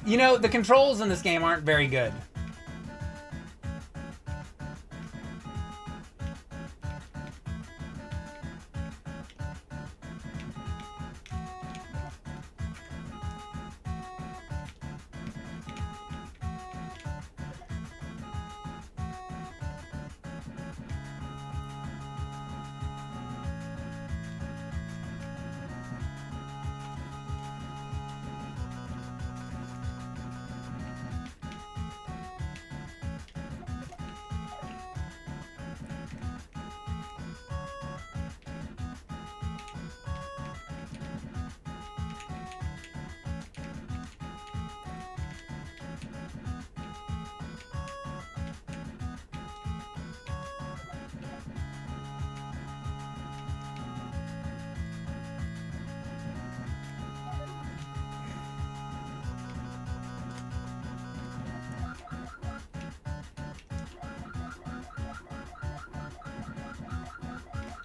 You know, the controls in this game aren't very good.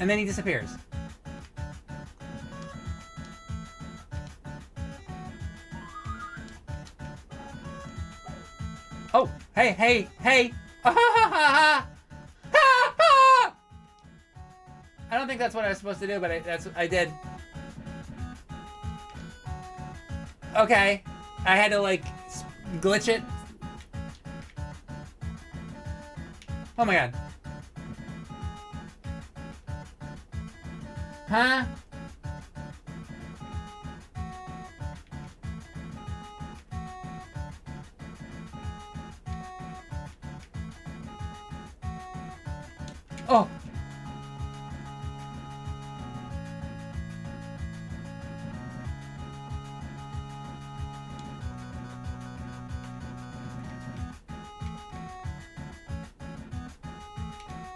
And then he disappears. Oh, hey, hey, hey! I don't think that's what I was supposed to do, but I did. Okay, I had to like glitch it. Oh my god. Huh? Oh.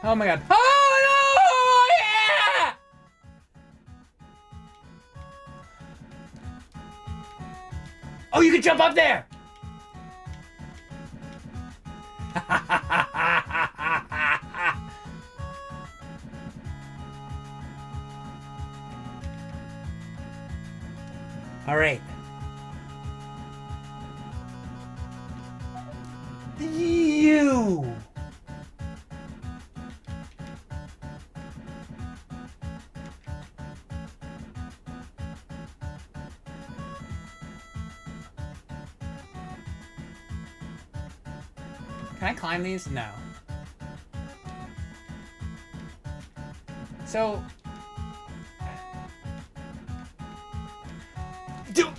Oh my god. Oh no! Yeah! Oh, you can jump up there! All right. You. Can I climb these? No. So...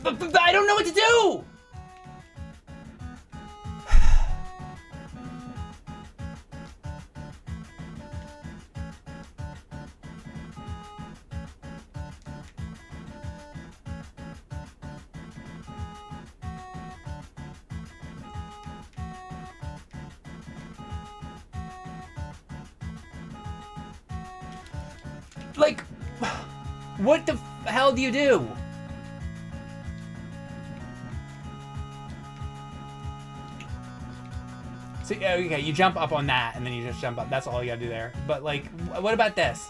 But I don't know what to do! Like, what the hell do you do? So, okay, you jump up on that, and then you just jump up. That's all you gotta do there. But, like, what about this?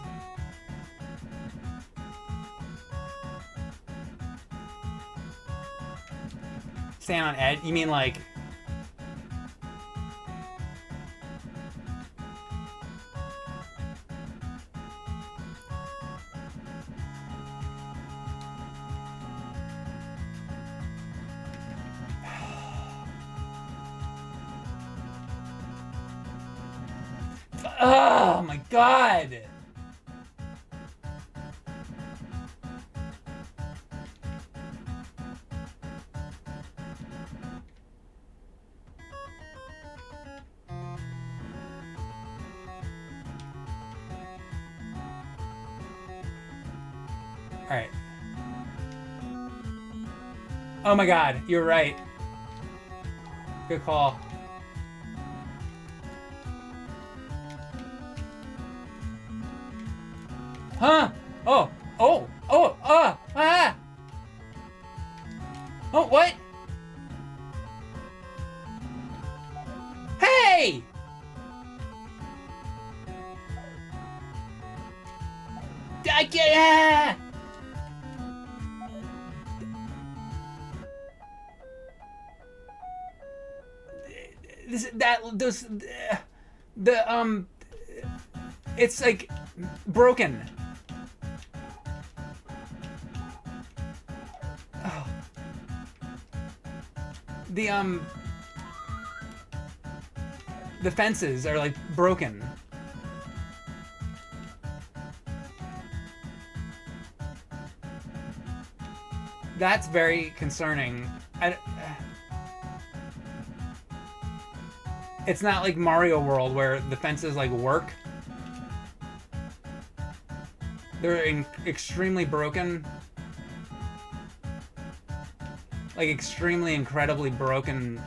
Stand on edge? You mean, like... Oh my god! Alright. Oh my god, you're right. Good call. Huh? Oh! Oh! Oh! Ah! Oh, what? Hey! I get it's like broken. Oh. The fences are like broken. That's very concerning. It's not like Mario World where the fences like work. They're extremely broken. Like extremely, incredibly broken.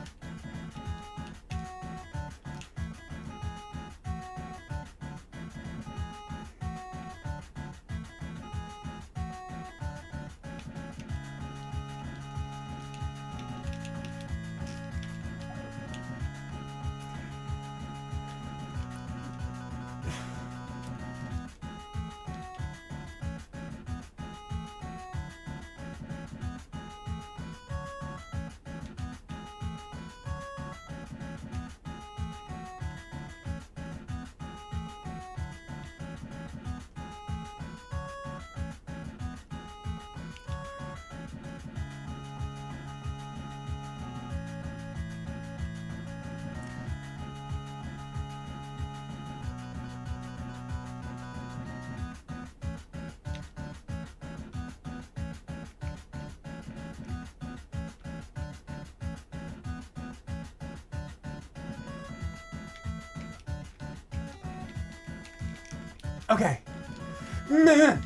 Okay. Meh.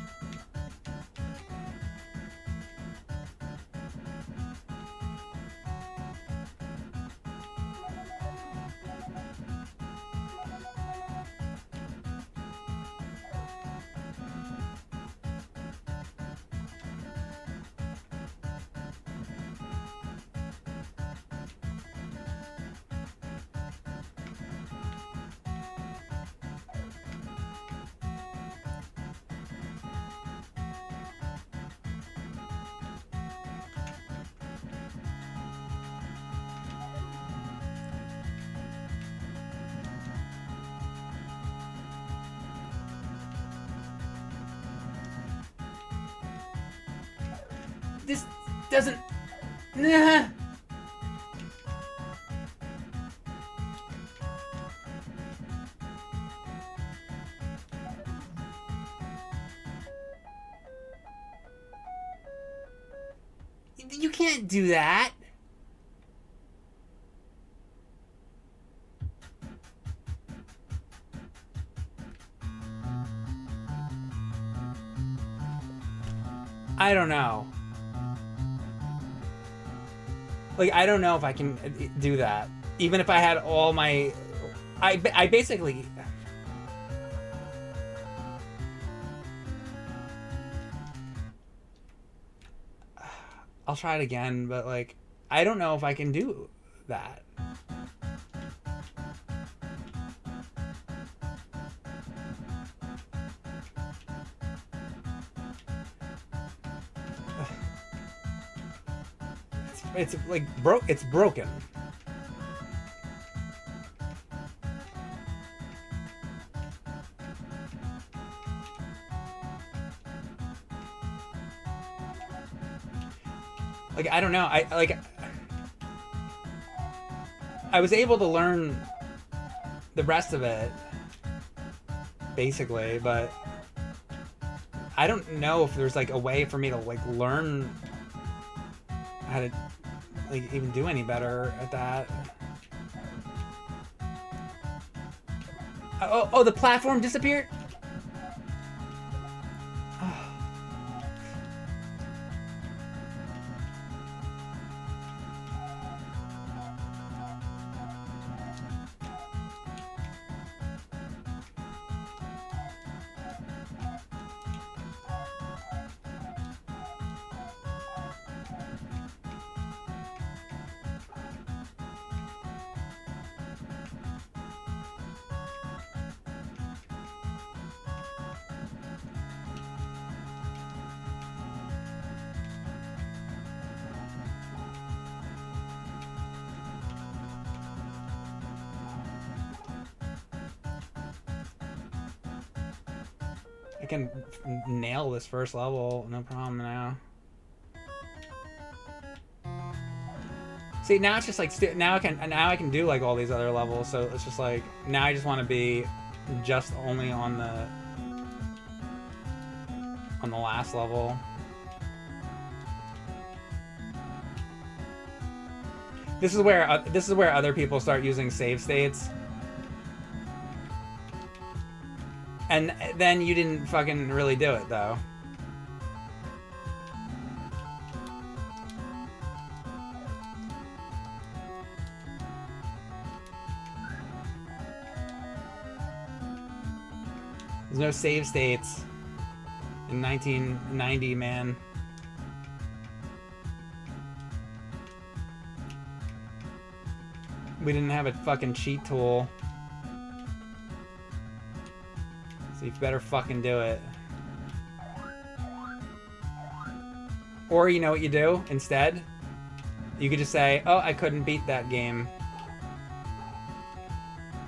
This doesn't... Nah. You can't do that. I don't know. Like, I don't know if I can do that. Even if I had all my... I basically... I'll try it again, but, like, I don't know if I can do that. It's like it's broken. Like, I don't know. I was able to learn the rest of it basically, but I don't know if there's like a way for me to like learn how to like even do any better at that. Oh, the platform disappeared? I can nail this first level, no problem now. See, now it's just like now I can do like all these other levels. So it's just like now I just want to be just only on the last level. This is where other people start using save states. And then you didn't fucking really do it, though. There's no save states in 1990, man. We didn't have a fucking cheat tool. So you better fucking do it. Or you know what you do instead? You could just say, oh, I couldn't beat that game.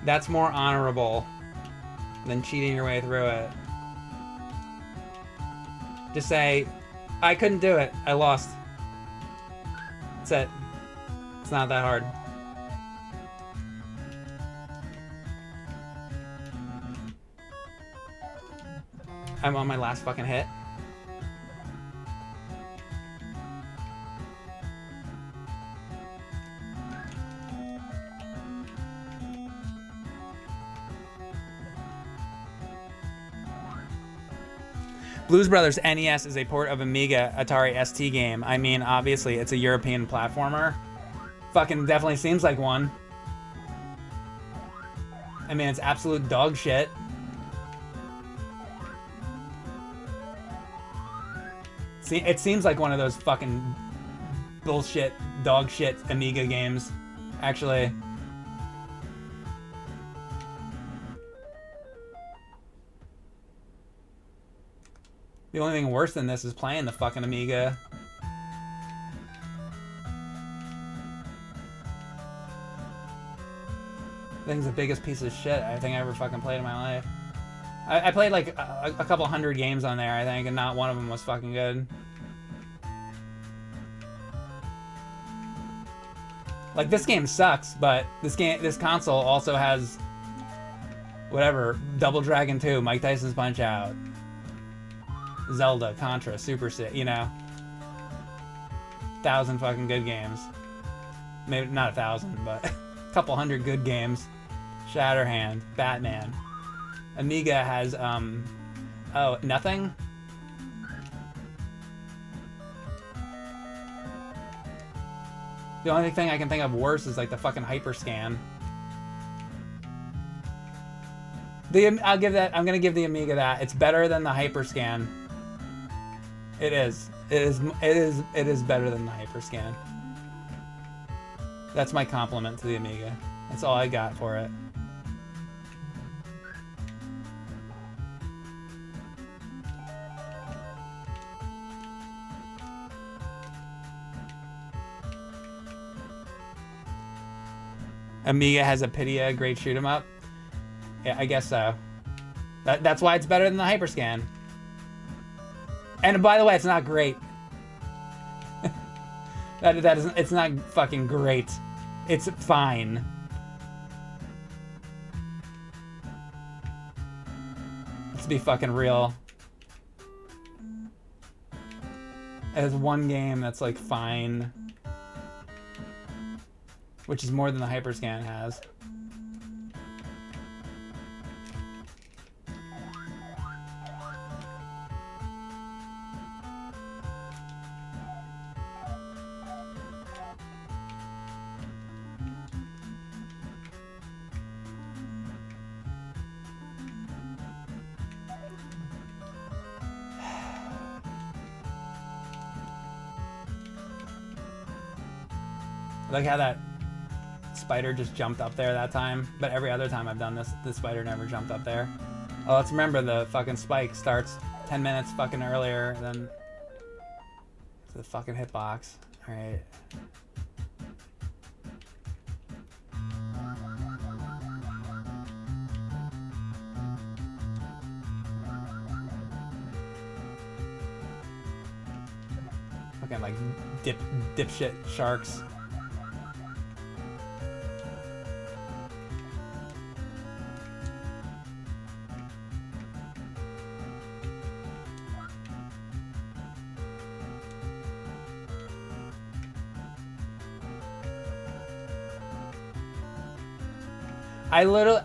That's more honorable than cheating your way through it. Just say, I couldn't do it. I lost. That's it. It's not that hard. I'm on my last fucking hit. Blues Brothers NES is a port of Amiga Atari ST game. I mean, obviously, it's a European platformer. Fucking definitely seems like one. I mean, it's absolute dog shit. See, it seems like one of those fucking bullshit, dog shit Amiga games, actually. The only thing worse than this is playing the fucking Amiga. The thing's the biggest piece of shit I think I ever fucking played in my life. I played like a couple hundred games on there, I think, and not one of them was fucking good. Like, this game sucks, but this console also has whatever, Double Dragon 2, Mike Tyson's Punch Out, Zelda, Contra, Super Sit, you know, 1,000 fucking good games. Maybe not 1,000, but a couple hundred good games. Shatterhand, Batman. Amiga has oh, nothing. The only thing I can think of worse is like the fucking Hyperscan. I'll give that. I'm gonna give the Amiga that. It's better than the Hyperscan. It is. It is better than the Hyperscan. That's my compliment to the Amiga. That's all I got for it. Amiga has a Pydia, great shoot 'em up. Yeah, I guess so. That's why it's better than the Hyperscan. And by the way, it's not great. It's not fucking great. It's fine. Let's be fucking real. It has one game that's like fine, which is more than the Hyperscan has. Like how that spider just jumped up there that time, but every other time I've done this, the spider never jumped up there. Oh, let's remember the fucking spike starts 10 minutes fucking earlier than the fucking hitbox. All right. Fucking like dipshit sharks.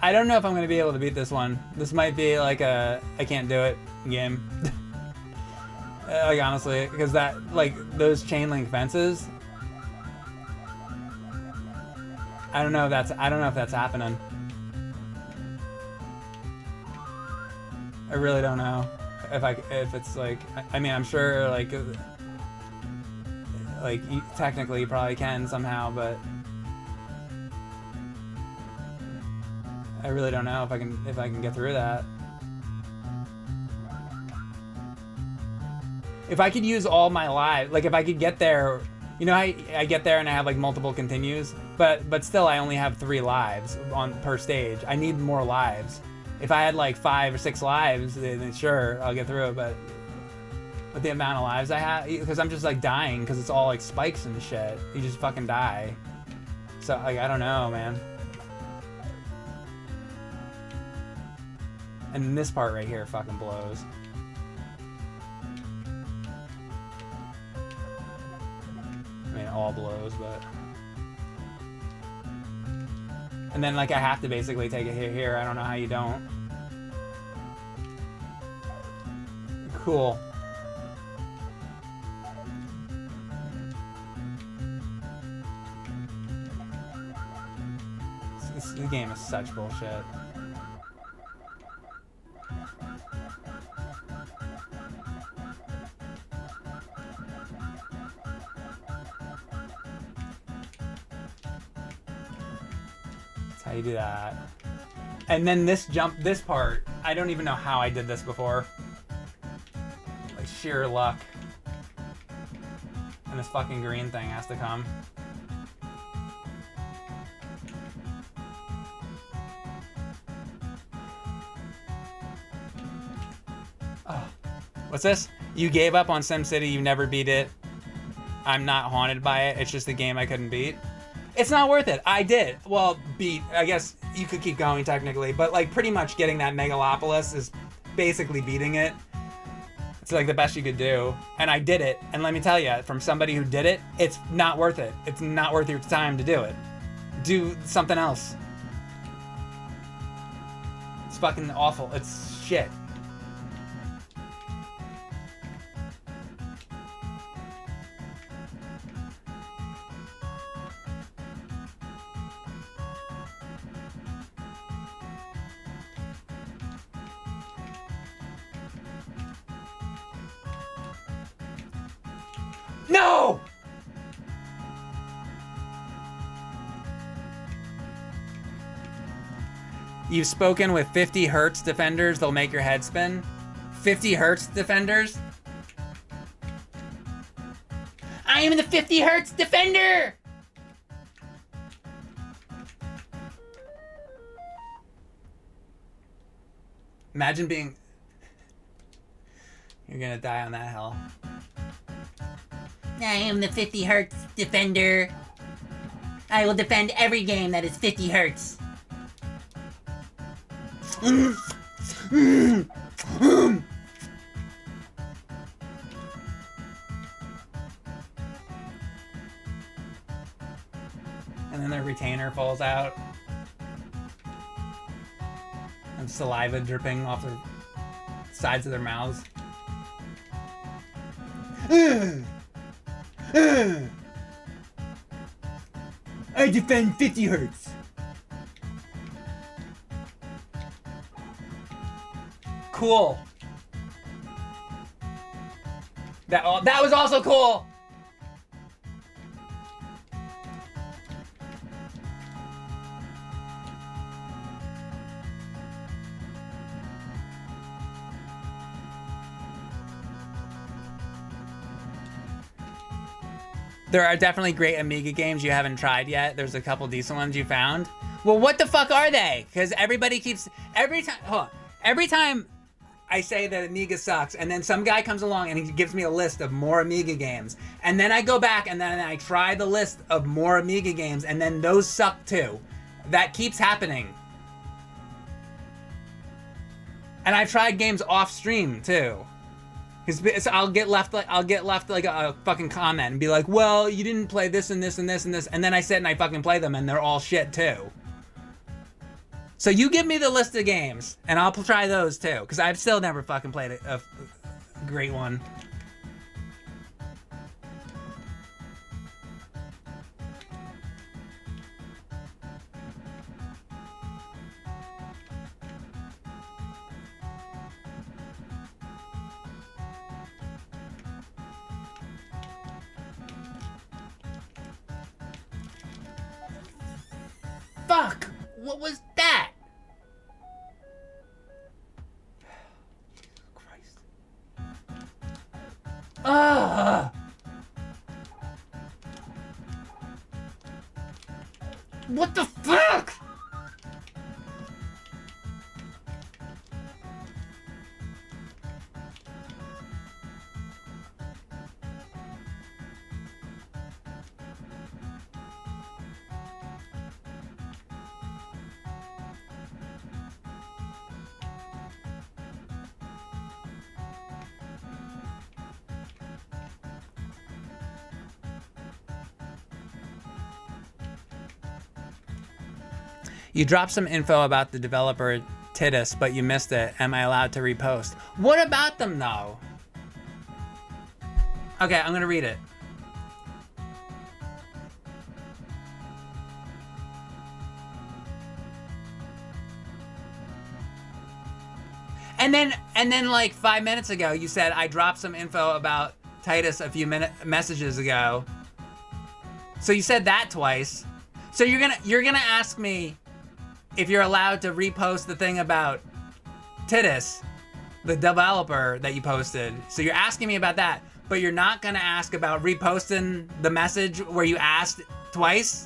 I don't know if I'm gonna be able to beat this one. This might be like a I can't do it game. Like honestly, because that like those chain link fences. I don't know if that's happening. I really don't know if it's like I mean I'm sure like technically you probably can somehow, but I really don't know if I can get through that. If I could use all my lives, like if I could get there, you know, I get there and I have like multiple continues, but still I only have 3 lives per stage. I need more lives. If I had like 5 or 6 lives, then sure I'll get through it. But with the amount of lives I have, because I'm just like dying because it's all like spikes and shit. You just fucking die. So like I don't know, man. And this part right here fucking blows. I mean, it all blows, but... And then, like, I have to basically take a hit here. I don't know how you don't. Cool. The game is such bullshit. That's how you do that. And then this part, I don't even know how I did this before. Like sheer luck. And this fucking green thing has to come. Oh. What's this? You gave up on SimCity, you never beat it. I'm not haunted by it, it's just a game I couldn't beat. It's not worth it. I did. Well, beat, I guess you could keep going technically, but like pretty much getting that Megalopolis is basically beating it. It's like the best you could do. And I did it. And let me tell you, from somebody who did it, it's not worth it. It's not worth your time to do it. Do something else. It's fucking awful. It's shit. No! You've spoken with 50 Hertz defenders, they'll make your head spin. 50 Hertz defenders? I am the 50 Hertz defender! Imagine being... You're gonna die on that hill. I am the 50 Hertz defender. I will defend every game that is 50 Hertz. And then their retainer falls out. And saliva dripping off the sides of their mouths. I defend 50 Hertz. Cool. That was also cool. There are definitely great Amiga games you haven't tried yet. There's a couple decent ones you found. Well, what the fuck are they? Because everybody keeps... Every time I say that Amiga sucks, and then some guy comes along and he gives me a list of more Amiga games. And then I go back and then I try the list of more Amiga games, and then those suck too. That keeps happening. And I've tried games off stream too. Because I'll get left like a fucking comment and be like, well, you didn't play this and this and this and this, and then I sit and I fucking play them and they're all shit too. So you give me the list of games and I'll try those too, because I've still never fucking played a great one. Fuck! What was that? Jesus Christ. Ugh! What the fuck? You dropped some info about the developer Titus, but you missed it. Am I allowed to repost? What about them though? Okay, I'm gonna read it. And then like 5 minutes ago, you said I dropped some info about Titus a few messages ago. So you said that twice. So you're gonna ask me if you're allowed to repost the thing about Titus, the developer that you posted. So you're asking me about that, but you're not gonna ask about reposting the message where you asked twice?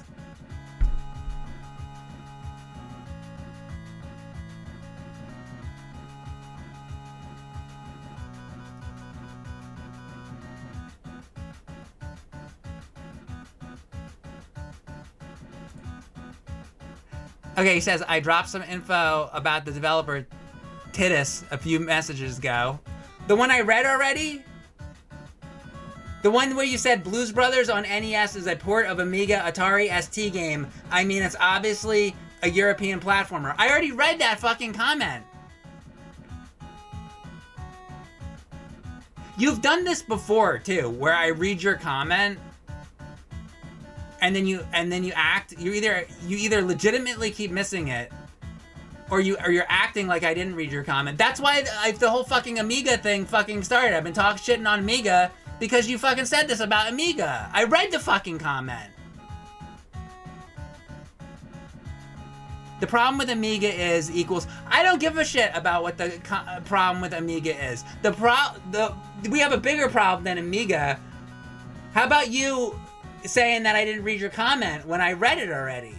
Okay, he says, I dropped some info about the developer Titus a few messages ago. The one I read already? The one where you said Blues Brothers on NES is a port of Amiga Atari ST game. I mean, it's obviously a European platformer. I already read that fucking comment. You've done this before, too, where I read your comment and then you act. You either legitimately keep missing it, or you're acting like I didn't read your comment. That's why the whole fucking Amiga thing fucking started. I've been shitting on Amiga because you fucking said this about Amiga. I read the fucking comment. The problem with Amiga is equals. I don't give a shit about what the problem with Amiga is. We have a bigger problem than Amiga. How about you saying that I didn't read your comment when I read it already?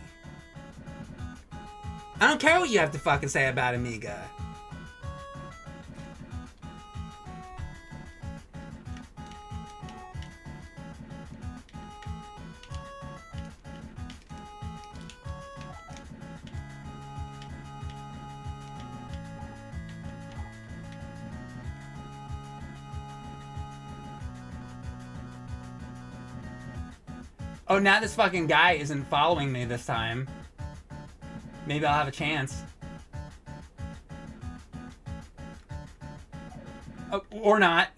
I don't care what you have to fucking say about Amiga. Oh, now this fucking guy isn't following me this time. Maybe I'll have a chance. Oh, or not.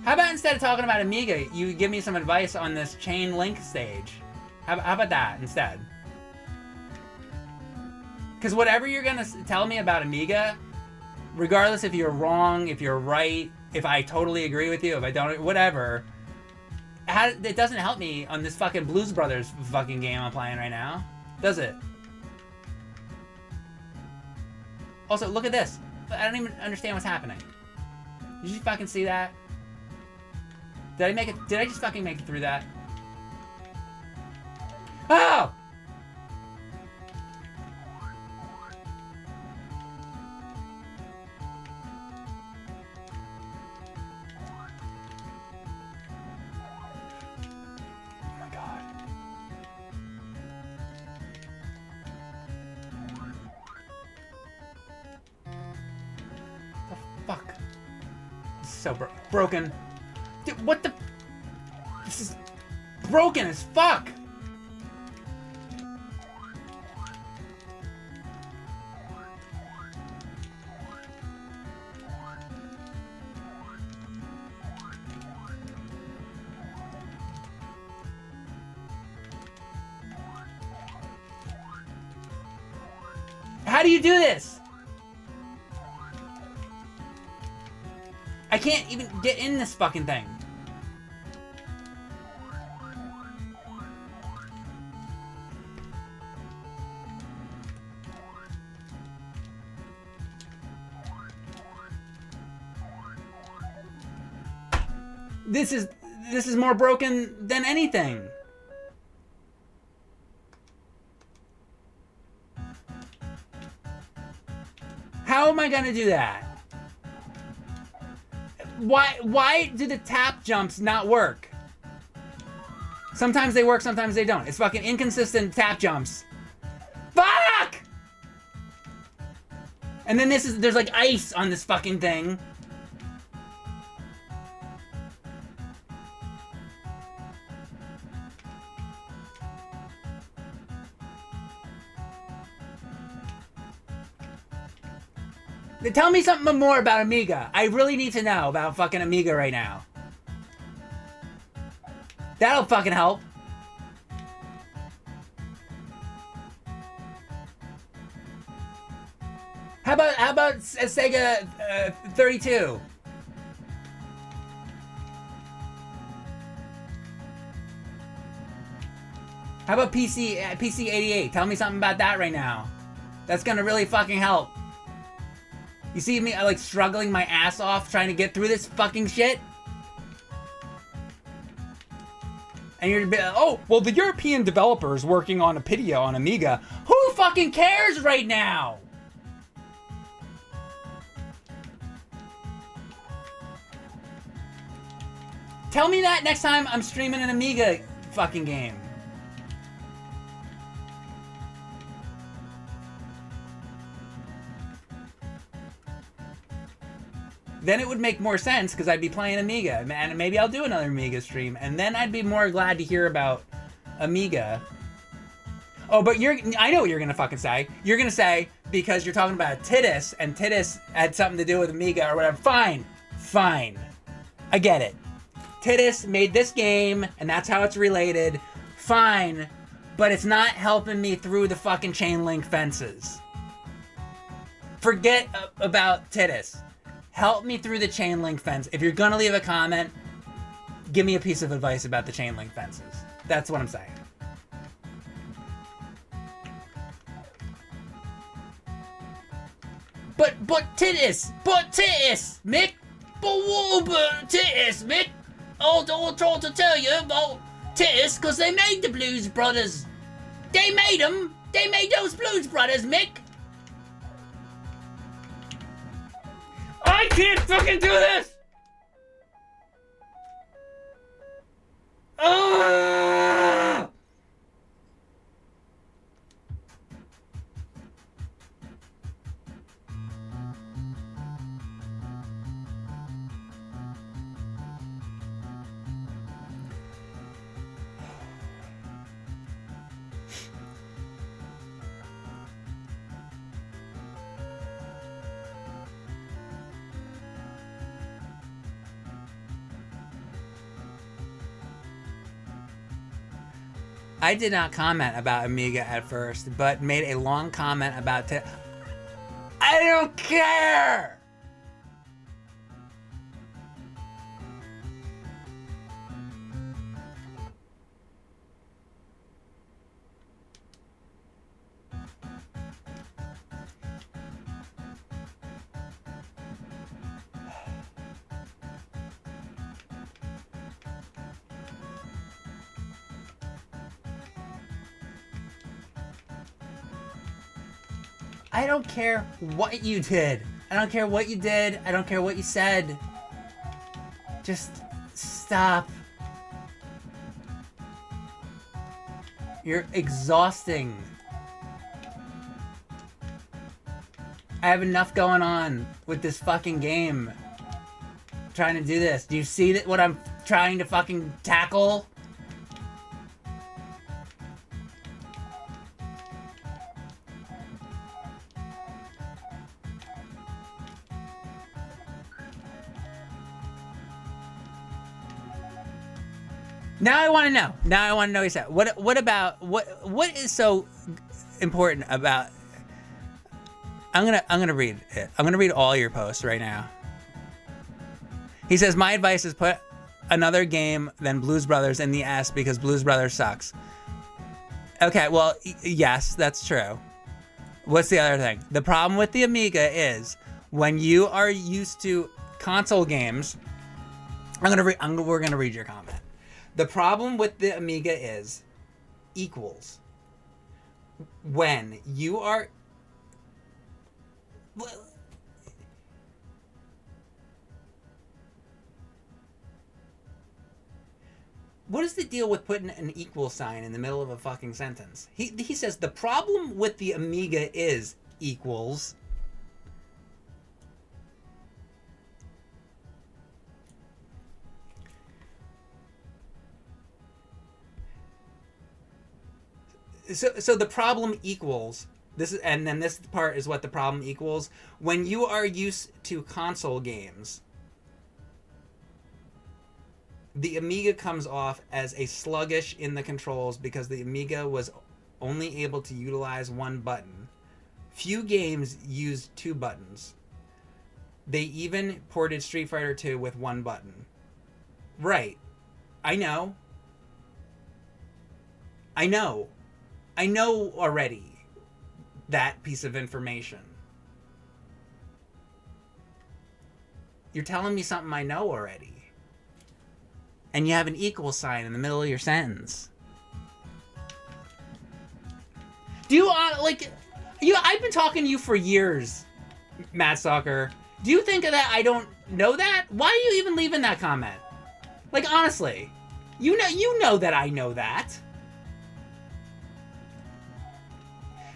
How about instead of talking about Amiga, you give me some advice on this chain link stage? How about that instead? Because whatever you're gonna tell me about Amiga, regardless if you're wrong, if you're right, if I totally agree with you, if I don't, whatever, it doesn't help me on this fucking Blues Brothers fucking game I'm playing right now, does it? Also, look at this. I don't even understand what's happening. Did you fucking see that? Did I make it? Did I just fucking make it through that? Oh! Oh my god. The fuck? This is so broken. Dude, what the? This is broken as fuck! How do you do this? I can't even get in this fucking thing. This is more broken than anything. How am I gonna do that? Why do the tap jumps not work? Sometimes they work, sometimes they don't. It's fucking inconsistent tap jumps. Fuck! And then there's like ice on this fucking thing. Tell me something more about Amiga. I really need to know about fucking Amiga right now. That'll fucking help. How about Sega 32? How about PC 88? Tell me something about that right now. That's gonna really fucking help. You see me like struggling my ass off trying to get through this fucking shit? And you're oh, well, the European developers working on a Pidio on Amiga. Who fucking cares right now? Tell me that next time I'm streaming an Amiga fucking game. Then it would make more sense because I'd be playing Amiga, and maybe I'll do another Amiga stream, and then I'd be more glad to hear about Amiga. Oh, but I know what you're gonna fucking say. You're gonna say, because you're talking about Titus, and Titus had something to do with Amiga or whatever. Fine. I get it. Titus made this game, and that's how it's related. Fine. But it's not helping me through the fucking chain link fences. Forget about Titus. Help me through the chain link fence. If you're gonna leave a comment, give me a piece of advice about the chain link fences. That's what I'm saying. But Titus, Mick, but Titus, Mick. I'll try to tell you about Titus, because they made the Blues Brothers. They made them. They made those Blues Brothers, Mick. I can't fucking do this! Ah! I did not comment about Amiga at first, but made a long comment about I don't care! I don't care what you did. I don't care what you did. I don't care what you said. Just stop. You're exhausting. I have enough going on with this fucking game. Trying to do this. Do you see that what I'm trying to fucking tackle? Now I want to know. Now I want to know what you said. What is so important about? I'm gonna read it. I'm gonna read all your posts right now. He says, my advice is put another game than Blues Brothers in the S because Blues Brothers sucks. Okay, well, yes, that's true. What's the other thing? The problem with the Amiga is when you are used to console games. We're gonna read your comment. The problem with the Amiga is equals. When you are... What is the deal with putting an equal sign in the middle of a fucking sentence? He says the problem with the Amiga is equals. So the problem equals this is, and then this part is what the problem equals. When you are used to console games, the Amiga comes off as a sluggish in the controls because the Amiga was only able to utilize one button. Few games used two buttons. They even ported Street Fighter 2 with one button. Right. I know already that piece of information. You're telling me something I know already. And you have an equal sign in the middle of your sentence. Do you, I've been talking to you for years, Matt Stalker. Do you think that I don't know that? Why are you even leaving that comment? Like, honestly, you know that I know that.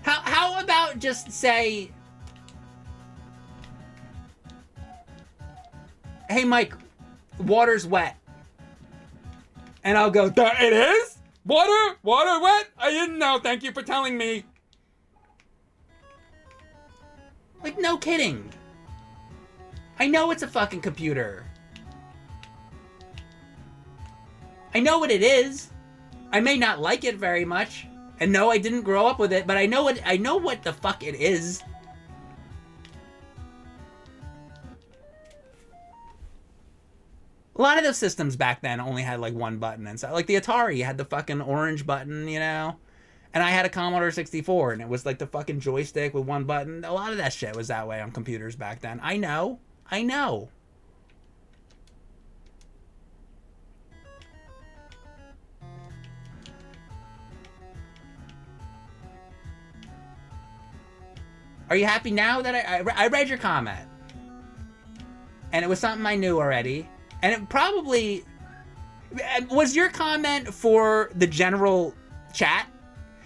How about just say, hey, Mike, water's wet. And I'll go, it is? Water wet? I didn't know. Thank you for telling me. Like, no kidding. I know it's a fucking computer. I know what it is. I may not like it very much. And no, I didn't grow up with it, but I know what the fuck it is. A lot of those systems back then only had like one button and so like the Atari had the fucking orange button, you know? And I had a Commodore 64 and it was like the fucking joystick with one button. A lot of that shit was that way on computers back then. I know. Are you happy now that I read your comment? And it was something I knew already. And it probably... Was your comment for the general chat?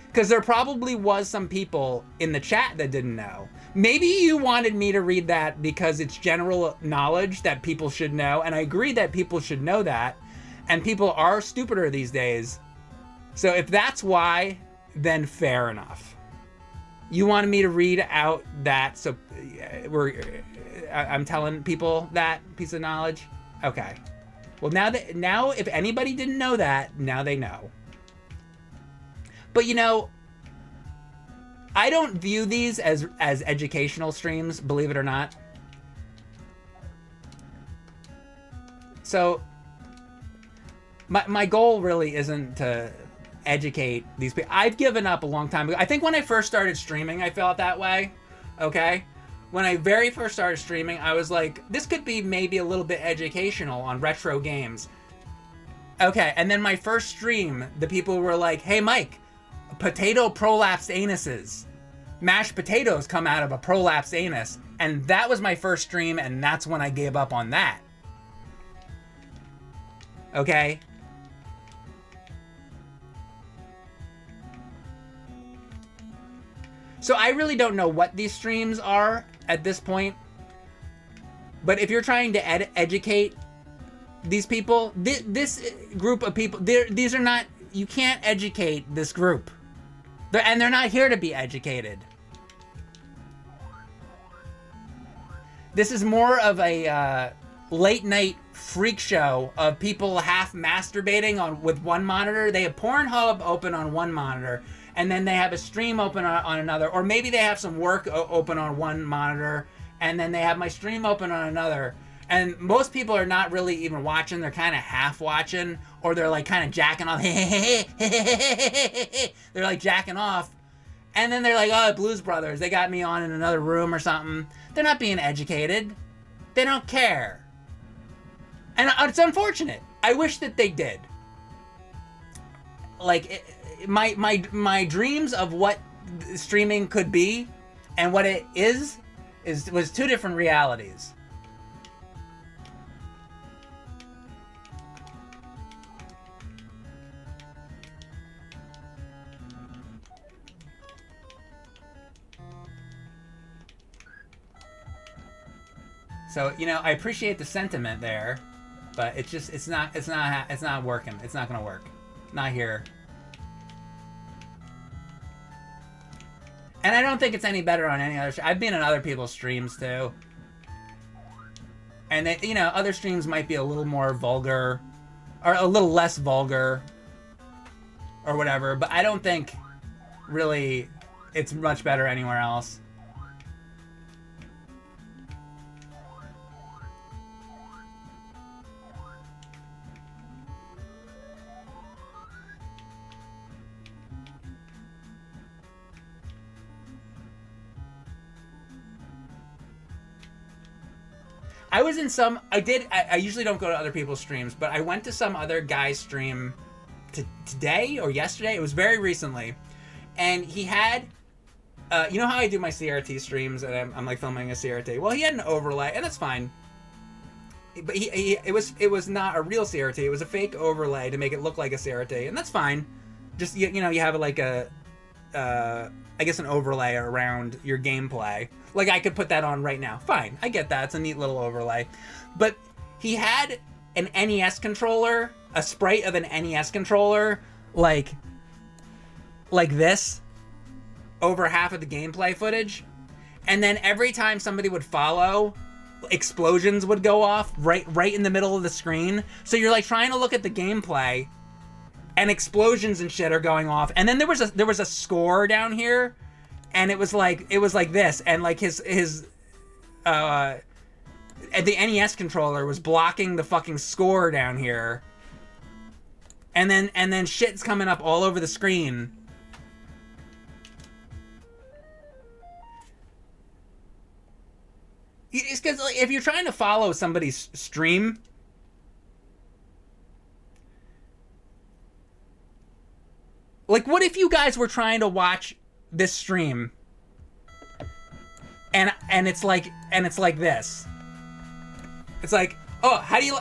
Because there probably was some people in the chat that didn't know. Maybe you wanted me to read that because it's general knowledge that people should know. And I agree that people should know that. And people are stupider these days. So if that's why, then fair enough. You wanted me to read out that, so I'm telling people that piece of knowledge? Okay. Well, now if anybody didn't know that, now they know. But you know, I don't view these as educational streams, believe it or not. So my goal really isn't to educate these people. I've given up a long time ago. I think when I first started streaming, I felt that way. Okay? When I very first started streaming, I was like, this could be maybe a little bit educational on retro games. Okay, and then my first stream, the people were like, hey, Mike, potato prolapsed anuses. Mashed potatoes come out of a prolapsed anus. And that was my first stream, and that's when I gave up on that. Okay? So I really don't know what these streams are at this point. But if you're trying to educate these people, this group of people, these are not, you can't educate this group. And they're not here to be educated. This is more of a late night freak show of people half masturbating with one monitor. They have Pornhub open on one monitor, and then they have a stream open on another, or maybe they have some work open on one monitor, and then they have my stream open on another. And most people are not really even watching. They're kind of half watching, or they're like kind of jacking off. They're like jacking off. And then they're like, oh, Blues Brothers, they got me on in another room or something. They're not being educated. They don't care. And it's unfortunate. I wish that they did. Like, my dreams of what streaming could be and what it was two different realities. So, you know, I appreciate the sentiment there, but it's not working. It's not gonna work. Not here. And I don't think it's any better on any other. I've been on other people's streams too, and they, you know, other streams might be a little more vulgar, or a little less vulgar, or whatever. But I don't think really it's much better anywhere else. I was in some, I usually don't go to other people's streams, but I went to some other guy's stream today or yesterday. It was very recently. And he had, you know how I do my CRT streams and I'm like filming a CRT? Well, he had an overlay, and that's fine. But it was not a real CRT. It was a fake overlay to make it look like a CRT, and that's fine. Just, you know, you have like a, I guess an overlay around your gameplay. Like, I could put that on right now. Fine, I get that. It's a neat little overlay. But he had an NES controller, a sprite of an NES controller, like this, over half of the gameplay footage. And then every time somebody would follow, explosions would go off right in the middle of the screen. So you're like trying to look at the gameplay, and explosions and shit are going off. And then there was a score down here, and it was like this, and like his the NES controller was blocking the fucking score down here. And then shit's coming up all over the screen. It's because, like, if you're trying to follow somebody's stream, like, what if you guys were trying to watch this stream, and it's like this? It's like, oh, how do you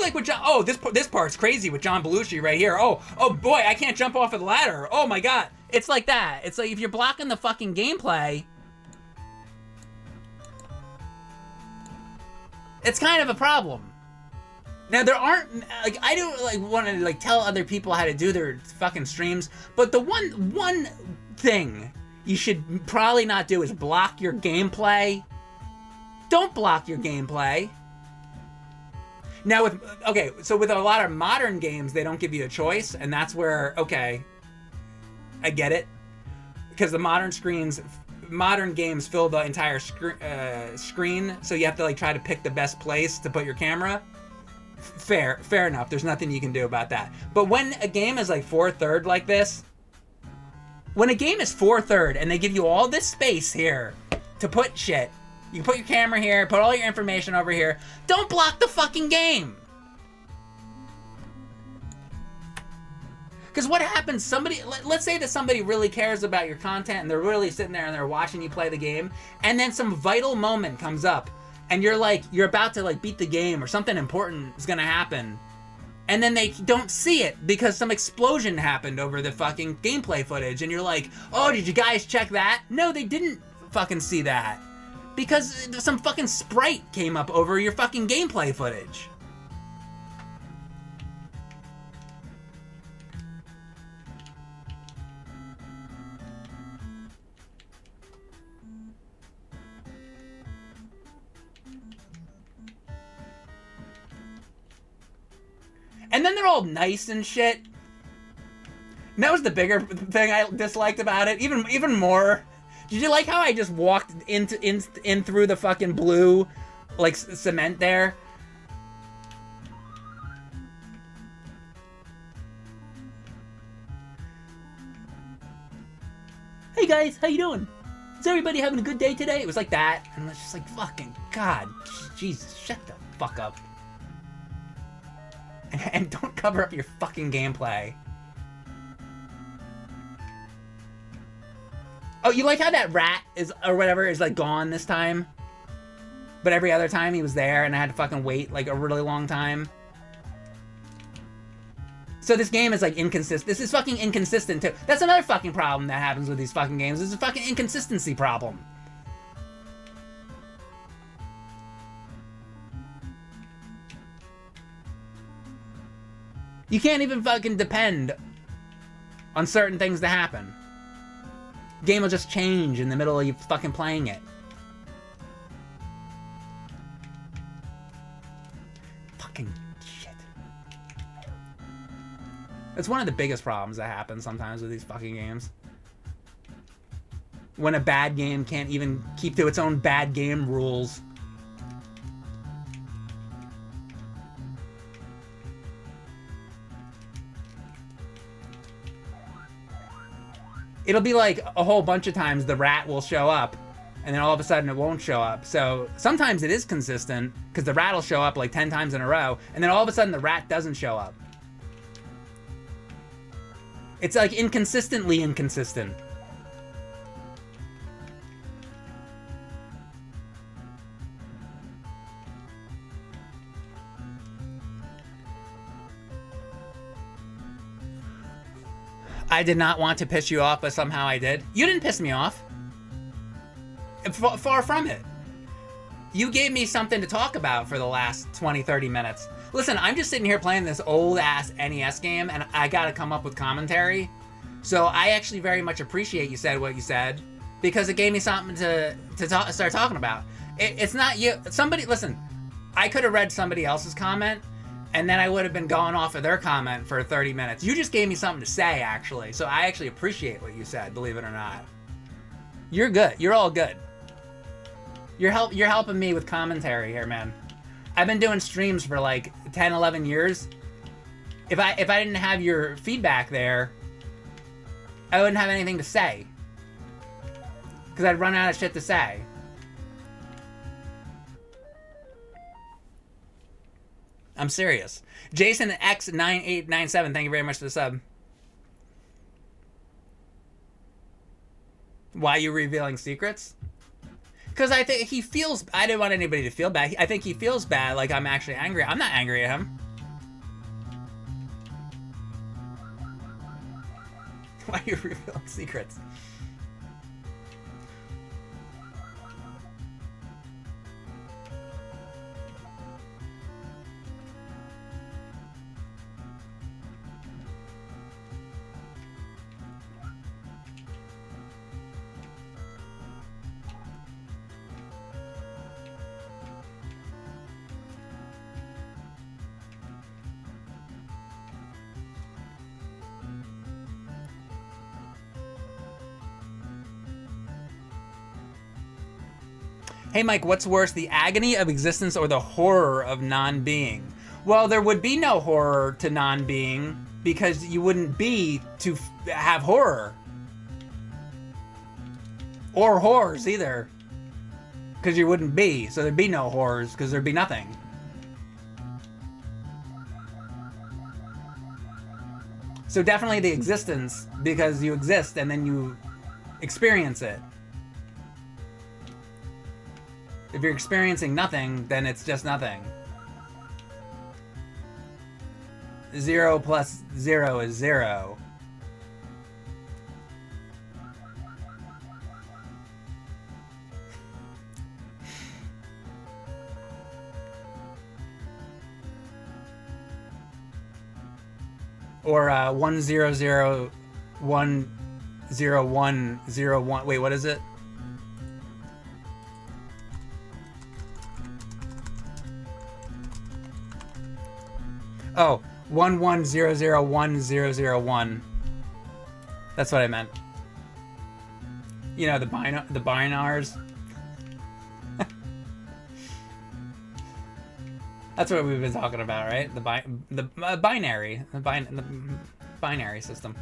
like what John? Oh, this part's crazy with John Belushi right here. Oh boy, I can't jump off of the ladder. Oh my god, it's like that. It's like if you're blocking the fucking gameplay, it's kind of a problem. Now, there aren't, like, I don't, like, want to, like, tell other people how to do their fucking streams, but the one thing you should probably not do is block your gameplay. Don't block your gameplay. Now, so with a lot of modern games, they don't give you a choice, and that's where, okay, I get it. Because the modern games fill the entire screen, so you have to, like, try to pick the best place to put your camera. Fair enough. There's nothing you can do about that. But when a game is like 4/3 like this, when a game is 4/3 and they give you all this space here to put shit, you can put your camera here, put all your information over here. Don't block the fucking game. Because what happens, let's say that somebody really cares about your content and they're really sitting there and they're watching you play the game, and then some vital moment comes up and you're about to, like, beat the game, or something important is gonna happen, and then they don't see it because some explosion happened over the fucking gameplay footage, and you're like, oh, did you guys check that? No, they didn't fucking see that because some fucking sprite came up over your fucking gameplay footage. And then they're all nice and shit. And that was the bigger thing I disliked about it. Even more. Did you like how I just walked in through the fucking blue, like, cement there? Hey guys, how you doing? Is everybody having a good day today? It was like that. And I was just like, fucking God. Jesus, shut the fuck up. And don't cover up your fucking gameplay. Oh, you like how that rat is, or whatever, is, like, gone this time? But every other time he was there and I had to fucking wait, like, a really long time. So this game is, like, inconsistent. This is fucking inconsistent, too. That's another fucking problem that happens with these fucking games. It's a fucking inconsistency problem. You can't even fucking depend on certain things to happen. Game will just change in the middle of you fucking playing it. Fucking shit. It's one of the biggest problems that happens sometimes with these fucking games. When a bad game can't even keep to its own bad game rules. It'll be like a whole bunch of times the rat will show up, and then all of a sudden it won't show up. So sometimes it is consistent, because the rat will show up like 10 times in a row, and then all of a sudden the rat doesn't show up. It's like inconsistently inconsistent. I did not want to piss you off, but somehow I did. You didn't piss me off. Far from it. You gave me something to talk about for the last 20, 30 minutes. Listen, I'm just sitting here playing this old-ass NES game, and I gotta come up with commentary. So I actually very much appreciate you said what you said, because it gave me something to start talking about. It's not you. Somebody, listen, I could have read somebody else's comment, and then I would have been going off of their comment for 30 minutes. You just gave me something to say, actually. So I actually appreciate what you said, believe it or not. You're good. You're all good. You're helping me with commentary here, man. I've been doing streams for like 10, 11 years. If I didn't have your feedback there, I wouldn't have anything to say. Because I'd run out of shit to say. I'm serious. Jason X9897, thank you very much for the sub. Why are you revealing secrets? Because I think he feels... I didn't want anybody to feel bad. I think he feels bad, like I'm actually angry. I'm not angry at him. Why are you revealing secrets? Hey Mike, what's worse, the agony of existence or the horror of non-being? Well, there would be no horror to non-being because you wouldn't be to have horror. Or horrors either. Because you wouldn't be, so there'd be no horrors because there'd be nothing. So definitely the existence, because you exist and then you experience it. If you're experiencing nothing, then it's just nothing. 0 plus 0 is 0. Or 1 0 0 1 0 1 0 1. Wait, what is it? Oh, 1 1 0 0 1 0 0 1. That's what I meant. You know, the binars. That's what we've been talking about, right? The binary system.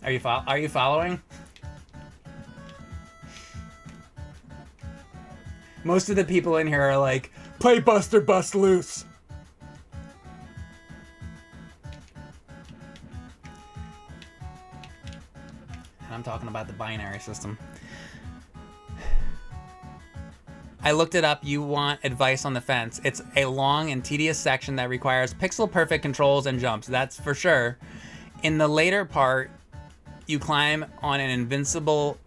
Are you following? Most of the people in here are like, play Buster Bust Loose. And I'm talking about the binary system. I looked it up. You want advice on the fence. It's a long and tedious section that requires pixel-perfect controls and jumps. That's for sure. In the later part, you climb on an invincible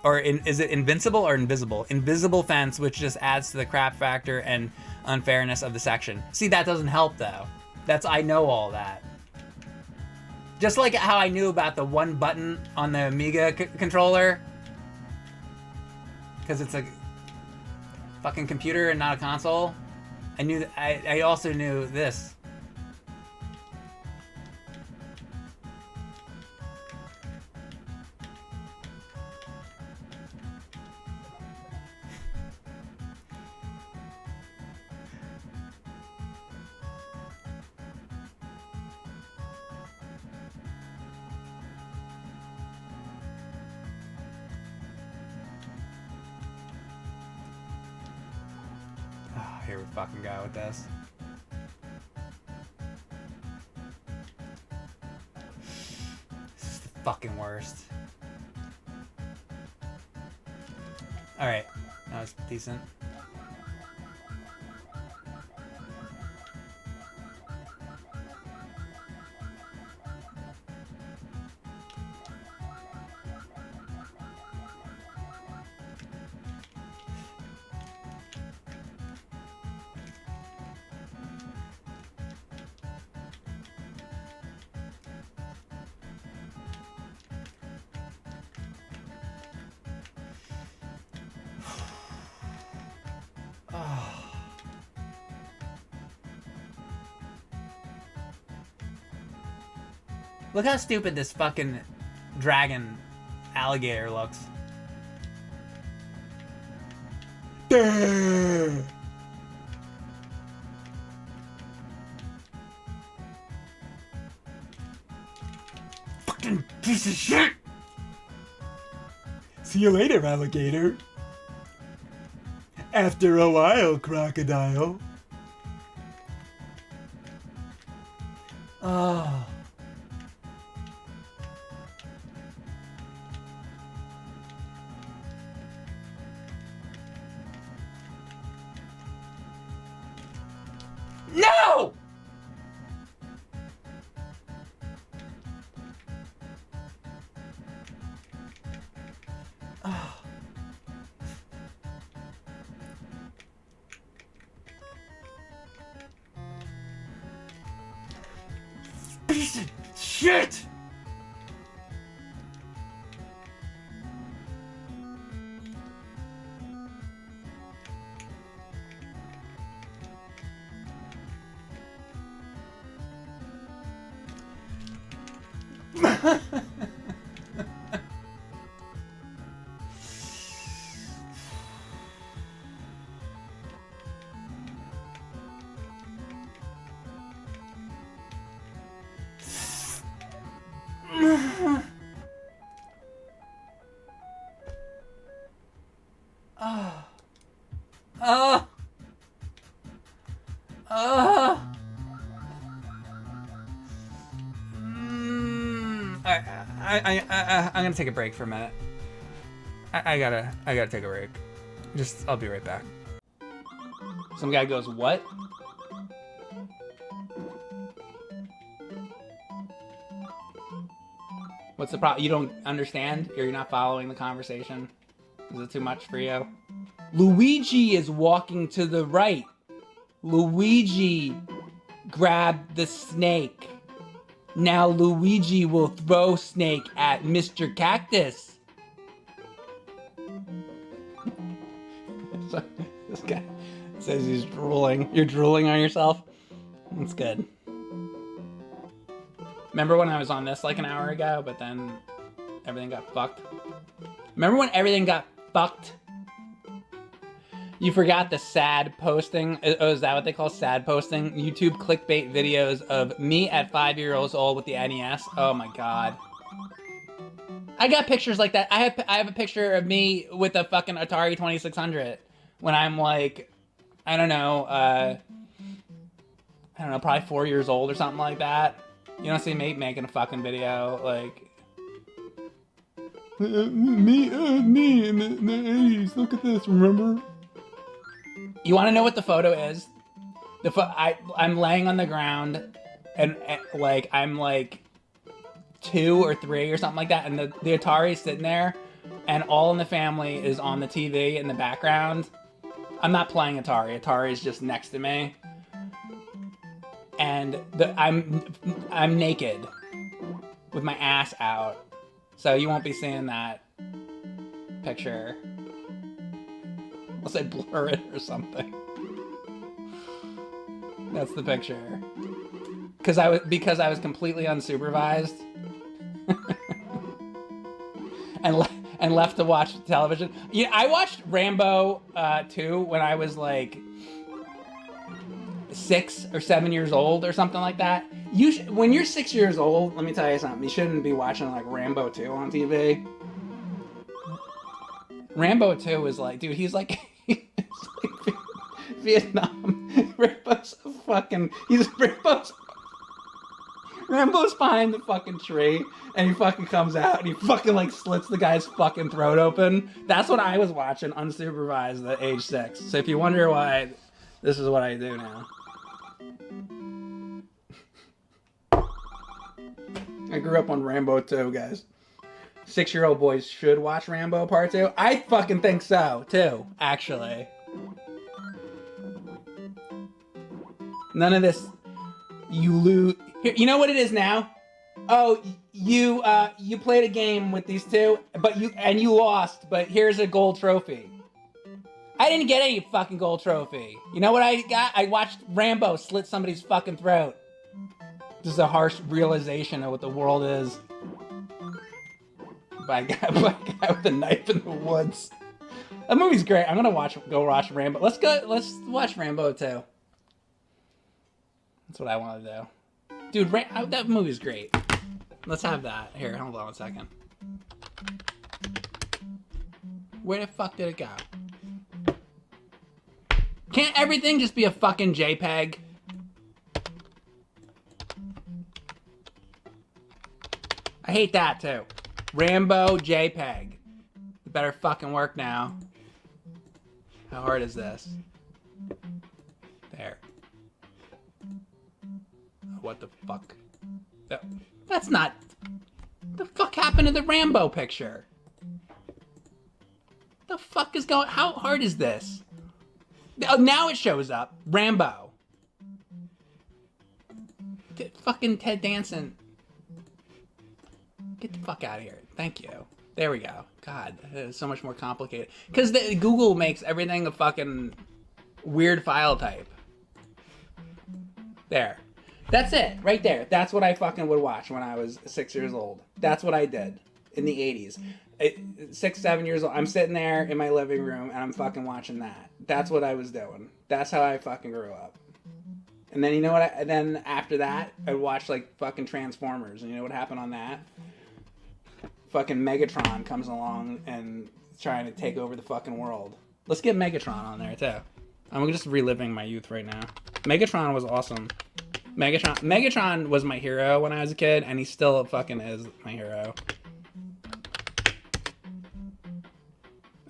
is it invincible or invisible? Invisible fence, which just adds to the crap factor and unfairness of the section. See, that doesn't help though. I know all that. Just like how I knew about the one button on the Amiga controller, because it's a fucking computer and not a console. I also knew this. Here we fucking go with this. This is the fucking worst. Alright, that was decent. Look how stupid this fucking dragon alligator looks. Fucking piece of shit! See you later, alligator. After a while, crocodile. Oh. No! Oh. Piece of shit! Oh. Oh. Oh. I'm gonna take a break for a minute. I gotta take a break. I'll be right back. Some guy goes, what? What's the problem? You don't understand? Or you're not following the conversation? Is it too much for you? Luigi is walking to the right. Luigi grabbed the snake. Now Luigi will throw snake at Mr. Cactus. This guy says he's drooling. You're drooling on yourself? That's good. Remember when I was on this like an hour ago, but then everything got fucked? Remember when everything got fucked? You forgot the sad posting. Oh, is that what they call sad posting? YouTube clickbait videos of me at 5 years old with the NES. Oh my god. I got pictures like that. I have a picture of me with a fucking Atari 2600 when I'm like, I don't know, probably 4 years old or something like that. You don't see me making a fucking video like me in the 80s. Look at this, remember? You want to know what the photo is? I'm laying on the ground, and like I'm like 2 or 3 or something like that, and the Atari's sitting there and All in the Family is on the TV in the background. I'm not playing Atari. Atari is just next to me. And I'm naked with my ass out. So you won't be seeing that picture. Unless I blur it or something. That's the picture. Because I was completely unsupervised. and left to watch television. Yeah, I watched Rambo 2 when I was like 6 or 7 years old or something like that. When you're 6 years old, let me tell you something. You shouldn't be watching like Rambo 2 on TV. Rambo 2 is like, dude, he's like Vietnam. Rambo's behind the fucking tree, and he fucking comes out, and he fucking, like, slits the guy's fucking throat open. That's what I was watching, unsupervised, at age 6. So if you wonder why, this is what I do now. I grew up on Rambo 2, guys. 6-year-old boys should watch Rambo Part 2. I fucking think so, too, actually. None of this, you lose... Here, you know what it is now? Oh, you played a game with these two, but you lost, but here's a gold trophy. I didn't get any fucking gold trophy. You know what I got? I watched Rambo slit somebody's fucking throat. This is a harsh realization of what the world is. By a guy with a knife in the woods. That movie's great. I'm gonna go watch Rambo. Let's watch Rambo 2. That's what I want to do. Dude, that movie's great. Let's have that. Here, hold on a second. Where the fuck did it go? Can't everything just be a fucking JPEG? I hate that too. Rambo JPEG. It better fucking work now. How hard is this? There. What the fuck? That's not... The fuck happened to the Rambo picture? The fuck is going... How hard is this? Oh, now it shows up. Rambo. Fucking Ted Danson. Get the fuck out of here. Thank you. There we go. God, it's so much more complicated. Because Google makes everything a fucking weird file type. There. That's it, right there. That's what I fucking would watch when I was 6 years old. That's what I did in the 80s. 6, 7 years old. I'm sitting there in my living room and I'm fucking watching that. That's what I was doing. That's how I fucking grew up. And then you know what? Then after that, I'd watch like fucking Transformers. And you know what happened on that? Fucking Megatron comes along and trying to take over the fucking world. Let's get Megatron on there too. I'm just reliving my youth right now. Megatron was awesome. Megatron was my hero when I was a kid, and he still fucking is my hero.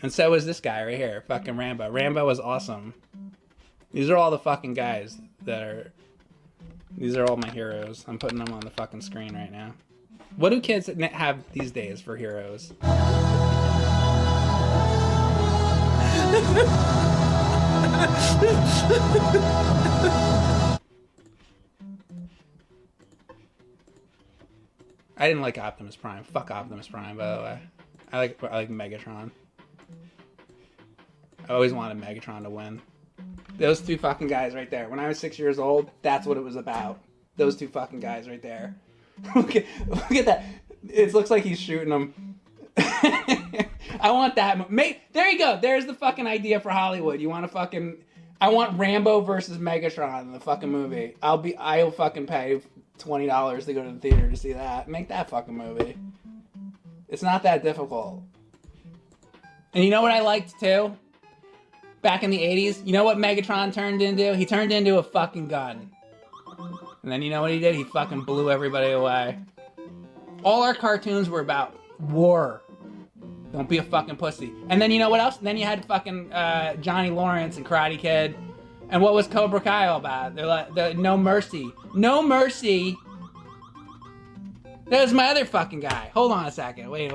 And so is this guy right here, fucking Rambo. Rambo was awesome. These are all the fucking guys that are... These are all my heroes. I'm putting them on the fucking screen right now. What do kids have these days for heroes? I didn't like Optimus Prime. Fuck Optimus Prime, by the way. I like Megatron. I always wanted Megatron to win. Those two fucking guys right there. When I was 6 years old, that's what it was about. Those two fucking guys right there. look at that. It looks like he's shooting them. I want that. There you go. There's the fucking idea for Hollywood. You want to fucking... I want Rambo versus Megatron in the fucking movie. I'll fucking pay $20 to go to the theater to see that. Make that fucking movie. It's not that difficult. And you know what I liked too? Back in the 80s, you know what Megatron turned into? He turned into a fucking gun. And then you know what he did? He fucking blew everybody away. All our cartoons were about war. Don't be a fucking pussy. And then you know what else? Then you had fucking Johnny Lawrence and Karate Kid. And what was Cobra Kai all about? They're like, no mercy. No mercy. That was my other fucking guy. Hold on a second. Wait.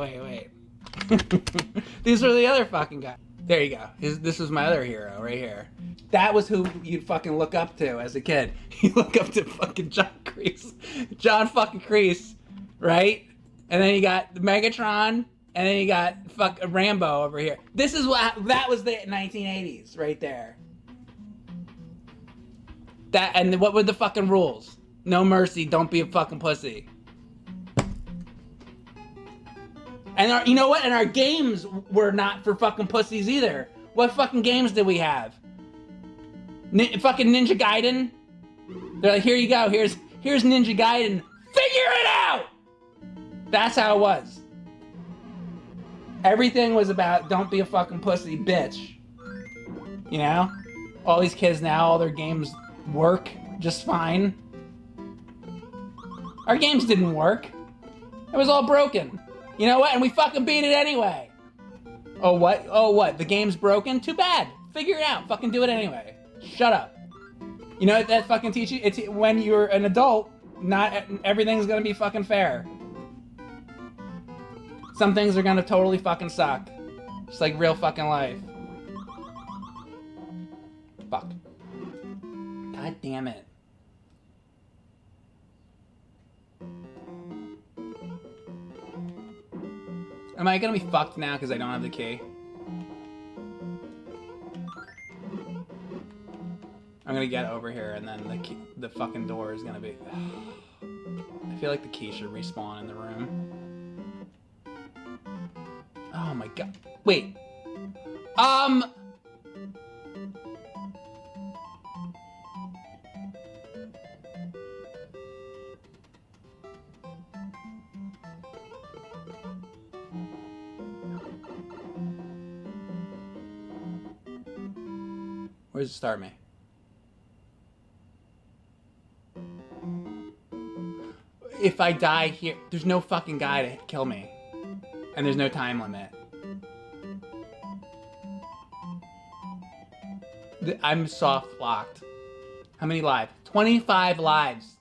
These are the other fucking guys. There you go. This was my other hero right here. That was who you'd fucking look up to as a kid. You look up to fucking John Kreese. John fucking Kreese, right? And then you got Megatron, and then you got Rambo over here. This is that was the 1980s right there. And what were the fucking rules? No mercy, don't be a fucking pussy. And you know what? And our games were not for fucking pussies either. What fucking games did we have? Fucking Ninja Gaiden? They're like, here you go, here's Ninja Gaiden. Figure it out! That's how it was. Everything was about don't be a fucking pussy, bitch. You know? All these kids now, all their games work just fine. Our games didn't work. It was all broken. You know what? And we fucking beat it anyway. Oh, what? Oh, what? The game's broken? Too bad. Figure it out. Fucking do it anyway. Shut up. You know what that fucking teach you? It's when you're an adult, not everything's gonna be fucking fair. Some things are gonna totally fucking suck. Just like real fucking life. Fuck. God damn it. Am I gonna be fucked now because I don't have the key? I'm gonna get over here and then the fucking door is gonna be... I feel like the key should respawn in the room. Oh my god. Wait. Where does it start me? If I die here, there's no fucking guy to kill me. And there's no time limit. I'm soft locked. How many lives? 25 lives.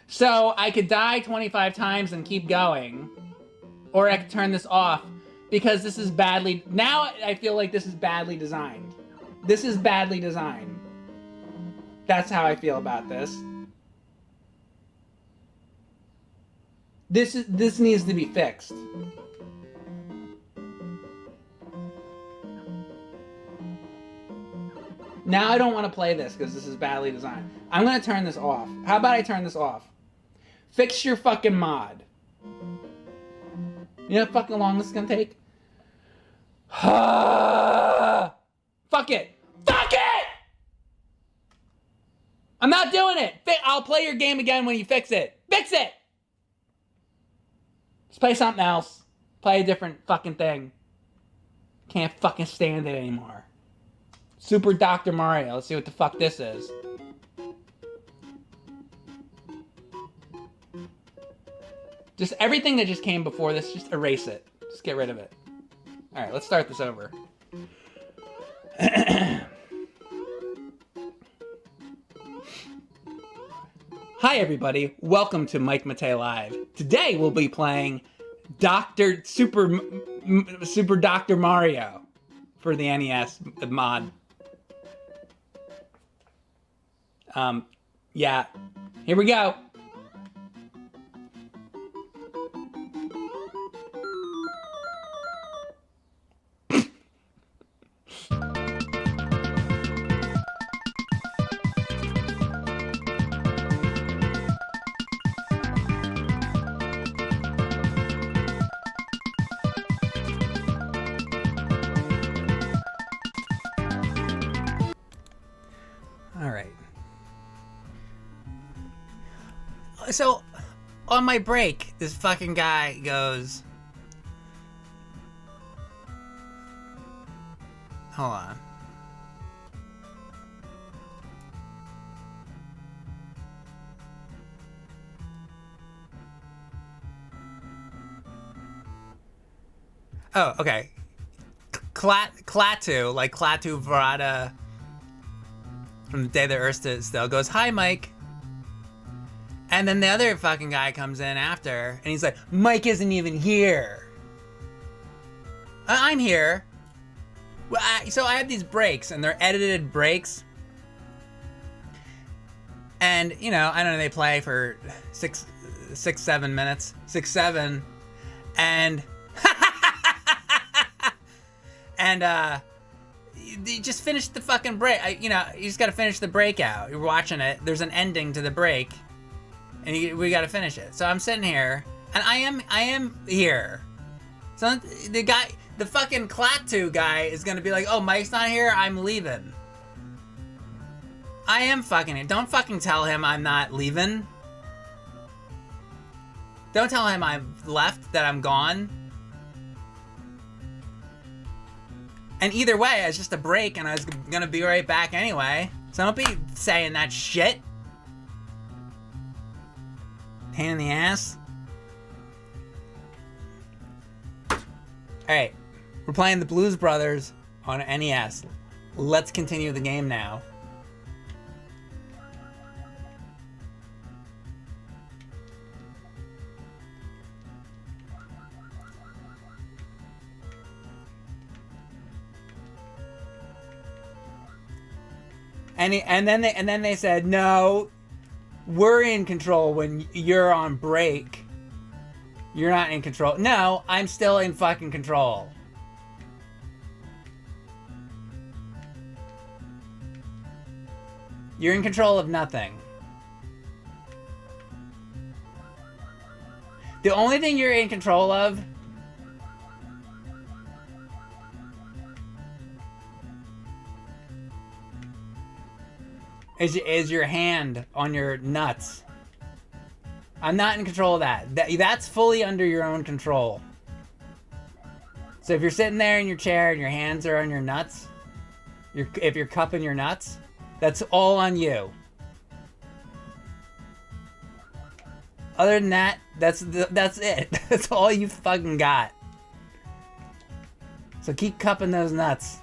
So I could die 25 times and keep going. Or I could turn this off because this is badly... Now I feel like this is badly designed. This is badly designed. That's how I feel about this. This needs to be fixed. Now I don't want to play this because this is badly designed. I'm going to turn this off. How about I turn this off? Fix your fucking mod. You know how fucking long this is gonna take? Fuck it! Fuck it! I'm not doing it! I'll play your game again when you fix it. Fix it! Let's play something else. Play a different fucking thing. Can't fucking stand it anymore. Super Dr. Mario. Let's see what the fuck this is. Just everything that just came before this, just erase it. Just get rid of it. Alright, let's start this over. Hi everybody, welcome to Mike Matei Live. Today we'll be playing Super Dr. Mario for the NES mod. Yeah, here we go. So, on my break, this fucking guy goes... Hold on. Oh, okay. Klaatu, like Klaatu Barada from the day the Earth stood still, goes, "Hi, Mike. And then the other fucking guy comes in after, and he's like, Mike isn't even here. I'm here. Well, so I have these breaks, and they're edited breaks. And, you know, I don't know, they play for 7 minutes. 6, 7. And... and, you just finished the fucking break. You just gotta finish the break out. You're watching it. There's an ending to the break. And we gotta finish it. So I'm sitting here, and I am here. So the fucking Klaatu guy is gonna be like, oh, Mike's not here, I'm leaving. I am fucking here. Don't fucking tell him I'm not leaving. Don't tell him I've left, that I'm gone. And either way, it's just a break, and I was gonna be right back anyway. So don't be saying that shit. Pain in the ass. Alright. We're playing the Blues Brothers on NES. Let's continue the game now. And then they said, no, we're in control when you're on break. You're not in control. No, I'm still in fucking control. You're in control of nothing. The only thing you're in control of is your hand on your nuts. I'm not in control of that. That's fully under your own control. So if you're sitting there in your chair and your hands are on your nuts, if you're cupping your nuts, that's all on you. Other than that, that's it. That's all you fucking got. So keep cupping those nuts.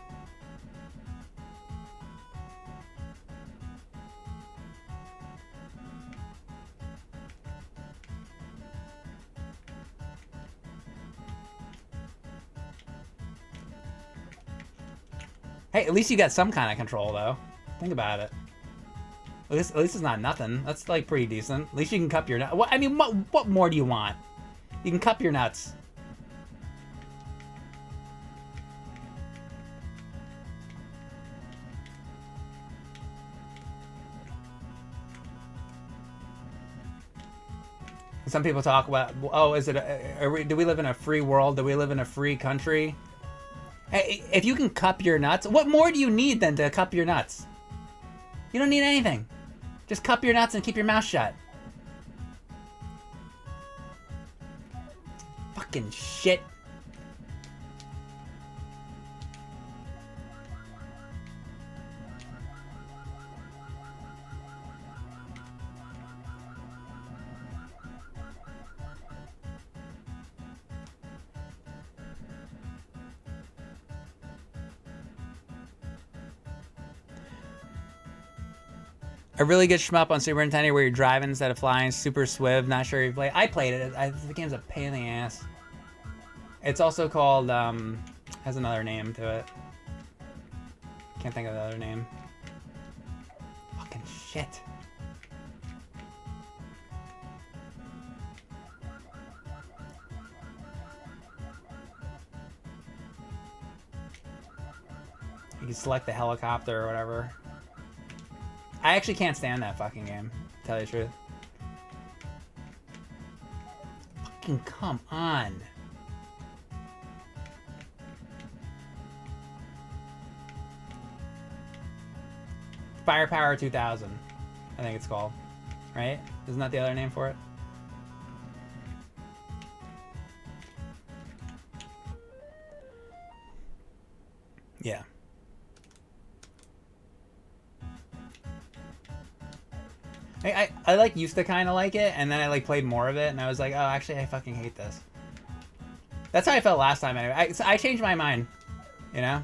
Hey, at least you got some kind of control, though. Think about it. At least it's not nothing. That's, like, pretty decent. At least you can cup your nuts. I mean, what more do you want? You can cup your nuts. Some people talk about, oh, do we live in a free world? Do we live in a free country? Hey, if you can cup your nuts, what more do you need than to cup your nuts? You don't need anything. Just cup your nuts and keep your mouth shut. Fucking shit. A really good shmup on Super Nintendo where you're driving instead of flying. Super Swiv. Not sure if you played. I played it. The game's a pain in the ass. It's also called, has another name to it. Can't think of the other name. Fucking shit. You can select the helicopter or whatever. I actually can't stand that fucking game, to tell you the truth. Fucking come on. Firepower 2000, I think it's called. Right? Isn't that the other name for it? Yeah. I like used to kind of like it, and then I like played more of it, and I was like, oh, actually, I fucking hate this. That's how I felt last time. Anyway, I changed my mind, you know.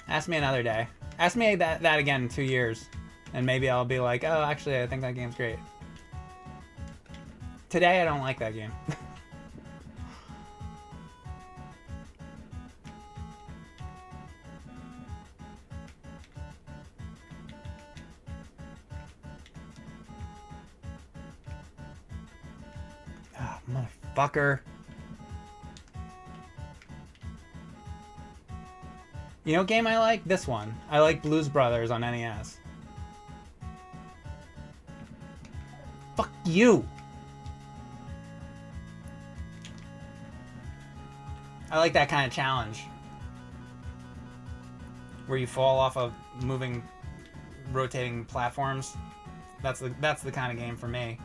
Ask me another day. Ask me that again in 2 years, And maybe I'll be like, oh, actually, I think that game's great. Today, I don't like that game. Oh, motherfucker. You know what game I like? This one. I like Blues Brothers on NES. Fuck you! I like that kind of challenge. Where you fall off of moving, rotating platforms. That's the kind of game for me.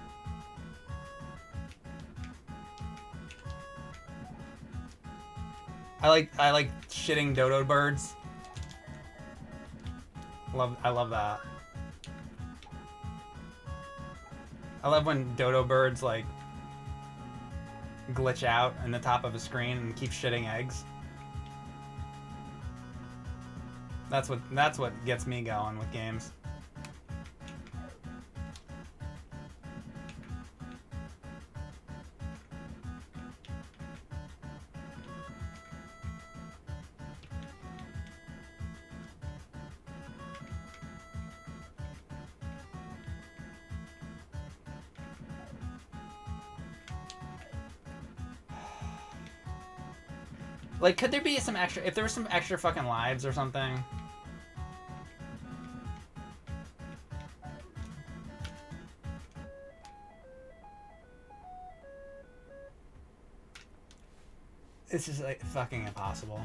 I like shitting dodo birds. I love that. I love when dodo birds like glitch out in the top of a screen and keep shitting eggs. That's what gets me going with games. Like, could there be some extra... If there was some extra fucking lives or something... It's just, like, fucking impossible.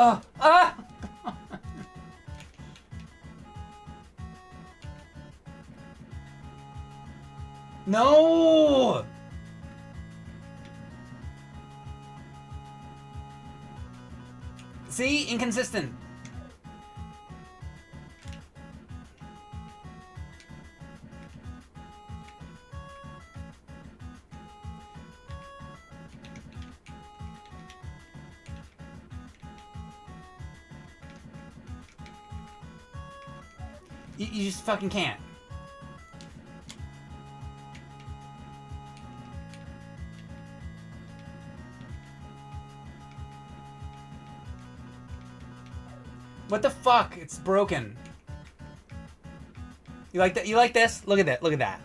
Ah! No! See? Inconsistent. You just fucking can't. What the fuck? It's broken. You like that? You like this? Look at that. Look at that.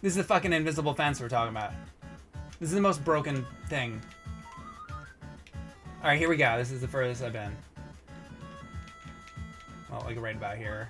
This is the fucking invisible fence we're talking about. This is the most broken thing. Alright, here we go. This is the furthest I've been. Well, like right about here.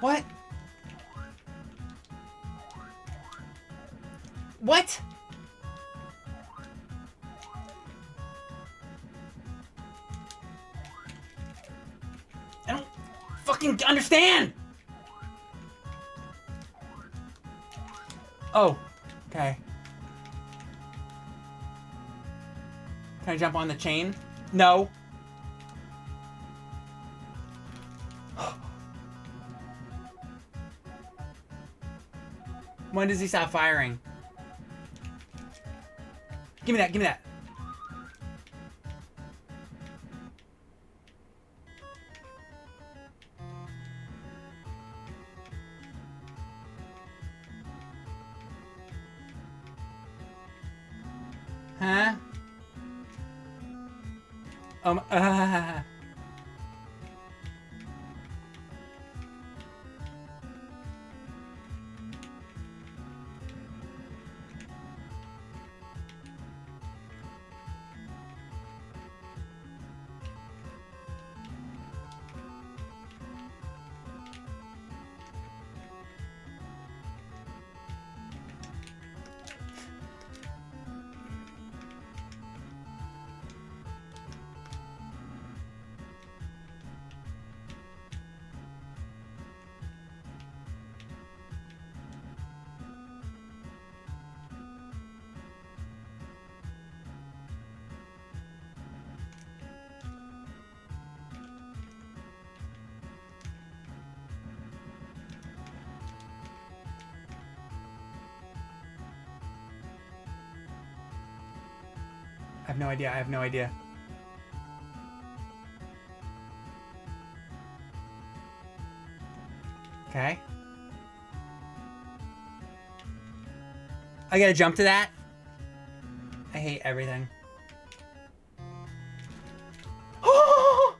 What? What? I don't fucking understand! Oh, okay. Can I jump on the chain? No. When does he stop firing? Give me that, give me that. Huh? I have no idea. I have no idea. Okay. I gotta jump to that? I hate everything. Oh!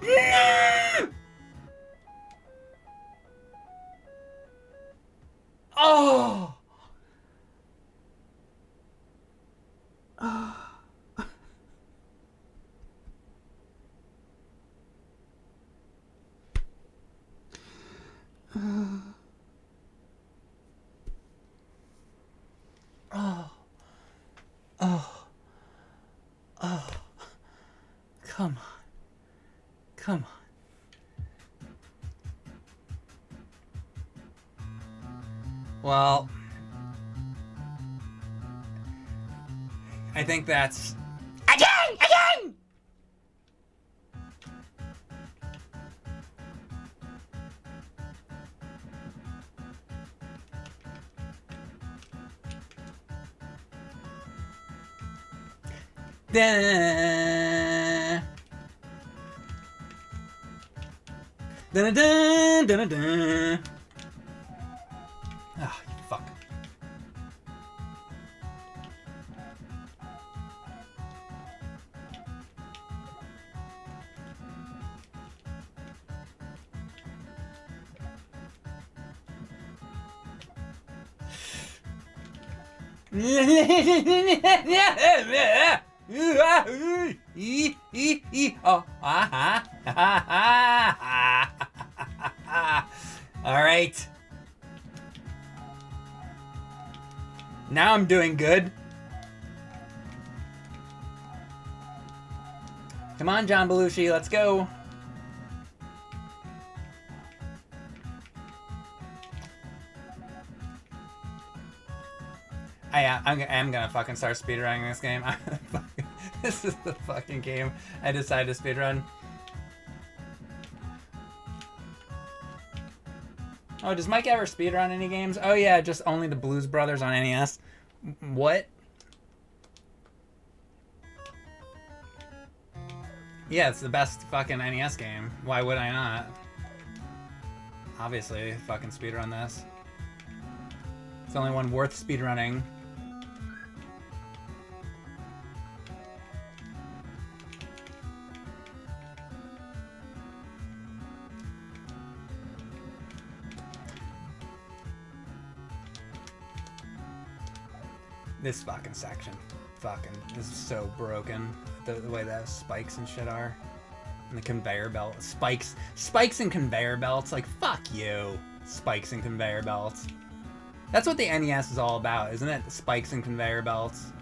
No! Oh! Come on. Come on. Well, I think that's... Again! Dun dun dun dun dun. Ah, you fuck. All right. Now I'm doing good. Come on, John Belushi, let's go. I am gonna fucking start speedrunning this game. This is the fucking game I decided to speedrun. Oh, does Mike ever speedrun any games? Oh yeah, just only the Blues Brothers on NES. What? Yeah, it's the best fucking NES game. Why would I not? Obviously, fucking speedrun this. It's the only one worth speedrunning. This fucking section. Fucking, this is so broken. The way that spikes and shit are. And the conveyor belt. Spikes and conveyor belts. Like, fuck you. Spikes and conveyor belts. That's what the NES is all about, isn't it? The spikes and conveyor belts.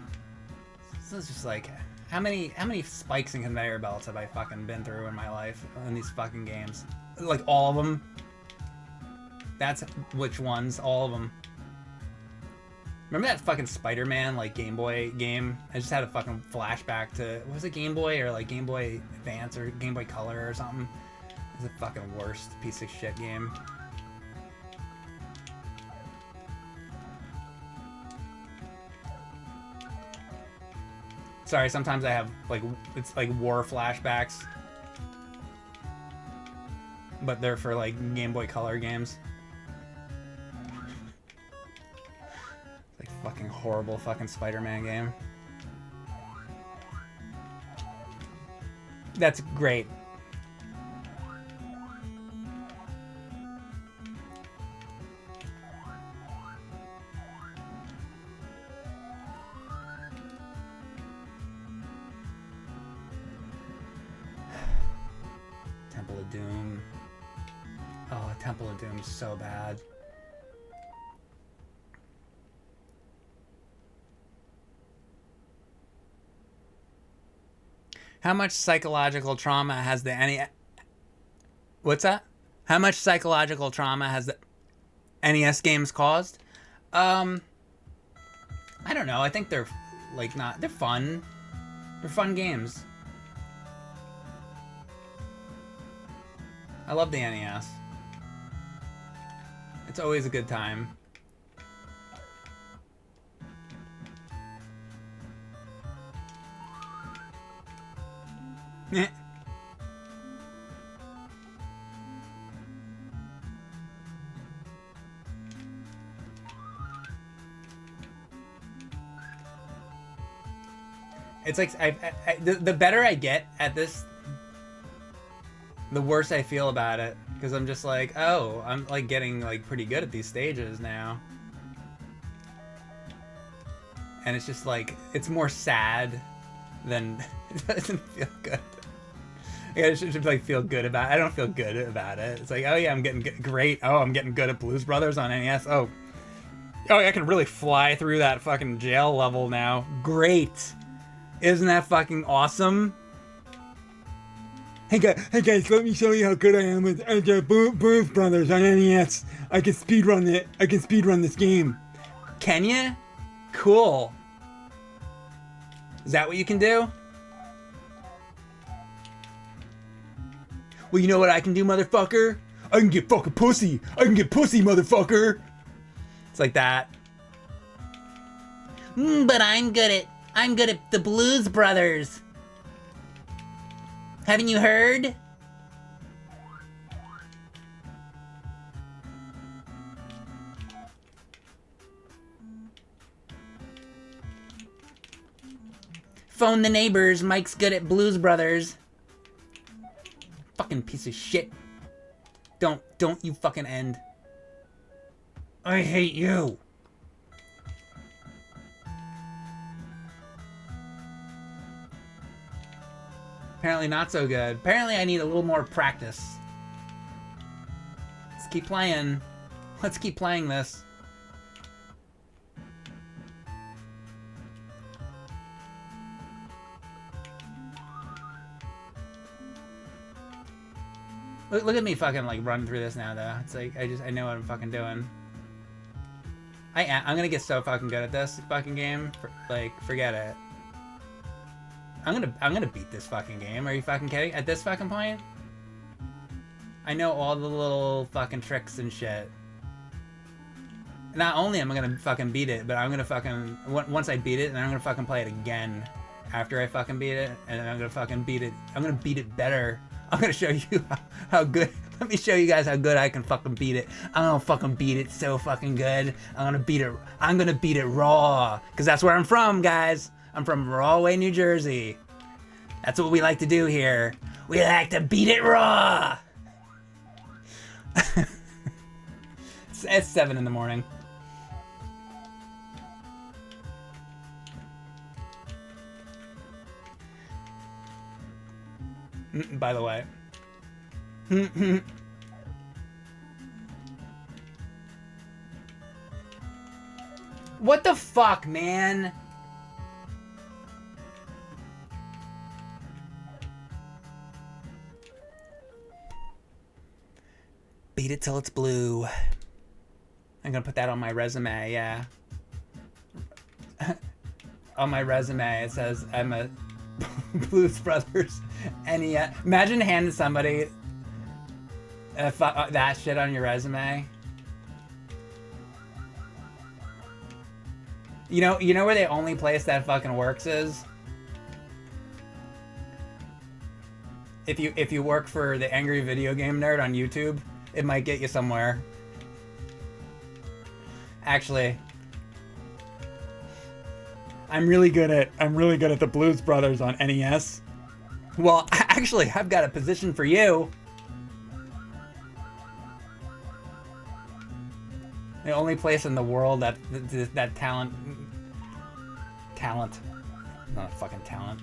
So it's just like, how many spikes and conveyor belts have I fucking been through in my life in these fucking games? Like, all of them. That's which ones? All of them. Remember that fucking Spider-Man, like, Game Boy game? I just had a fucking flashback to, was it Game Boy or, like, Game Boy Advance or Game Boy Color or something? It's the fucking worst piece of shit game. Sorry, sometimes I have, like, it's like war flashbacks. But they're for, like, Game Boy Color games. Like, fucking horrible fucking Spider-Man game. That's great. Temple of Doom. Oh, Temple of Doom's so bad. How much psychological trauma has the NES... What's that? How much psychological trauma has the NES games caused? I don't know. I think they're, like, not... They're fun. They're fun games. I love the NES. It's always a good time. It's like the better I get at this, the worse I feel about it, because I'm just like, oh, I'm like getting like pretty good at these stages now, and it's just like it's more sad than it doesn't feel good. I should like feel good about it. I don't feel good about it. It's like, oh yeah, I'm getting great. Oh, I'm getting good at Blues Brothers on NES. Oh, I can really fly through that fucking jail level now. Great. Isn't that fucking awesome? Hey guys, let me show you how good I am with Blues Brothers on NES. I can speedrun it. I can speedrun this game. Can ya? Cool. Is that what you can do? Well, you know what I can do, motherfucker? I can get fucking pussy. I can get pussy, motherfucker. It's like that. But I'm good at the Blues Brothers. Haven't you heard? Phone the neighbors. Mike's good at Blues Brothers. Fucking piece of shit. Don't you fucking end. I hate you. Apparently not so good. Apparently I need a little more practice. Let's keep playing. Let's keep playing this. Look at me fucking like run through this now though. It's like I know what I'm fucking doing. I'm gonna get so fucking good at this fucking game. Like forget it. I'm gonna beat this fucking game. Are you fucking kidding? At this fucking point, I know all the little fucking tricks and shit. Not only am I gonna fucking beat it, but I'm gonna fucking once I beat it, and I'm gonna fucking play it again after I fucking beat it, and then I'm gonna fucking beat it. I'm gonna beat it better. I'm gonna show you how good. Let me show you guys how good I can fucking beat it. I'm gonna fucking beat it so fucking good. I'm gonna beat it raw. Cause that's where I'm from, guys. I'm from Rahway, New Jersey. That's what we like to do here. We like to beat it raw. It's 7 in the morning. By the way. What the fuck, man? Beat it till it's blue. I'm gonna put that on my resume, yeah. On my resume, it says I'm a Blues Brothers NES. Imagine handing somebody that shit on your resume. You know where the only place that fucking works is if you work for the Angry Video Game Nerd on YouTube, it might get you somewhere. Actually, I'm really good at the Blues Brothers on NES. Well, actually, I've got a position for you. The only place in the world that talent, not fucking talent.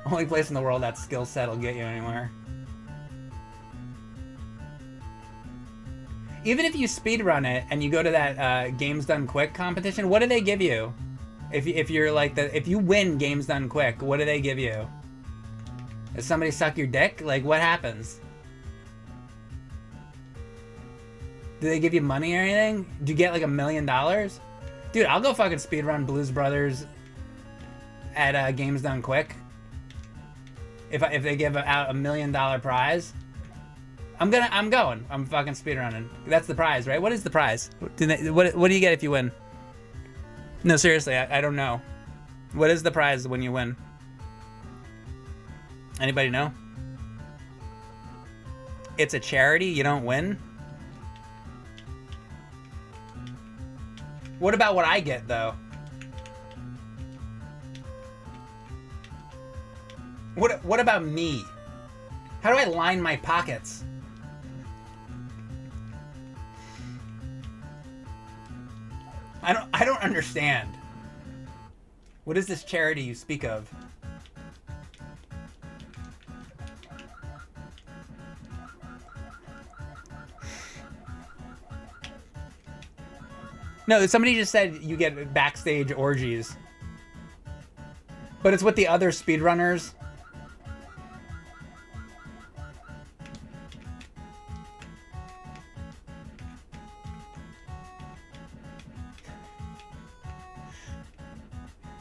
Only place in the world that skill set will get you anywhere. Even if you speedrun it and you go to that Games Done Quick competition, what do they give you? If you're like if you win Games Done Quick, what do they give you? Does somebody suck your dick? Like, what happens? Do they give you money or anything? Do you get like $1 million? Dude, I'll go fucking speedrun Blues Brothers at Games Done Quick. If they give out $1 million prize, I'm going. I'm fucking speedrunning. That's the prize, right? What is the prize? What do you get if you win? No, seriously, I don't know. What is the prize when you win? Anybody know? It's a charity. You don't win. What about what I get though? What about me? How do I line my pockets? I don't understand. What is this charity you speak of? No, somebody just said you get backstage orgies. But it's with the other speedrunners.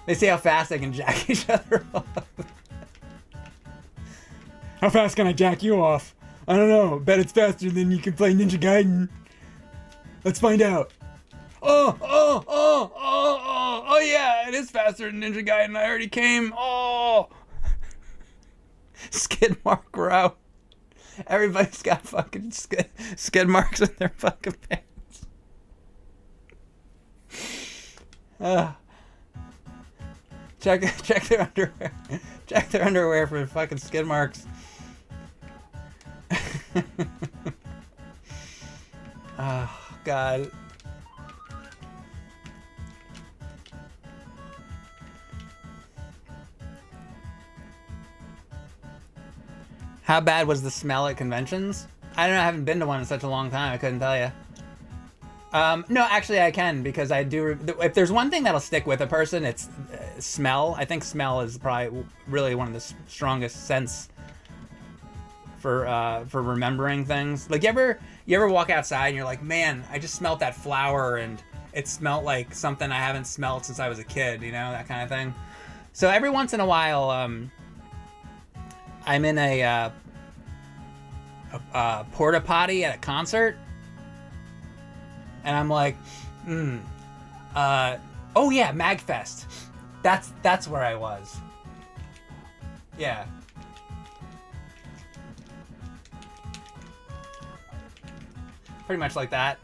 They see how fast they can jack each other off. How fast can I jack you off? I don't know. Bet it's faster than you can play Ninja Gaiden. Let's find out. Oh, yeah, it is faster than Ninja Gaiden. I already came. Oh. Skid mark row. Everybody's got fucking skid marks in their fucking pants. Check their underwear. Check their underwear for fucking skid marks. Oh, God. How bad was the smell at conventions? I don't know. I haven't been to one in such a long time. I couldn't tell you. No, actually I can, because I do. If there's one thing that'll stick with a person, it's smell. I think smell is probably really one of the strongest sense for remembering things. Like you ever walk outside and you're like, man, I just smelled that flower and it smelled like something I haven't smelled since I was a kid. You know, that kind of thing. So every once in a while, I'm in a porta potty at a concert. And I'm like, oh yeah, MagFest. That's where I was. Yeah. Pretty much like that.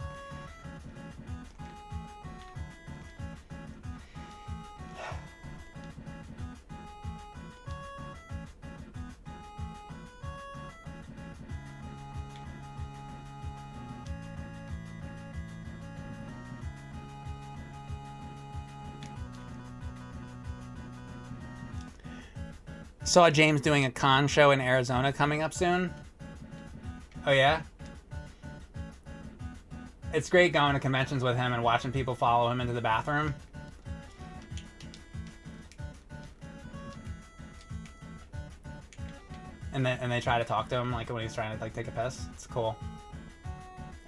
Saw James doing a con show in Arizona coming up soon. Oh yeah? It's great going to conventions with him and watching people follow him into the bathroom. And they try to talk to him like when he's trying to like take a piss. It's cool.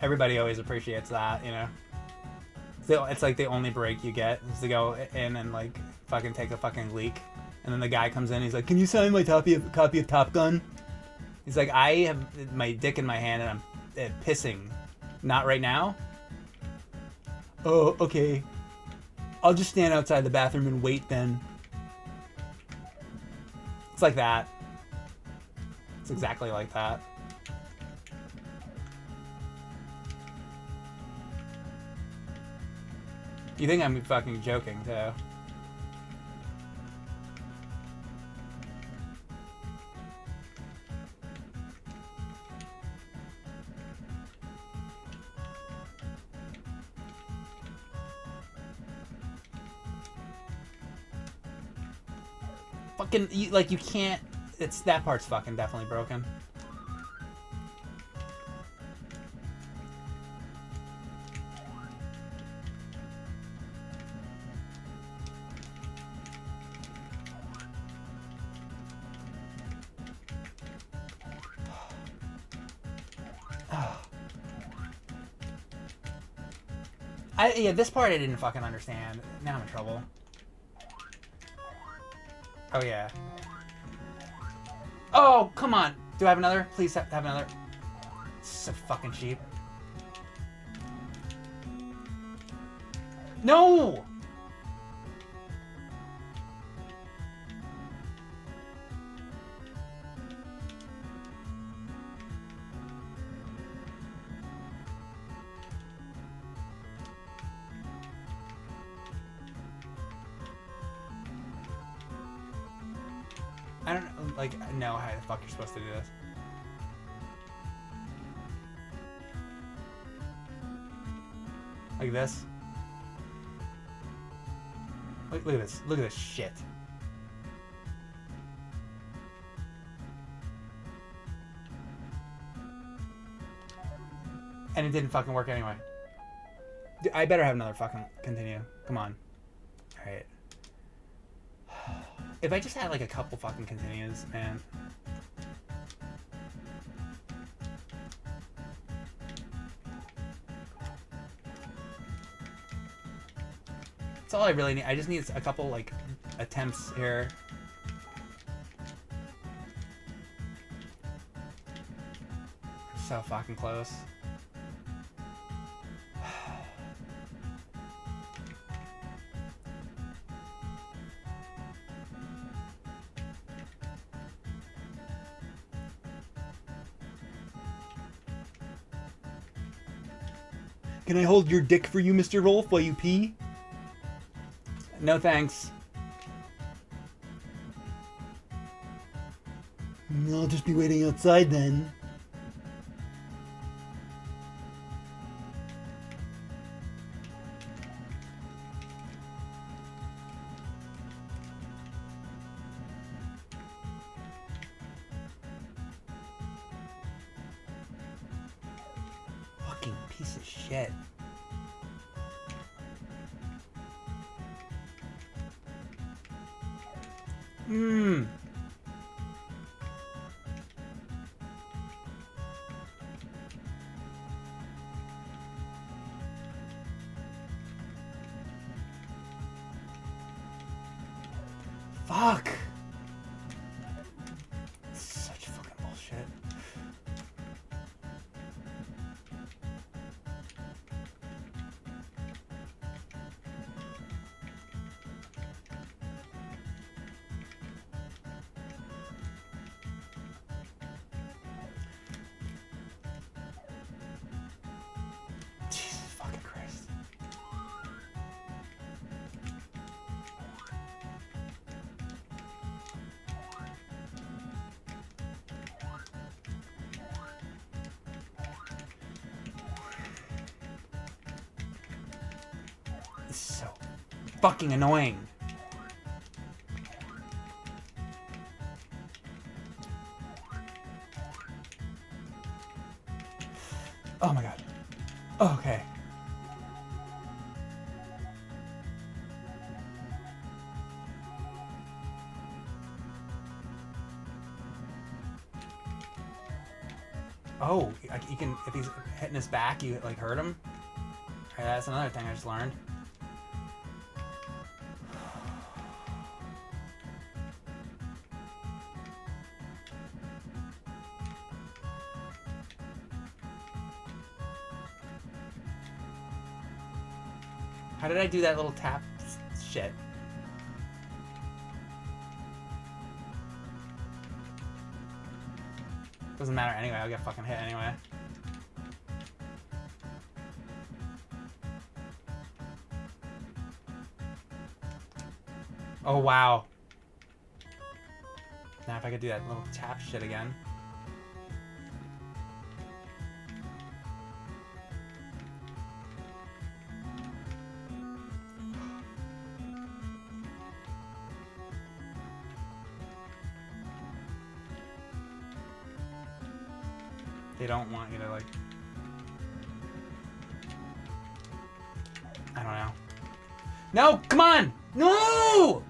Everybody always appreciates that, you know. It's like the only break you get is to go in and like fucking take a fucking leak. And then the guy comes in, he's like, can you sign my copy of Top Gun? He's like, I have my dick in my hand and I'm pissing. Not right now? Oh, okay. I'll just stand outside the bathroom and wait then. It's like that. It's exactly like that. You think I'm fucking joking, too. Fucking, you can't... That part's fucking definitely broken. Yeah, this part I didn't fucking understand. Now I'm in trouble. Oh, yeah. Oh, come on. Do I have another? Please have another. So fucking cheap. No! I don't know how the fuck you're supposed to do this. Like this. Look at this. Look at this shit. And it didn't fucking work anyway. I better have another fucking continue. Come on. Alright. If I just had like a couple fucking continues, man. That's all I really need. I just need a couple like attempts here. So fucking close. Can I hold your dick for you, Mr. Rolf, while you pee? No thanks. I'll just be waiting outside then. Fucking piece of shit. Fuck. Such fucking bullshit. Jesus fucking Christ. This is so fucking annoying. Oh my god. Oh, okay. Oh, you can, if he's hitting his back, you like hurt him. Alright, that's another thing I just learned. How did I do that little tap shit? Doesn't matter anyway. I'll get fucking hit anyway. Oh, wow. Now if I could do that little tap shit again. They don't want you to, like... I don't know. No! Come on! No!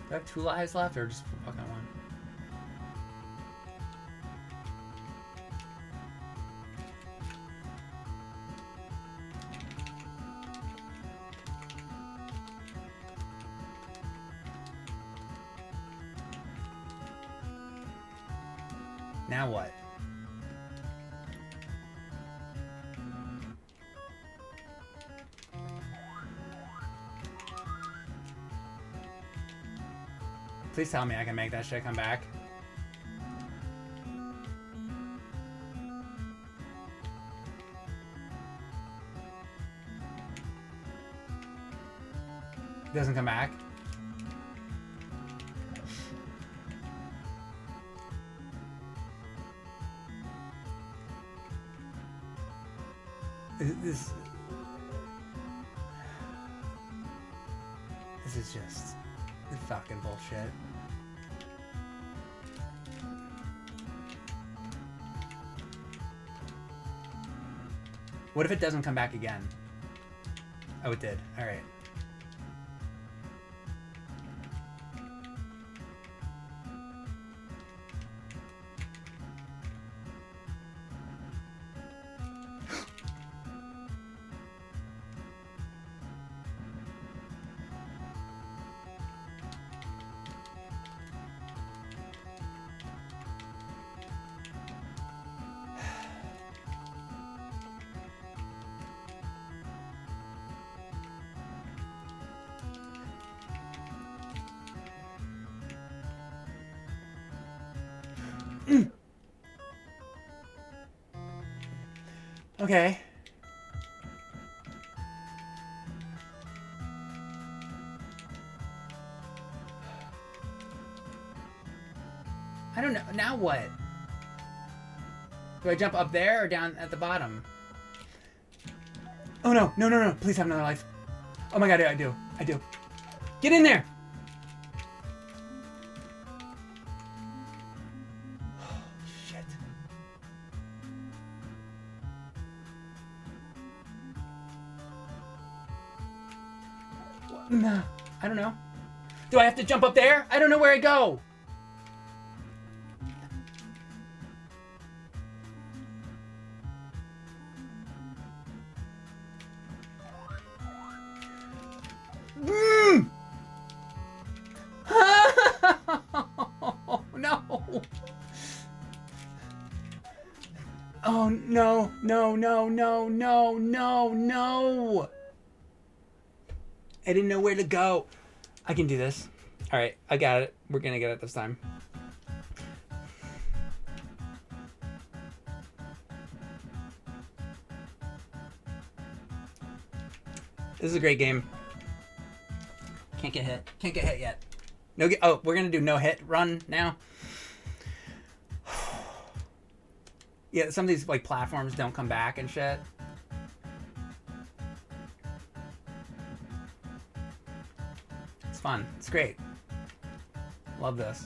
Do I have 2 lives left or just fucking 1? Now what? Please tell me I can make that shit come back. It doesn't come back. This is just fucking bullshit. What if it doesn't come back again? Oh, it did. All right. Okay. I don't know. Now what? Do I jump up there or down at the bottom? Oh no, no, no, no. Please have another life. Oh my god, I do. I do. Get in there! Shit. What? Nah, I don't know. Do I have to jump up there? I don't know where I go. Oh, no, no, no, no, no, no, no. I didn't know where to go. I can do this. All right, I got it. We're going to get it this time. This is a great game. Can't get hit. Can't get hit yet. No. Oh, we're going to do no hit run now. Yeah, some of these like platforms don't come back and shit. It's fun. It's great. Love this.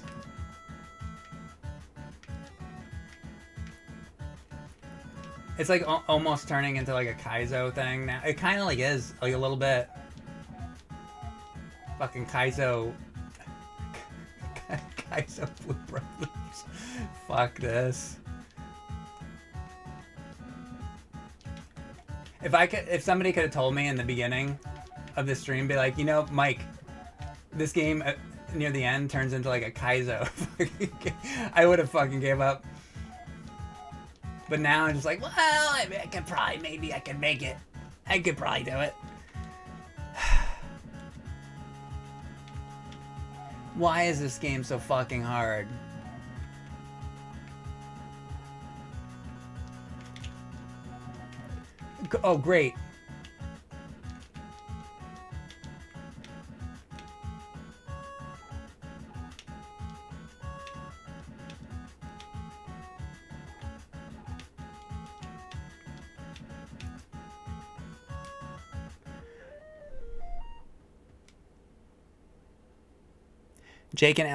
It's like almost turning into like a Kaizo thing now. It kind of like is like a little bit. Fucking Kaizo. Kaizo Blue Brothers. Fuck this. If somebody could have told me in the beginning of the stream, be like, you know, Mike, this game near the end turns into like a Kaizo, I would have fucking gave up. But now I'm just like, well, I could probably, maybe I can make it. I could probably do it. Why is this game so fucking hard? Oh, great. Jake and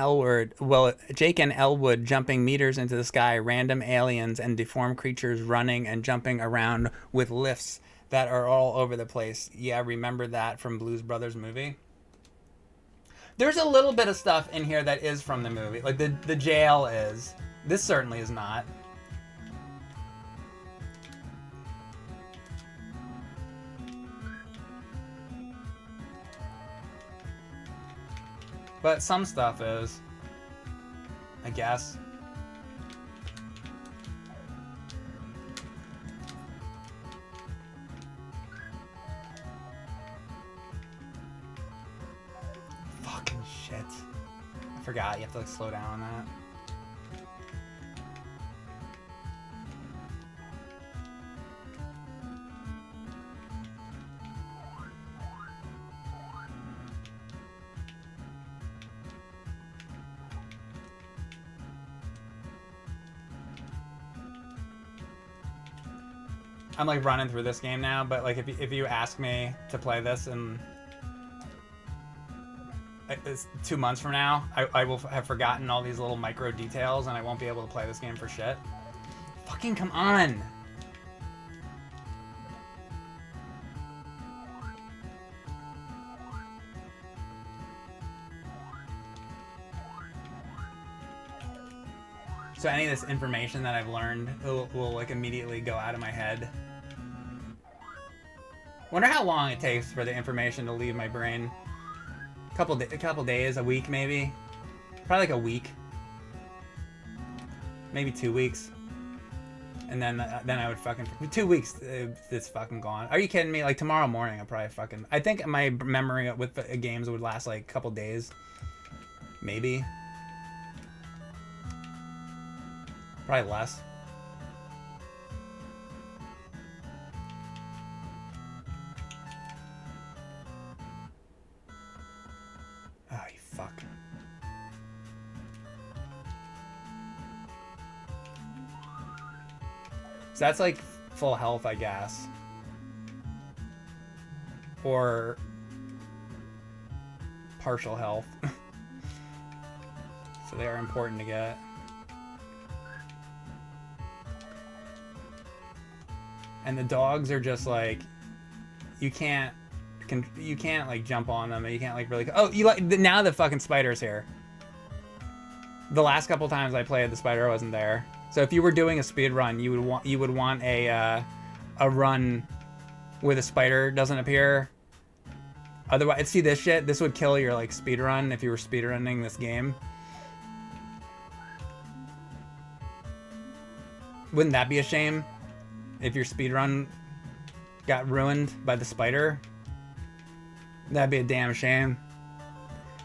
Elwood jumping meters into the sky, random aliens and deformed creatures running and jumping around with lifts that are all over the place. Yeah, remember that from Blues Brothers movie? There's a little bit of stuff in here that is from the movie. Like the jail is. This certainly is not. But some stuff is, I guess. Fucking shit. I forgot, you have to like slow down on that. I'm like running through this game now, but like if you ask me to play this in 2 months from now, I will have forgotten all these little micro details and I won't be able to play this game for shit. Fucking come on! So any of this information that I've learned will like immediately go out of my head. Wonder how long it takes for the information to leave my brain. A couple days, a week maybe. Probably like a week. Maybe 2 weeks. And then I would fucking 2 weeks. It's fucking gone. Are you kidding me? Like tomorrow morning, I'll probably fucking. I think my memory with the games would last like a couple days. Maybe. Probably less. Oh, you fuck. So that's like full health, I guess. Or partial health. So they are important to get. And the dogs are just like, you can't like jump on them, and you can't like really. Oh, you like now the fucking spider's here. The last couple times I played, the spider wasn't there. So if you were doing a speed run, you would want a run where the spider doesn't appear. Otherwise, see this shit. This would kill your like speed run if you were speed running this game. Wouldn't that be a shame? If your speedrun got ruined by the spider, that'd be a damn shame.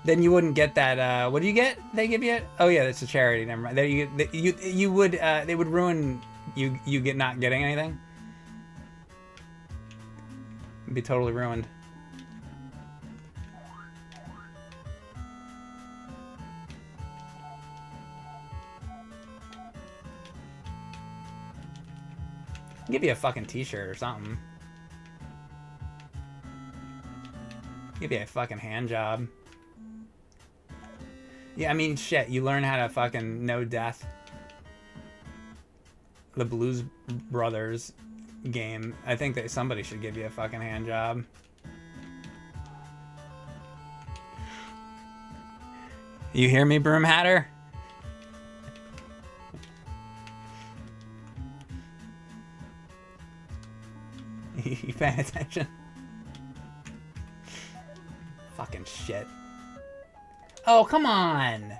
Then you wouldn't get that. What do you get? They give you? Oh yeah, that's a charity. Never mind. You would. They would ruin you. You get not getting anything. It'd be totally ruined. Give you a fucking t-shirt or something. Give you a fucking hand job. Yeah, I mean, shit, you learn how to fucking know death. The Blues Brothers game. I think that somebody should give you a fucking hand job. You hear me, Broom Hatter? You paying attention? Fucking shit. Oh, come on!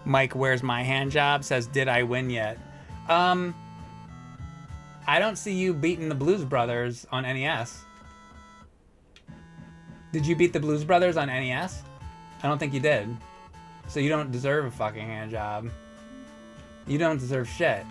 Mike, where's my hand job? Says, did I win yet? I don't see you beating the Blues Brothers on NES. Did you beat the Blues Brothers on NES? I don't think you did. So you don't deserve a fucking hand job. You don't deserve shit.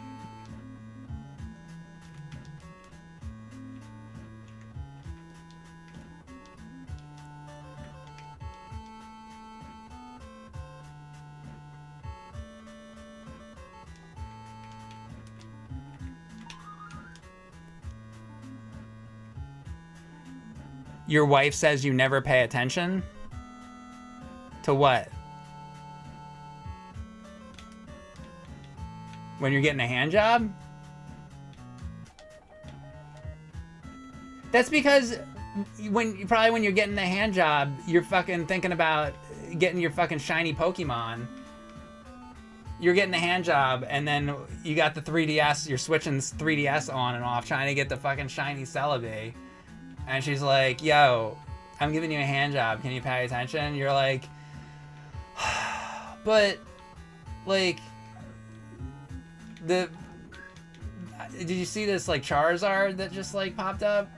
Your wife says you never pay attention? To what? When you're getting a hand job? That's because when you're getting the hand job, you're fucking thinking about getting your fucking shiny Pokemon. You're getting the hand job, and then you got the 3DS, you're switching 3DS on and off, trying to get the fucking shiny Celebi. And she's like, yo, I'm giving you a hand job. Can you pay attention? You're like, but, like, did you see this, like, Charizard that just, like, popped up?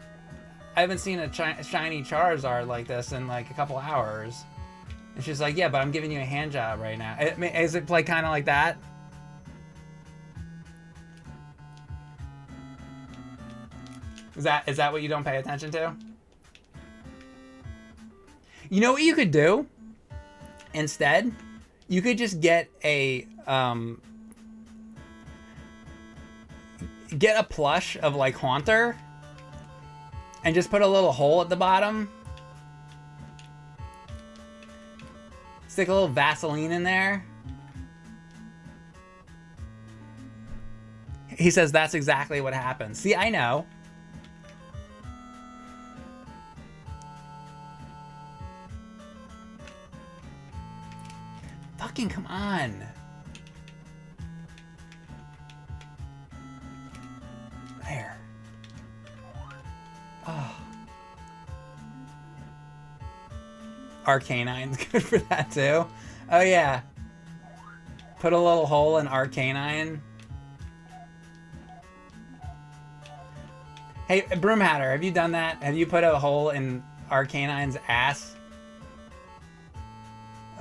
I haven't seen a shiny Charizard like this in, like, a couple hours. And she's like, yeah, but I'm giving you a hand job right now. Is it, like, kind of like that? Is that what you don't pay attention to? You know what you could do? Instead, you could just get a plush of like Haunter and just put a little hole at the bottom. Stick a little Vaseline in there. He says that's exactly what happens. See, I know. Fucking come on. There. Oh. Arcanine's good for that too. Oh yeah. Put a little hole in Arcanine. Hey, Broomhatter, have you done that? Have you put a hole in Arcanine's ass?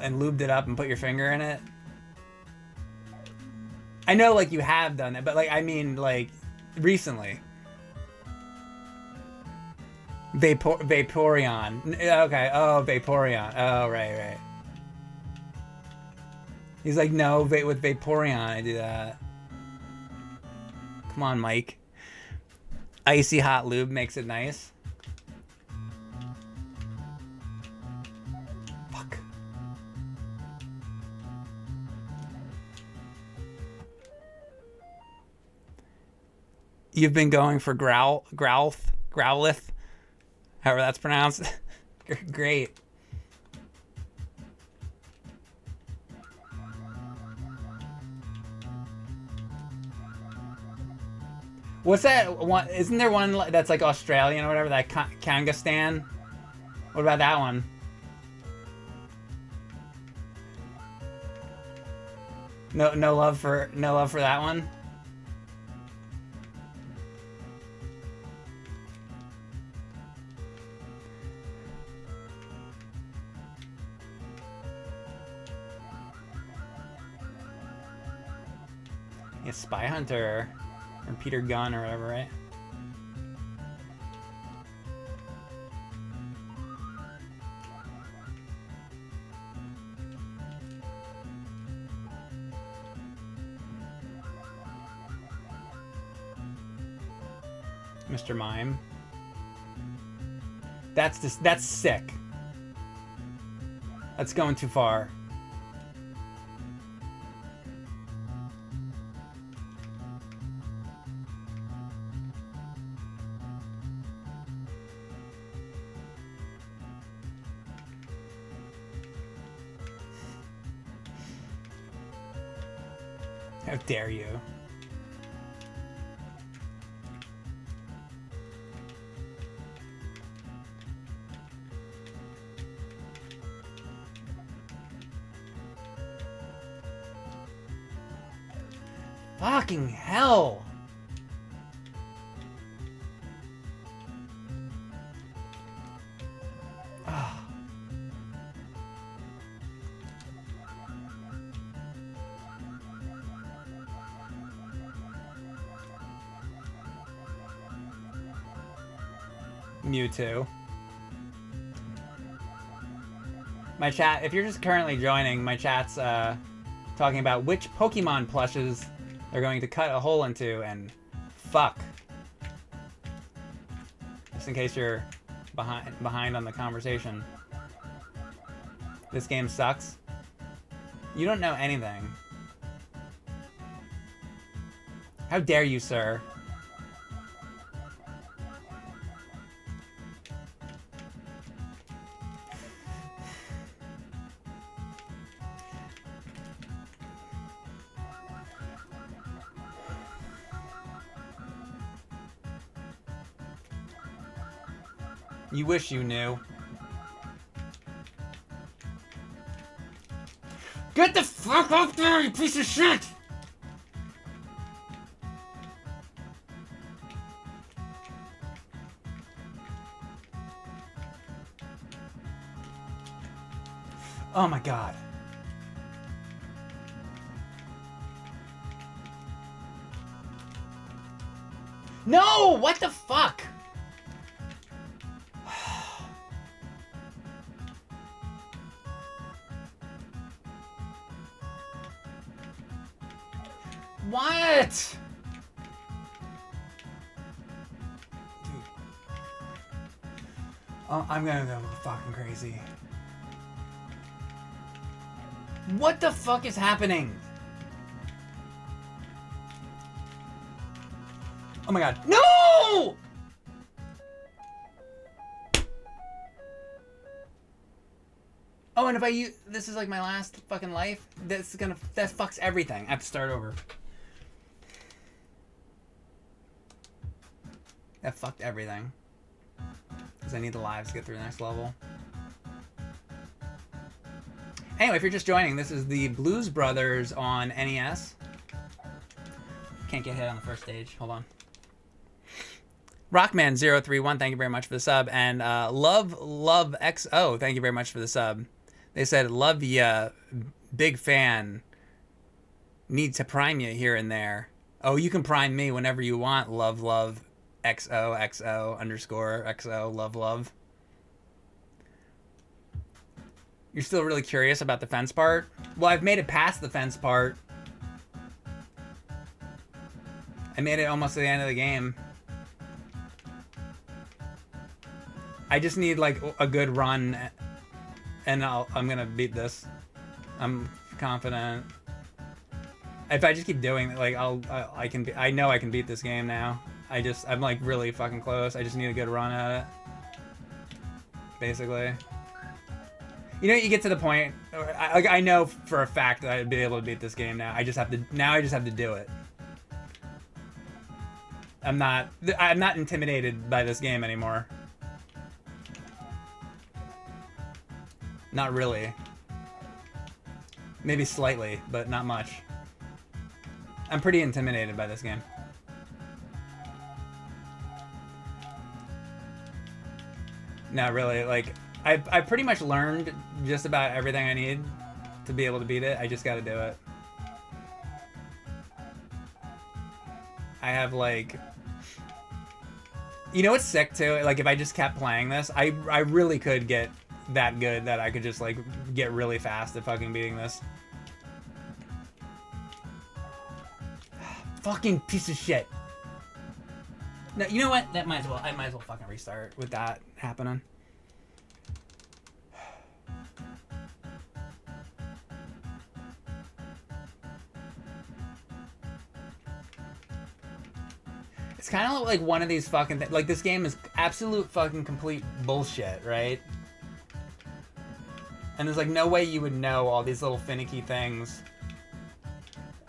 And lubed it up and put your finger in it? I know, like, you have done it, but, like, I mean, like, recently. Vaporeon. Okay, oh, Vaporeon. Oh, right. He's like, no, with Vaporeon I do that. Come on, Mike. Icy hot lube makes it nice. You've been going for Growlith, however that's pronounced. Great. What's that one? Isn't there one that's like Australian or whatever? That Kangastan? What about that one? No love for that one. Yeah, Spy Hunter or Peter Gunn or whatever, right? Mr. Mime. That's sick. That's going too far. How dare you? Fucking hell! Oh. Mewtwo. My chat, if you're just currently joining, my chat's talking about which Pokemon plushes they're going to cut a hole into and fuck. Just in case you're behind on the conversation. This game sucks. You don't know anything. How dare you, sir? You wish you knew. Get the fuck up there, you piece of shit! Oh my god. No! What the fuck? What? Dude. Oh, I'm gonna go fucking crazy. What the fuck is happening? Oh my god. No! Oh, and if I use this is like my last fucking life, that fucks everything. I have to start over. That fucked everything. Because I need the lives to get through the next level. Anyway, if you're just joining, this is the Blues Brothers on NES. Can't get hit on the first stage. Hold on. Rockman031, thank you very much for the sub. And Love XO, thank you very much for the sub. They said, love ya, big fan. Need to prime you here and there. Oh, you can prime me whenever you want, love XO underscore XO love. You're still really curious about the fence part? Well, I've made it past the fence part. I made it almost to the end of the game. I just need like a good run, and I'm gonna beat this. I'm confident. If I just keep doing it, like I know I can beat this game now. I'm like really fucking close. I just need a good run at it. Basically. You know, you get to the point. I know for a fact that I'd be able to beat this game now. I just have to do it. I'm not intimidated by this game anymore. Not really. Maybe slightly, but not much. I'm pretty intimidated by this game. Not really. Like, I've pretty much learned just about everything I need to be able to beat it. I just gotta do it. I have, like... You know what's sick, too? Like, if I just kept playing this, I really could get that good that I could just, like, get really fast at fucking beating this. Fucking piece of shit. No, you know what? I might as well fucking restart with that happening. It's kind of like one of these fucking like this game is absolute fucking complete bullshit, right? And there's like no way you would know all these little finicky things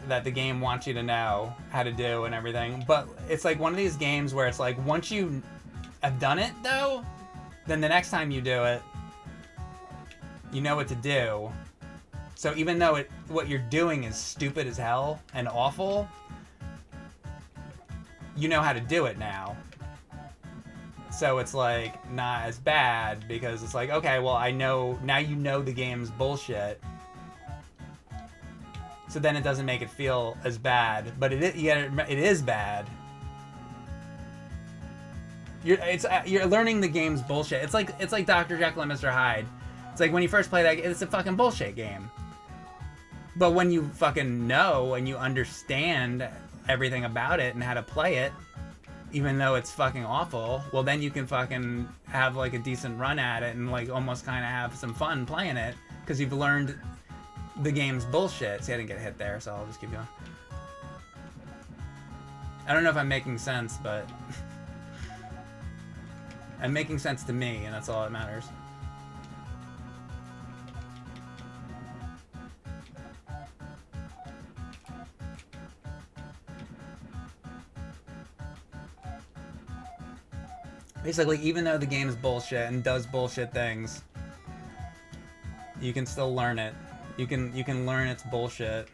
that the game wants you to know how to do and everything. But it's like one of these games where it's like once you have done it though, then the next time you do it, you know what to do. So even though what you're doing is stupid as hell and awful, you know how to do it now. So it's like not as bad because it's like, okay, well I know now, you know the game's bullshit. So then it doesn't make it feel as bad, but it is bad. You're learning the game's bullshit. It's like Dr. Jekyll and Mr. Hyde. It's like when you first play that, it's a fucking bullshit game. But when you fucking know and you understand everything about it and how to play it, even though it's fucking awful, well then you can fucking have like a decent run at it and like almost kind of have some fun playing it because you've learned the game's bullshit. See, I didn't get hit there, so I'll just keep going. I don't know if I'm making sense, but I'm making sense to me, and that's all that matters. Basically, even though the game's bullshit and does bullshit things, you can still learn it. You can learn its bullshit.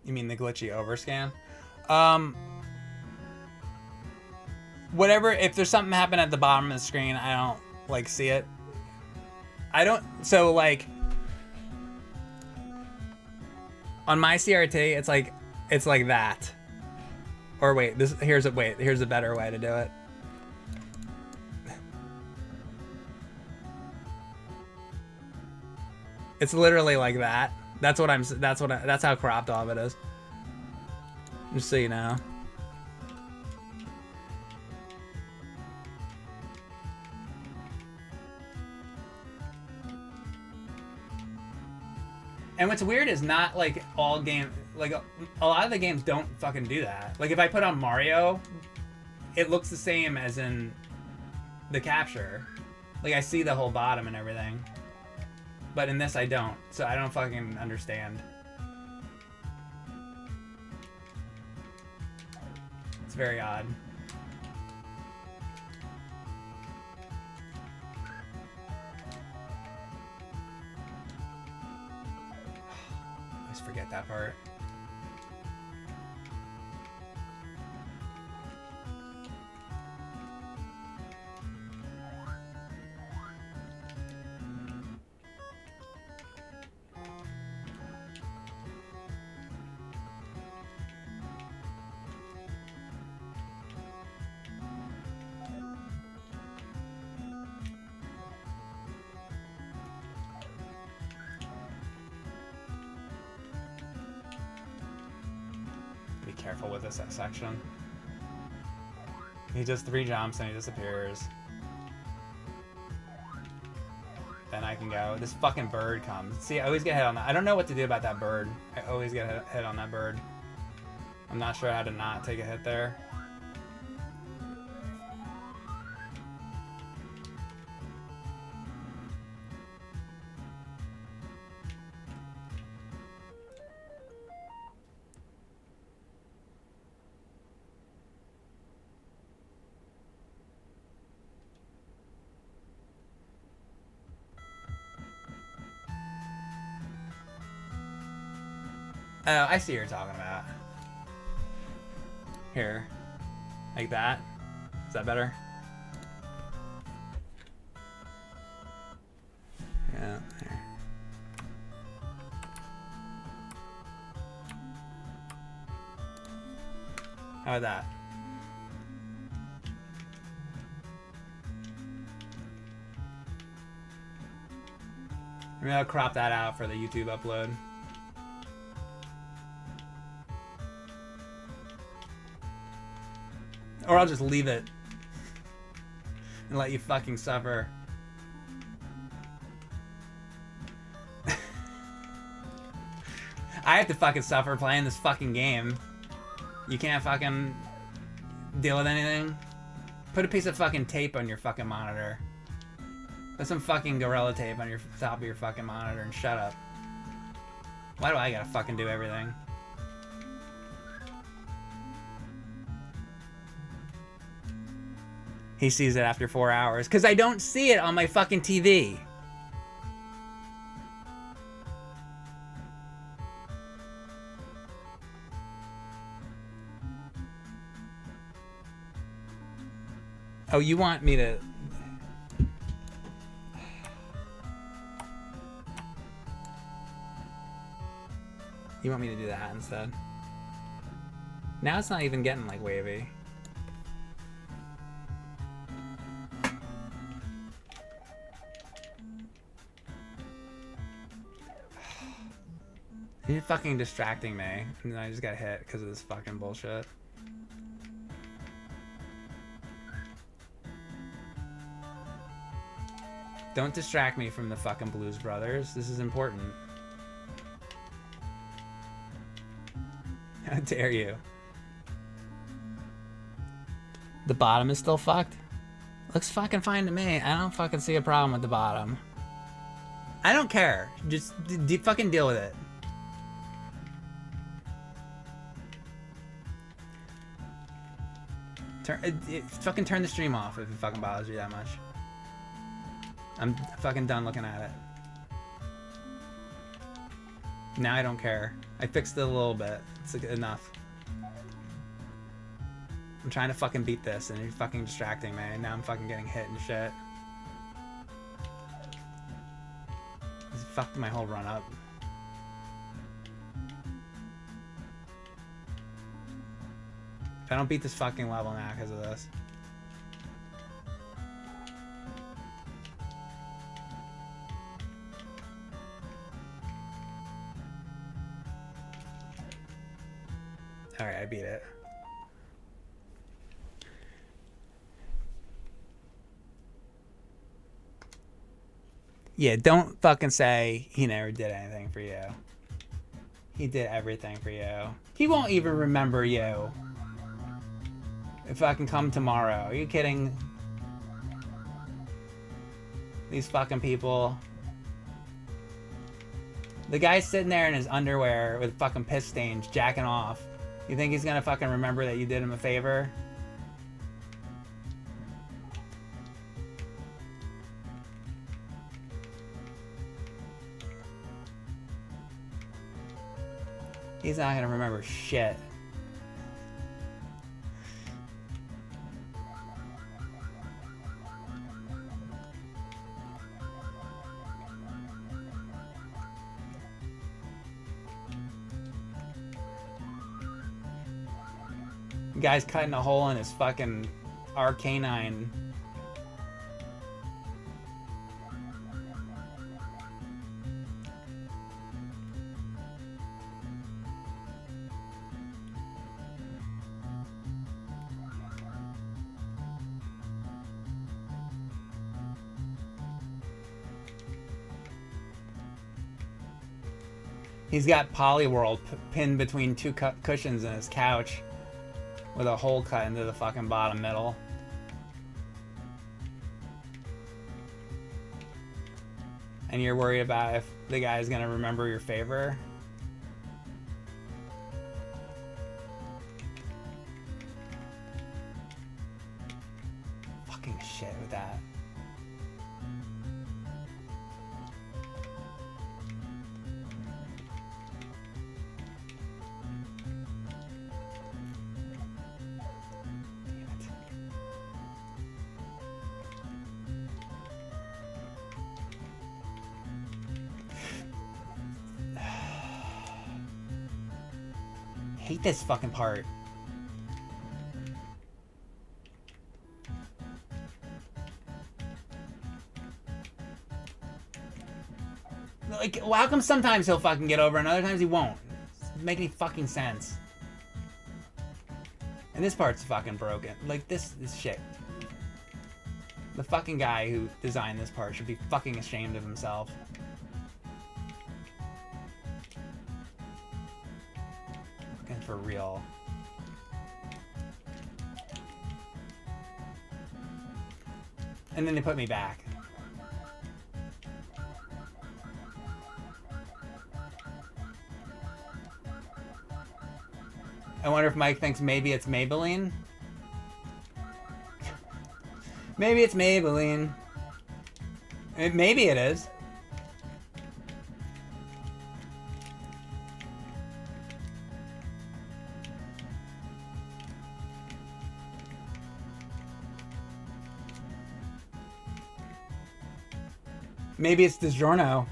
You mean the glitchy overscan? Whatever, if there's something happening at the bottom of the screen, I don't, like, see it. I don't, so, like, on my CRT, it's like that. Or wait, here's a better way to do it. It's literally like that. That's how cropped off it is. Just so you know. And what's weird is not like all game, like a lot of the games don't fucking do that. Like if I put on Mario, it looks the same as in the capture. Like I see the whole bottom and everything. But in this I don't, so I don't fucking understand. It's very odd. I always forget that part. Careful with this section. He does 3 jumps and he disappears. Then I can go. This fucking bird comes. See, I always get hit on that. I don't know what to do about that bird. I always get hit on that bird. I'm not sure how to not take a hit there. Oh, I see what you're talking about. Here. Like that. Is that better? Yeah. Here. How about that? Maybe I'll crop that out for the YouTube upload. Or I'll just leave it and let you fucking suffer. I have to fucking suffer playing this fucking game. You can't fucking deal with anything? Put a piece of fucking tape on your fucking monitor. Put some fucking Gorilla Tape on your top of your fucking monitor and shut up. Why do I gotta fucking do everything? He sees it after 4 hours. Because I don't see it on my fucking TV. Oh, you want me to... You want me to do that instead? Now it's not even getting, like, wavy. You're fucking distracting me. And then I just got hit because of this fucking bullshit. Don't distract me from the fucking Blues Brothers. This is important. How dare you? The bottom is still fucked? Looks fucking fine to me. I don't fucking see a problem with the bottom. I don't care. Just fucking deal with it. Fucking turn the stream off if it fucking bothers you that much. I'm fucking done looking at it. Now I don't care. I fixed it a little bit. It's enough. I'm trying to fucking beat this and you're fucking distracting me. And now I'm fucking getting hit and shit. This fucked my whole run up. If I don't beat this fucking level now because of this. Alright, I beat it. Yeah, don't fucking say he never did anything for you. He did everything for you. He won't even remember you. If I can come tomorrow. Are you kidding? These fucking people. The guy's sitting there in his underwear with fucking piss stains, jacking off. You think he's gonna fucking remember that you did him a favor? He's not gonna remember shit. The guy's cutting a hole in his fucking R-Canine. He's got Polyworld pinned between two cushions in his couch with a hole cut into the fucking bottom middle. And you're worried about if the guy's gonna remember your favor? Fucking shit with that. Hate this fucking part. Like, well, how come sometimes he'll fucking get over and other times he won't? Doesn't make any fucking sense. And this part's fucking broken. Like, this shit. The fucking guy who designed this part should be fucking ashamed of himself. Fucking for real. And then they put me back. I wonder if Mike thinks maybe it's Maybelline? Maybe it's Maybelline. Maybe it is. Maybe it's DiGiorno.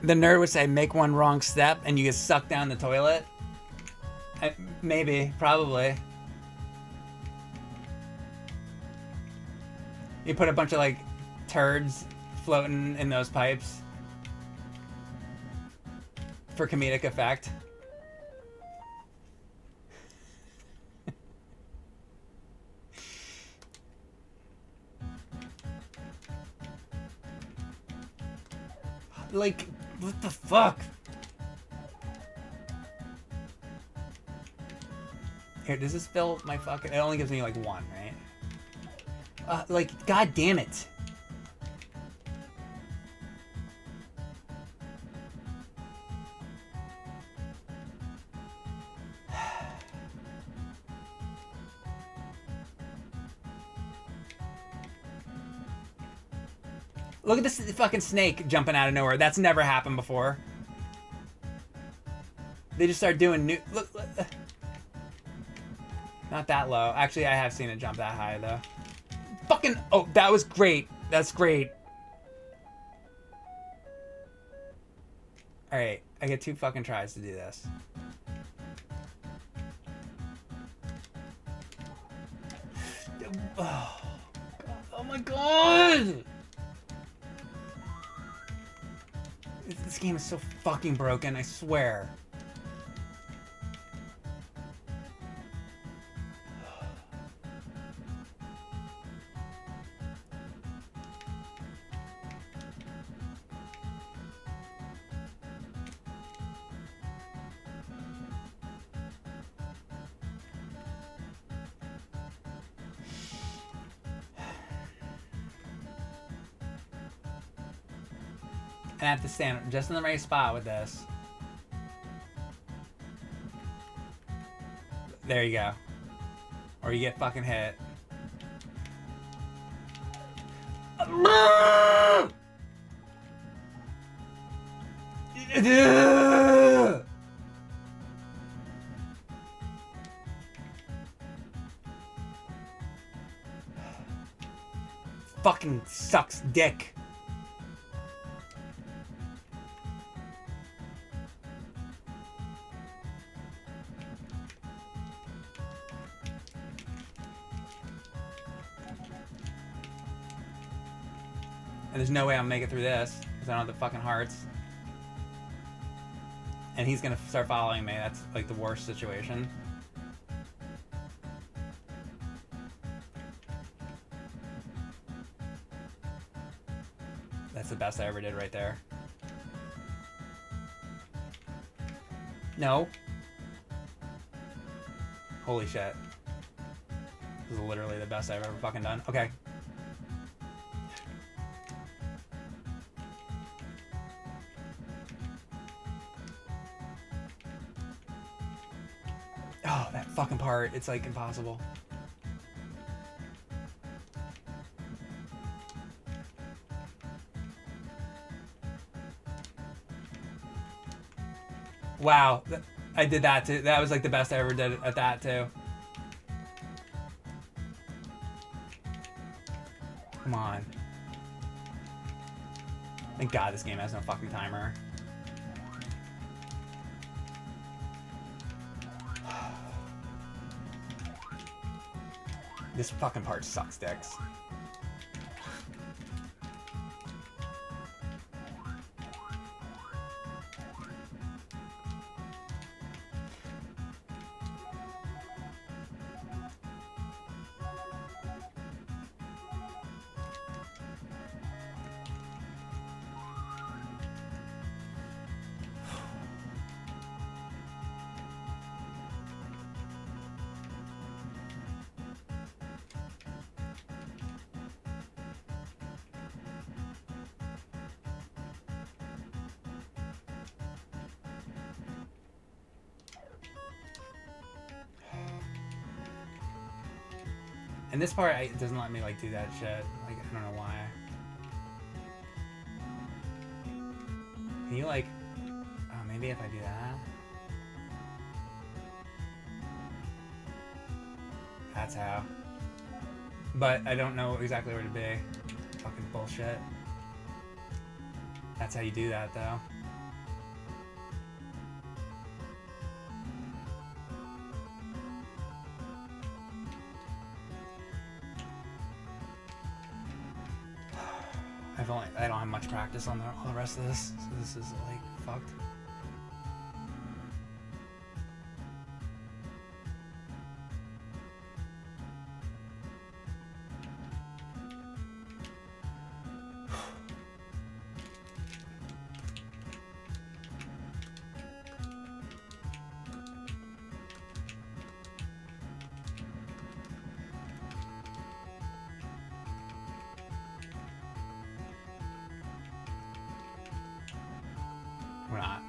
The nerd would say, make one wrong step and you get sucked down the toilet. Maybe, probably. You put a bunch of, like, turds floating in those pipes for comedic effect. Like, what the fuck? Here, does this fill my fucking... It only gives me, like, one, right? Like, god damn it. Look at this fucking snake jumping out of nowhere. That's never happened before. They just start doing new... Look. Not that low. Actually, I have seen it jump that high, though. Fucking... Oh, that was great. That's great. Alright, I get 2 fucking tries to do this. Oh my god! This game is so fucking broken, I swear. And I have to stand just in the right spot with this. There you go. Or you get fucking hit. Fucking sucks dick. And there's no way I'll make it through this, because I don't have the fucking hearts. And he's gonna start following me. That's like the worst situation. That's the best I ever did right there. No. Holy shit. This is literally the best I've ever fucking done. Okay. Oh, that fucking part. It's like impossible. Wow. I did that too. That was like the best I ever did at that too. Come on. Thank God this game has no fucking timer. This fucking part sucks dicks. And this part, it doesn't let me like do that shit. Like, I don't know why. Can you like... Oh, maybe if I do that? That's how. But I don't know exactly where to be. Fucking bullshit. That's how you do that, though. I don't have much practice on all the rest of this, so this is like fucked.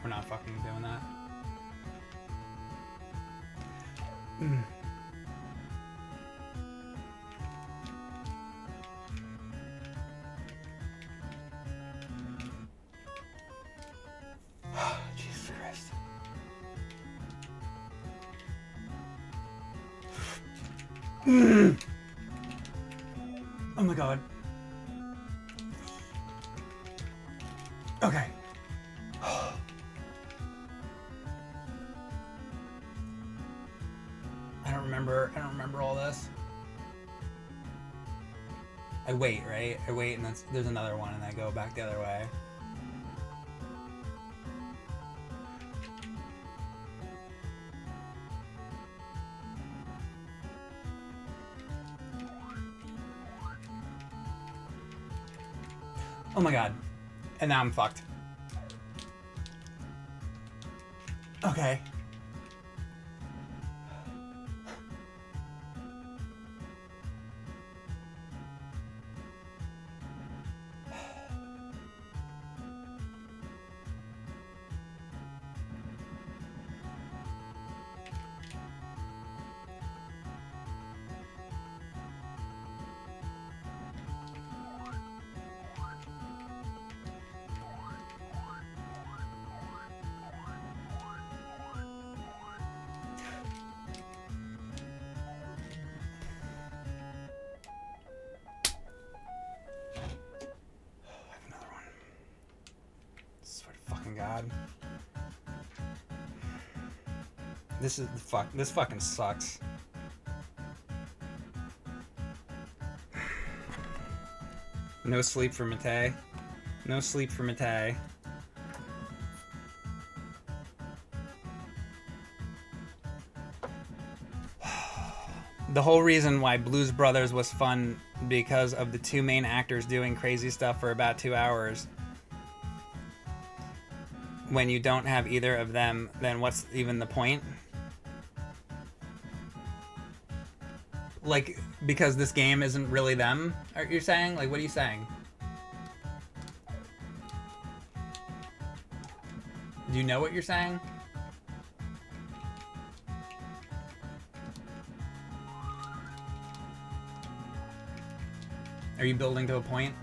We're not fucking doing that. Jesus Christ. Oh my god. Okay. I don't remember all this. I wait, right? I wait and there's another one and I go back the other way. Oh my god. And now I'm fucked. Okay. God. This fucking sucks. No sleep for Matei. No sleep for Matei. The whole reason why Blues Brothers was fun because of the two main actors doing crazy stuff for about 2 hours. When you don't have either of them, then what's even the point? Like, because this game isn't really them, are you saying? Like, what are you saying? Do you know what you're saying? Are you building to a point?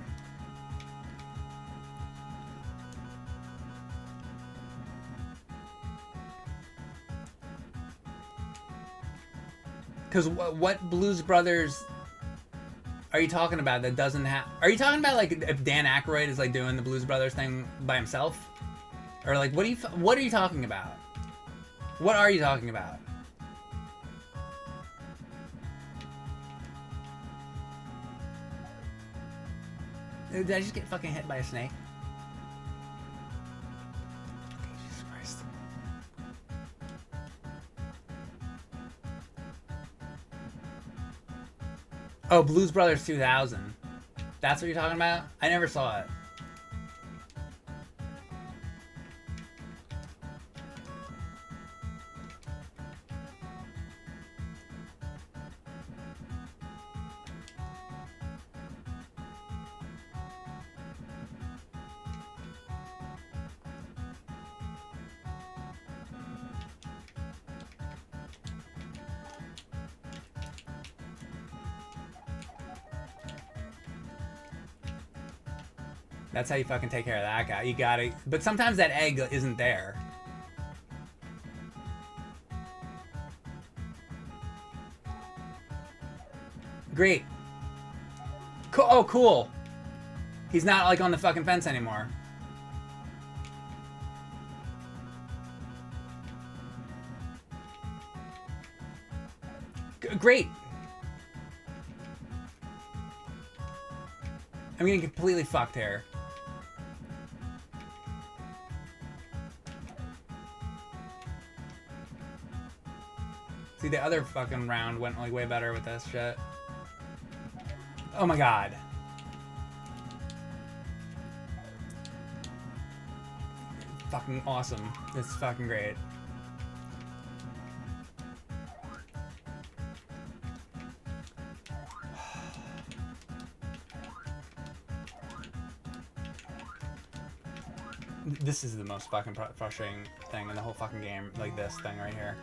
Because what Blues Brothers are you talking about that doesn't have... Are you talking about, like, if Dan Aykroyd is, like, doing the Blues Brothers thing by himself? Or, like, what are you talking about? What are you talking about? Did I just get fucking hit by a snake? Jesus Christ. Oh, Blues Brothers 2000. That's what you're talking about? I never saw it. That's how you fucking take care of that guy. You gotta... But sometimes that egg isn't there. Great. Oh, cool. He's not, like, on the fucking fence anymore. Great. I'm getting completely fucked here. See, the other fucking round went like way better with this shit. Oh my god. Fucking awesome. This is fucking great. This is the most fucking frustrating thing in the whole fucking game. Like this thing right here.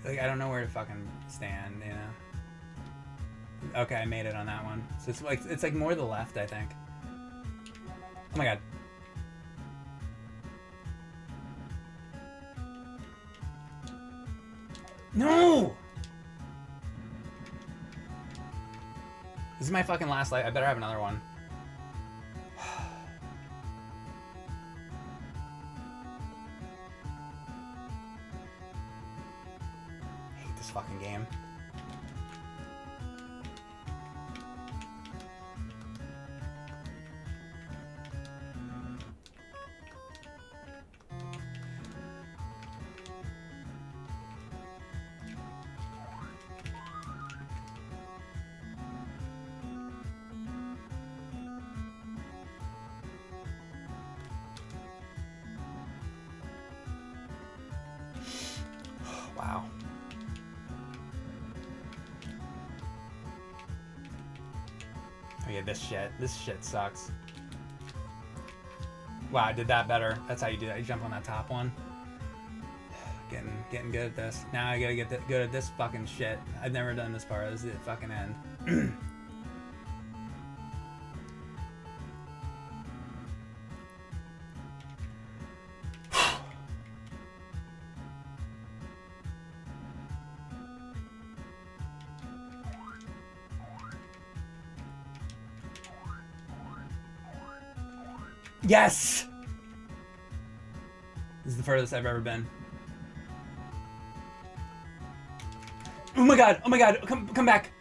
Like, I don't know where to fucking stand, you know? Okay, I made it on that one. So it's like more to the left, I think. Oh my god. No! This is my fucking last life. I better have another one. Fucking game. Wow. Oh yeah, this shit sucks. Wow, I did that better. That's how you do that. You jump on that top one. Getting good at this. Now I gotta get good at this fucking shit. I've never done this part. This is the fucking end. Yes! This is the furthest I've ever been. Oh my god, come back.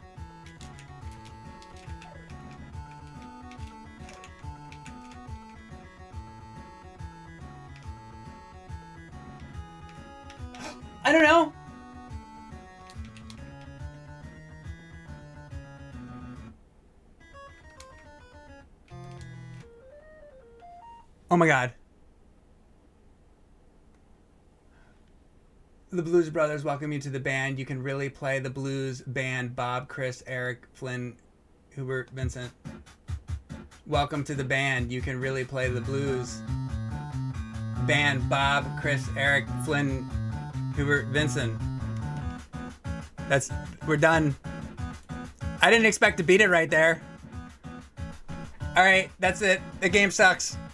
I don't know. Oh my god. The Blues Brothers welcome you to the band. You can really play the blues band. Bob, Chris, Eric, Flynn, Hubert, Vincent. Welcome to the band. You can really play the blues band. Bob, Chris, Eric, Flynn, Hubert, Vincent. We're done. I didn't expect to beat it right there. Alright, that's it. The game sucks.